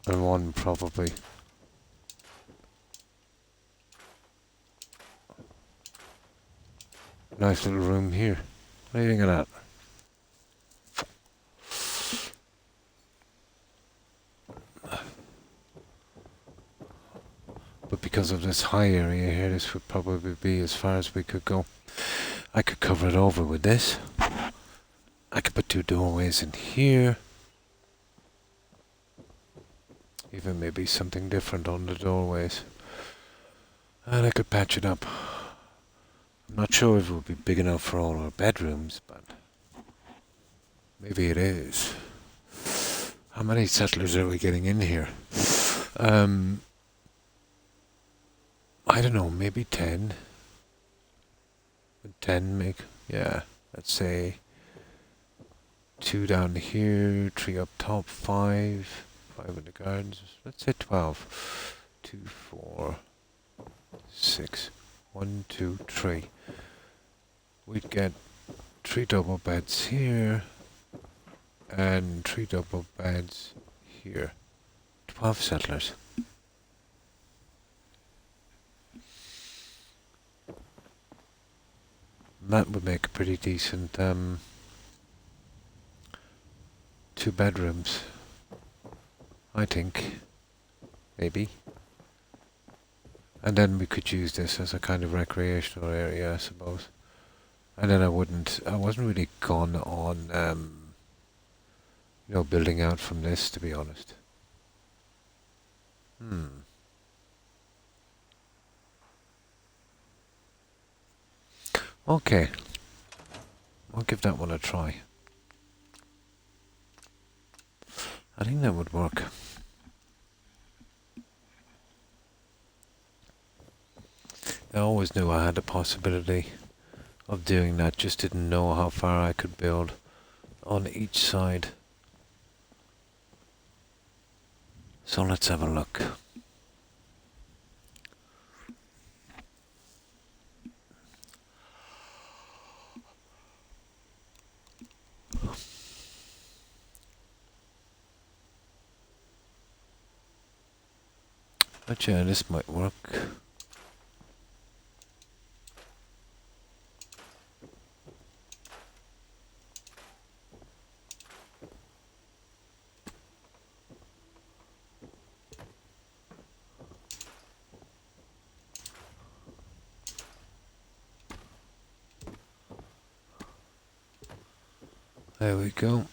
And one probably. Nice little room here. What do you think of that? But because of this high area here, this would probably be as far as we could go. I could cover it over with this. I could put two doorways in here. Even maybe something different on the doorways. And I could patch it up. I'm not sure if it would be big enough for all our bedrooms, but maybe it is. How many settlers are we getting in here? I don't know, maybe 10. Would 10 make? Yeah, let's say 2 down here, 3 up top, 5 in the gardens. Let's say 12. 2, 4, 6. 1, 2, 3. We'd get 3 double beds here and 3 double beds here. 12 settlers. That would make a pretty decent 2 bedrooms, I think. Maybe. And then we could use this as a kind of recreational area, I suppose. And then I wasn't really gone on, building out from this, to be honest. Okay. I'll give that one a try. I think that would work. I always knew I had the possibility of doing that, just didn't know how far I could build on each side. So let's have a look. But yeah, this might work. There we go.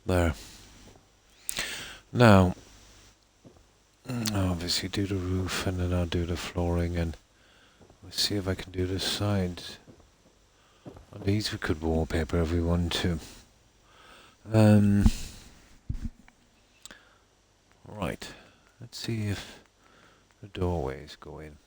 There. Now, I'll obviously do the roof and then I'll do the flooring and we'll see if I can do the sides. On these we could wallpaper if we want to. Right. Let's see if the doorways go in.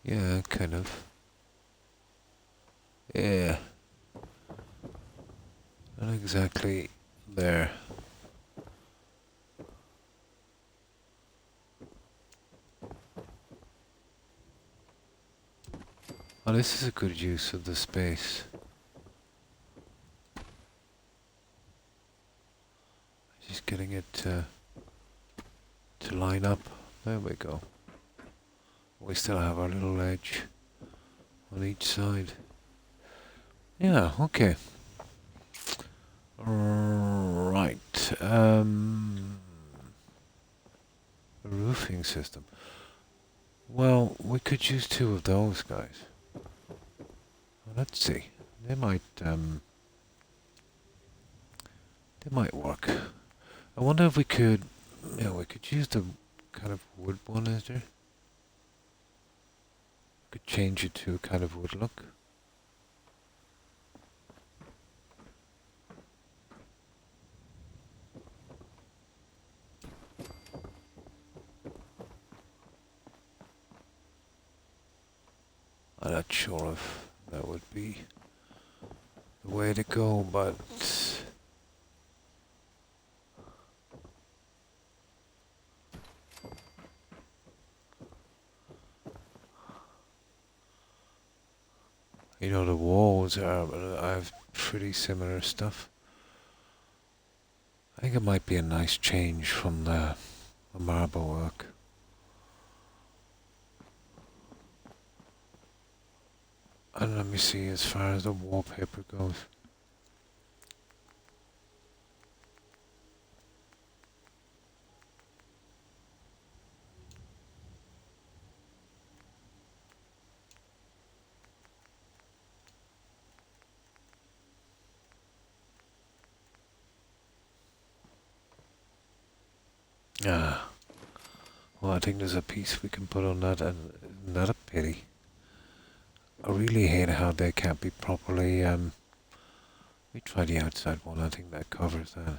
Yeah, kind of. Yeah. Not exactly there. Oh, this is a good use of the space. Just getting it to line up. There we go. We still have our little edge on each side. Yeah, okay. Right. The roofing system. Well, we could use two of those guys. Well, let's see. They might work. I wonder if we could, we could use the kind of wood one, is there? Could change it to a kind of wood look. I'm not sure if that would be the way to go, but you know the walls are. I have pretty similar stuff. I think it might be a nice change from the marble work. And let me see as far as the wallpaper goes. Ah, well, I think there's a piece we can put on that, and isn't that a pity? I really hate how they can't be properly. We try the outside one. I think that covers that.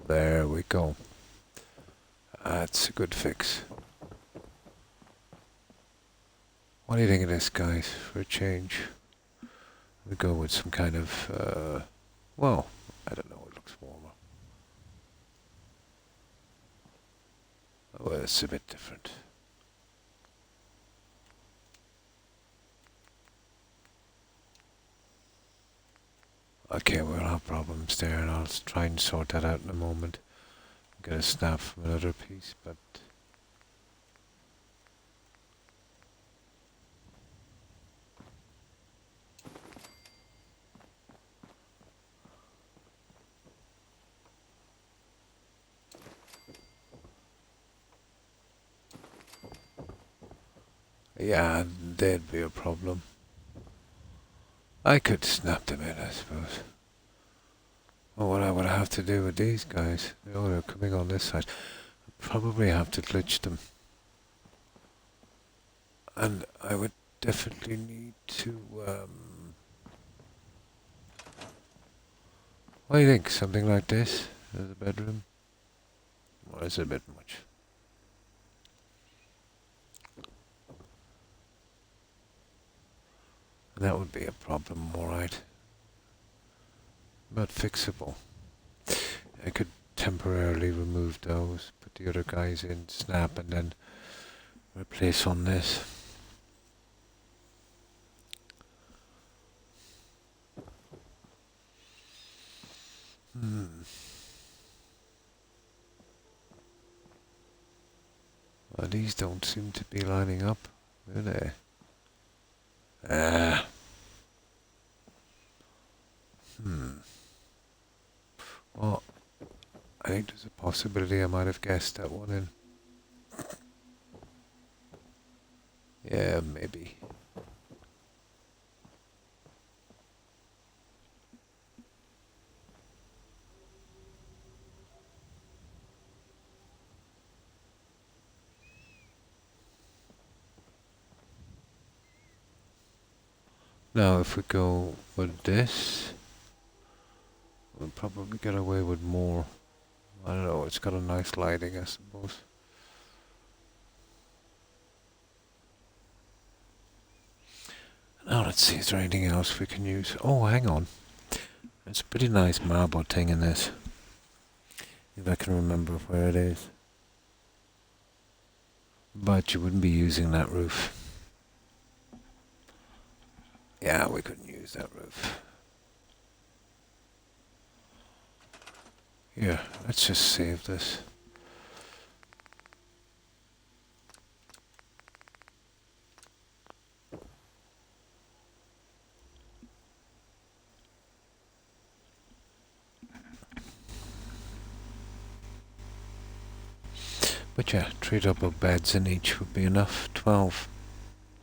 There we go. That's a good fix. What do you think of this, guys, for a change? We go with some kind of, well, I don't know, it looks warmer. Oh, well, it's a bit different. Okay, we'll have problems there, and I'll try and sort that out in a moment. Get a snap from another piece, but yeah, there'd be a problem. I could snap them in, I suppose. Well, what I would have to do with these guys, they're coming on this side, I'd probably have to glitch them. And I would definitely need to, what do you think? Something like this as a bedroom? Or is it a bit much? That would be a problem, alright. But fixable. I could temporarily remove those, put the other guys in, snap, and then replace on this. Well, these don't seem to be lining up, do they? Ah. Well, I think there's a possibility I might have guessed that one in. Yeah, maybe. Now, if we go with this, we'll probably get away with more. I don't know, it's got a nice lighting, I suppose. Now, let's see, is there anything else we can use? Oh, hang on. There's a pretty nice marble thing in this. If I can remember where it is. But you wouldn't be using that roof. Yeah, we couldn't use that roof. Here, let's just save this. But yeah, 3 double beds in each would be enough. 12.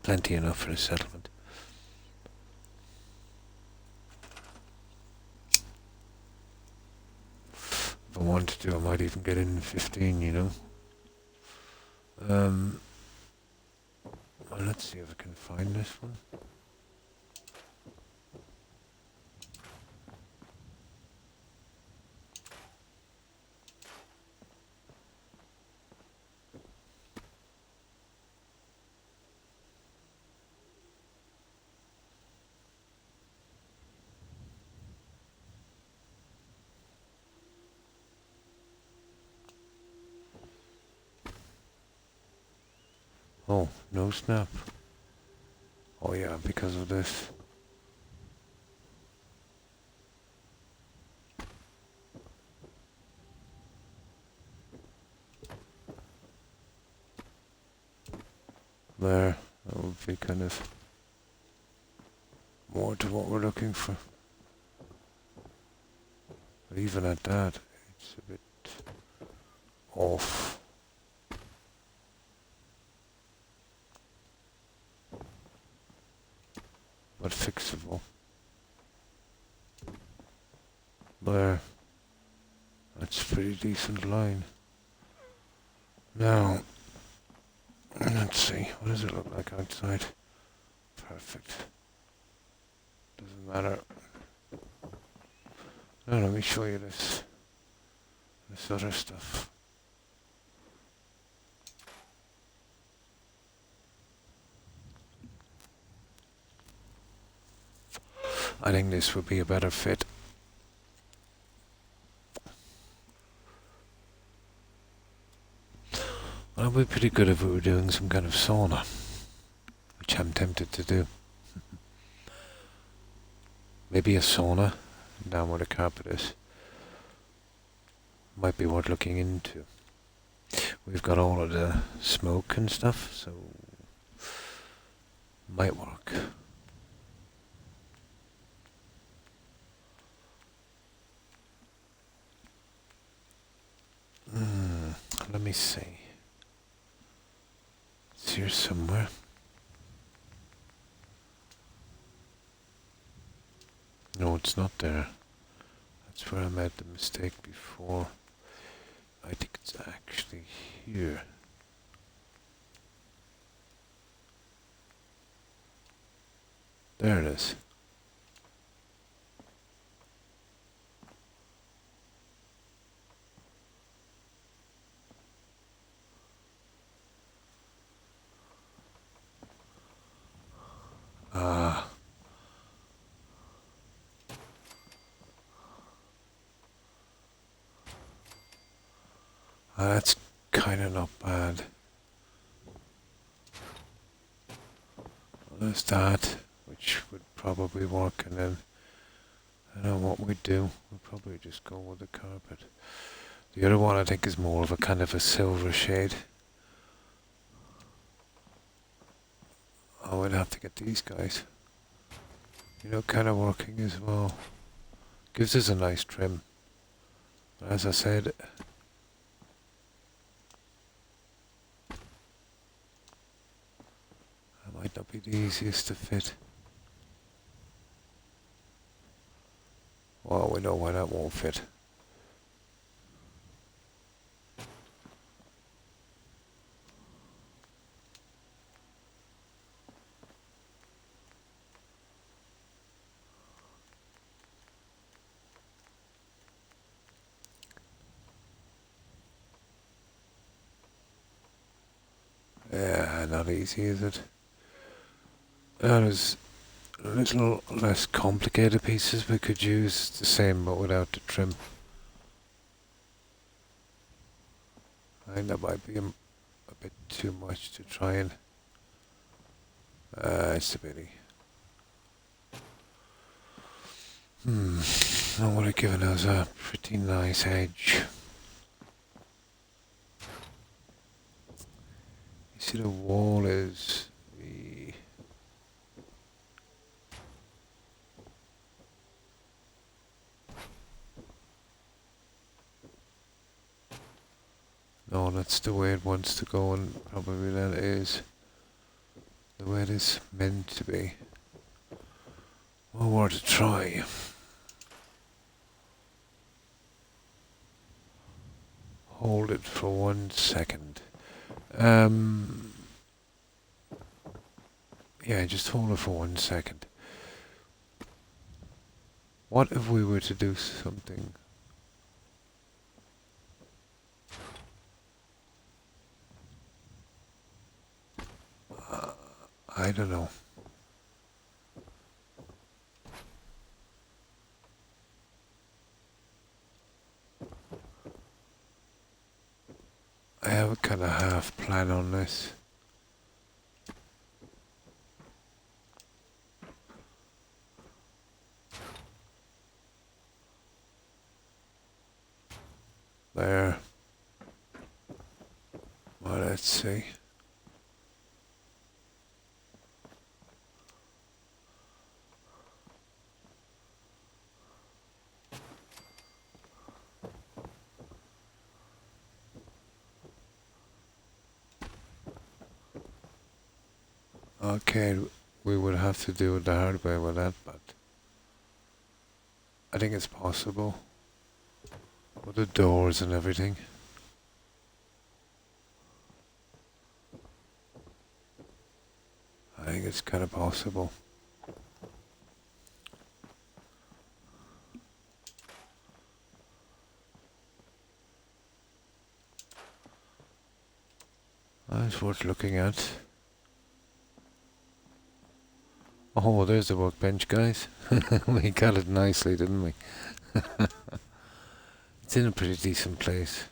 Plenty enough for a settlement. If I wanted to, I might even get in 15, you know. Well, let's see if I can find this one. Oh, no snap. Oh yeah, because of this. There, that would be kind of more to what we're looking for. But even at that, it's a bit off. But fixable. There. That's a pretty decent line. Now, let's see, what does it look like outside? Perfect. Doesn't matter. Now let me show you this other stuff. I think this would be a better fit. Well, it would be pretty good if we were doing some kind of sauna, which I'm tempted to do. Maybe a sauna down where the carpet is. Might be worth looking into. We've got all of the smoke and stuff, so might work. Let me see. It's here somewhere. No, it's not there. That's where I made the mistake before. I think it's actually here. There it is. Ah. That's kind of not bad. Well, there's that, which would probably work, and then I don't know what we'd do. We'd probably just go with the carpet. The other one I think is more of a kind of a silver shade. Oh, I'd have to get these guys. You know, kind of working as well. Gives us a nice trim. But as I said, that might not be the easiest to fit. Well, we know why that won't fit. Yeah, not easy, is it? There's a little less complicated pieces we could use the same but without the trim. I think that might be a bit too much to try and... it's a pity. That would have given us a pretty nice edge. You see the wall is the... No, that's the way it wants to go, and probably that is the way it is meant to be. Well, worth a try. Hold it for 1 second. Yeah, just hold it for 1 second. What if we were to do something? I don't know. I have a kind of half plan on this. There. Well, let's see. Okay, we would have to do it the hard way with that, but I think it's possible. With the doors and everything. I think it's kind of possible. That's worth looking at. Oh, there's the workbench, guys. We got it nicely, didn't we? It's in a pretty decent place.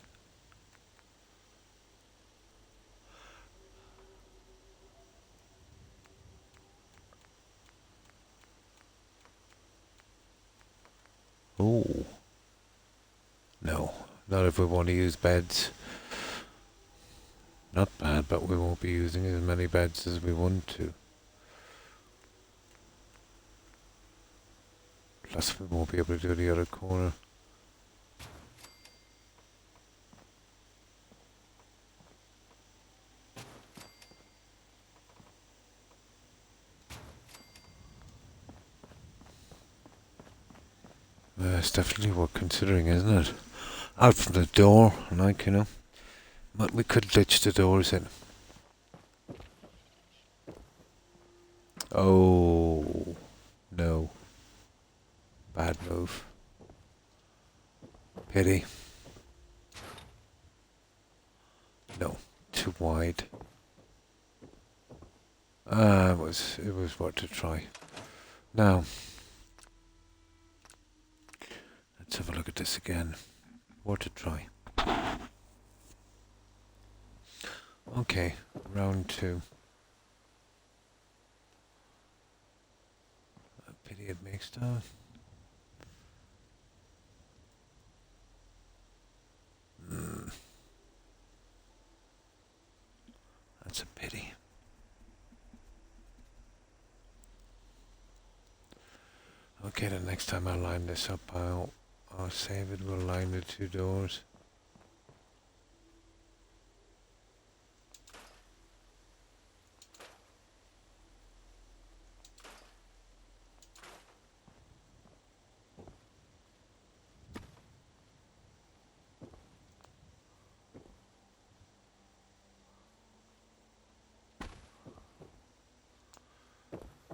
Oh. No, not if we want to use beds. Not bad, but we won't be using as many beds as we want to. Plus we won't be able to do the other corner. It's definitely worth considering, isn't it? Out from the door, like, you know. But we could ditch the doors in. Oh, no. Bad move. Pity. No, too wide. It was worth a try. Now, let's have a look at this again. Worth a try. Okay, round 2. Pity it makes that. That's a pity. Okay, the next time I line this up, I'll save it. We'll line the two doors.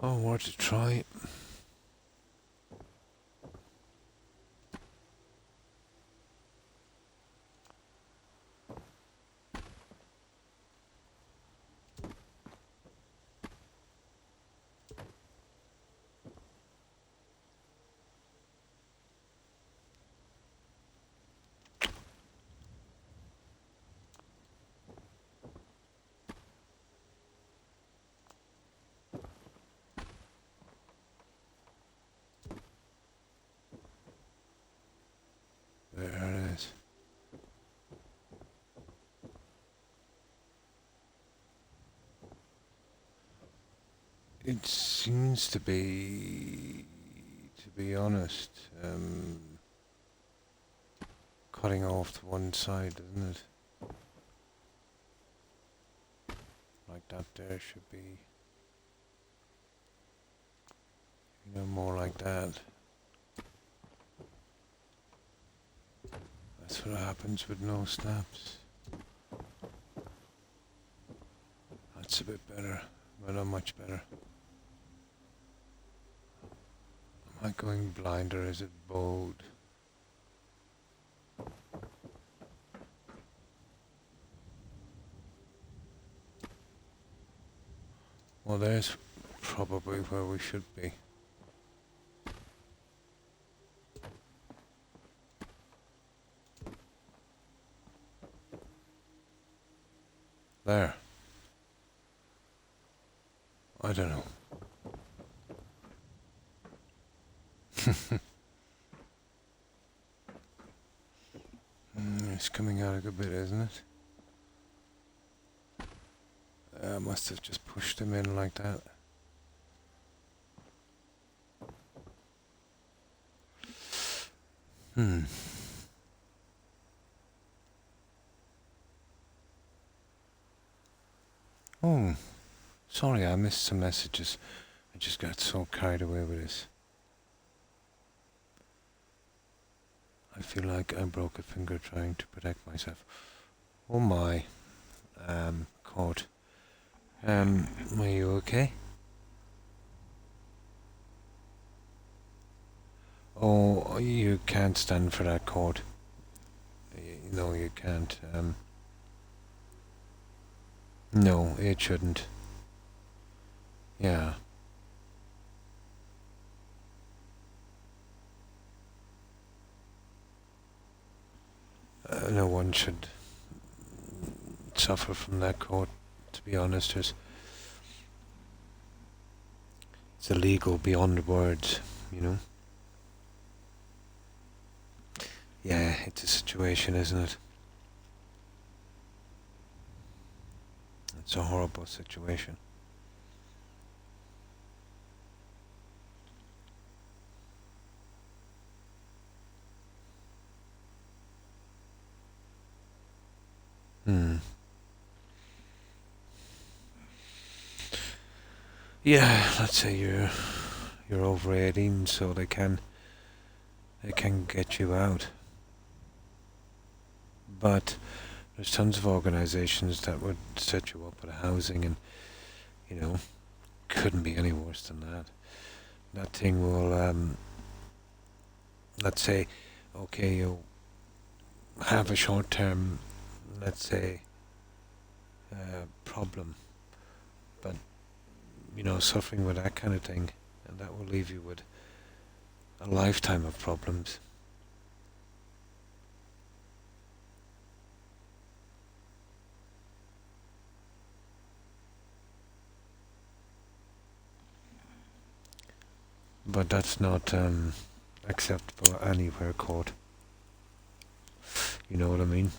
Oh, worth a try. There it is. It seems to be honest, cutting off to one side, doesn't it? Like that there should be, more like that. That's what happens with no snaps. That's a bit better, but not much better. Am I going blind or is it bowed? Well, there's probably where we should be. There. I don't know. It's coming out a good bit, isn't it? I must have just pushed them in like that. Oh, sorry, I missed some messages. I just got so carried away with this. I feel like I broke a finger trying to protect myself. Oh my. Cord. Are you okay? Oh, you can't stand for that cord. No, you can't. No, it shouldn't. Yeah. No one should suffer from that cord, to be honest. It's illegal beyond words, Yeah, it's a situation, isn't it? It's a horrible situation. Yeah, let's say you're over 18, so they can get you out. But there's tons of organisations that would set you up with housing, and couldn't be any worse than that. That thing will, let's say, okay, you have a short-term, let's say, problem, but suffering with that kind of thing, and that will leave you with a lifetime of problems. But that's not acceptable anywhere, court. You know what I mean?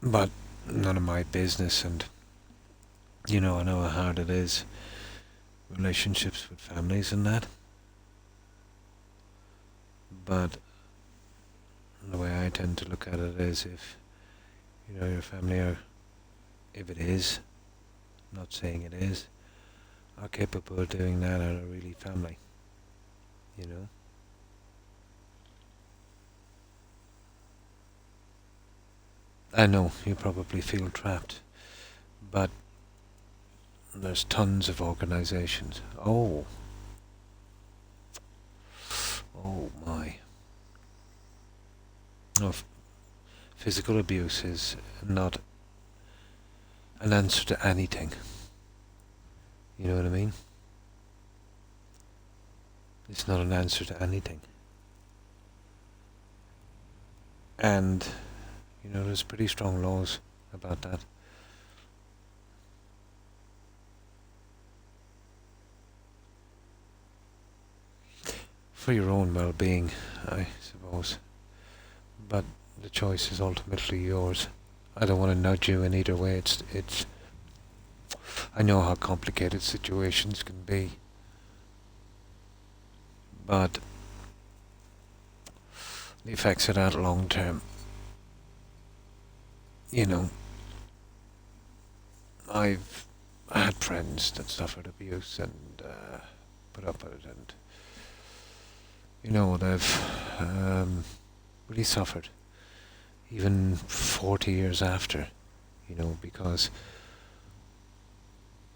But none of my business, and I know how hard it is, relationships with families and that. But the way I tend to look at it is, if your family are, if it is, not saying it is, are capable of doing that, are really family. You know. I know you probably feel trapped, but there's tons of organisations. Oh my. No, physical abuse is not an answer to anything. You know what I mean? It's not an answer to anything. And, there's pretty strong laws about that. For your own well-being, I suppose. But the choice is ultimately yours. I don't want to nudge you in either way. It's. I know how complicated situations can be, but the effects of that long term. I've had friends that suffered abuse and put up with it, and they've really suffered, even 40 years after, because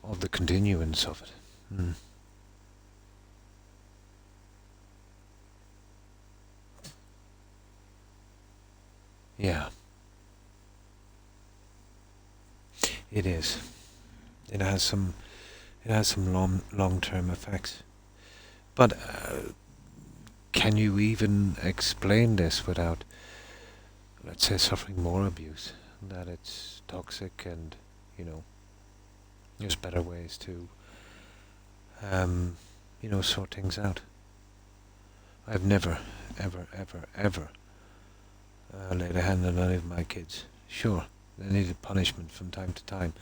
of the continuance of it. Yeah, it is. It has some. It has some long-term effects. But can you even explain this without, let's say, suffering more abuse? That it's toxic, and there's better ways to, sort things out. I've never, ever, ever, ever laid a hand on any of my kids. Sure, they needed punishment from time to time,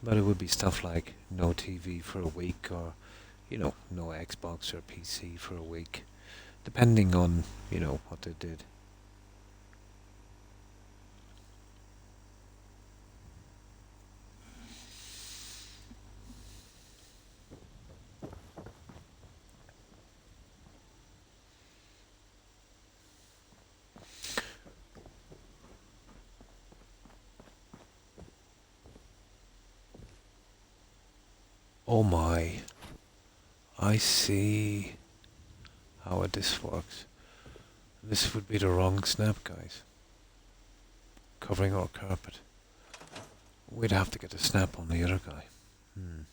but it would be stuff like no TV for a week, or, no Xbox or PC for a week, depending on, what they did. Oh my, I see how this works. This would be the wrong snap, guys. Covering our carpet. We'd have to get a snap on the other guy. Hmm.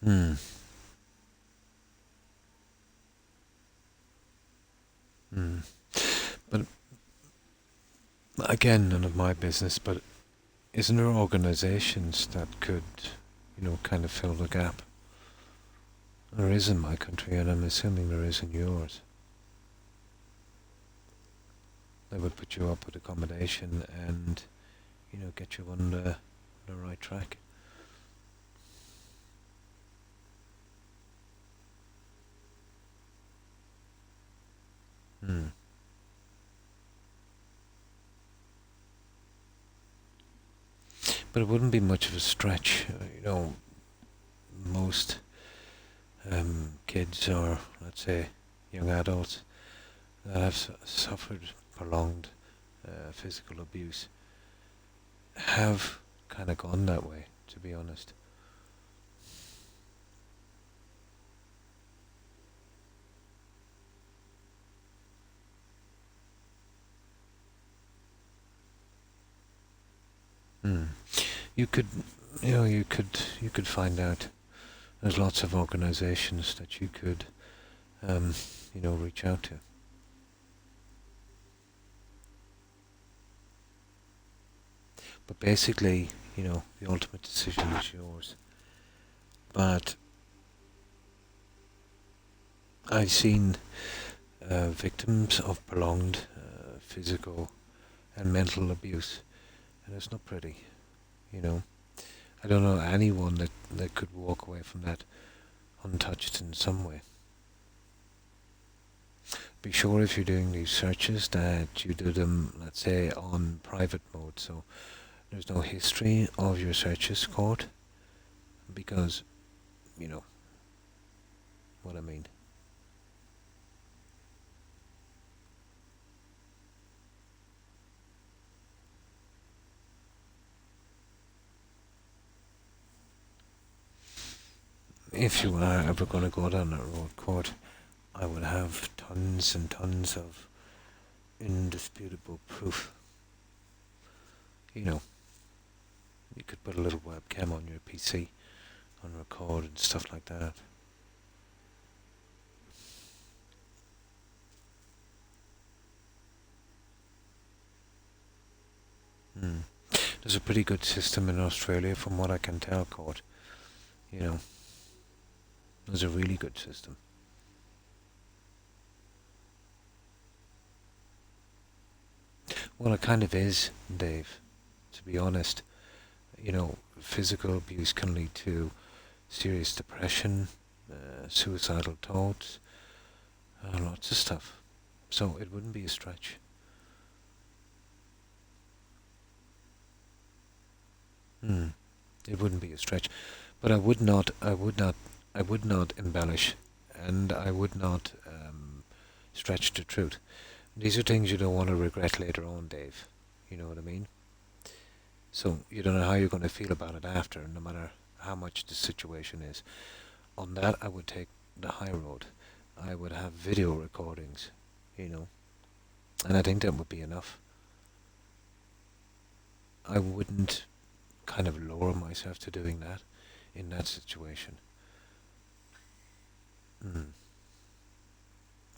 Hmm. Hmm. But again, none of my business, but isn't there organisations that could, kind of fill the gap? There is in my country, and I'm assuming there is in yours. They would put you up with accommodation and, get you on the right track. Hmm. But it wouldn't be much of a stretch. Most kids, or let's say young adults, that have suffered prolonged physical abuse have kind of gone that way, to be honest. Hmm. You could, you could find out. There's lots of organisations that you could, reach out to. But basically, the ultimate decision is yours. But I've seen victims of prolonged physical and mental abuse, and it's not pretty, you know. I don't know anyone that could walk away from that untouched in some way. Be sure if you're doing these searches that you do them, let's say, on private mode, so there's no history of your searches caught, because, you know, what I mean. If you are ever going to go down that road, court, I would have tons and tons of indisputable proof. You know, you could put a little webcam on your PC and record and stuff like that. Hmm. There's a pretty good system in Australia, from what I can tell, court. You know, there's a really good system. Well, it kind of is, Dave, to be honest. You know, physical abuse can lead to serious depression, suicidal thoughts, lots of stuff. So it wouldn't be a stretch. Hmm. It wouldn't be a stretch, but I would not embellish, and I would not stretch the truth. These are things you don't want to regret later on, Dave. You know what I mean? So you don't know how you're going to feel about it after, no matter how much the situation is. On that, I would take the high road. I would have video recordings, you know, and I think that would be enough. I wouldn't kind of lower myself to doing that in that situation. Mm.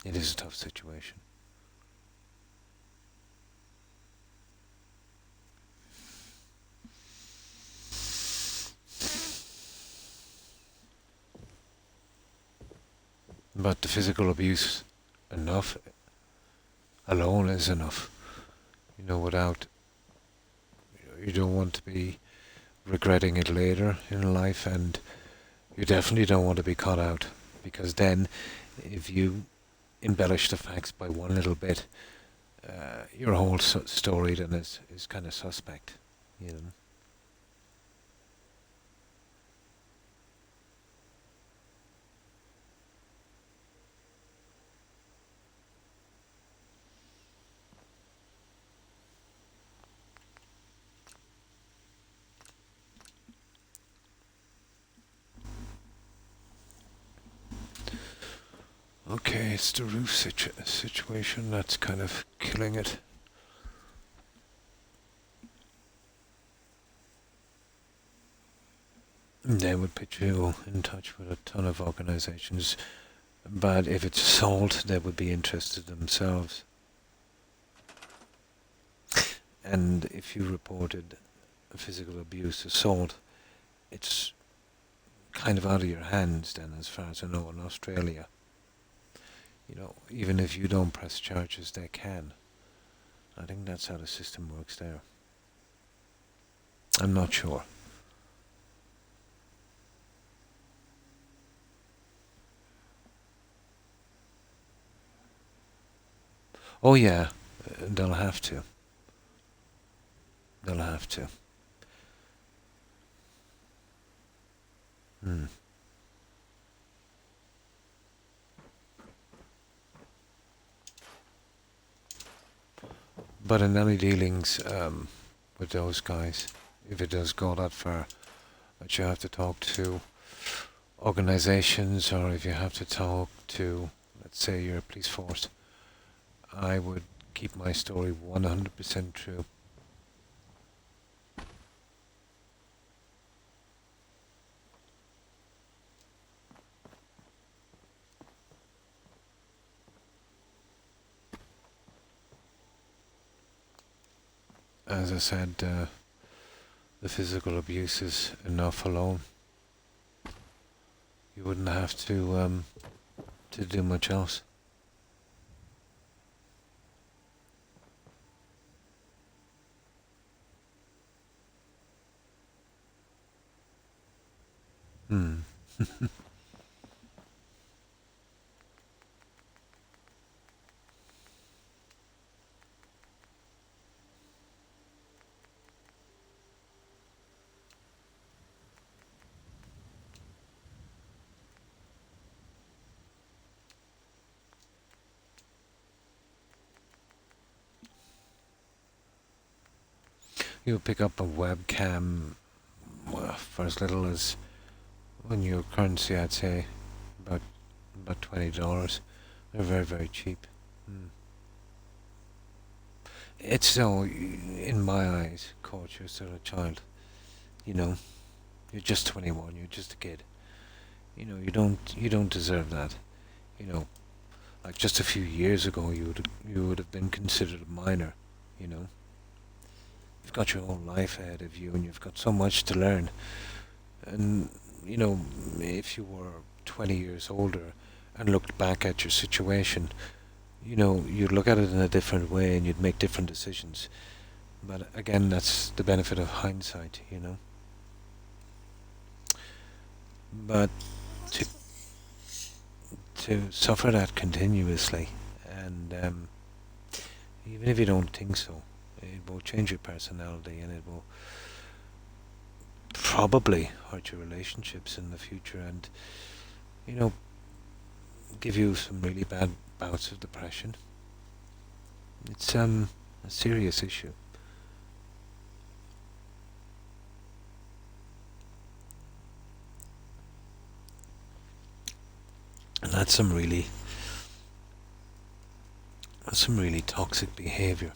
It is a tough situation. But the physical abuse, enough alone is enough. You know, without, you don't want to be regretting it later in life, and you definitely don't want to be caught out, because then if you embellish the facts by one little bit, your whole story then is kind of suspect, you know. Okay, it's the roof situation that's kind of killing it. They would put you in touch with a ton of organizations, but if it's assault, they would be interested themselves. And if you reported physical abuse, assault, it's kind of out of your hands then, as far as I know, in Australia. You know, even if you don't press charges, they can. I think that's how the system works there. I'm not sure. Oh yeah, they'll have to. They'll have to. Hmm. But in any dealings with those guys, if it does go that far, that you have to talk to organizations, or if you have to talk to, let's say, your police force, I would keep my story 100% true. As I said, the physical abuse is enough alone. You wouldn't have to do much else. Hmm. You pick up a webcam for as little as, in your currency, I'd say about $20. They're very, very cheap. Mm. It's so, in my eyes, Coach, you're still a child. You know, you're just 21. You're just a kid. You don't deserve that. You know, like just a few years ago, you would have been considered a minor. You know, you've got your whole life ahead of you, and you've got so much to learn. And you know, if you were 20 years older and looked back at your situation, you'd look at it in a different way and you'd make different decisions. But again, that's the benefit of hindsight. But to suffer that continuously, and even if you don't think so, it will change your personality, and it will probably hurt your relationships in the future, and you know give you some really bad bouts of depression. It's a serious issue. And that's some really toxic behavior.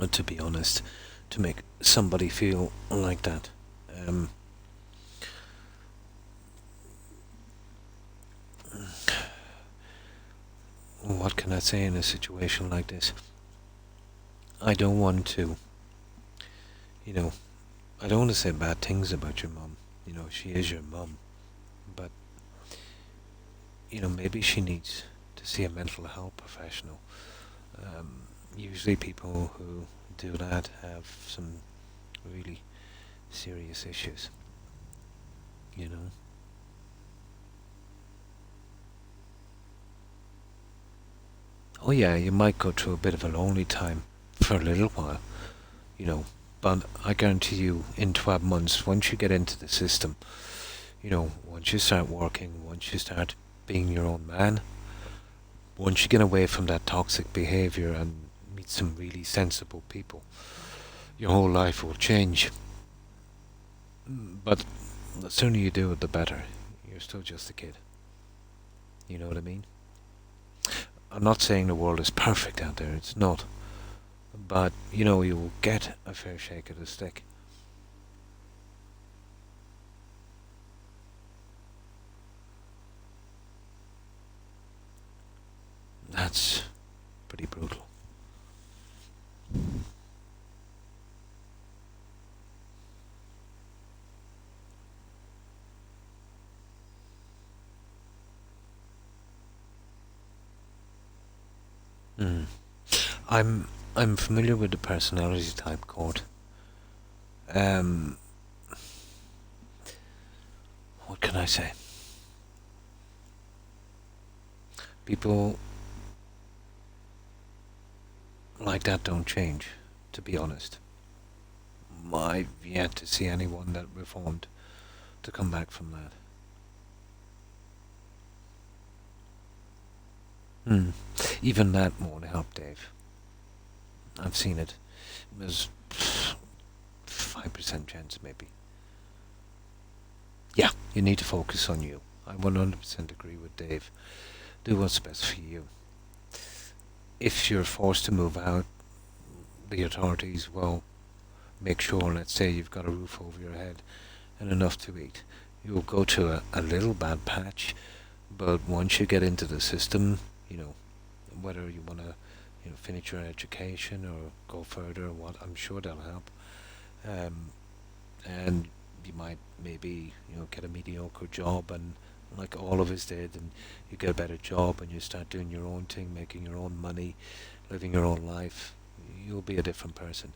And to be honest, to make somebody feel like that. Um, what can I say in a situation like this? I don't want to, you know, I don't want to say bad things about your mum. She is your mum, but maybe she needs to see a mental health professional. Usually, people who do that have some really serious issues. You know. Oh yeah, you might go through a bit of a lonely time for a little while. You know, but I guarantee you, in 12 months, once you get into the system, once you start working, once you start being your own man, once you get away from that toxic behavior and meet some really sensible people, your whole life will change. But the sooner you do it, the better. You're still just a kid. You know what I mean? I'm not saying the world is perfect out there, it's not. But, you will get a fair shake of the stick. That's pretty brutal. Mm. I'm familiar with the personality type code. Um, what can I say? People like that don't change, to be honest. I've yet to see anyone that reformed to come back from that. Hmm. Even that won't help, Dave. I've seen it. There's 5% chance, maybe. Yeah, you need to focus on you. I 100% agree with Dave. Do what's best for you. If you're forced to move out, the authorities will make sure, let's say you've got a roof over your head and enough to eat. You'll go to a little bad patch, but once you get into the system, whether you want to, finish your education or go further or what, I'm sure they'll help. Um, and you might maybe, get a mediocre job, and like all of us did, and you get a better job and you start doing your own thing, making your own money, living your own life. You'll be a different person.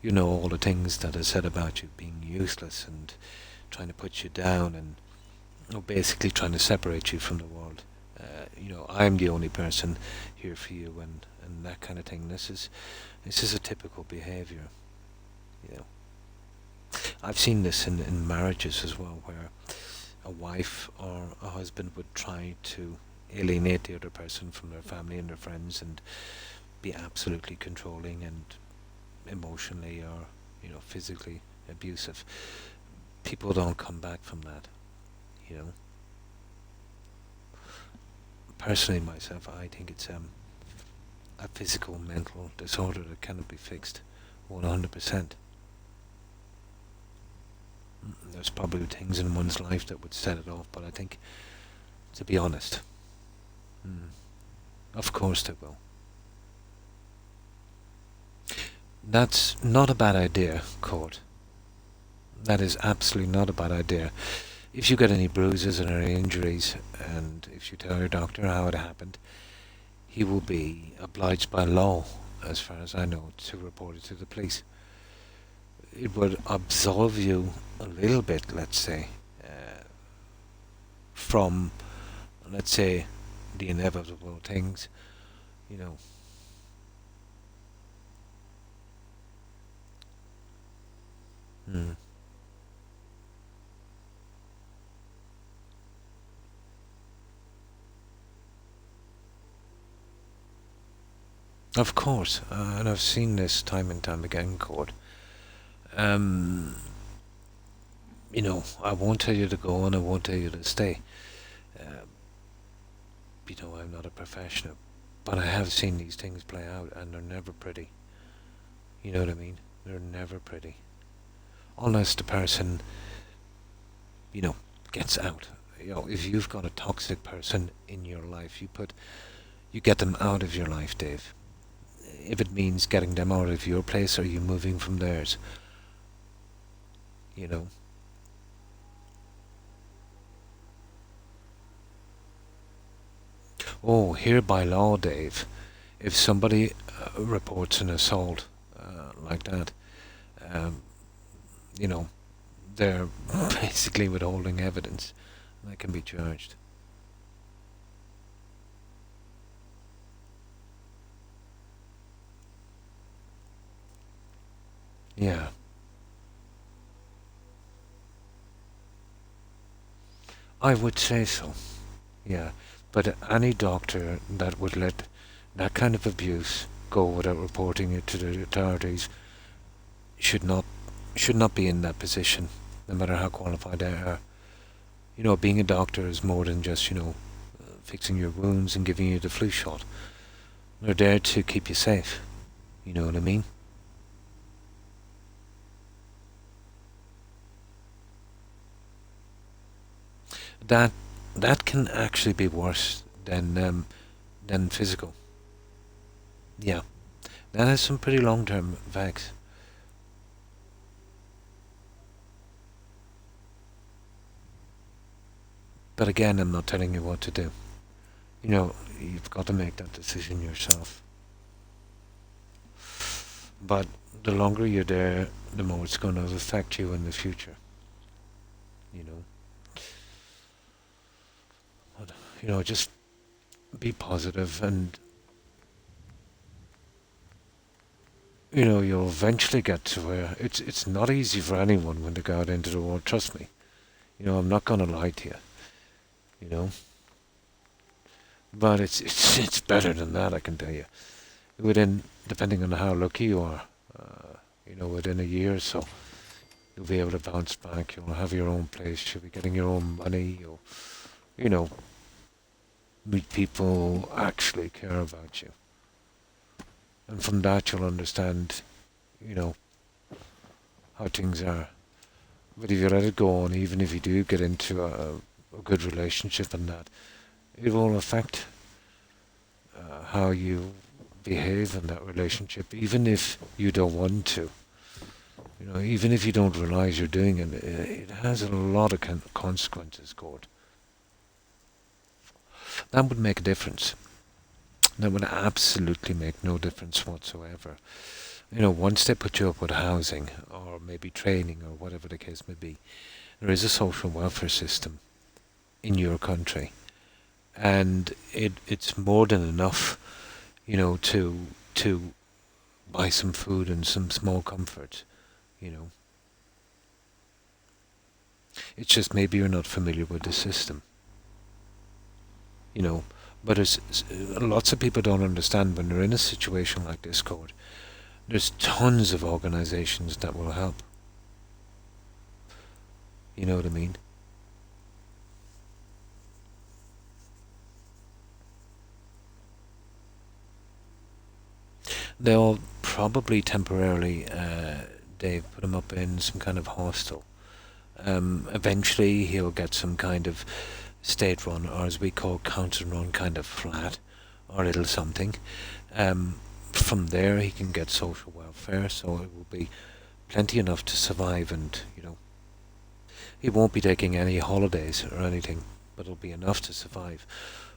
You know, all the things that are said about you being useless and trying to put you down and basically trying to separate you from the world. I'm the only person here for you, and that kind of thing. This is a typical behaviour. You know, I've seen this in marriages as well, where a wife or a husband would try to alienate the other person from their family and their friends and be absolutely controlling and emotionally or physically abusive. People don't come back from that. You know, personally myself, I think it's a physical mental disorder that cannot be fixed 100%. There's probably things in one's life that would set it off, but I think, to be honest, mm, of course they will. That's not a bad idea, Court. That is absolutely not a bad idea. If you get any bruises or any injuries, and if you tell your doctor how it happened, he will be obliged by law, as far as I know, to report it to the police. It would absolve you a little bit, let's say, from, let's say, the inevitable things, you know. Mm. Of course, and I've seen this time and time again in court. Um, I won't tell you to go and I won't tell you to stay. Uh, I'm not a professional, but I have seen these things play out, and they're never pretty. You know what I mean? They're never pretty, unless the person, you know, gets out. If you've got a toxic person in your life, you get them out of your life, Dave. If it means getting them out of your place or you moving from theirs, you know. Oh, here by law, Dave, if somebody reports an assault like that, um, you know, they're basically withholding evidence. They can be charged. Yeah, I would say so. Yeah, but any doctor that would let that kind of abuse go without reporting it to the authorities should not should not be in that position, no matter how qualified they are. Being a doctor is more than just fixing your wounds and giving you the flu shot. They're there to keep you safe. You know what I mean? That that can actually be worse than physical. Yeah, that has some pretty long-term effects. But again, I'm not telling you what to do. You've got to make that decision yourself. But the longer you're there, the more it's going to affect you in the future. You know, but, just be positive, and you'll eventually get to where it's not easy for anyone when they go out into the world. Trust me. I'm not going to lie to you. You know, but it's better than that. I can tell you. Within, depending on how lucky you are, within a year or so, you'll be able to bounce back. You'll have your own place. You'll be getting your own money. You'll, you know, meet people who actually care about you. And from that, you'll understand, you know, how things are. But if you let it go on, even if you do get into a good relationship and that, it will affect how you behave in that relationship, even if you don't want to. Even if you don't realize you're doing it, it has a lot of consequences, Gord. That would make a difference. That would absolutely make no difference whatsoever. Once they put you up with housing or maybe training or whatever the case may be, there is a social welfare system in your country, and it's more than enough, to buy some food and some small comfort. You know, it's just maybe you're not familiar with the system. You know, but lots of people don't understand when they're in a situation like this, Cord. There's tons of organisations that will help. You know what I mean? They'll probably temporarily, Dave, put him up in some kind of hostel. Eventually, he'll get some kind of state-run, or as we call council-run, kind of flat or little something. Um, from there, he can get social welfare, so it will be plenty enough to survive, and he won't be taking any holidays or anything, but it'll be enough to survive.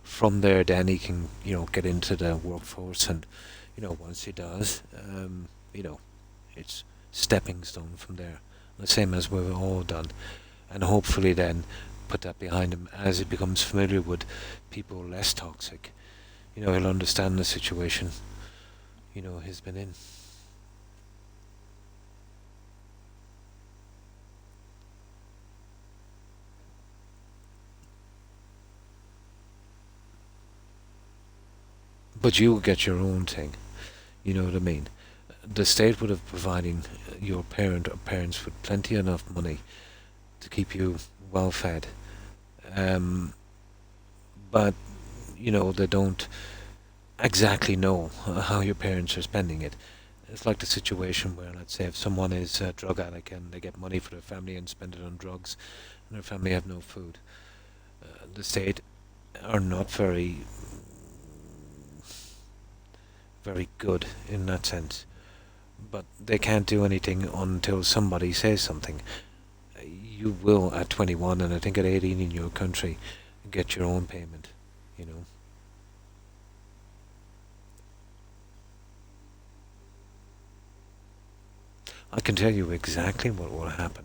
From there, then he can, get into the workforce, and once he does, it's stepping stone from there. The same as we've all done, and hopefully then put that behind him as he becomes familiar with people less toxic. He'll understand the situation, he's been in. But you get your own thing, you know what I mean? The state would have providing your parent or parents with plenty enough money to keep you well fed. Um, but, they don't exactly know how your parents are spending it. It's like the situation where, let's say, if someone is a drug addict and they get money for their family and spend it on drugs, and their family have no food, the state are not very good in that sense. But they can't do anything until somebody says something. You will at 21, and I think at 18 in your country, get your own payment. You know. I can tell you exactly what will happen.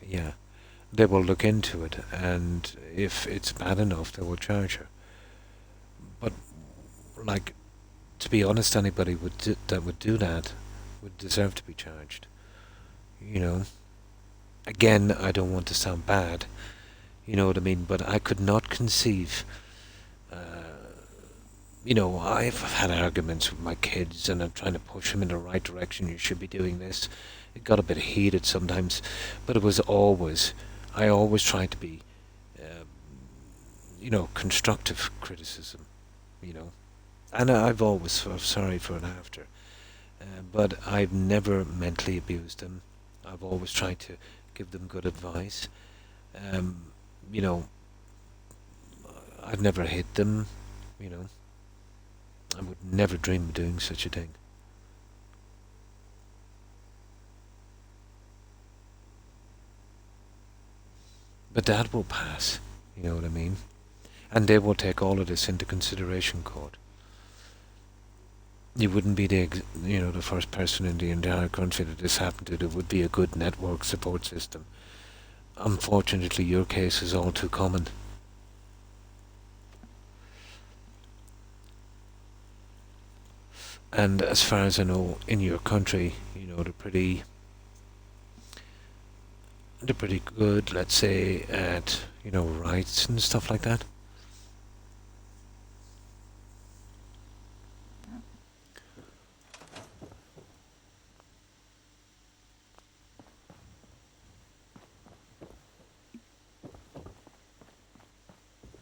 Yeah, they will look into it, and if it's bad enough, they will charge her. But like, to be honest, anybody that would do that would deserve to be charged. You know. Again, I don't want to sound bad. You know what I mean? But I could not conceive. Uh, I've had arguments with my kids, and I'm trying to push them in the right direction. You should be doing this. It got a bit heated sometimes, but it was always. I always tried to be, um, constructive criticism. You know, and I've always felt sorry for it after. But I've never mentally abused them. I've always tried to give them good advice. Um, you know, I've never hit them. You know, I would never dream of doing such a thing. But that will pass. You know what I mean? And they will take all of this into consideration, Court. You wouldn't be the first person in the entire country that this happened to. There would be a good network support system. Unfortunately, your case is all too common. And as far as I know, in your country, they're pretty good. Let's say at rights and stuff like that.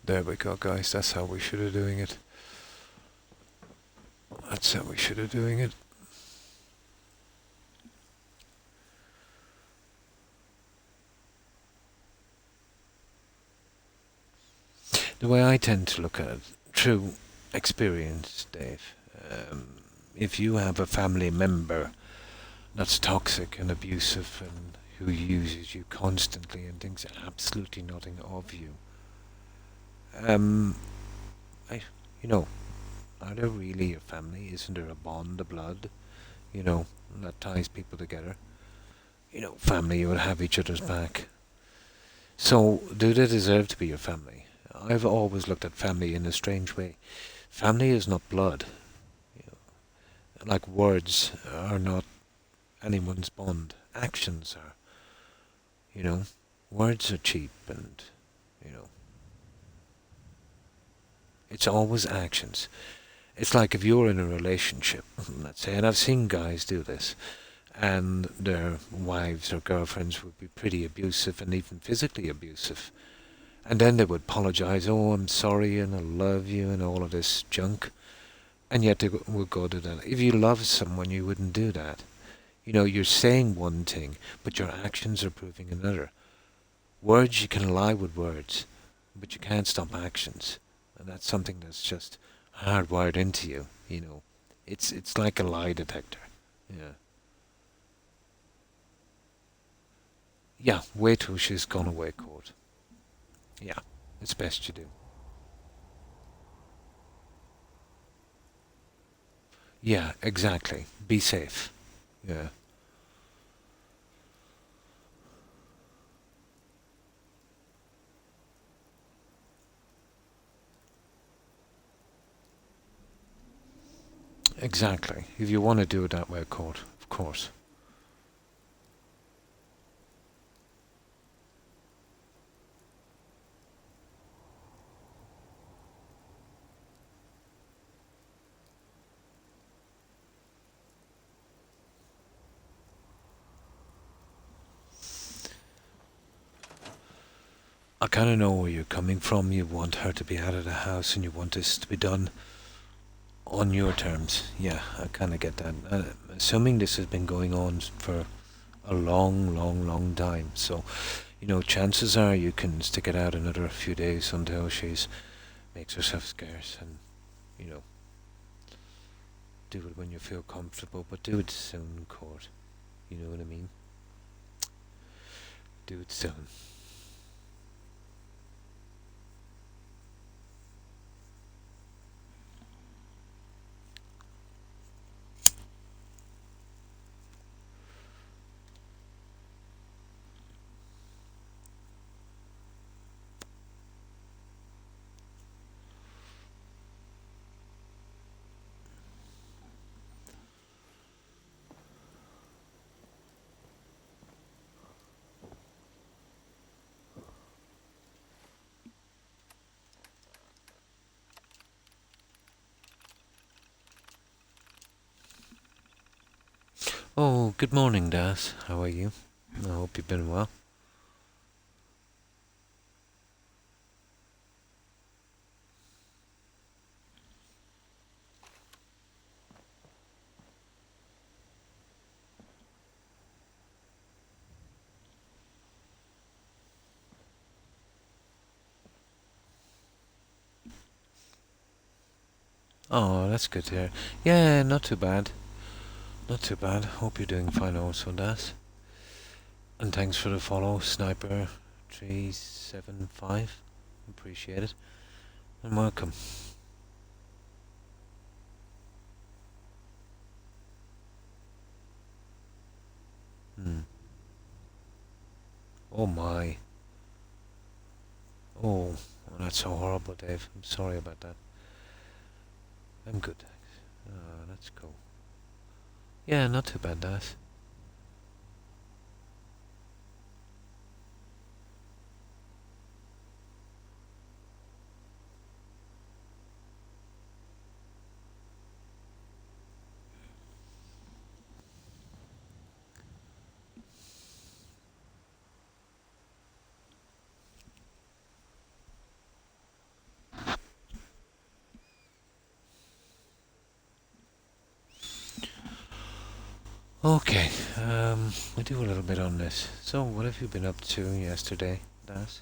There we go, guys. That's how we should have doing it. That's how we should have doing it. The way I tend to look at it, through experience, Dave. Um, if you have a family member that's toxic and abusive and who uses you constantly and thinks absolutely nothing of you, um, I, you know, Are they really your family? Isn't there a bond of blood, you know, that ties people together? Family, you would have each other's back. So, do they deserve to be your family? I've always looked at family in a strange way. Family is not blood. You like words are not anyone's bond. Actions are, you know. Words are cheap and, you know, it's always actions. It's like if you're in a relationship, let's say, and I've seen guys do this, and their wives or girlfriends would be pretty abusive and even physically abusive. And then they would apologize, oh, I'm sorry and I love you and all of this junk. And yet they would go to that. If you love someone, you wouldn't do that. You're saying one thing, but your actions are proving another. Words, you can lie with words, but you can't stop actions. And that's something that's just hardwired into you. It's like a lie detector. Yeah. Yeah, wait till she's gone away, Court. Yeah, it's best you do. Yeah, exactly. Be safe. Yeah. Exactly. If you want to do it that way, Court, of course. I kind of know where you're coming from. You want her to be out of the house and you want this to be done on your terms. Yeah, I kind of get that. Assuming this has been going on for a long, long, long time. So, chances are you can stick it out another few days until she's makes herself scarce and, you know, do it when you feel comfortable, but do it soon, Court. You know what I mean? Do it soon. Oh, good morning, Das. How are you? I hope you've been well. Oh, that's good to hear. Yeah, not too bad. Not too bad. Hope you're doing fine also, Das. And thanks for the follow, Sniper375. Appreciate it. And welcome. Hmm. Oh my. Oh, that's so horrible, Dave. I'm sorry about that. I'm good, thanks. That's cool. Yeah, not too bad, Das. Okay, we do a little bit on this. So, what have you been up to yesterday, Das?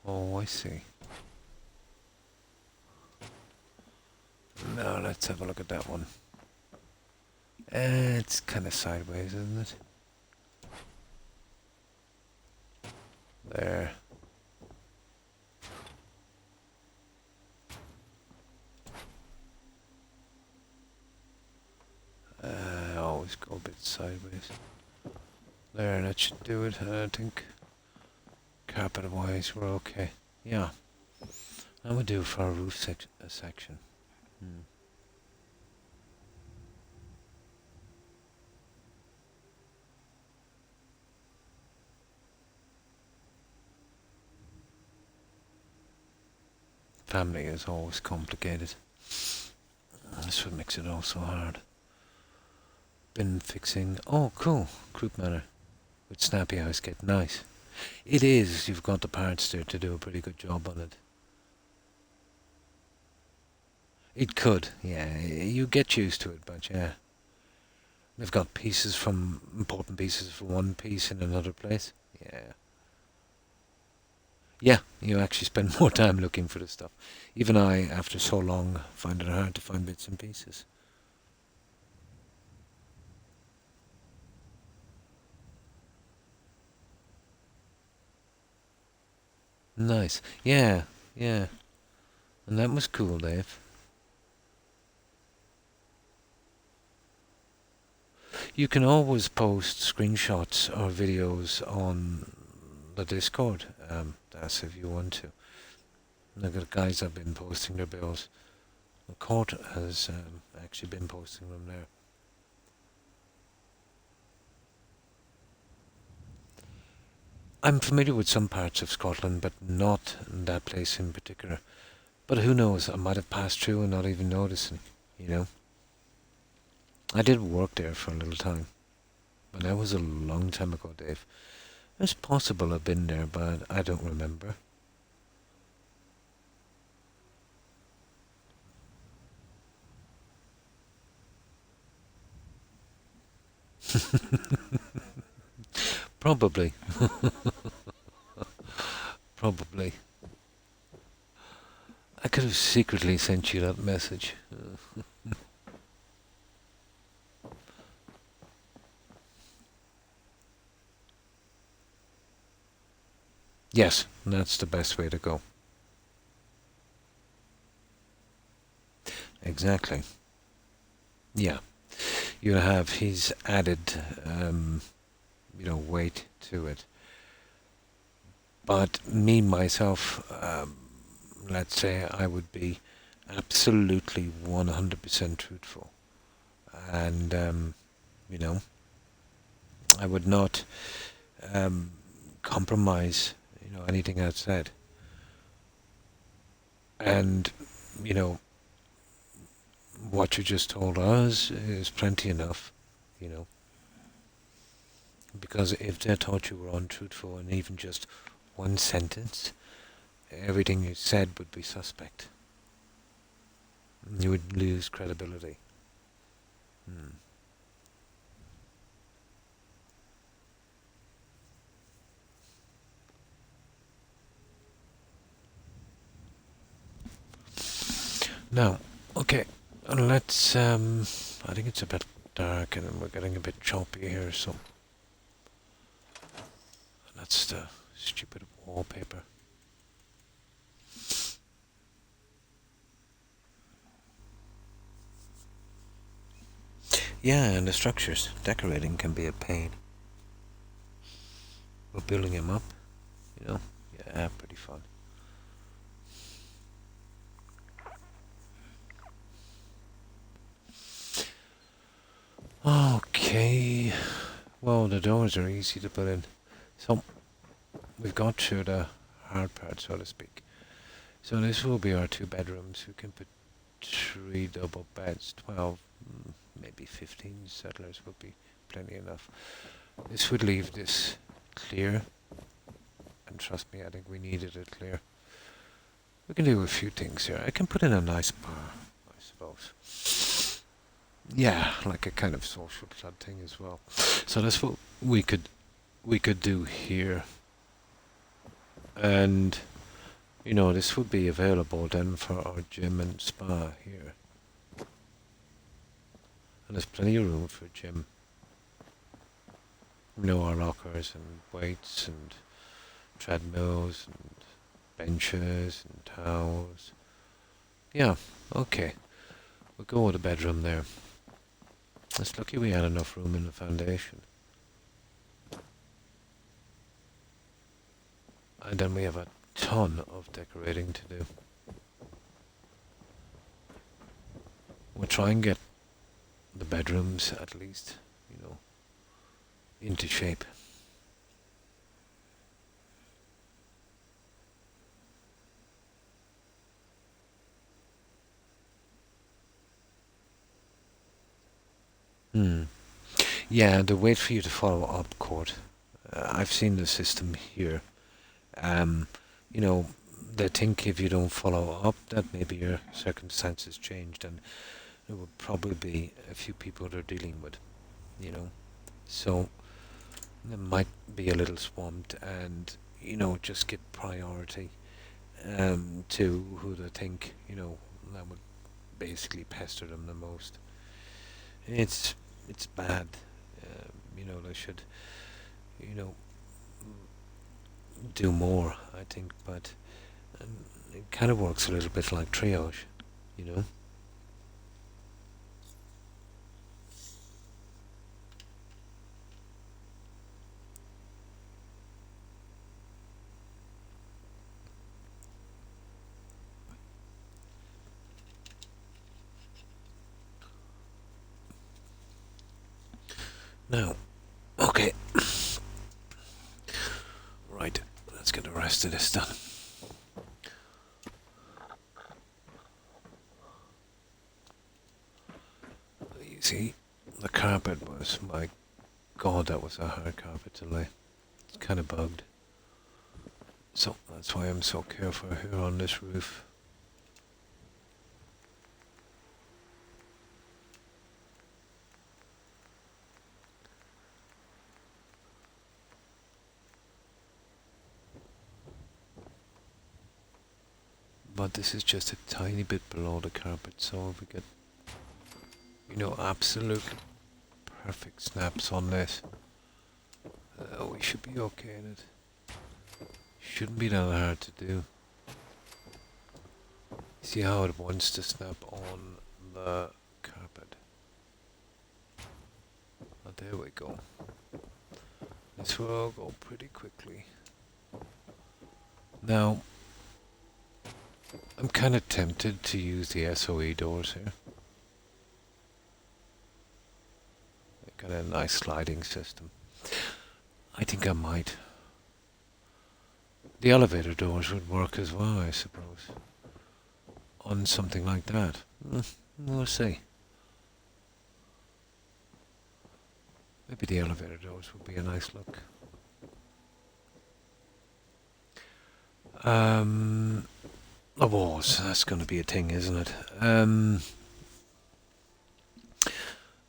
Oh, I see. Now let's have a look at that one. It's kind of sideways, isn't it? There. Always go a bit sideways. There, that should do it. I think carpet-wise we're okay. Yeah. That would do for our roof section. Family is always complicated. This would makes it all so hard. Been fixing. Oh, cool. Group manor with Snappy House Kit. Nice. It is. You've got the parts there to do a pretty good job on it. It could. Yeah. You get used to it, but yeah. They've got pieces from important pieces for one piece in another place. Yeah. Yeah, you actually spend more time looking for the stuff. Even I, after so long, find it hard to find bits and pieces. Nice. Yeah, yeah. And that was cool, Dave. You can always post screenshots or videos on the Discord. That's if you want to. Look at the guys have been posting their builds. The court has actually been posting them there. I'm familiar with some parts of Scotland, but not that place in particular. But who knows, I might have passed through and not even noticing, you know. I did work there for a little time, but that was a long time ago, Dave. It's possible I've been there, but I don't remember. Probably. Probably. I could have secretly sent you that message. Yes, that's the best way to go. Exactly. Yeah. You have his added, weight to it. But me, myself, let's say I would be absolutely 100% truthful. And, I would not compromise, anything I've said. And, what you just told us is plenty enough, you know. Because if they thought you were untruthful in even just one sentence, everything you said would be suspect. You would lose credibility. Now, okay, let's, I think it's a bit dark and we're getting a bit choppy here, so that's the stupid wallpaper. Yeah, and the structures, decorating can be a pain. But building them up, yeah, pretty fun. Okay, well, the doors are easy to put in. So, we've got through the hard part, so to speak. So this will be our 2 bedrooms. We can put 3 double beds, 12, maybe 15 settlers would be plenty enough. This would leave this clear, and trust me, I think we needed it clear. We can do a few things here. I can put in a nice bar, I suppose. Yeah, like a kind of social club thing as well. So that's what we could do here. And You know, this would be available then for our gym and spa here. And there's plenty of room for a gym. You know, our lockers and weights and treadmills and benches and towels. Yeah, okay. We'll go with a bedroom there. It's lucky we had enough room in the foundation. And then we have a ton of decorating to do. We'll try and get the bedrooms at least, you know, into shape. Hmm. Yeah, the wait for you to follow up, Court. I've seen the system here. Um, you know, they think if you don't follow up, that maybe your circumstances changed, and there will probably be a few people they're dealing with, you know. So they might be a little swamped, and you know, just give priority to who they think, you know, that would basically pester them the most. It's it's bad. You know, they should, you know, do more, I think, but it kind of works a little bit like triage, you know. Now, okay, right, let's get the rest of this done. You see, the carpet was, my god, that was a hard carpet to lay. It's kind of bugged. So that's why I'm so careful here on this roof. But this is just a tiny bit below the carpet, so if we get, you know, absolute perfect snaps on this, we should be okay in it. Shouldn't be that hard to do. See how it wants to snap on the carpet. Oh, there we go. This will go pretty quickly. Now, I'm kind of tempted to use the SOE doors here. They've got a nice sliding system. I think I might. The elevator doors would work as well, I suppose. On something like that. We'll see. Maybe the elevator doors would be a nice look. The walls, that's going to be a thing, isn't it?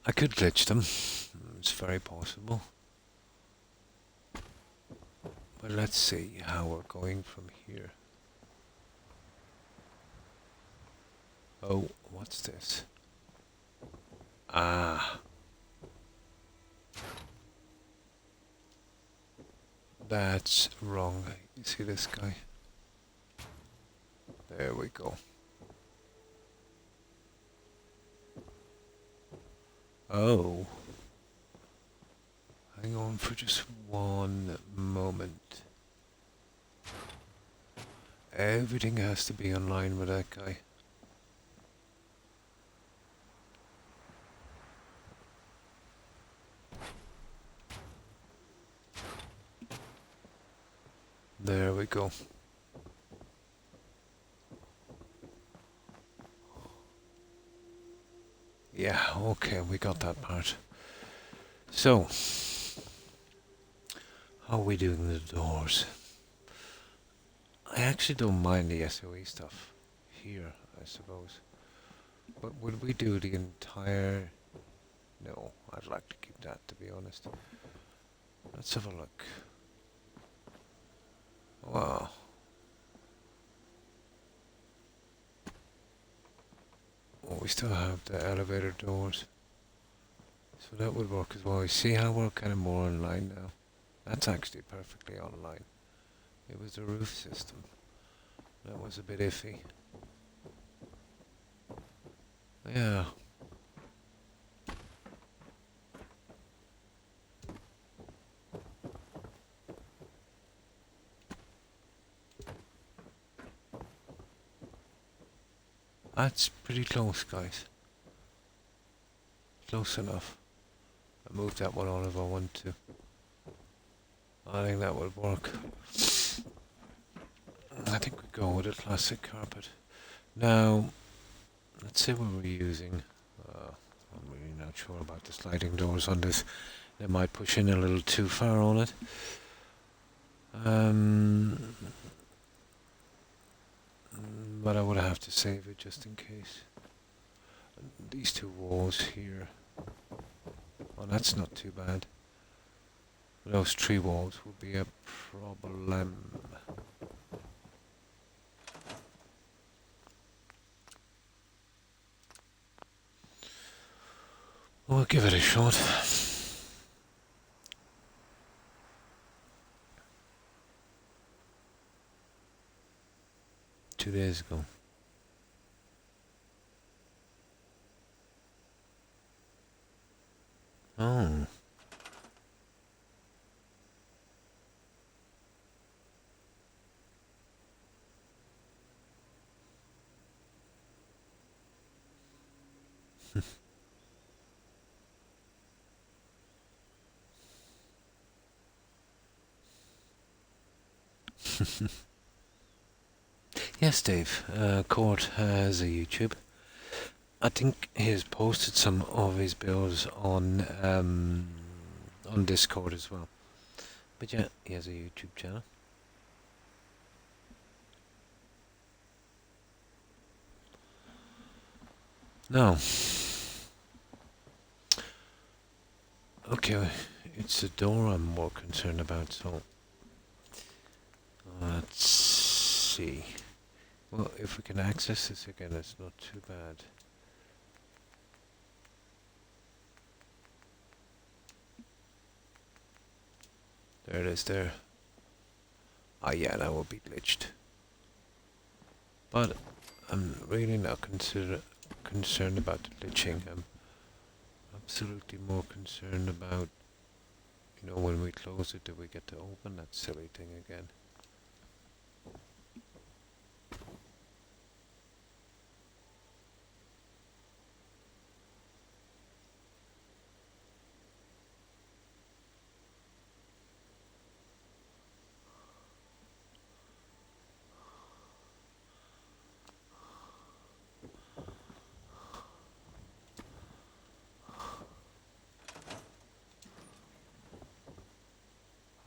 I could glitch them. It's very possible. But let's see how we're going from here. Oh, what's this? Ah. That's wrong. You see this guy? There we go. Oh. Hang on for just one moment. Everything has to be in line with that guy. There we go. Yeah, okay, we got that part. So, how are we doing the doors? I actually don't mind the SOE stuff here, I suppose. But would we do the entire... No, I'd like to keep that, to be honest. Let's have a look. Wow. we still have the elevator doors. So that would work as well. You see how we're kind of more online now? That's actually perfectly online. It was the roof system. That was a bit iffy. Yeah. That's pretty close, guys. Close enough. I moved that one on if I want to. I think that would work. I think we go with a classic carpet. Now, let's say what we're using. I'm really not sure about the sliding doors on this. They might push in a little too far on it. But I would have to save it just in case. And these two walls here. Well, that's not too bad. Those tree walls would be a problem. We'll give it a shot. Two days ago. Oh. Yes, Dave. Court has a YouTube. I think he's posted some of his builds on Discord as well. But yeah, he has a YouTube channel. Now, okay, it's the door I'm more concerned about, so let's see. Well, if we can access this again, it's not too bad. There it is there. Ah, yeah, that will be glitched. But I'm really not concerned about the glitching. I'm absolutely more concerned about, you know, when we close it, do we get to open that silly thing again?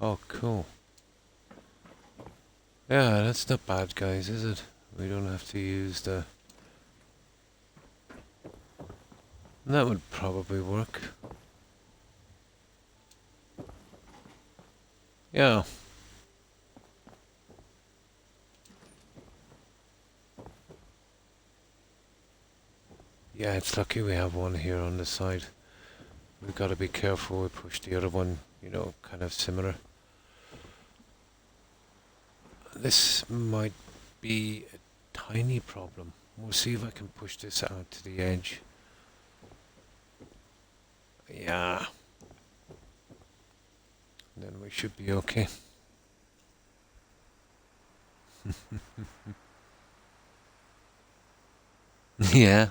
Oh, cool. Yeah, that's not bad, guys, is it? We don't have to use the... That would probably work. Yeah. Yeah, it's lucky we have one here on the side. We've got to be careful we push the other one, you know, kind of similar. This might be a tiny problem. We'll see if I can push this out to the edge. Yeah. Then we should be okay. Yeah.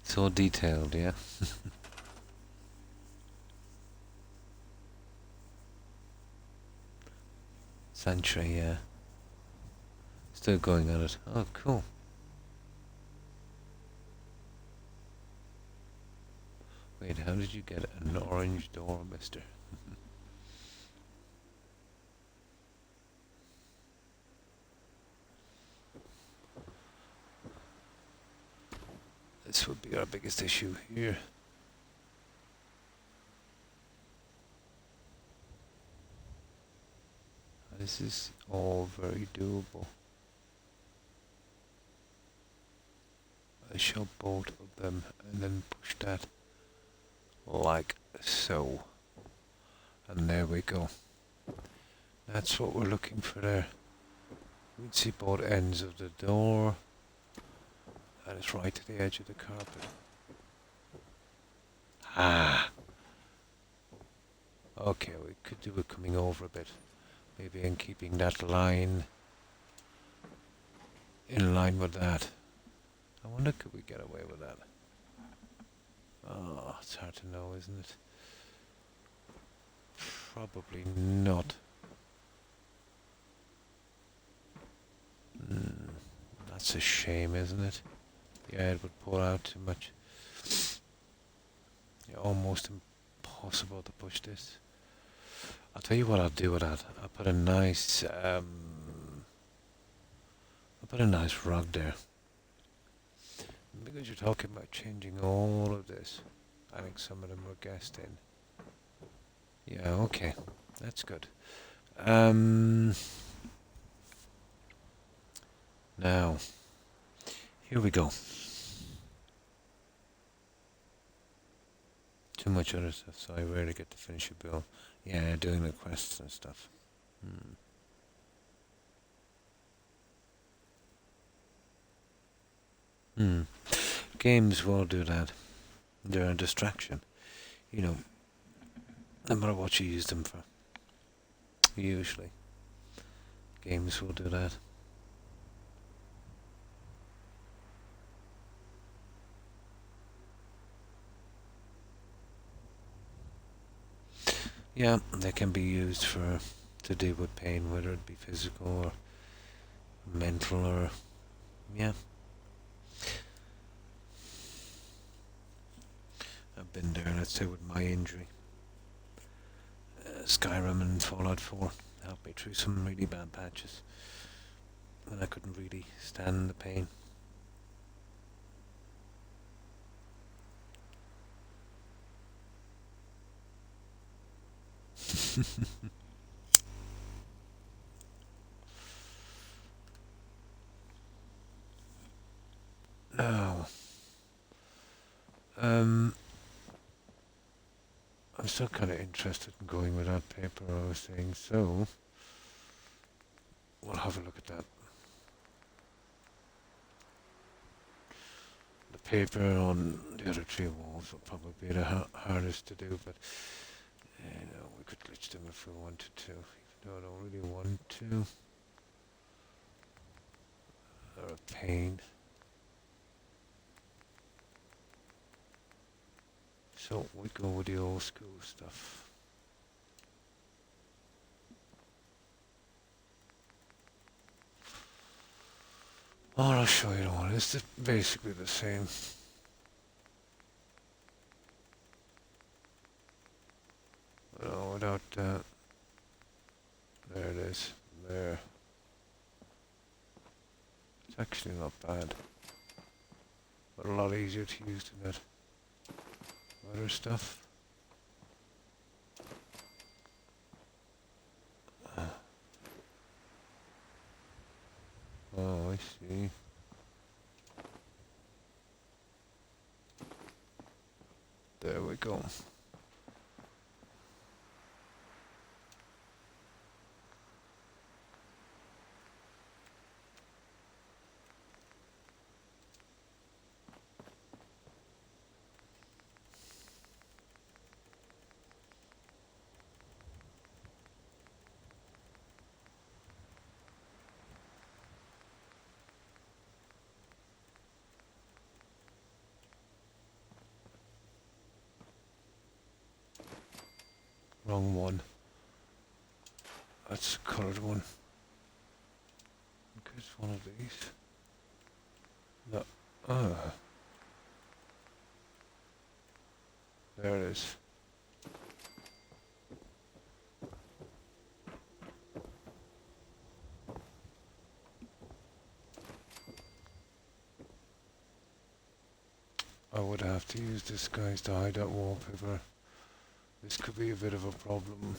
So detailed, yeah. Century, yeah. Still going at it. Oh, cool. Wait, how did you get an orange door, mister? This would be our biggest issue here. This is all very doable. I shall both of them and then push that like so. And there we go. That's what we're looking for there. We can see both ends of the door. And it's right to the edge of the carpet. Ah! Okay, we could do it coming over a bit. Maybe in keeping that line in line with that. I wonder, could we get away with that? Oh, it's hard to know, isn't it? Probably not. That's a shame, isn't it? Yeah, it would pull out too much. Yeah, almost impossible to push this. I'll tell you what I'll do with that. I'll put a nice rug there. Because you're talking about changing all of this. I think some of them were guessed in. Yeah, okay. That's good. Now, here we go. Too much other stuff, so I rarely get to finish a bill. Yeah, doing the quests and stuff. Games will do that. They're a distraction. You know, no matter what you use them for. Usually. Games will do that. Yeah, they can be used to deal with pain, whether it be physical or mental or yeah. I've been there, let's say, with my injury. Skyrim and Fallout 4 helped me through some really bad patches when I couldn't really stand the pain. Now, I'm still kind of interested in going with that paper I was saying, so we'll have a look at that. The paper on the other three walls will probably be the hardest to do, but you know, we could glitch them if we wanted to, even though I don't really want to. They're a pain. So we go with the old school stuff. Or I'll show you the one. It's basically the same. No, without that. There it is. There. It's actually not bad. But a lot easier to use than that other stuff. Oh, I see. There we go. Wrong one. That's the coloured one. Okay, it's one of these. No. Ah. There it is. I would have to use this guys to hide that wallpaper. This could be a bit of a problem.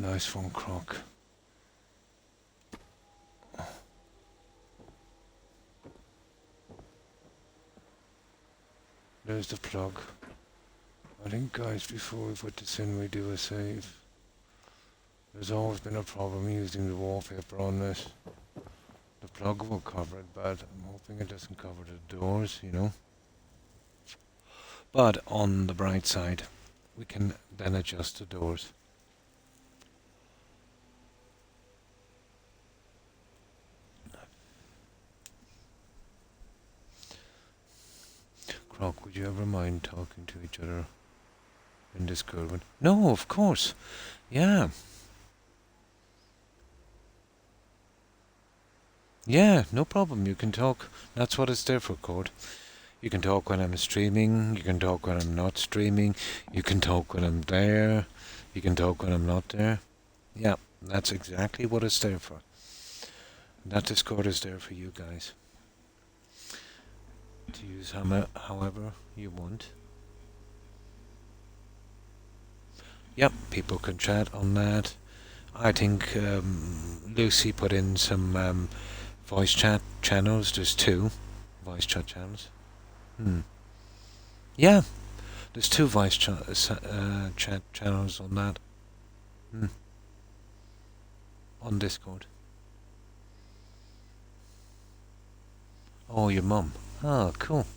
nice one, Croc. There's the plug. I think, guys, before we put this in, we do a save. There's always been a problem using the wallpaper on this. The plug will cover it, but I'm hoping it doesn't cover the doors, you know. But on the bright side, we can then adjust the doors. Croc, would you ever mind talking to each other in Discord? No, of course. Yeah. Yeah, no problem. You can talk. That's what it's there for, Cord. You can talk when I'm streaming. You can talk when I'm not streaming. You can talk when I'm there. You can talk when I'm not there. Yeah, that's exactly what it's there for. That Discord is there for you guys to use however you want. Yep, people can chat on that. I think Lucy put in some voice chat channels. There's 2 voice chat channels. Yeah, there's 2 voice chat channels on that. On Discord. Oh, your mum. Oh, cool.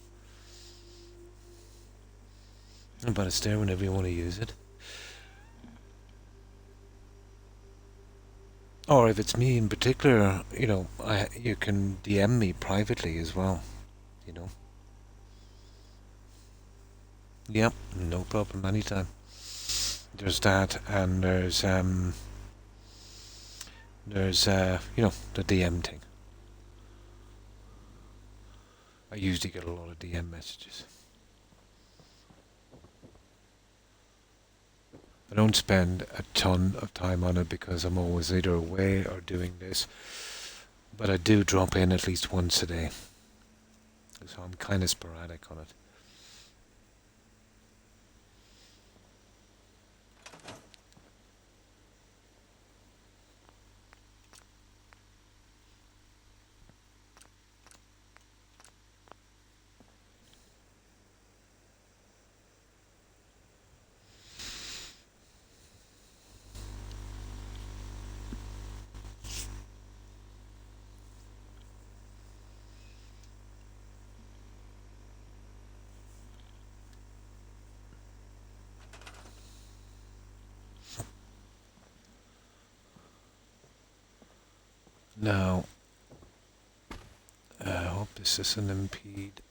But it's there whenever you want to use it. Or if it's me in particular, you know, you can DM me privately as well, you know. Yep, no problem, anytime. There's that, and there's you know, the DM thing. I usually get a lot of DM messages. I don't spend a ton of time on it because I'm always either away or doing this, but I do drop in at least once a day, so I'm kind of sporadic on it. Now, I hope this doesn't impede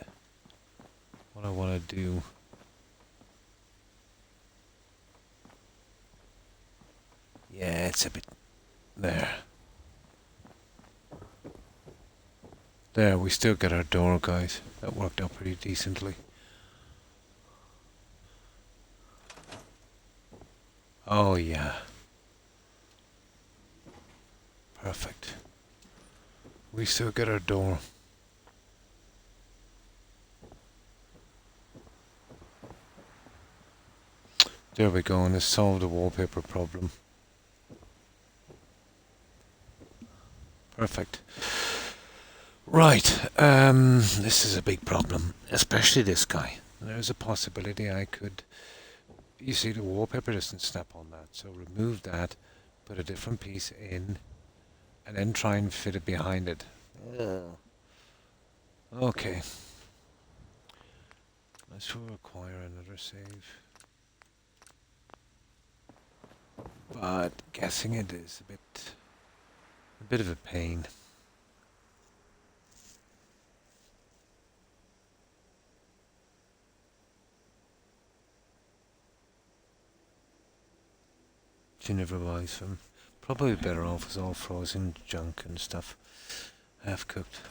what I want to do. Yeah, it's a bit... There. There, we still get our door, guys. That worked out pretty decently. Oh, yeah. Perfect. We still get our door. There we go, and it's solved the wallpaper problem. Perfect. Right, this is a big problem, especially this guy. There's a possibility I could... You see, the wallpaper doesn't snap on that, so remove that, put a different piece in, and then try and fit it behind it. Okay. This will require another save. But guessing it is a bit of a pain. She never buys them. Probably better off as all frozen junk and stuff. Half cooked.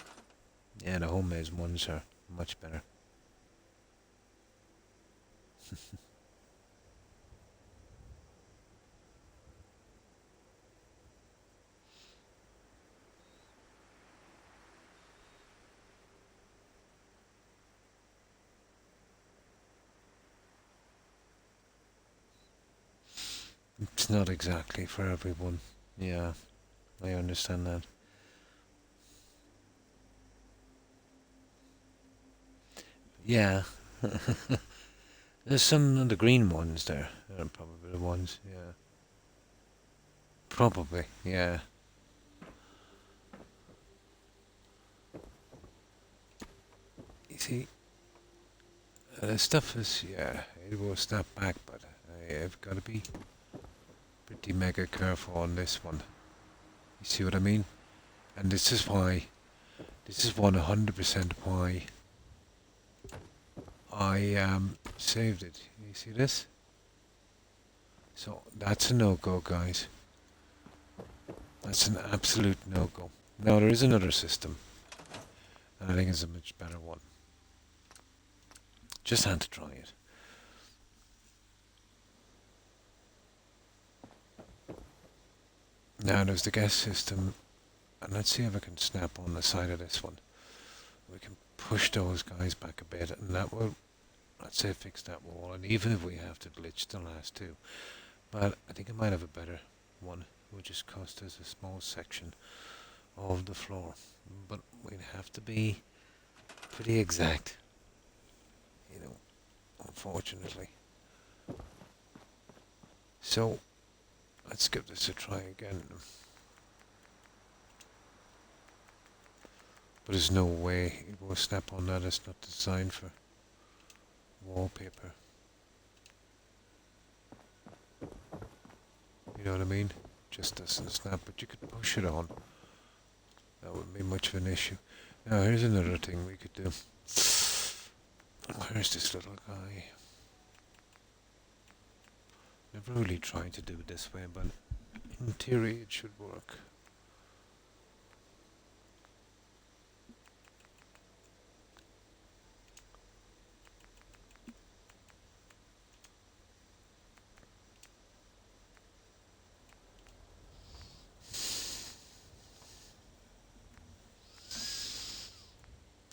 Yeah, the homemade ones are much better. It's not exactly for everyone. Yeah, I understand that. Yeah. There's some of the green ones there. They're probably the ones, yeah. Probably, yeah. You see, the stuff is, yeah, it will snap back, but I've got to be pretty mega careful on this one. You see what I mean? And this is 100% why I saved it. You see this? So that's a no-go, guys. That's an absolute no-go. Now there is another system, and I think it's a much better one. Just had to try it. Now there's the gas system, and let's see if I can snap on the side of this one. We can push those guys back a bit, and that will, let's say, fix that wall. And even if we have to glitch the last two, but I think I might have a better one, which just cost us a small section of the floor. But we'd have to be pretty exact, you know, unfortunately. So let's give this a try again. But there's no way it will snap on that. It's not designed for wallpaper. You know what I mean? Just doesn't snap, but you could push it on. That wouldn't be much of an issue. Now here's another thing we could do. Where's this little guy? Never really tried to do it this way, but in theory it should work.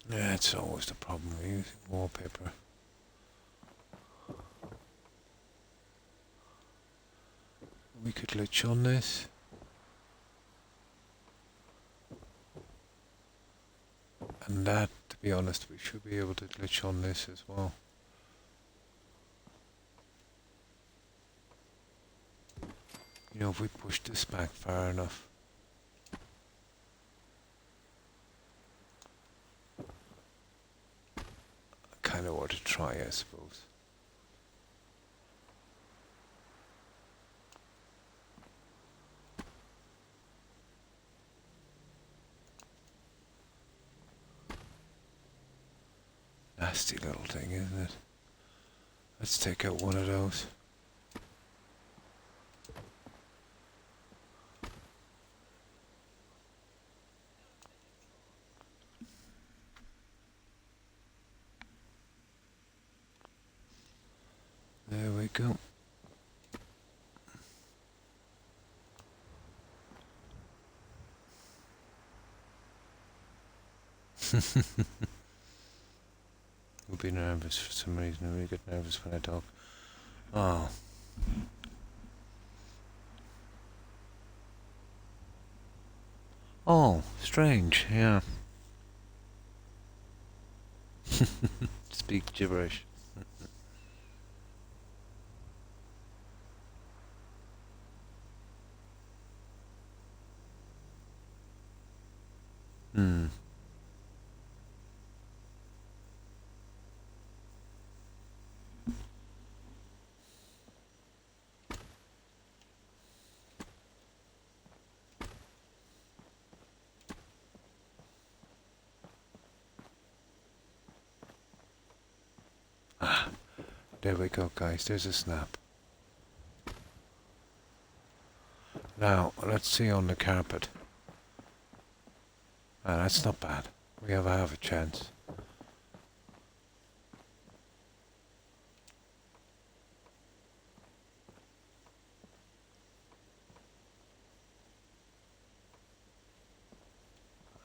Yeah, it's always the problem with using wallpaper. We could glitch on this. And that, to be honest, we should be able to glitch on this as well. You know, if we push this back far enough. Kind of want to try, I suppose. Nasty little thing, isn't it? Let's take out one of those. There we go. We'll be nervous for some reason. I really get nervous when I talk. Oh. Oh, strange, yeah. Speak gibberish. Hmm. Ah, there we go, guys. There's a snap. Now, let's see on the carpet. Ah, that's not bad. We have a half a chance.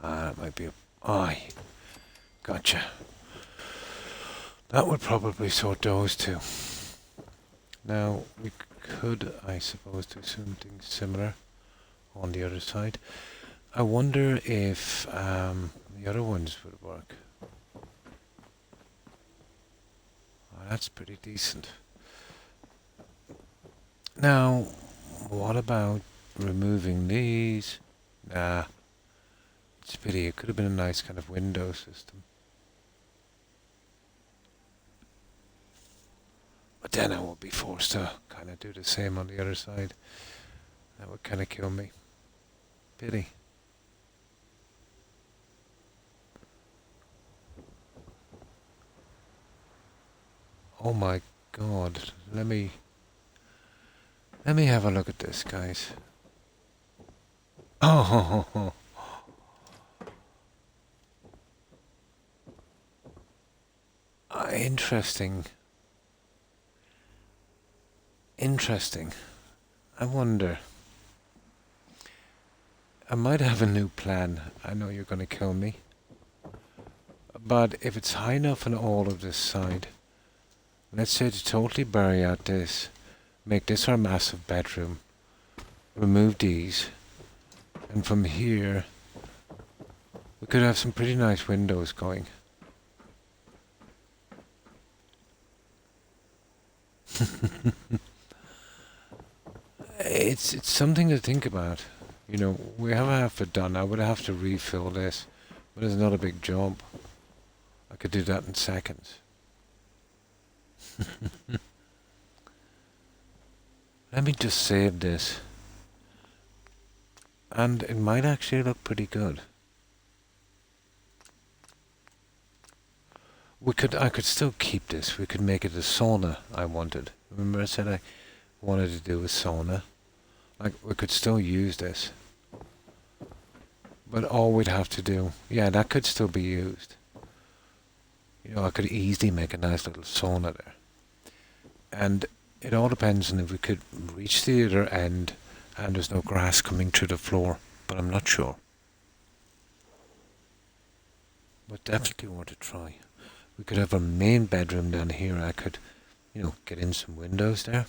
Ah, that might be a... Aye. Gotcha. That would probably sort those two. Now, we could, I suppose, do something similar on the other side. I wonder if the other ones would work. Oh, that's pretty decent. Now, what about removing these? Nah, it's a pity. It could have been a nice kind of window system. But then I would be forced to kind of do the same on the other side. That would kind of kill me. Pity. Oh my god. Let me have a look at this, guys. Oh, interesting. Interesting. I wonder. I might have a new plan. I know you're going to kill me. But if it's high enough on all of this side, let's say to totally bury out this, make this our massive bedroom, remove these, and from here, we could have some pretty nice windows going. It's something to think about. You know, we have half it done. I would have to refill this, but it's not a big job. I could do that in seconds. Let me just save this. And it might actually look pretty good. I could still keep this. We could make it a sauna I wanted. Remember I said I wanted to do a sauna? Like, we could still use this. But all we'd have to do, yeah, that could still be used. You know, I could easily make a nice little sauna there. And it all depends on if we could reach the other end and there's no grass coming through the floor, but I'm not sure. But definitely want to try. We could have a main bedroom down here. I could, you know, get in some windows there.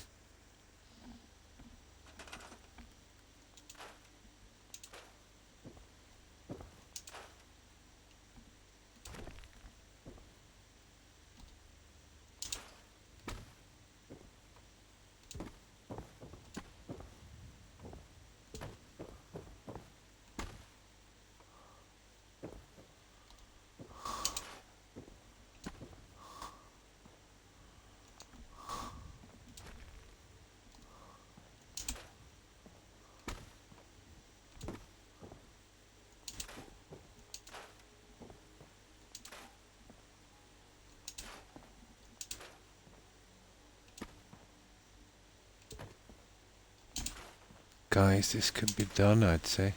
Guys, this could be done, I'd say.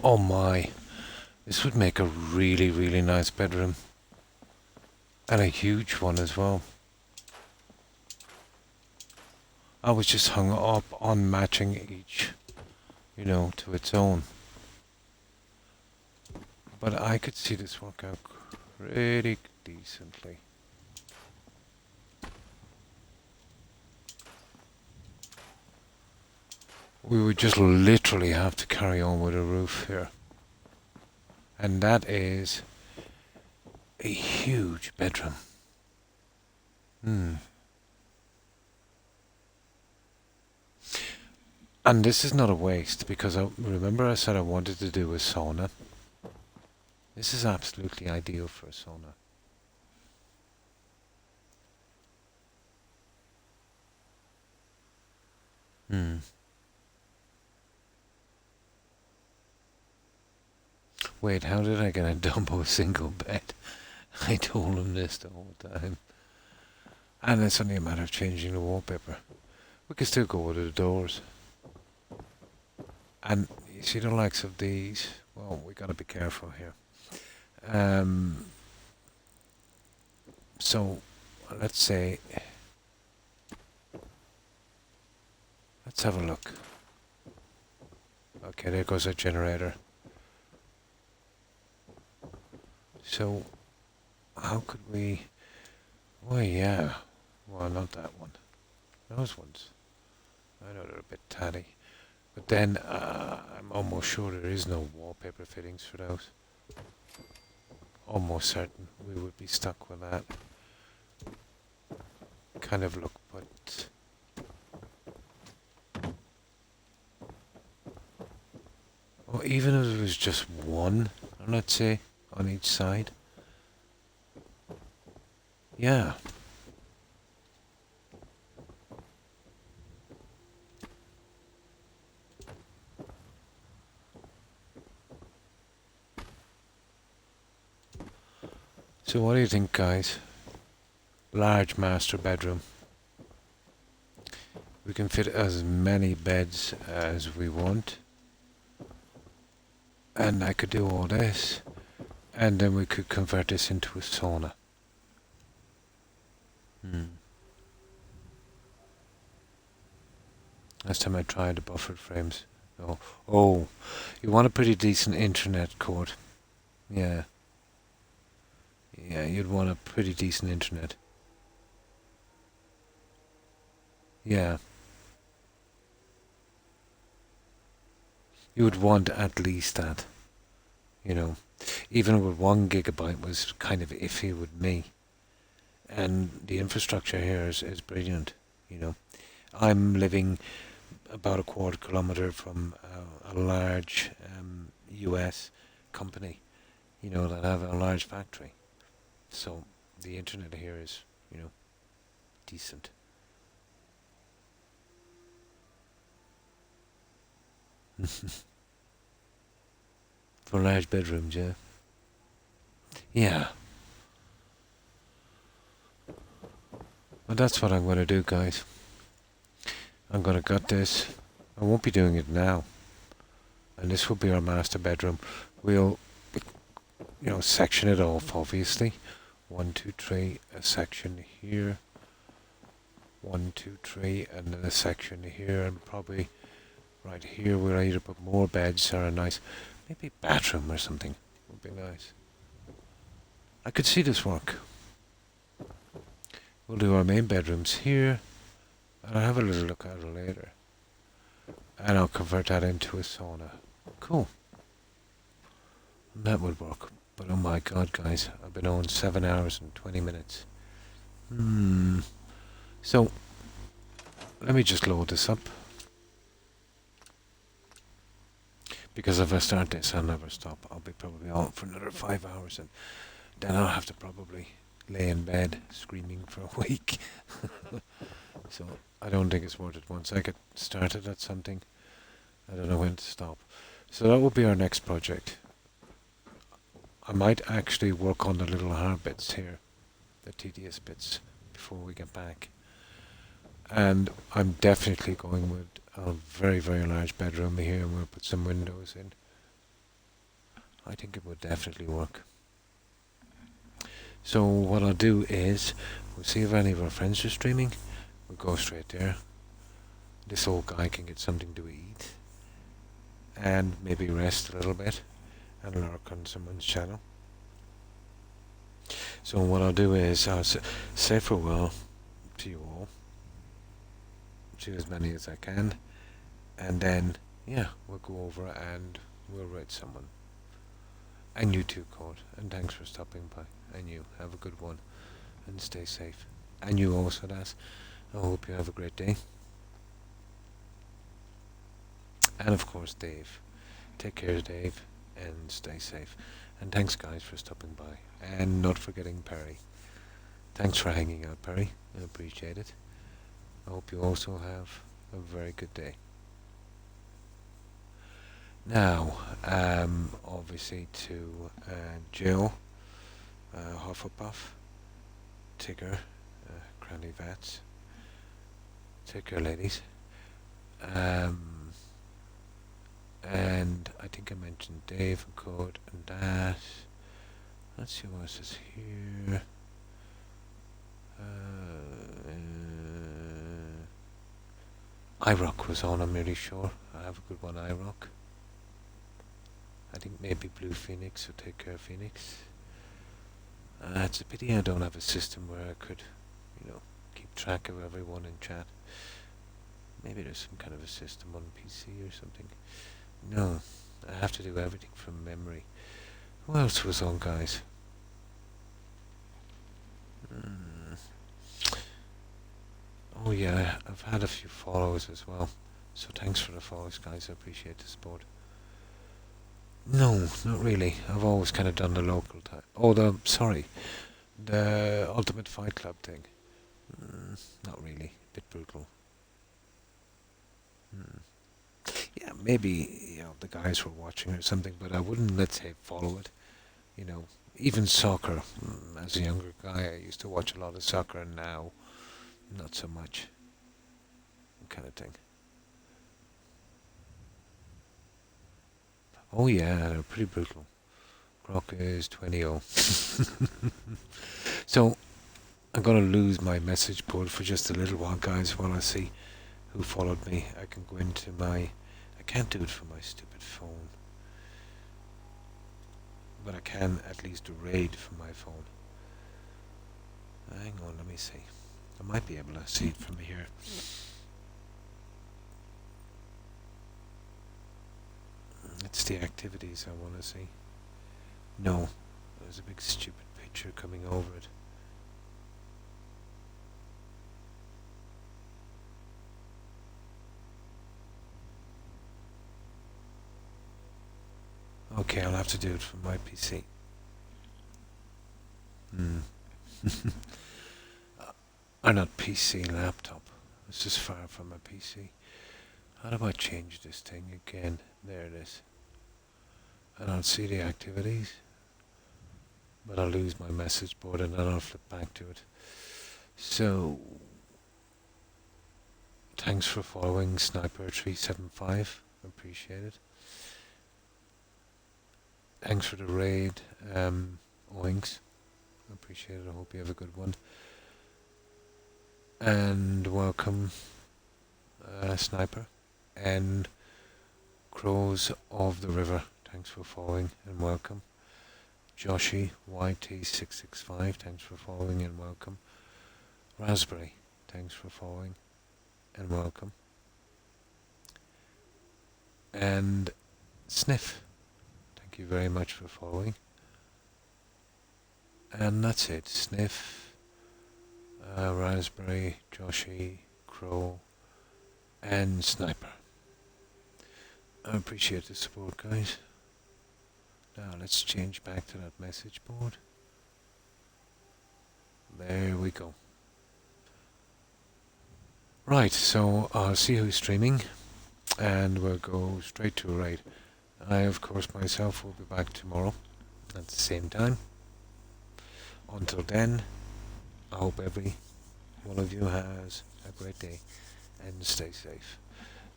Oh my. This would make a really, really nice bedroom. And a huge one as well. I was just hung up on matching each, you know, to its own. But I could see this work out pretty decently. We would just literally have to carry on with a roof here. And that is a huge bedroom. And this is not a waste, because remember I said I wanted to do a sauna. This is absolutely ideal for a sauna. Wait, how did I get a double single bed? I told him this the whole time. And it's only a matter of changing the wallpaper. We can still go with the doors. And you see the likes of these. Well, we gotta be careful here. So, let's say, let's have a look. Okay, there goes our generator. So, how could we... Well, yeah, Well, not that one. Those ones. I know they're a bit tatty. But then I'm almost sure there is no wallpaper fittings for those. Almost certain we would be stuck with that kind of look, but well, even if it was just one, let's say, on each side. Yeah. So what do you think, guys? Large master bedroom. We can fit as many beds as we want. And I could do all this. And then we could convert this into a sauna. Last time I tried the buffered frames. Oh, you want a pretty decent internet cord. Yeah. Yeah, you'd want a pretty decent internet. Yeah. You would want at least that. You know. Even with 1 GB was kind of iffy with me. And the infrastructure here is brilliant, you know. I'm living about a quarter kilometre from a large US company, you know, that have a large factory. So the internet here is, you know, decent. For large bedrooms, yeah. Yeah. Well, that's what I'm going to do, guys. I'm going to gut this. I won't be doing it now. And this will be our master bedroom. We'll, you know, section it off, obviously. 1, 2, 3, a section here. 1, 2, 3, and then a section here, and probably right here we'll either put more beds or a nice, maybe bathroom or something. Would be nice. I could see this work. We'll do our main bedrooms here, and I'll have a little look at it later. And I'll convert that into a sauna. Cool. That would work. But oh my god, guys, I've been on 7 hours and 20 minutes. So, let me just load this up. Because if I start this, I'll never stop. I'll be probably on for another 5 hours, and then I'll have to probably lay in bed screaming for a week. So, I don't think it's worth it. Once I get started at something, I don't know when to stop. So that will be our next project. I might actually work on the little hard bits here, the tedious bits, before we get back. And I'm definitely going with a very, very large bedroom here, and we'll put some windows in. I think it would definitely work. So what I'll do is, we'll see if any of our friends are streaming. We'll go straight there. This old guy can get something to eat. And maybe rest a little bit. And lurk on someone's channel. So what I'll do is, I'll say farewell to you all. To as many as I can. And then, yeah, we'll go over and we'll rate someone. And you too, Court. And thanks for stopping by. And you, have a good one. And stay safe. And you also, Das. I hope you have a great day. And of course, Dave. Take care, Dave. And stay safe. And thanks, guys, for stopping by. And not forgetting Perry. Thanks for hanging out, Perry. I appreciate it. I hope you also have a very good day. Now, obviously to Jill, Hufflepuff, Tigger, Cranny Vats. Take care, ladies. And I think I mentioned Dave and Code and that. Let's see what else is here. iRock was on, I'm really sure. I have a good one, iRock. I think maybe Blue Phoenix, so take care, Phoenix. It's a pity I don't have a system where I could, you know, keep track of everyone in chat. Maybe there's some kind of a system on PC or something. No, I have to do everything from memory. Who else was on, guys? Mm. Oh yeah, I've had a few follows as well. So thanks for the follows, guys. I appreciate the support. No, not really. I've always kind of done the local type. Oh, the Ultimate Fight Club thing. Not really. Bit brutal. Mm. Yeah, maybe the guys were watching or something, but I wouldn't, let's say, follow it. Even soccer. As a younger guy, I used to watch a lot of soccer, and now not so much. Kind of thing. Oh yeah, they're pretty brutal. Croc is 20-0. So I'm gonna lose my message board for just a little while, guys, while I see who followed me. I can go into my... I can't do it from my stupid phone. But I can at least raid from my phone. Hang on, let me see. I might be able to see it from here. It's the activities I want to see. No, there's a big stupid picture coming over it. Okay, I'll have to do it from my PC. Or not PC, laptop. It's just far from my PC. How do I change this thing again? There it is. And I'll see the activities. But I'll lose my message board and then I'll flip back to it. So, thanks for following Sniper375. Appreciate it. Thanks for the raid, Oinks. Appreciate it. I hope you have a good one. And welcome, Sniper. And Crows of the River. Thanks for following and welcome. Joshi YT665. Thanks for following and welcome. Raspberry. Thanks for following and welcome. And Sniff. Thank you very much for following. And that's it. Sniff, Raspberry, Joshi, Crow, and Sniper. I appreciate the support, guys. Now let's change back to that message board. There we go. Right, so I'll see who's streaming, and we'll go straight to a raid. I, of course, myself will be back tomorrow at the same time. Until then, I hope every one of you has a great day and stay safe.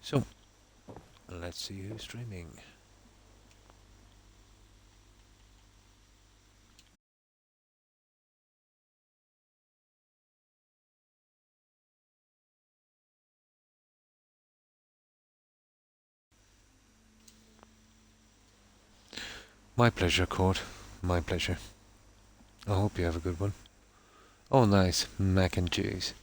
So, let's see who's streaming. My pleasure, Court. My pleasure. I hope you have a good one. Oh, nice. Mac and cheese.